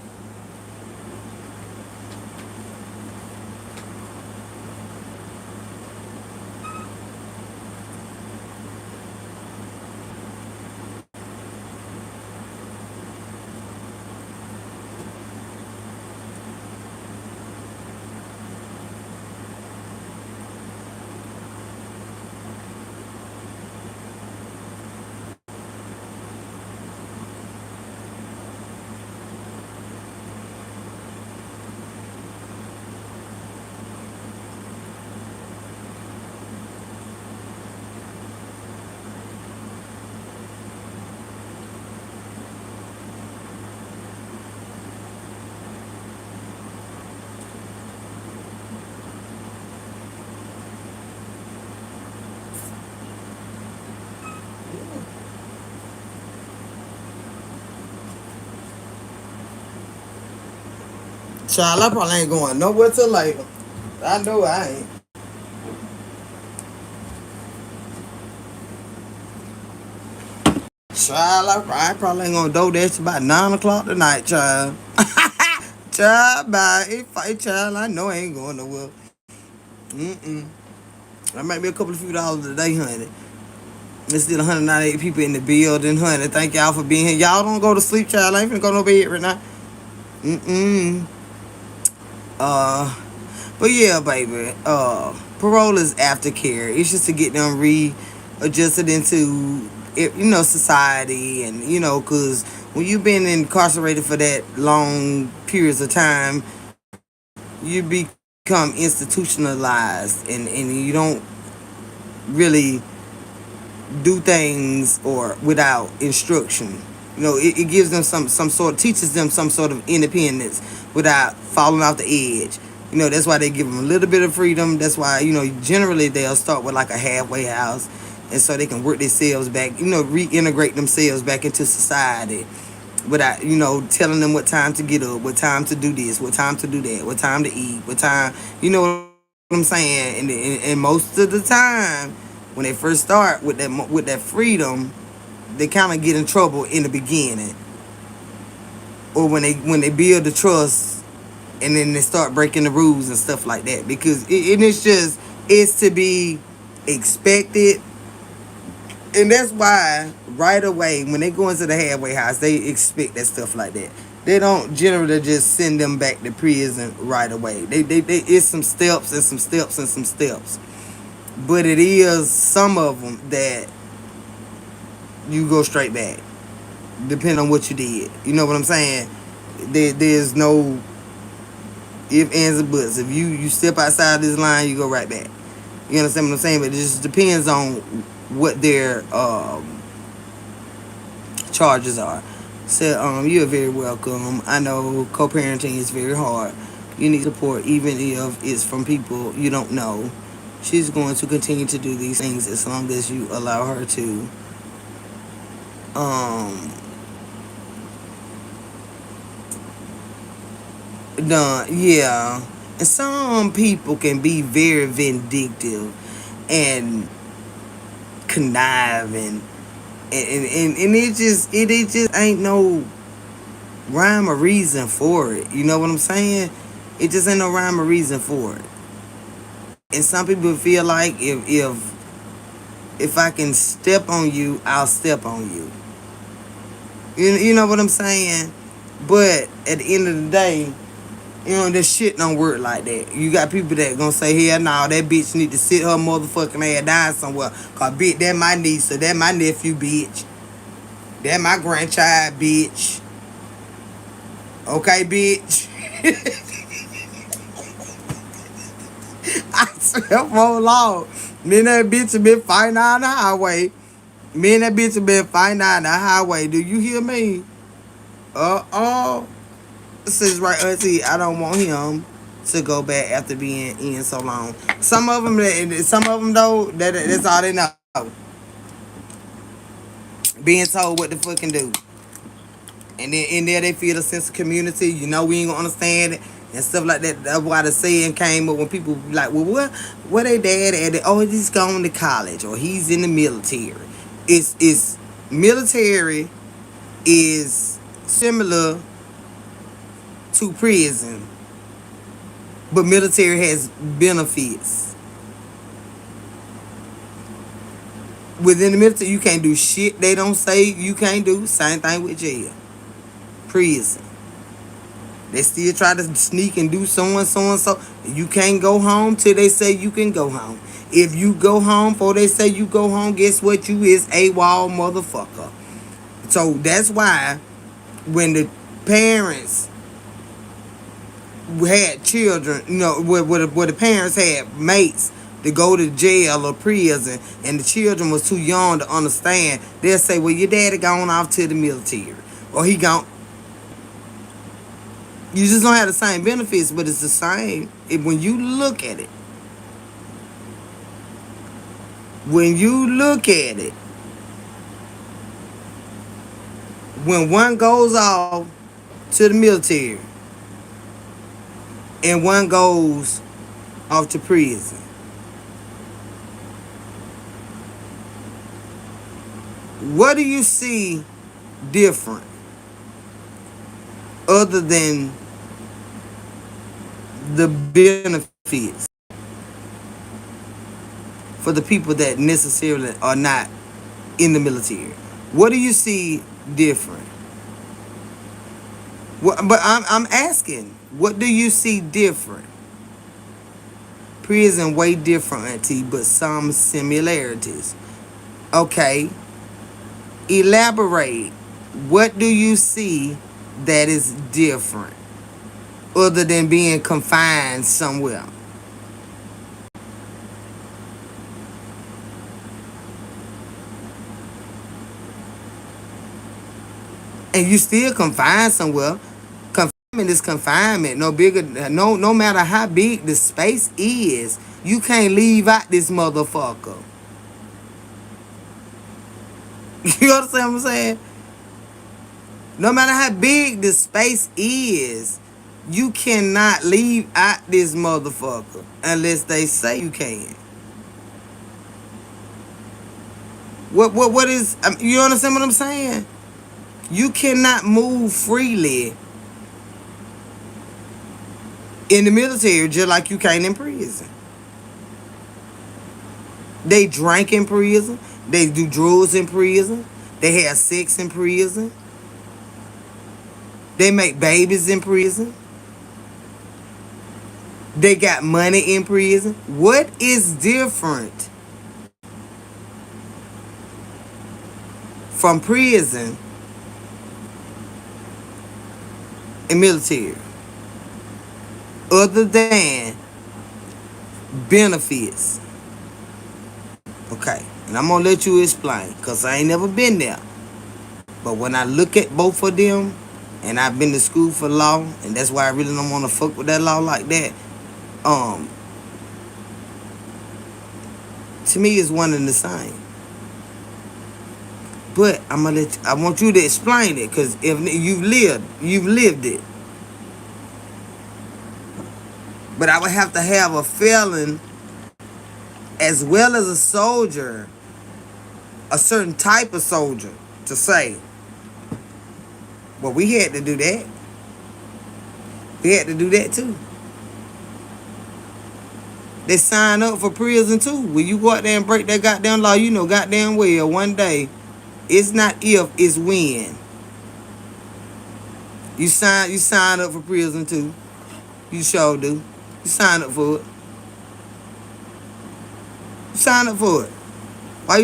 Child, I probably ain't going nowhere till later. I know I ain't. Child, I probably ain't gonna do that about 9 o'clock tonight, child. Child, bye. It fight, child. I know I ain't going nowhere. Mm-mm. I might be a couple of few dollars a day, honey. There's still 198 people in the building, honey. Thank y'all for being here. Y'all don't go to sleep, child. I ain't finna go to no bed right now. Mm-mm. Uh, but yeah, baby. Parole is aftercare. It's just to get them readjusted into, society, and cause when you've been incarcerated for that long periods of time, you become institutionalized, and you don't really do things or without instruction. It gives them some sort, teaches them some sort of independence without falling off the edge. That's why they give them a little bit of freedom. That's why, generally they'll start with like a halfway house, and so they can work themselves back, reintegrate themselves back into society without, telling them what time to get up, what time to do this, what time to do that, what time to eat, what time, what I'm saying. And most of the time, when they first start with that freedom, they kind of get in trouble in the beginning, or when they build the trust, and then they start breaking the rules and stuff like that, because it's to be expected. And that's why right away when they go into the halfway house, they expect that stuff like that. They don't generally just send them back to prison right away. They it's some steps and some steps and some steps. But it is some of them that you go straight back, depending on what you did. You know what I'm saying? There's no if, ands, or buts. If you step outside this line, you go right back. You understand what I'm saying? But it just depends on what their charges are. So you're very welcome. I know co-parenting is very hard. You need support, even if it's from people you don't know. She's going to continue to do these things as long as you allow her to. Um, yeah. And some people can be very vindictive and conniving, and it just ain't no rhyme or reason for it. You know what I'm saying? It just ain't no rhyme or reason for it. And some people feel like if I can step on you, I'll step on you. You know what I'm saying? But at the end of the day, this shit don't work like that. You got people that gonna say, hell no, that bitch need to sit her motherfucking ass down somewhere. Cause bitch, that my niece or that my nephew, bitch. That my grandchild, bitch. Okay, bitch. I swear for long. Me and that bitch have been fighting on the highway. Me and that bitch have been fighting on the highway. Do you hear me? Says right, auntie, I don't want him to go back after being in so long. Some of them though, that's all they know. Being told what to fucking do. And then in there they feel a sense of community. We ain't gonna understand it and stuff like that. That's why the saying came up when people be like, well, what they dad at? Oh, he's going to college or he's in the military. It's military is similar to prison, but military has benefits. Within the military, you can't do shit they don't say you can't do. Same thing with jail. Prison. They still try to sneak and do so and so and so. You can't go home till they say you can go home. If you go home before they say you go home, guess what? You is a wall motherfucker. So that's why when the parents had children, where the parents had mates to go to jail or prison, and the children was too young to understand, they'll say, well, your daddy gone off to the military, or he gone. You just don't have the same benefits, but it's the same. When you look at it, when one goes off to the military and one goes off to prison, what do you see different other than the benefits for the people that necessarily are not in the military? What do you see different? But I'm asking, what do you see different? Prison way different, auntie, but some similarities. Okay, elaborate. What do you see that is different other than being confined somewhere? And you still confined somewhere. Confinement is confinement. No bigger, no matter how big the space is, you can't leave out this motherfucker. You understand what I'm saying? No matter how big the space is, you cannot leave out this motherfucker unless they say you can. What is, you understand what I'm saying? You cannot move freely in the military just like you can't in prison. They drink in prison. They do drugs in prison. They have sex in prison. They make babies in prison. They got money in prison. What is different from prison and military other than benefits? Okay, and I'm gonna let you explain because I ain't never been there. But when I look at both of them, and I've been to school for law, and that's why I really don't want to fuck with that law like that. To me, it's one and the same. But I want you to explain it, because if you've lived it. But I would have to have a felon as well as a soldier, a certain type of soldier, to say, well, we had to do that. We had to do that too. They sign up for prison too. When you go out there and break that goddamn law, you know goddamn well one day, it's not if, it's when. You sign up for prison too. You sure do. You sign up for it. You sign up for it. Why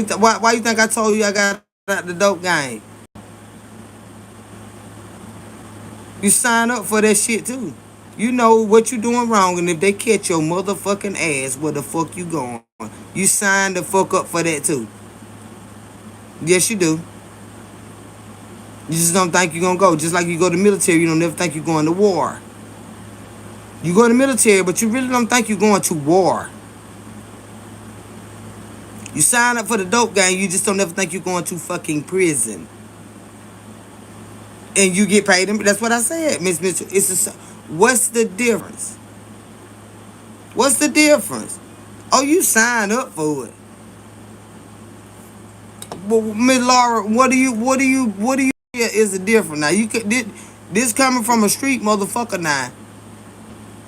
you think I told you I got out the dope game? You sign up for that shit too. You know what you doing wrong, and if they catch your motherfucking ass, where the fuck you going? You sign the fuck up for that too. Yes, you do. You just don't think you're gonna go. Just like you go to the military, you don't never think you're going to war. You go to the military, but you really don't think you're going to war. You sign up for the dope gang, you just don't ever think you're going to fucking prison. And you get paid. That's what I said, Miss Mitchell. What's the difference? What's the difference? Oh, you sign up for it. Well, Miss Laura, what do you is the difference? Now you could this coming from a street motherfucker now.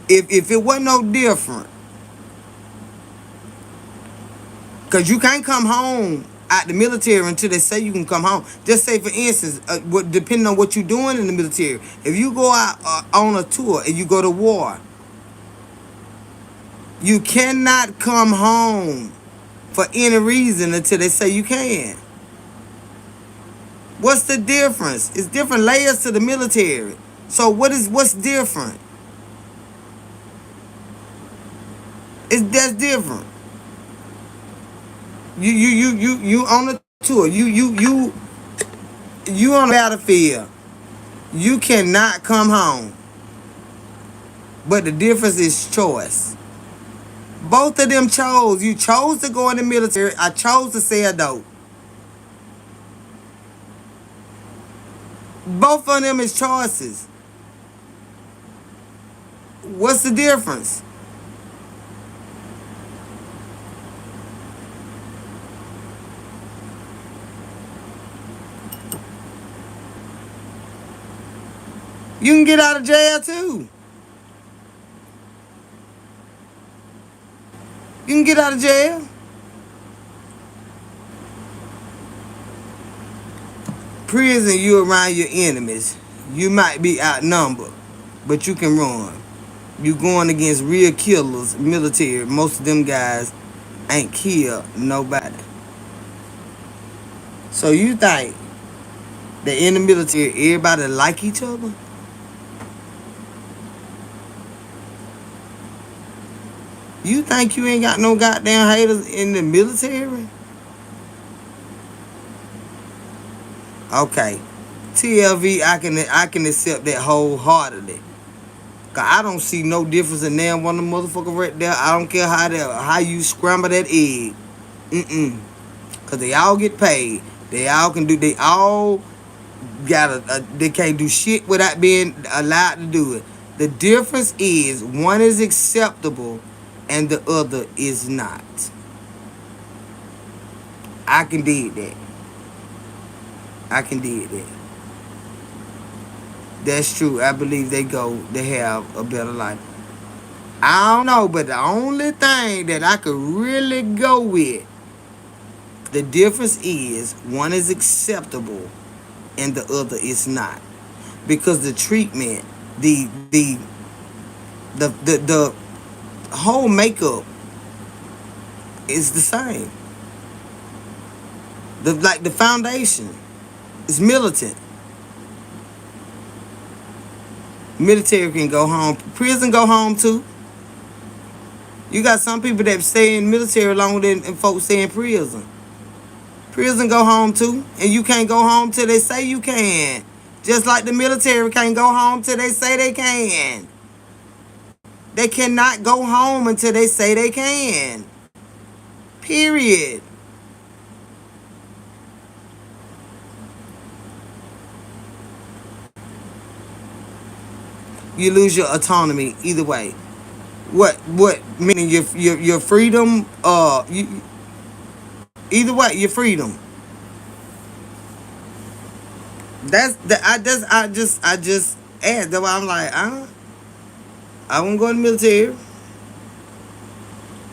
If it wasn't no different, cause you can't come home out the military until they say you can come home. Just say, for instance, depending on what you're doing in the military, if you go out on a tour and you go to war, you cannot come home for any reason until they say you can. What's the difference? It's different layers to the military. So what's different? That's different. You on the tour. You on the battlefield. You cannot come home. But the difference is choice. Both of them chose. You chose to go in the military. I chose to sell dope. Both of them is choices. What's the difference? You can get out of jail too. You can get out of jail. Prison, you around your enemies. You might be outnumbered, but you can run. You going against real killers, military. Most of them guys ain't killed nobody. So you think that in the military, everybody like each other? You think you ain't got no goddamn haters in the military? Okay. TLV, I can accept that wholeheartedly. Cause I don't see no difference in damn one of the motherfucker right there. I don't care how you scramble that egg. Mm-mm. Cause they all get paid. They all they can't do shit without being allowed to do it. The difference is one is acceptable and the other is not. I can dig that. I can dig that. That's true. I believe they have a better life. I don't know, but the only thing that I could really go with, the difference is one is acceptable and the other is not. Because the treatment, the whole makeup is the same. The foundation is militant. Military can go home. Prison go home too. You got some people that stay in military longer than folks stay in prison. Prison go home too. And you can't go home till they say you can. Just like the military can't go home till they say they can. They cannot go home until they say they can. Period. You lose your autonomy either way. What meaning your freedom? Either way, your freedom. That's the I just asked. That's why I'm like, I won't go in the military.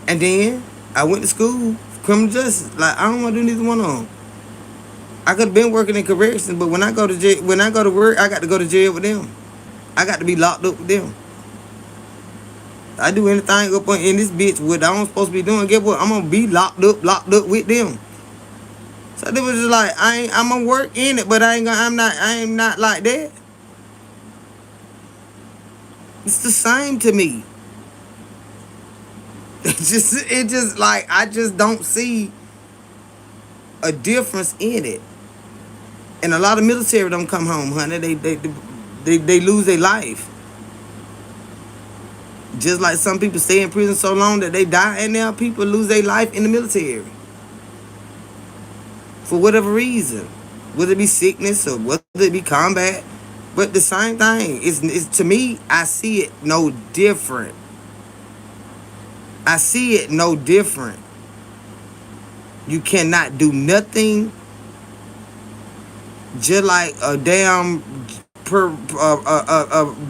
And then I went to school for criminal justice. Like I don't want to do neither one of them. I could have been working in corrections, but when I go to jail, when I go to work, I got to go to jail with them. I got to be locked up with them. I do anything up in this bitch what I'm supposed to be doing. Get what? I'm gonna be locked up with them. So they was just like, I'm gonna work in it, but I am not like that. It's the same to me. It just like I just don't see a difference in it. And a lot of military don't come home, honey. They lose their life. Just like some people stay in prison so long that they die, and now people lose their life in the military for whatever reason, whether it be sickness or whether it be combat. But the same thing. It's to me. I see it no different. I see it no different. You cannot do nothing just like a damn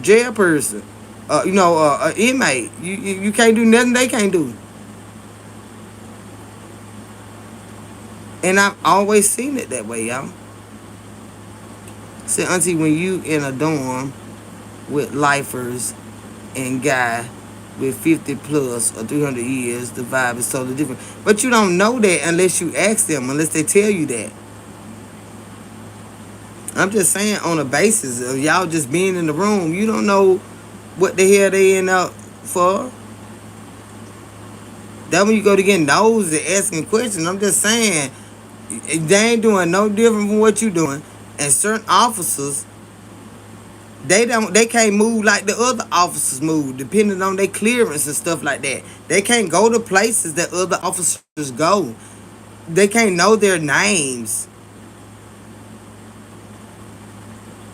jail person. An inmate. You can't do nothing they can't do. And I've always seen it that way, y'all. See, auntie, when you in a dorm with lifers and guy with 50 plus or 300 years, the vibe is totally different. But you don't know that unless you ask them, unless they tell you that. I'm just saying on a basis of y'all just being in the room, you don't know what the hell they end up for. That when you go to get nosy asking questions, I'm just saying they ain't doing no different from what you doing. And certain officers, they can't move like the other officers move, depending on their clearance and stuff like that. They can't go to places that other officers go. They can't know their names.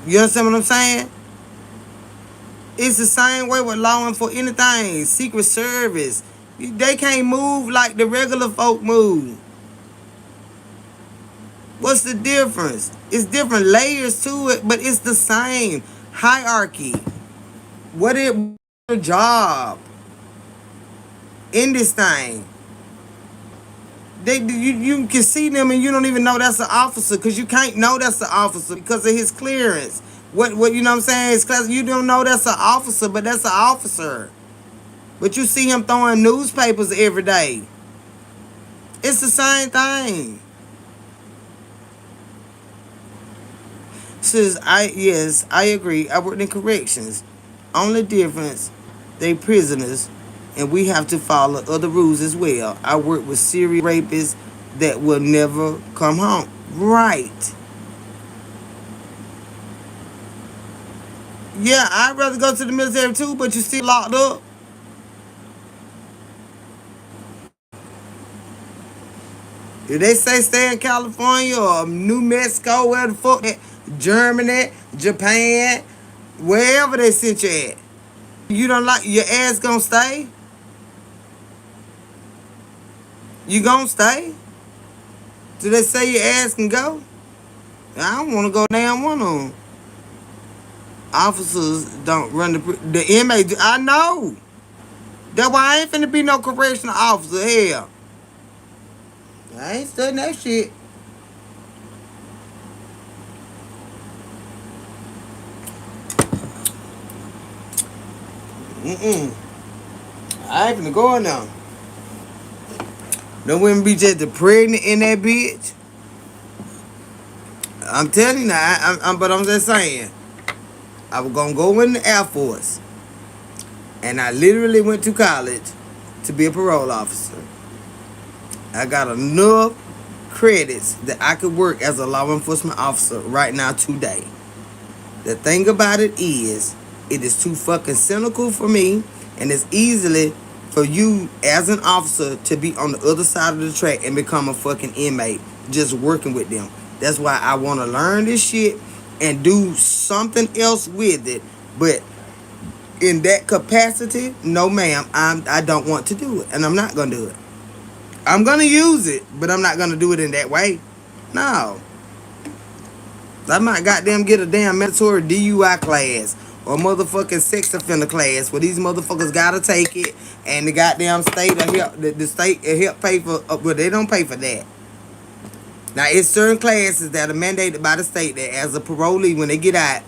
You understand what I'm saying? It's the same way with law enforcement, anything, Secret Service. They can't move like the regular folk move. What's the difference? It's different layers to it, but it's the same hierarchy. What is your job in this thing? You can see them and you don't even know that's an officer because you can't know that's an officer because of his clearance. What you know what I'm saying? His class, you don't know that's an officer, but that's an officer. But you see him throwing newspapers every day. It's the same thing. Says yes, I agree. I worked in corrections. Only difference, they prisoners, and we have to follow other rules as well. I work with serial rapists that will never come home. Right. Yeah, I'd rather go to the military too, but you still locked up. If they say stay in California or New Mexico, where the fuck at, Germany, Japan, wherever they sent you at, you don't like your ass gonna stay? You gonna stay? Do they say your ass can go? I don't want to go down one of them. Officers don't run the inmate. I know. That's why I ain't finna be no correctional officer. Hell, I ain't studying that shit. Mm-mm. I ain't finna go in there. No women be just the pregnant in that bitch. I'm telling you now, but I'm just saying. I was gonna go in the Air Force, and I literally went to college to be a parole officer. I got enough credits that I could work as a law enforcement officer right now today. The thing about it is too fucking cynical for me, and it's easily for you as an officer to be on the other side of the track and become a fucking inmate just working with them. That's why I want to learn this shit and do something else with it. But in that capacity, no, ma'am, I don't want to do it, and I'm not gonna do it. I'm gonna use it, but I'm not gonna do it in that way. No, I might goddamn get a damn mandatory DUI class or motherfucking sex offender class where these motherfuckers gotta take it, and the goddamn state will help the state will help pay for. Well, they don't pay for that. Now it's certain classes that are mandated by the state that as a parolee when they get out,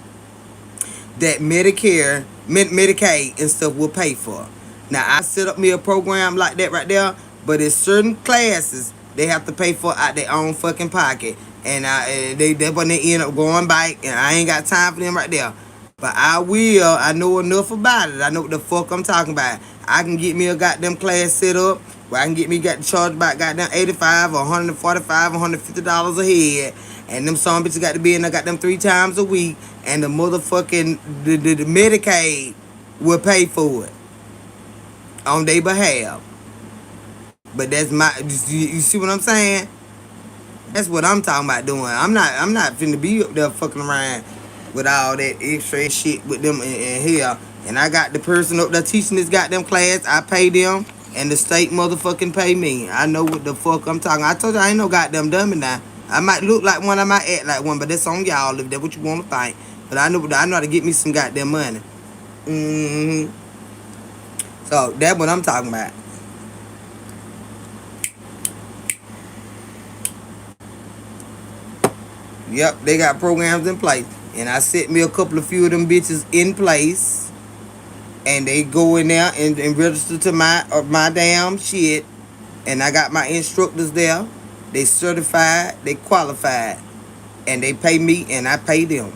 that Medicare, Medicaid and stuff will pay for. Now I set up me a program like that right there, but it's certain classes they have to pay for out their own fucking pocket, and they when they end up going back, and I ain't got time for them right there. But I will. I know enough about it. I know what the fuck I'm talking about. I can get me a goddamn class set up where I can get me got charged about goddamn 85 or 145 or $150 a head, and them some bitches got to be in there goddamn 3 times a week, and the motherfucking the Medicaid will pay for it on their behalf. But that's my you see what I'm saying? That's what I'm talking about doing. I'm not finna be up there fucking around with all that extra shit with them in here. And I got the person up there teaching this goddamn class. I pay them, and the state motherfucking pay me. I know what the fuck I'm talking. I told you I ain't no goddamn dummy now. I might look like one, I might act like one, but that's on y'all if that's what you want to think. But I know how to get me some goddamn money. Mm-hmm. So that's what I'm talking about. Yep, they got programs in place. And I set me a couple of few of them bitches in place. And they go in there and register to my damn shit. And I got my instructors there. They certified, they qualified. And they pay me and I pay them.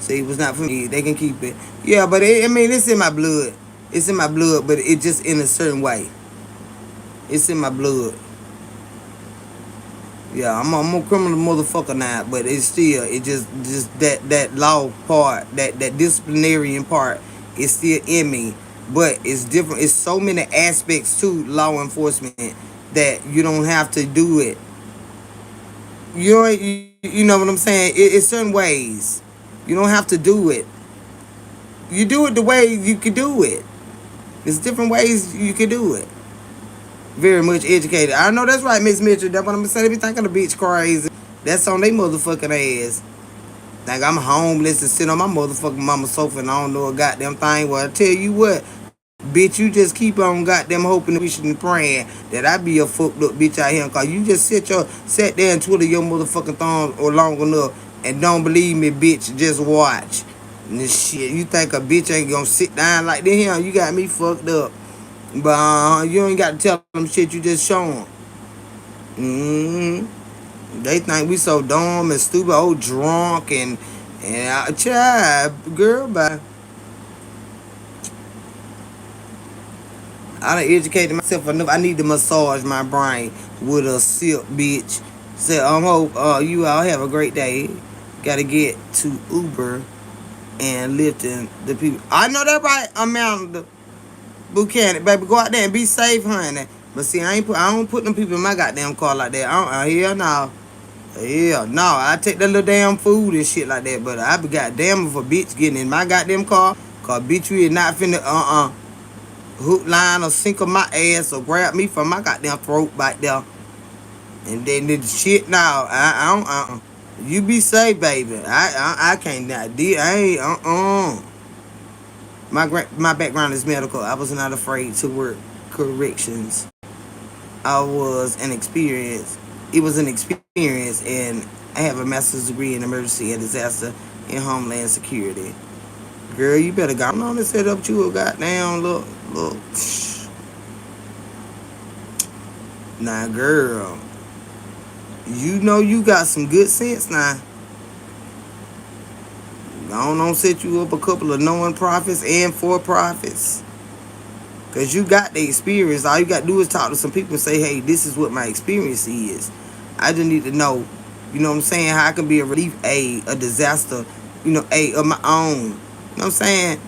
See, it was not for me. They can keep it. Yeah, but it's in my blood. It's in my blood, but it just in a certain way. It's in my blood. Yeah, I'm a criminal motherfucker now, but it's still it just that law part, that disciplinarian part is still in me. But it's different. It's so many aspects to law enforcement that you don't have to do it. You know what I'm saying? It's certain ways. You don't have to do it. You do it the way you could do it. There's different ways you could do it. Very much educated. I know that's right, Miss Mitchell. That's what I'm saying. They be thinking the bitch crazy. That's on they motherfucking ass. Think I'm homeless and sit on my motherfucking mama's sofa and I don't know a goddamn thing. Well, I tell you what, bitch, you just keep on goddamn hoping and wishing and praying that I be a fucked up bitch out here. Cause you just sit there and twiddle your motherfucking thumb or long enough and don't believe me, bitch. Just watch. And this shit, you think a bitch ain't gonna sit down like this here? You got me fucked up. But you ain't got to tell them shit, you just show them. They think we so dumb and stupid, old drunk and I child, girl, bye. I done educated myself enough. I need to massage my brain with a silk, bitch. Say, hope you all have a great day. Gotta get to Uber and lifting the people. I know that right, Amanda Buchanan, baby. Go out there and be safe, honey. But see, I don't put them people in my goddamn car like that. Hell no. Hell no. I take that little damn food and shit like that. But I be goddamn if a bitch getting in my goddamn car. Cause bitch, we is not finna, hook, line, or sink of my ass or grab me from my goddamn throat back there. And then the shit now. I don't, You be safe, baby. I can't, I ain't, My background is medical. I was not afraid to work corrections. I was an experience. It was an experience, and I have a master's degree in emergency and disaster in homeland security. Girl, you better go on and set up you a goddamn look. Now, girl, you know you got some good sense now. I don't set you up a couple of non-profits and for-profits. Because you got the experience. All you got to do is talk to some people and say, hey, this is what my experience is. I just need to know, you know what I'm saying, how I can be a relief aid, a disaster, aid of my own. You know what I'm saying?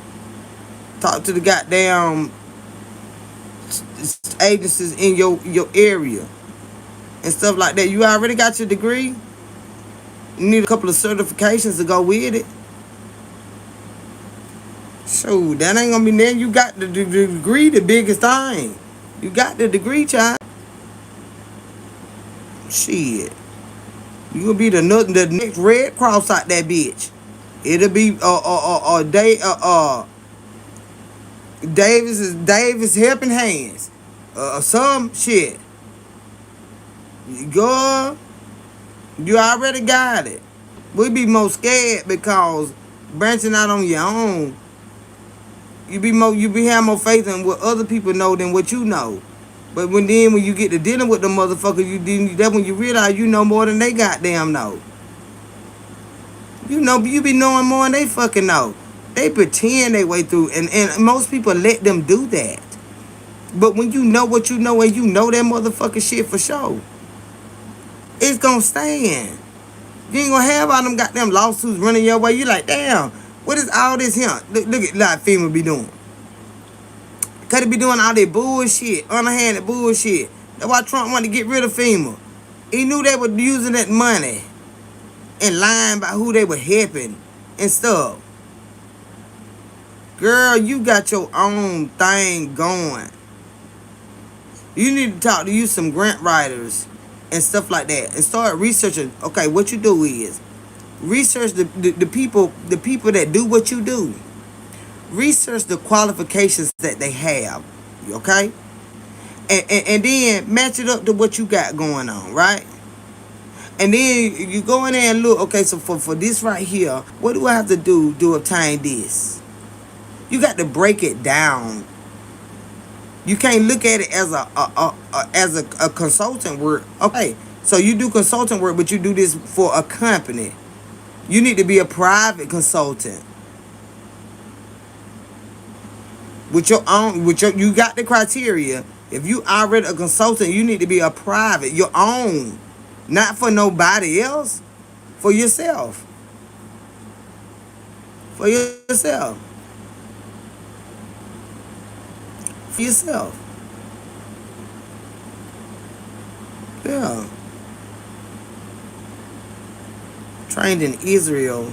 Talk to the goddamn agencies in your area and stuff like that. You already got your degree. You need a couple of certifications to go with it. So that ain't gonna be there. You got the degree, the biggest thing. You got the degree, child. Shit. You gonna be the next Red Cross out that bitch. It'll be Davis helping hands. Some shit. Girl, you already got it. We be more scared because branching out on your own, you be have more faith in what other people know than what you know. But when you get to dealing with the motherfucker, that's when you realize you know more than they goddamn know. You be knowing more than they fucking know. They pretend they way through, and most people let them do that. But when you know what you know and you know that motherfucking shit for sure, it's gonna stand. You ain't gonna have all them goddamn lawsuits running your way. You like, damn, what is all this here? Look at like FEMA be doing. Could it be doing all that bullshit, underhanded bullshit? That's why Trump wanted to get rid of FEMA. He knew they were using that money and lying about who they were helping and stuff. Girl, you got your own thing going. You need to talk to you some grant writers and stuff like that and start researching. Okay, what you do is research the people that do what you do. Research the qualifications that they have. Okay? And then match it up to what you got going on, right? And then you go in there and look, okay, so for this right here, what do I have to do to obtain this? You got to break it down. You can't look at it as a consultant work. Okay, so you do consultant work, but you do this for a company. You need to be a private consultant. You got the criteria. If you already a consultant, you need to be a private, your own. Not for nobody else. For yourself. For yourself. For yourself. Yeah. Trained in Israel.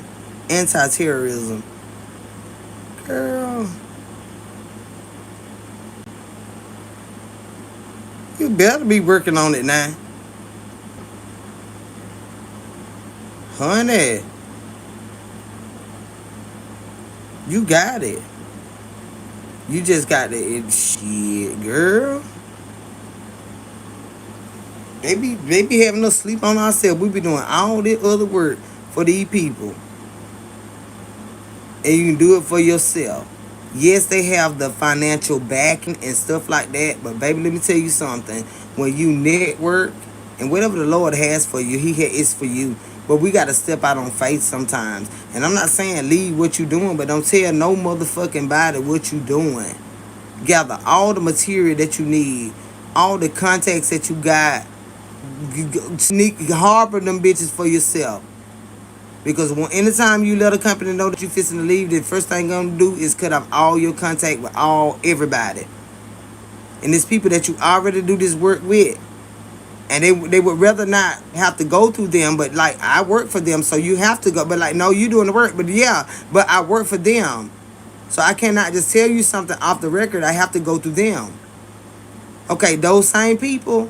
Anti-terrorism. Girl. You better be working on it now. Honey. You got it. You just got the shit, girl. They be having us sleep on ourselves. We be doing all this other work for these people. And you can do it for yourself. Yes, they have the financial backing and stuff like that. But baby, let me tell you something. When you network and whatever the Lord has for you, it's for you. But we got to step out on faith sometimes. And I'm not saying leave what you doing, but don't tell no motherfucking body what you doing. Gather all the material that you need, all the contacts that you got. Sneak, harbor them bitches for yourself. Because anytime you let a company know that you fixing to leave, the first thing gonna do is cut off all your contact with everybody. And it's people that you already do this work with. And they would rather not have to go through them, but like I work for them, so you have to go. But like, no, you doing the work. But yeah, but I work for them. So I cannot just tell you something off the record. I have to go through them. Okay, those same people,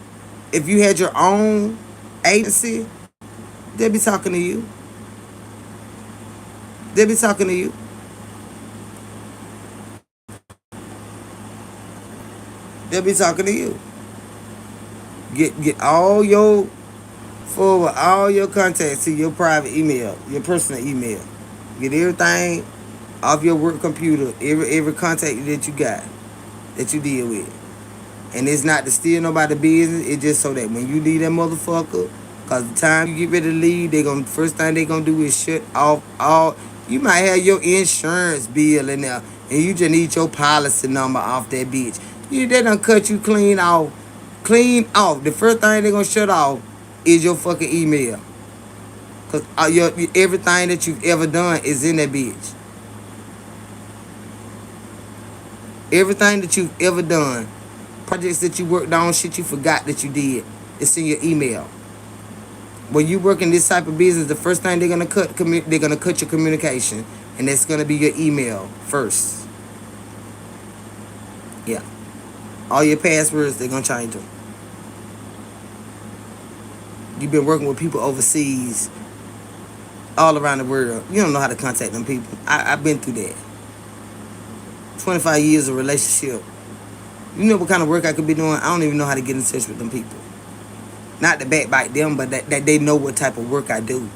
if you had your own agency, they'll be talking to you. They'll be talking to you. They'll be talking to you. Get all your forward all your contacts to your private email, your personal email. Get everything off your work computer, every contact that you got, that you deal with. And it's not to steal nobody's business. It's just so that when you leave that motherfucker, cause the time you get ready to leave, they gonna first thing they gonna do is shut off all. You might have your insurance bill in there, and you just need your policy number off that bitch. They done cut you clean off, clean off. The first thing they gonna shut off is your fucking email, cause everything that you've ever done is in that bitch. Everything that you've ever done, projects that you worked on, shit you forgot that you did, it's in your email. When you work in this type of business, the first thing they're gonna cut your communication, and that's gonna be your email first. Yeah, all your passwords they're gonna change them. You've been working with people overseas, all around the world. You don't know how to contact them people. I've been through that. 25 years of relationship. You know what kind of work I could be doing? I don't even know how to get in touch with them people. Not to backbite them, but that they know what type of work I do.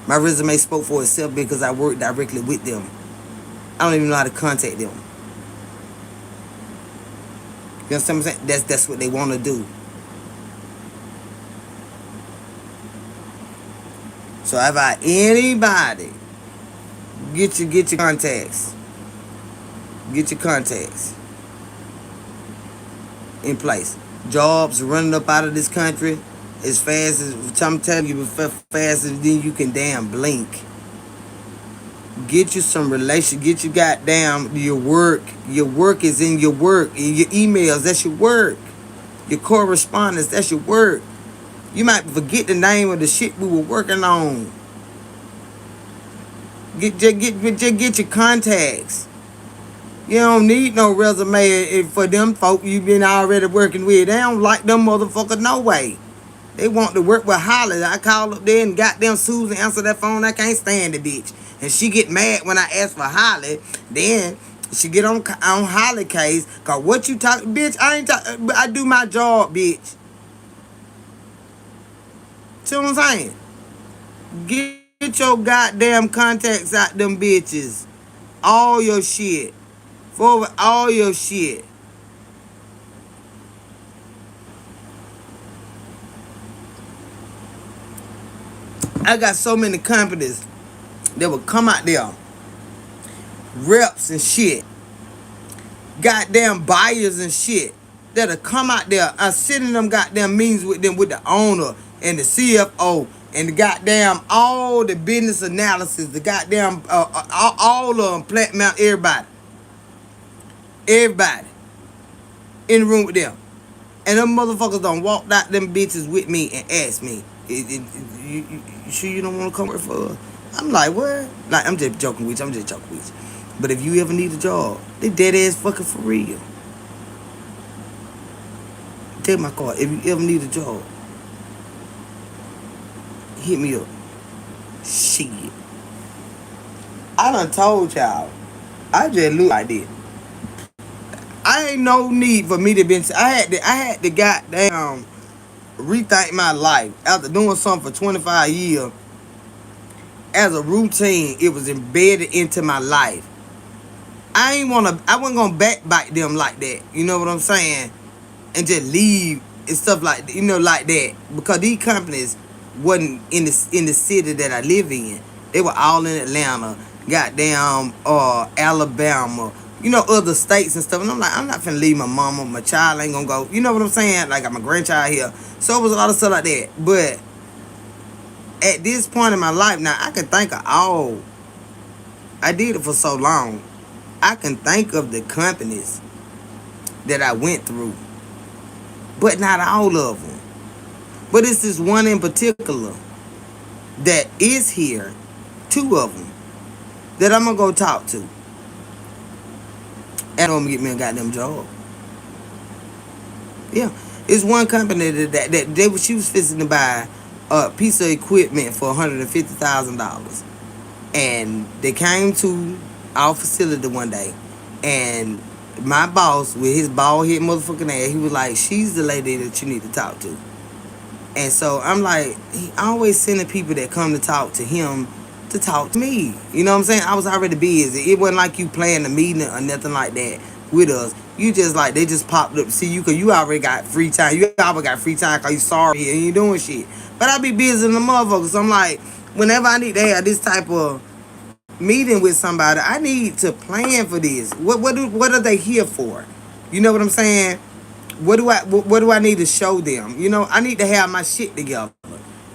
My resume spoke for itself because I work directly with them. I don't even know how to contact them. You understand what I'm saying? That's what they want to do. So if anybody get your contacts. Get your contacts in place. Jobs running up out of this country as fast as I'm telling you, faster than you can damn blink. Get you some relation. Get you goddamn your work. Your work is in your work. Your emails, that's your work. Your correspondence, that's your work. You might forget the name of the shit we were working on. Get your contacts. You don't need no resume for them folk you been already working with. They don't like them motherfuckers no way. They want to work with Holly. I call up there and goddamn Susan answer that phone. I can't stand the bitch. And she get mad when I ask for Holly. Then she get on Holly case. Cause what you talk, bitch, I ain't talk. I do my job, bitch. See what I'm saying? Get your goddamn contacts out them bitches. All your shit. Forward all your shit. I got so many companies that will come out there, reps and shit, goddamn buyers and shit, that'll come out there. I sit in them goddamn meetings with them, with the owner and the CFO and the goddamn all the business analysis, the goddamn all of them, Plant Mount, everybody in the room with them. And them motherfuckers done walked out them bitches with me and asked me, you sure you don't want to come work for us? I'm like, what? Like, I'm just joking with you. But if you ever need a job, they dead ass fucking for real. Take my card. If you ever need a job, hit me up. Shit. I done told y'all. I just look like this. I ain't no need for me to be. I had to goddamn rethink my life after doing something for 25 years. As a routine, it was embedded into my life. I wasn't gonna backbite them like that. You know what I'm saying? And just leave and stuff like like that. Because these companies wasn't in the city that I live in. They were all in Atlanta, goddamn Alabama, other states and stuff. And I'm like, I'm not finna leave my mama, my child ain't gonna go. You know what I'm saying? Like, I'm a grandchild here. So it was a lot of stuff like that. But at this point in my life, now I can think of all. I did it for so long. I can think of the companies that I went through, but not all of them. But it's this one in particular that is here, two of them, that I'm gonna go talk to. And I'm gonna get me a goddamn job. Yeah. It's one company she was fixing to buy a piece of equipment for $150,000. And they came to our facility one day, and my boss, with his bald head motherfucking ass, he was like, she's the lady that you need to talk to. And so I'm like, he always sending people that come to talk to him to talk to me. You know what I'm saying? I was already busy. It wasn't like you planned a meeting or nothing like that with us. You just like, they just popped up to see you because you already got free time. You already got free time because you sorry and you doing shit. But I be busy in the motherfucker. So I'm like, whenever I need to have this type of meeting with somebody, I need to plan for this. What are they here for? You know what I'm saying? What do I need to show them? You know, I need to have my shit together,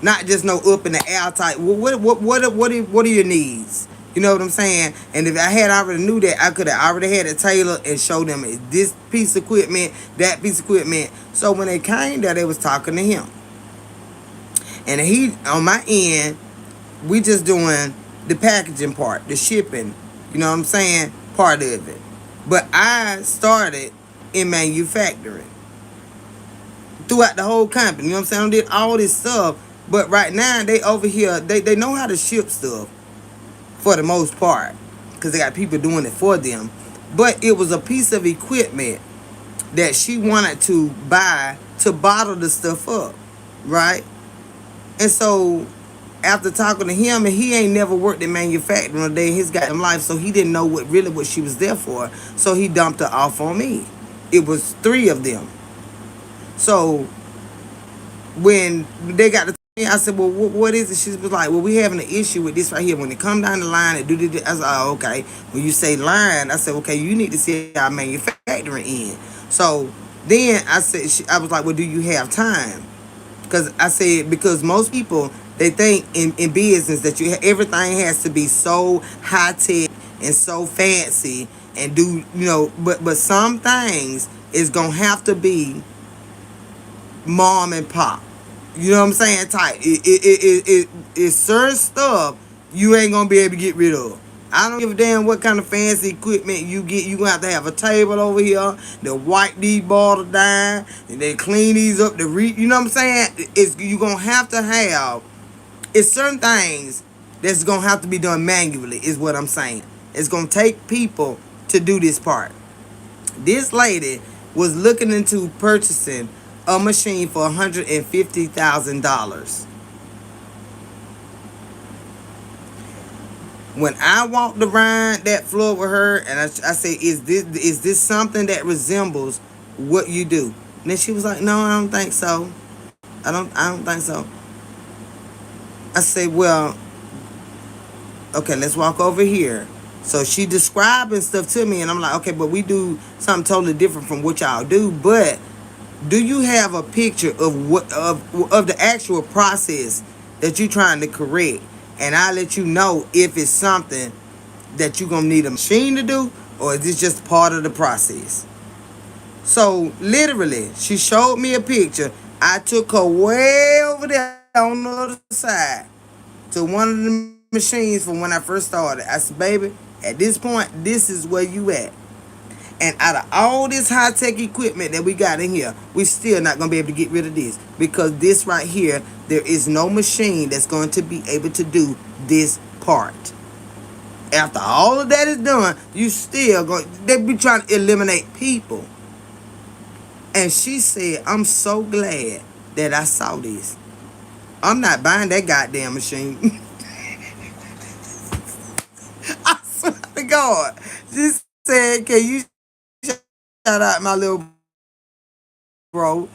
not just no up in the air type. What are your needs? You know what I'm saying? And if I had already knew that, I could have already had it tailored and show them this piece of equipment, that piece of equipment. So when they came there, they was talking to him, and he on my end, we just doing the packaging part, the shipping. You know what I'm saying? Part of it. But I started in manufacturing throughout the whole company. You know what I'm saying? I did all this stuff. But right now, they over here, they know how to ship stuff for the most part, because they got people doing it for them. But it was a piece of equipment that she wanted to buy to bottle the stuff up, right? And so after talking to him, and he ain't never worked in manufacturing a day in his goddamn life, so he didn't know what she was there for. So he dumped her off on me. It was three of them. So when they got to me, I said, well, what is it? She was like, well, we having an issue with this right here. When it come down the line and do this, I said, oh, okay. When you say line, I said, okay, you need to see our manufacturing in. So then I said, I was like, well, do you have time? Because I said, because most people, they think in business that everything has to be so high tech and so fancy and do, you know, but some things is gonna have to be mom and pop. You know what I'm saying? Type. It's certain stuff you ain't gonna be able to get rid of. I don't give a damn what kind of fancy equipment you get. You gonna have a table over here. They wipe these bottles down and they clean these up. You know what I'm saying? You gonna have to have. It's certain things that's gonna have to be done manually. Is what I'm saying. It's gonna take people to do this part. This lady was looking into purchasing a machine for $150,000. When I walked around that floor with her, and I said, is this something that resembles what you do? And then she was like, no, I don't think so. I don't think so. I said, well, okay, let's walk over here. So she describing stuff to me, and I'm like, okay, but we do something totally different from what y'all do. But do you have a picture of what of the actual process that you're trying to correct? And I'll let you know if it's something that you're gonna need a machine to do, or is this just part of the process? So literally, she showed me a picture. I took her way over there on the other side to one of the machines from when I first started. I said, baby, at this point, this is where you at. And out of all this high-tech equipment that we got in here, we still not going to be able to get rid of this. Because this right here, there is no machine that's going to be able to do this part. After all of that is done, you still going, they be trying to eliminate people. And she said, I'm so glad that I saw this. I'm not buying that goddamn machine. I swear to God. She said, can you shout out my little bro?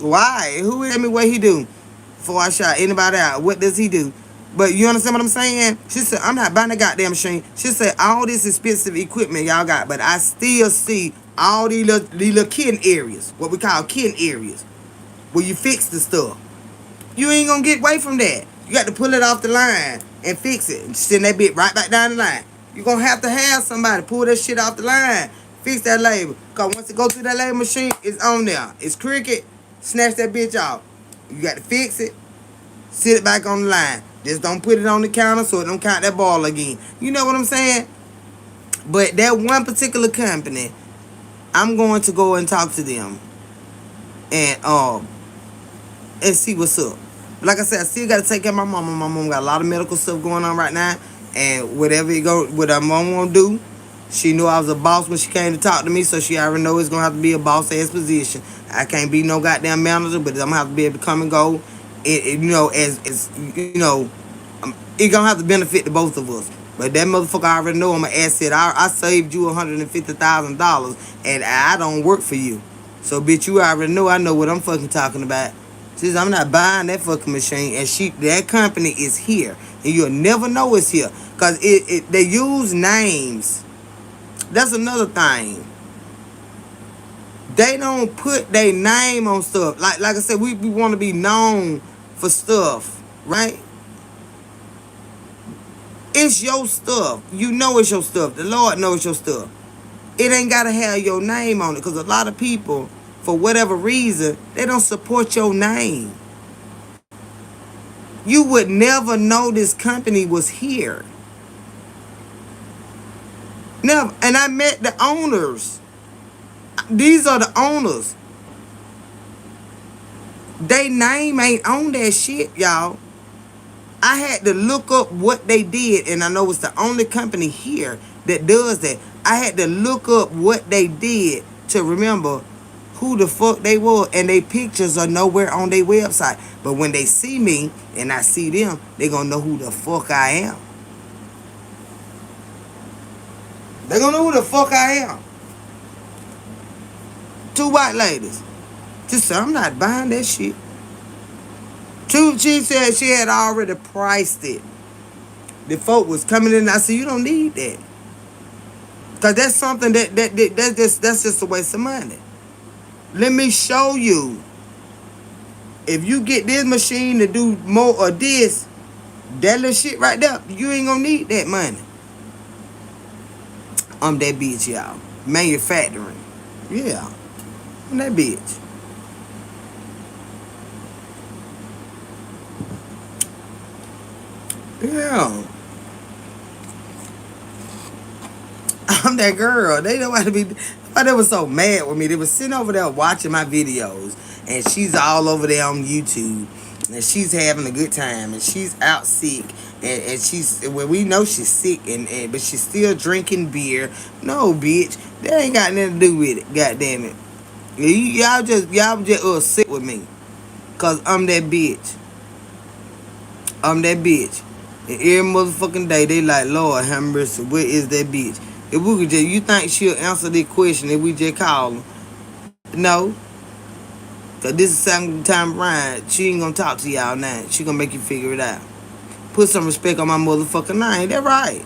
Why? Who is me what he do? Before I shout anybody out, what does he do? But you understand what I'm saying? She said, I'm not buying a goddamn machine. She said, all this expensive equipment y'all got, but I still see all these little kitten areas, what we call kitten areas, where you fix the stuff. You ain't gonna get away from that. You got to pull it off the line and fix it. And send that bit right back down the line. You're gonna have to have somebody pull that shit off the line. Fix that label. Cause once it go through that label machine, it's on there. It's crooked. Snatch that bitch off. You got to fix it. Sit it back on the line. Just don't put it on the counter so it don't count that ball again. You know what I'm saying? But that one particular company, I'm going to go and talk to them and see what's up. Like I said, I still got to take care of my mama. My mom got a lot of medical stuff going on right now, and what her mom want to do, she knew I was a boss when she came to talk to me, so she already know it's gonna have to be a boss ass position. I can't be no goddamn manager, but I'm gonna have to be able to come and go. As you know, it gonna have to benefit the both of us. But that motherfucker I already know I'm an asset. I saved you $150,000 and I don't work for you. So bitch, you already know I know what I'm fucking talking about. Since I'm not buying that fucking machine and that company is here. And you'll never know it's here. Cause they use names. That's another thing. They don't put their name on stuff. Like I said, we want to be known for stuff, right? It's your stuff. You know it's your stuff. The Lord knows your stuff. It ain't got to have your name on it because a lot of people, for whatever reason, they don't support your name. You would never know this company was here. Never. And I met the owners. These are the owners. They name ain't on that shit, y'all. I had to look up what they did, and I know it's the only company here that does that. I had to look up what they did to remember who the fuck they were, and their pictures are nowhere on their website. But when they see me and I see them, they gonna know who the fuck I am. They gonna know who the fuck I am. Two white ladies. Just said, I'm not buying that shit. She said she had already priced it. The folk was coming in and I said, you don't need that. Because that's something that's just a waste of money. Let me show you. If you get this machine to do more of this, that little shit right there, you ain't gonna need that money. I'm that bitch, y'all. Manufacturing. Yeah. I'm that bitch. Yeah. I'm that girl. They know how to be. They was so mad with me. They was sitting over there watching my videos, and she's all over there on YouTube, and she's having a good time, and she's out sick, and she's well, we know she's sick, and but she's still drinking beer. No, bitch, that ain't got nothing to do with it. God damn it, y'all just sick with me, cause I'm that bitch. I'm that bitch. And every motherfucking day they like, Lord have mercy, where is that bitch? If we could just, you think she'll answer this question if we just call her? No. Cause this is second time around, she ain't gonna talk to y'all now. She gonna make you figure it out. Put some respect on my motherfucking name. That right.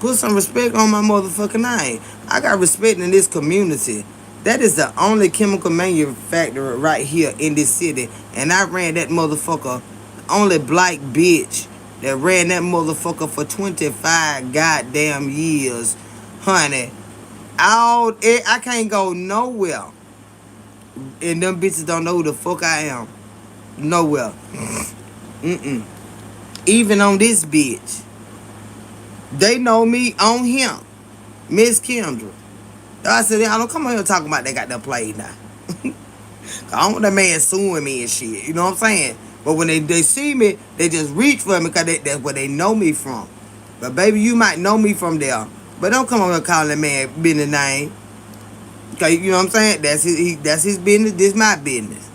Put some respect on my motherfucking name. I got respect in this community. That is the only chemical manufacturer right here in this city. And I ran that motherfucker, only black bitch that ran that motherfucker for 25 goddamn years. Honey, I can't go nowhere. And them bitches don't know who the fuck I am. Nowhere. Even on this bitch. They know me on him. Miss Kendra. I said, I don't come on here talking about they got that play now. I don't want that man suing me and shit. You know what I'm saying? But when they see me, they just reach for me because that's where they know me from. But baby, you might know me from there. But don't come on here calling that man business name. Okay, you know what I'm saying? That's his business. This my business.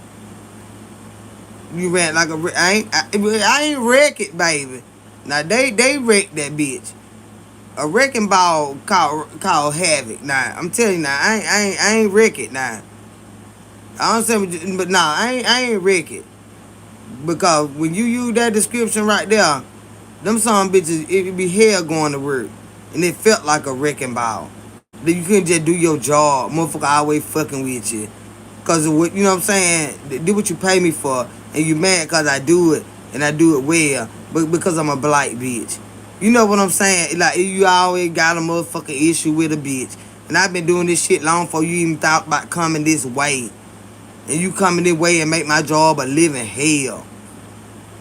You ran like I ain't wreck it, baby. Now they wrecked that bitch. A wrecking ball called Havoc. Nah, I'm telling you now, I ain't wreck it now. I don't say, but nah, I ain't wreck it. Because when you use that description right there, them some bitches, it be hell going to work. And it felt like a wrecking ball. Then you couldn't just do your job. Motherfucker always fucking with you. Cause of what, you know what I'm saying? Do what you pay me for, and you mad cause I do it, and I do it well, but because I'm a black bitch. You know what I'm saying? Like, you always got a motherfucking issue with a bitch. And I've been doing this shit long before you even thought about coming this way. And you coming this way and make my job a living hell.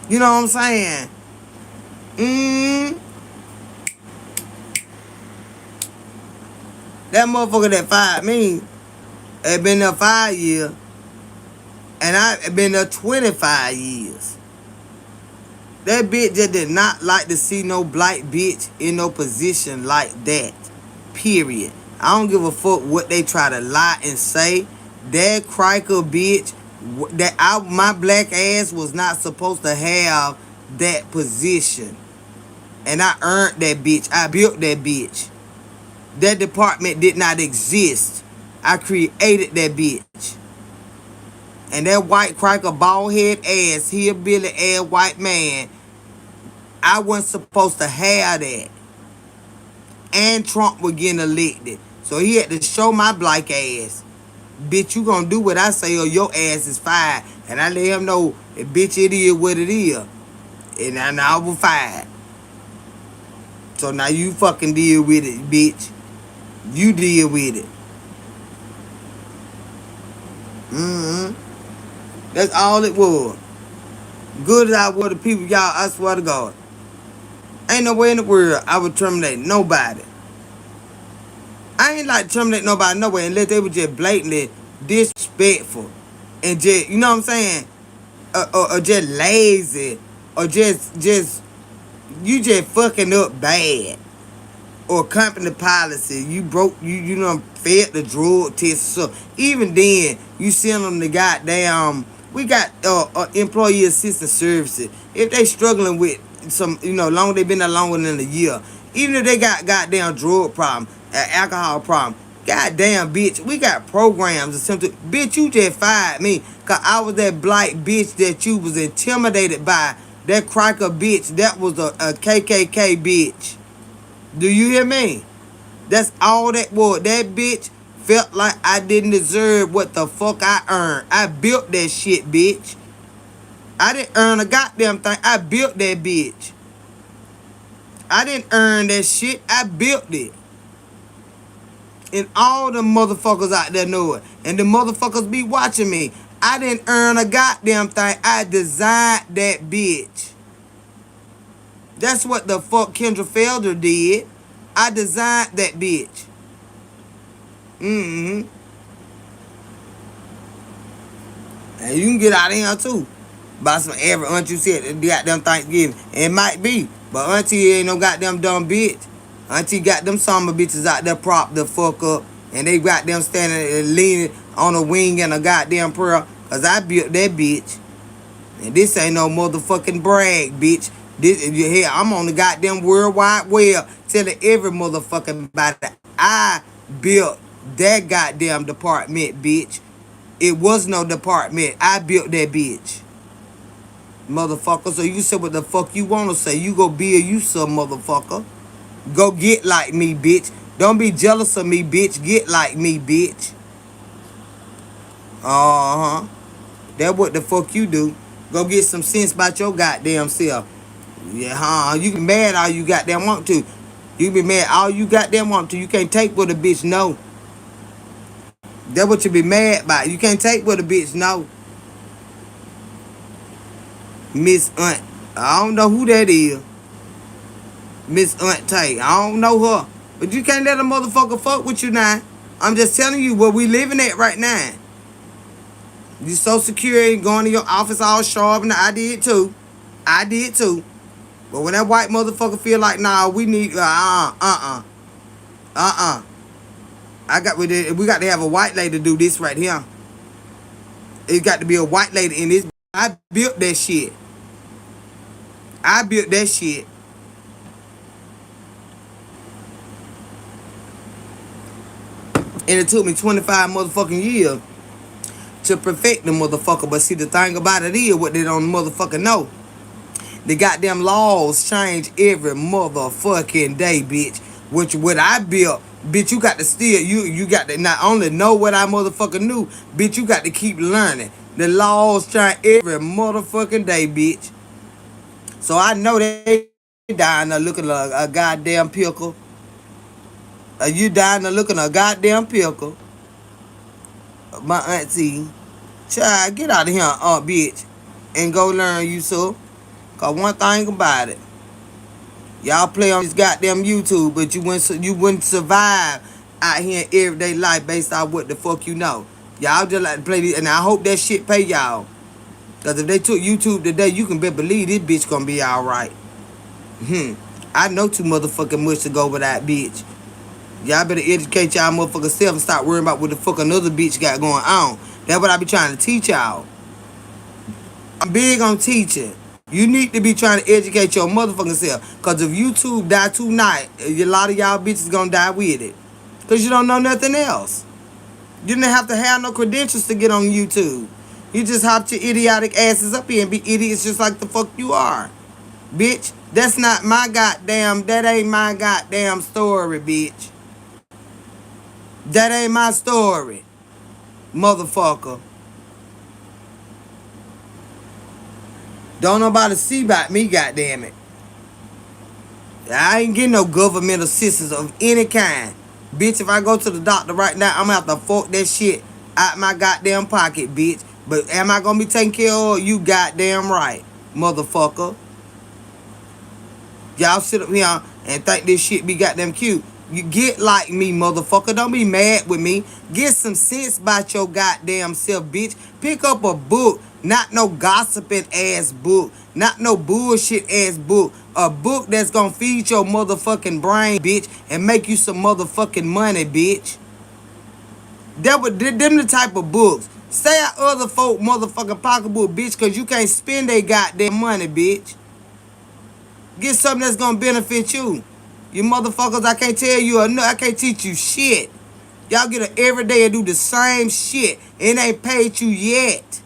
You know what I'm saying? That motherfucker that fired me had been there 5 years, and I've been there 25 years. That bitch just did not like to see no black bitch in no position like that. Period. I don't give a fuck what they try to lie and say. That cracker bitch, my black ass was not supposed to have that position. And I earned that bitch. I built that bitch. That department did not exist. I created that bitch. And that white cracker bald head ass, hillbilly ass white man, I wasn't supposed to have that. And Trump was getting elected. So he had to show my black ass. Bitch, you gonna do what I say or your ass is fired. And I let him know, bitch, it is what it is. And I was fired. So now you fucking deal with it, bitch. You deal with it. That's all it was. Good as I was to people, y'all, I swear to God. Ain't no way in the world I would terminate nobody. I ain't like to terminate nobody nowhere unless they were just blatantly disrespectful. And just, you know what I'm saying? Or just lazy. Or just, you just fucking up bad. Or company policy. You broke, you know, failed the drug test. So even then, you send them the goddamn, we got employee assistance services. If they struggling with some, you know, long they been there longer than a year. Even if they got goddamn drug problem, alcohol problem. Goddamn, bitch, we got programs or something. Bitch, you just fired me. Cause I was that black bitch that you was intimidated by. That cracker bitch, that was a KKK bitch. Do you hear me? That's all that was. That bitch felt like I didn't deserve what the fuck I earned. I built that shit, bitch. I didn't earn a goddamn thing. I built that bitch. I didn't earn that shit. I built it. And all the motherfuckers out there know it. And the motherfuckers be watching me. I didn't earn a goddamn thing. I designed that bitch. That's what the fuck Kendra Felder did. I designed that bitch. And you can get out of here too. By some every auntie said the goddamn Thanksgiving. It might be. But auntie ain't no goddamn dumb bitch. Auntie got them summer bitches out there propped the fuck up. And they got them standing and leaning on a wing and a goddamn prayer. Cause I built that bitch. And this ain't no motherfucking brag, bitch. This, here, I'm on the goddamn World Wide Web telling every motherfucking body I built that goddamn department, bitch. It was no department. I built that bitch. Motherfucker. So you say what the fuck you want to say. You go be a you some motherfucker. Go get like me, bitch. Don't be jealous of me, bitch. Get like me, bitch. That's what the fuck you do. Go get some sense about your goddamn self. Yeah, you can be mad all you goddamn want to. You can be mad all you goddamn want to. You can't take what a bitch know. That's what you be mad about. You can't take what a bitch know. Miss Aunt. I don't know who that is. Miss Aunt Tay. I don't know her. But you can't let a motherfucker fuck with you now. I'm just telling you what we living at right now. You so secure and going to your office all sharp, and I did too. I did too. But when that white motherfucker feel like, nah, we need, we got to have a white lady do this right here. It got to be a white lady in this. I built that shit. I built that shit. And it took me 25 motherfucking years to perfect the motherfucker. But see, the thing about it is, what they don't motherfucking know, the goddamn laws change every motherfucking day, bitch. Which what I built Bitch, you got to still, you got to not only know what I motherfucking knew, bitch, you got to keep learning. The laws try every motherfucking day, bitch. So I know they dying there looking like a goddamn pickle. You dying there looking a goddamn pickle. My auntie. Child, get out of here, bitch. And go learn you so. Cause one thing about it, y'all play on this goddamn YouTube, but you wouldn't survive out here in everyday life based on what the fuck you know. Y'all just like to play this, and I hope that shit pay y'all. Cause if they took YouTube today, you can better believe this bitch gonna be alright. I know too motherfucking much to go with that bitch. Y'all better educate y'all motherfucking self and stop worrying about what the fuck another bitch got going on. That's what I be trying to teach y'all. I'm big on teaching. You need to be trying to educate your motherfucking self. Cause if YouTube die tonight, a lot of y'all bitches gonna die with it. Cause you don't know nothing else. You didn't have to have no credentials to get on YouTube. You just hopped your idiotic asses up here and be idiots just like the fuck you are. Bitch, that ain't my goddamn story, bitch. That ain't my story, motherfucker. Don't nobody see about me, goddammit. I ain't getting no government assistance of any kind. Bitch, if I go to the doctor right now, I'm gonna have to fork that shit out my goddamn pocket, bitch. But am I gonna be taken care of? You goddamn right, motherfucker. Y'all sit up here and think this shit be goddamn cute. You get like me, motherfucker. Don't be mad with me. Get some sense about your goddamn self, bitch. Pick up a book. Not no gossiping ass book. Not no bullshit ass book. A book that's gonna feed your motherfucking brain, bitch, and make you some motherfucking money, bitch. Them the type of books. Stay out other folk motherfucking pocketbook, bitch, cause you can't spend their goddamn money, bitch. Get something that's gonna benefit you. You motherfuckers, I can't tell you enough. I can't teach you shit. Y'all get up every day and do the same shit. It ain't paid you yet.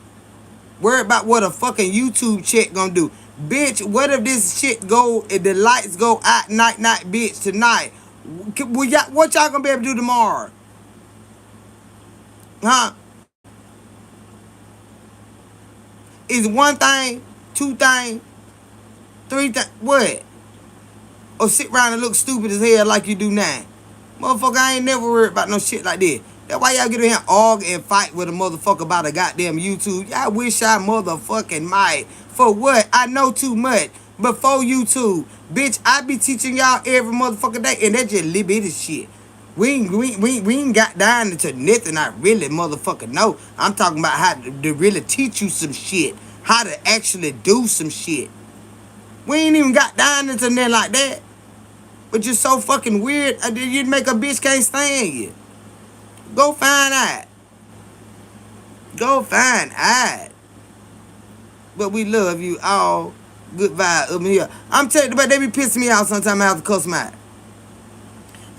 Worry about what a fucking YouTube check gonna do. Bitch, what if this shit go, if the lights go out night, bitch, tonight? What y'all gonna be able to do tomorrow? Huh? Is one thing, two thing, three thing, what? Or sit around and look stupid as hell like you do now. Motherfucker, I ain't never worried about no shit like this. That's why y'all get in here and argue and fight with a motherfucker about a goddamn YouTube. Y'all wish I motherfucking might. For what? I know too much. Before YouTube, bitch, I be teaching y'all every motherfucking day, and that's just little bit of shit. We ain't got down into nothing I really motherfucking know. I'm talking about how to really teach you some shit. How to actually do some shit. We ain't even got down into nothing like that. But you're so fucking weird, you'd make a bitch can't stand you. Go find out. Go find out. But we love you all. Good vibe up in here. I'm telling you, but they be pissing me off sometimes. I have to cuss them out.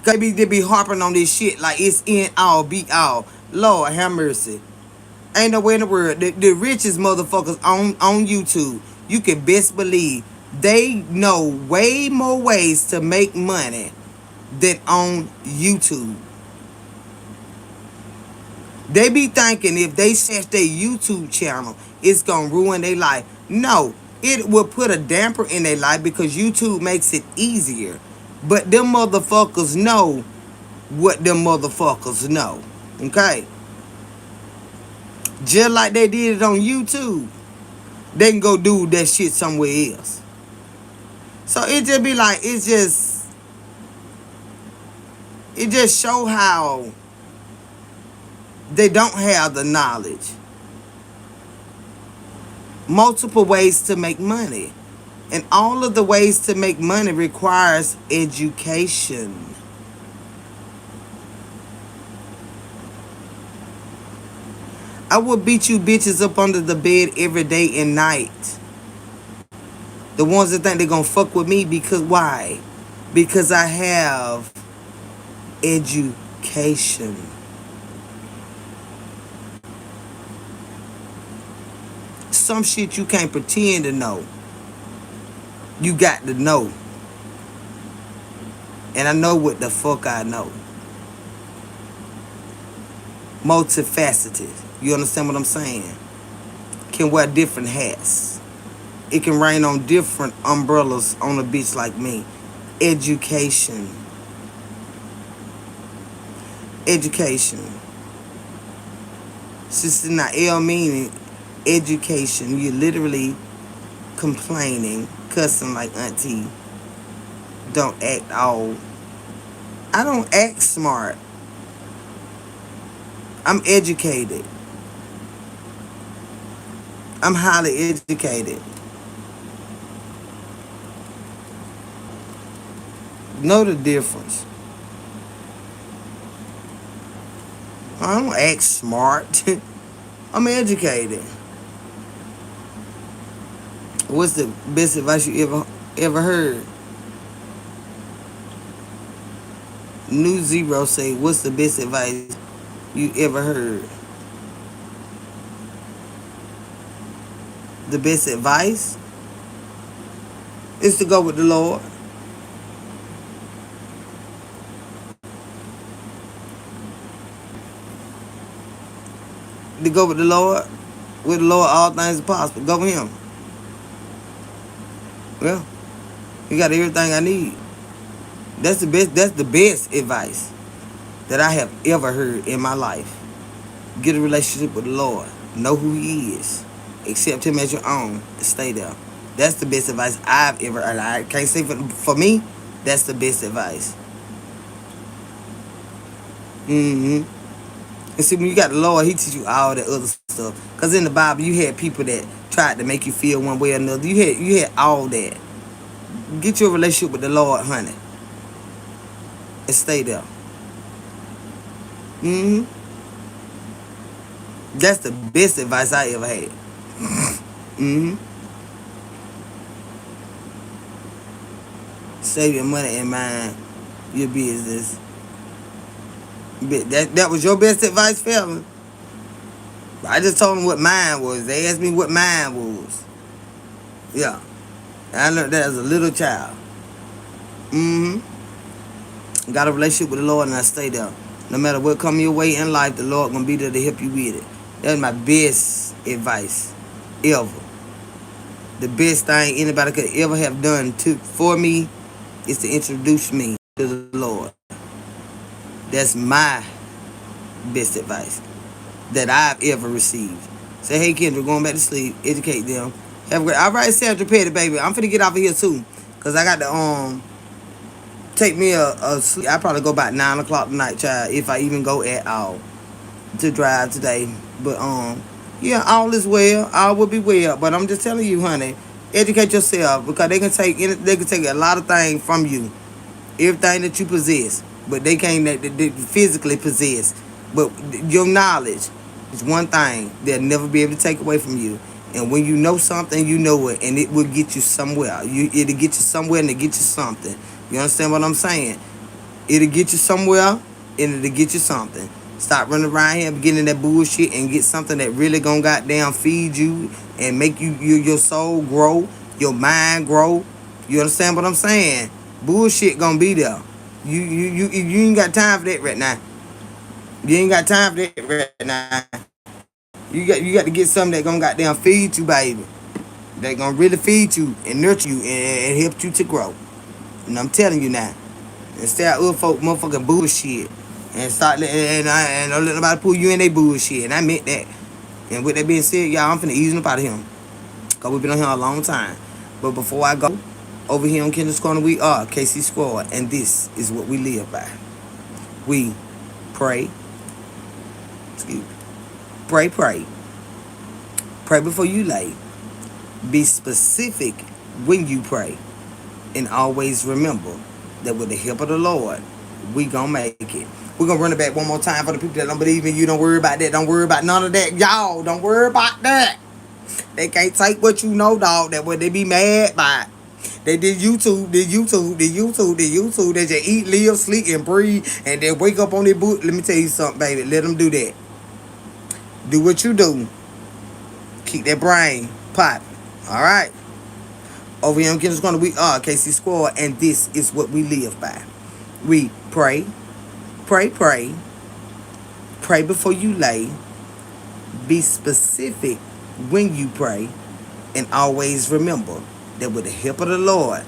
Cause they be harping on this shit like it's in all, be all. Lord have mercy. Ain't no way in the world. The richest motherfuckers on YouTube, you can best believe they know way more ways to make money than on YouTube. They be thinking if they set their YouTube channel, it's gonna ruin their life. No, it will put a damper in their life because YouTube makes it easier. But them motherfuckers know what them motherfuckers know. Okay? Just like they did it on YouTube, they can go do that shit somewhere else. So it just be like, it just show how they don't have the knowledge. Multiple ways to make money. And all of the ways to make money requires education. I will beat you bitches up under the bed every day and night. The ones that think they're gonna fuck with me because why? Because I have education. Some shit you can't pretend to know. You got to know. And I know what the fuck I know. multifaceted. You understand what I'm saying? Can wear different hats. It can rain on different umbrellas on a beach like me. Education. Education. Sister Nael meaning education. You're literally complaining, cussing like auntie. Don't act all. I don't act smart. I'm educated. I'm highly educated. Know the difference. I don't act smart. I'm educated. What's the best advice you ever heard? New Zero say, what's the best advice you ever heard? The best advice is to go with the Lord. To go with the Lord. With the Lord, all things are possible. Go with Him. Well, He got everything I need. That's the best. That's the best advice that I have ever heard in my life. Get a relationship with the Lord. Know who He is. Accept Him as your own. And stay there. That's the best advice I've ever heard. I can't say for me. That's the best advice. Mm-hmm. And see, when you got the Lord, He teach you all that other stuff. Because in the Bible, you had people that tried to make you feel one way or another. You had all that. Get your relationship with the Lord, honey. And stay there. Mm-hmm. That's the best advice I ever had. Mm-hmm. Save your money and mind your business. That was your best advice, fella. I just told them what mine was. They asked me what mine was. Yeah. And I learned that as a little child. Mm-hmm. Got a relationship with the Lord and I stay there. No matter what come your way in life, the Lord gonna be there to help you with it. That's my best advice ever. The best thing anybody could ever have done for me is to introduce me to the Lord. That's my best advice that I've ever received. Say, hey, Kendra, going back to sleep. Educate them. Have a great. All right, Sandra Petty, baby. I'm finna get off of here too, cause I got to take me a sleep. I probably go about 9 o'clock tonight, child, if I even go at all to drive today. But yeah, all is well. All will be well. But I'm just telling you, honey, educate yourself because they can take a lot of things from you, everything that you possess, but they can't they physically possess. But your knowledge is one thing they'll never be able to take away from you. And when you know something, you know it, and it will get you somewhere. It'll get you somewhere, and it'll get you something. You understand what I'm saying? It'll get you somewhere, and it'll get you something. Stop running around here and getting that bullshit and get something that really gonna goddamn feed you and make your soul grow, your mind grow. You understand what I'm saying? Bullshit gonna be there. You ain't got time for that right now. You ain't got time for that right now. You got to get something that gonna goddamn feed you, baby. That gonna really feed you and nurture you and help you to grow. And I'm telling you now. Instead of other folk motherfucking bullshit. And start and don't let nobody pull you in their bullshit. And I meant that. And with that being said, y'all, I'm finna ease up out of him. Cause we've been on here a long time. But before I go, over here on Kendra's Corner, we are KC Squad. And this is what we live by. We pray. Excuse me. Pray. Pray before you lay. Be specific when you pray. And always remember that with the help of the Lord, we gonna make it. We're gonna run it back one more time for the people that don't believe in you. Don't worry about that. Don't worry about none of that. Y'all, don't worry about that. They can't take what you know, dog. That what they be mad by. They did YouTube. They just eat, live, sleep, and breathe, and then wake up on their boot. Let me tell you something, baby. Let them do that. Do what you do. Keep that brain popping. All right. Over here on Kendra's Corner, we are KC Squad, and this is what we live by. We pray. Pray before you lay. Be specific when you pray. And always remember that with the help of the Lord,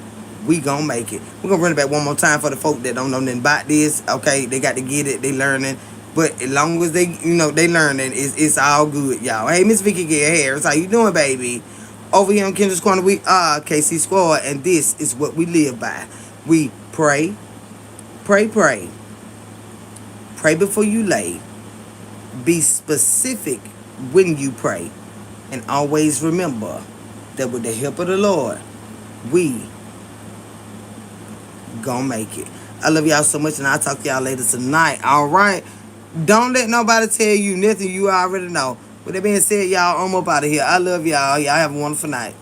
we gonna make it. We're gonna run it back one more time for the folk that don't know nothing about this. Okay, they got to get it. They learning. But as long as they, they learning, it's all good, y'all. Hey, Miss Vicky Gale Harris, how you doing, baby? Over here on Kendra's Corner, we are KC Squad, and this is what we live by. We pray, pray, pray. Pray before you lay. Be specific when you pray. And always remember that with the help of the Lord, we gonna make it. I love y'all so much, and I'll talk to y'all later tonight. All right? Don't let nobody tell you nothing you already know. With that being said, y'all, I'm up out of here. I love y'all. Y'all have a wonderful night.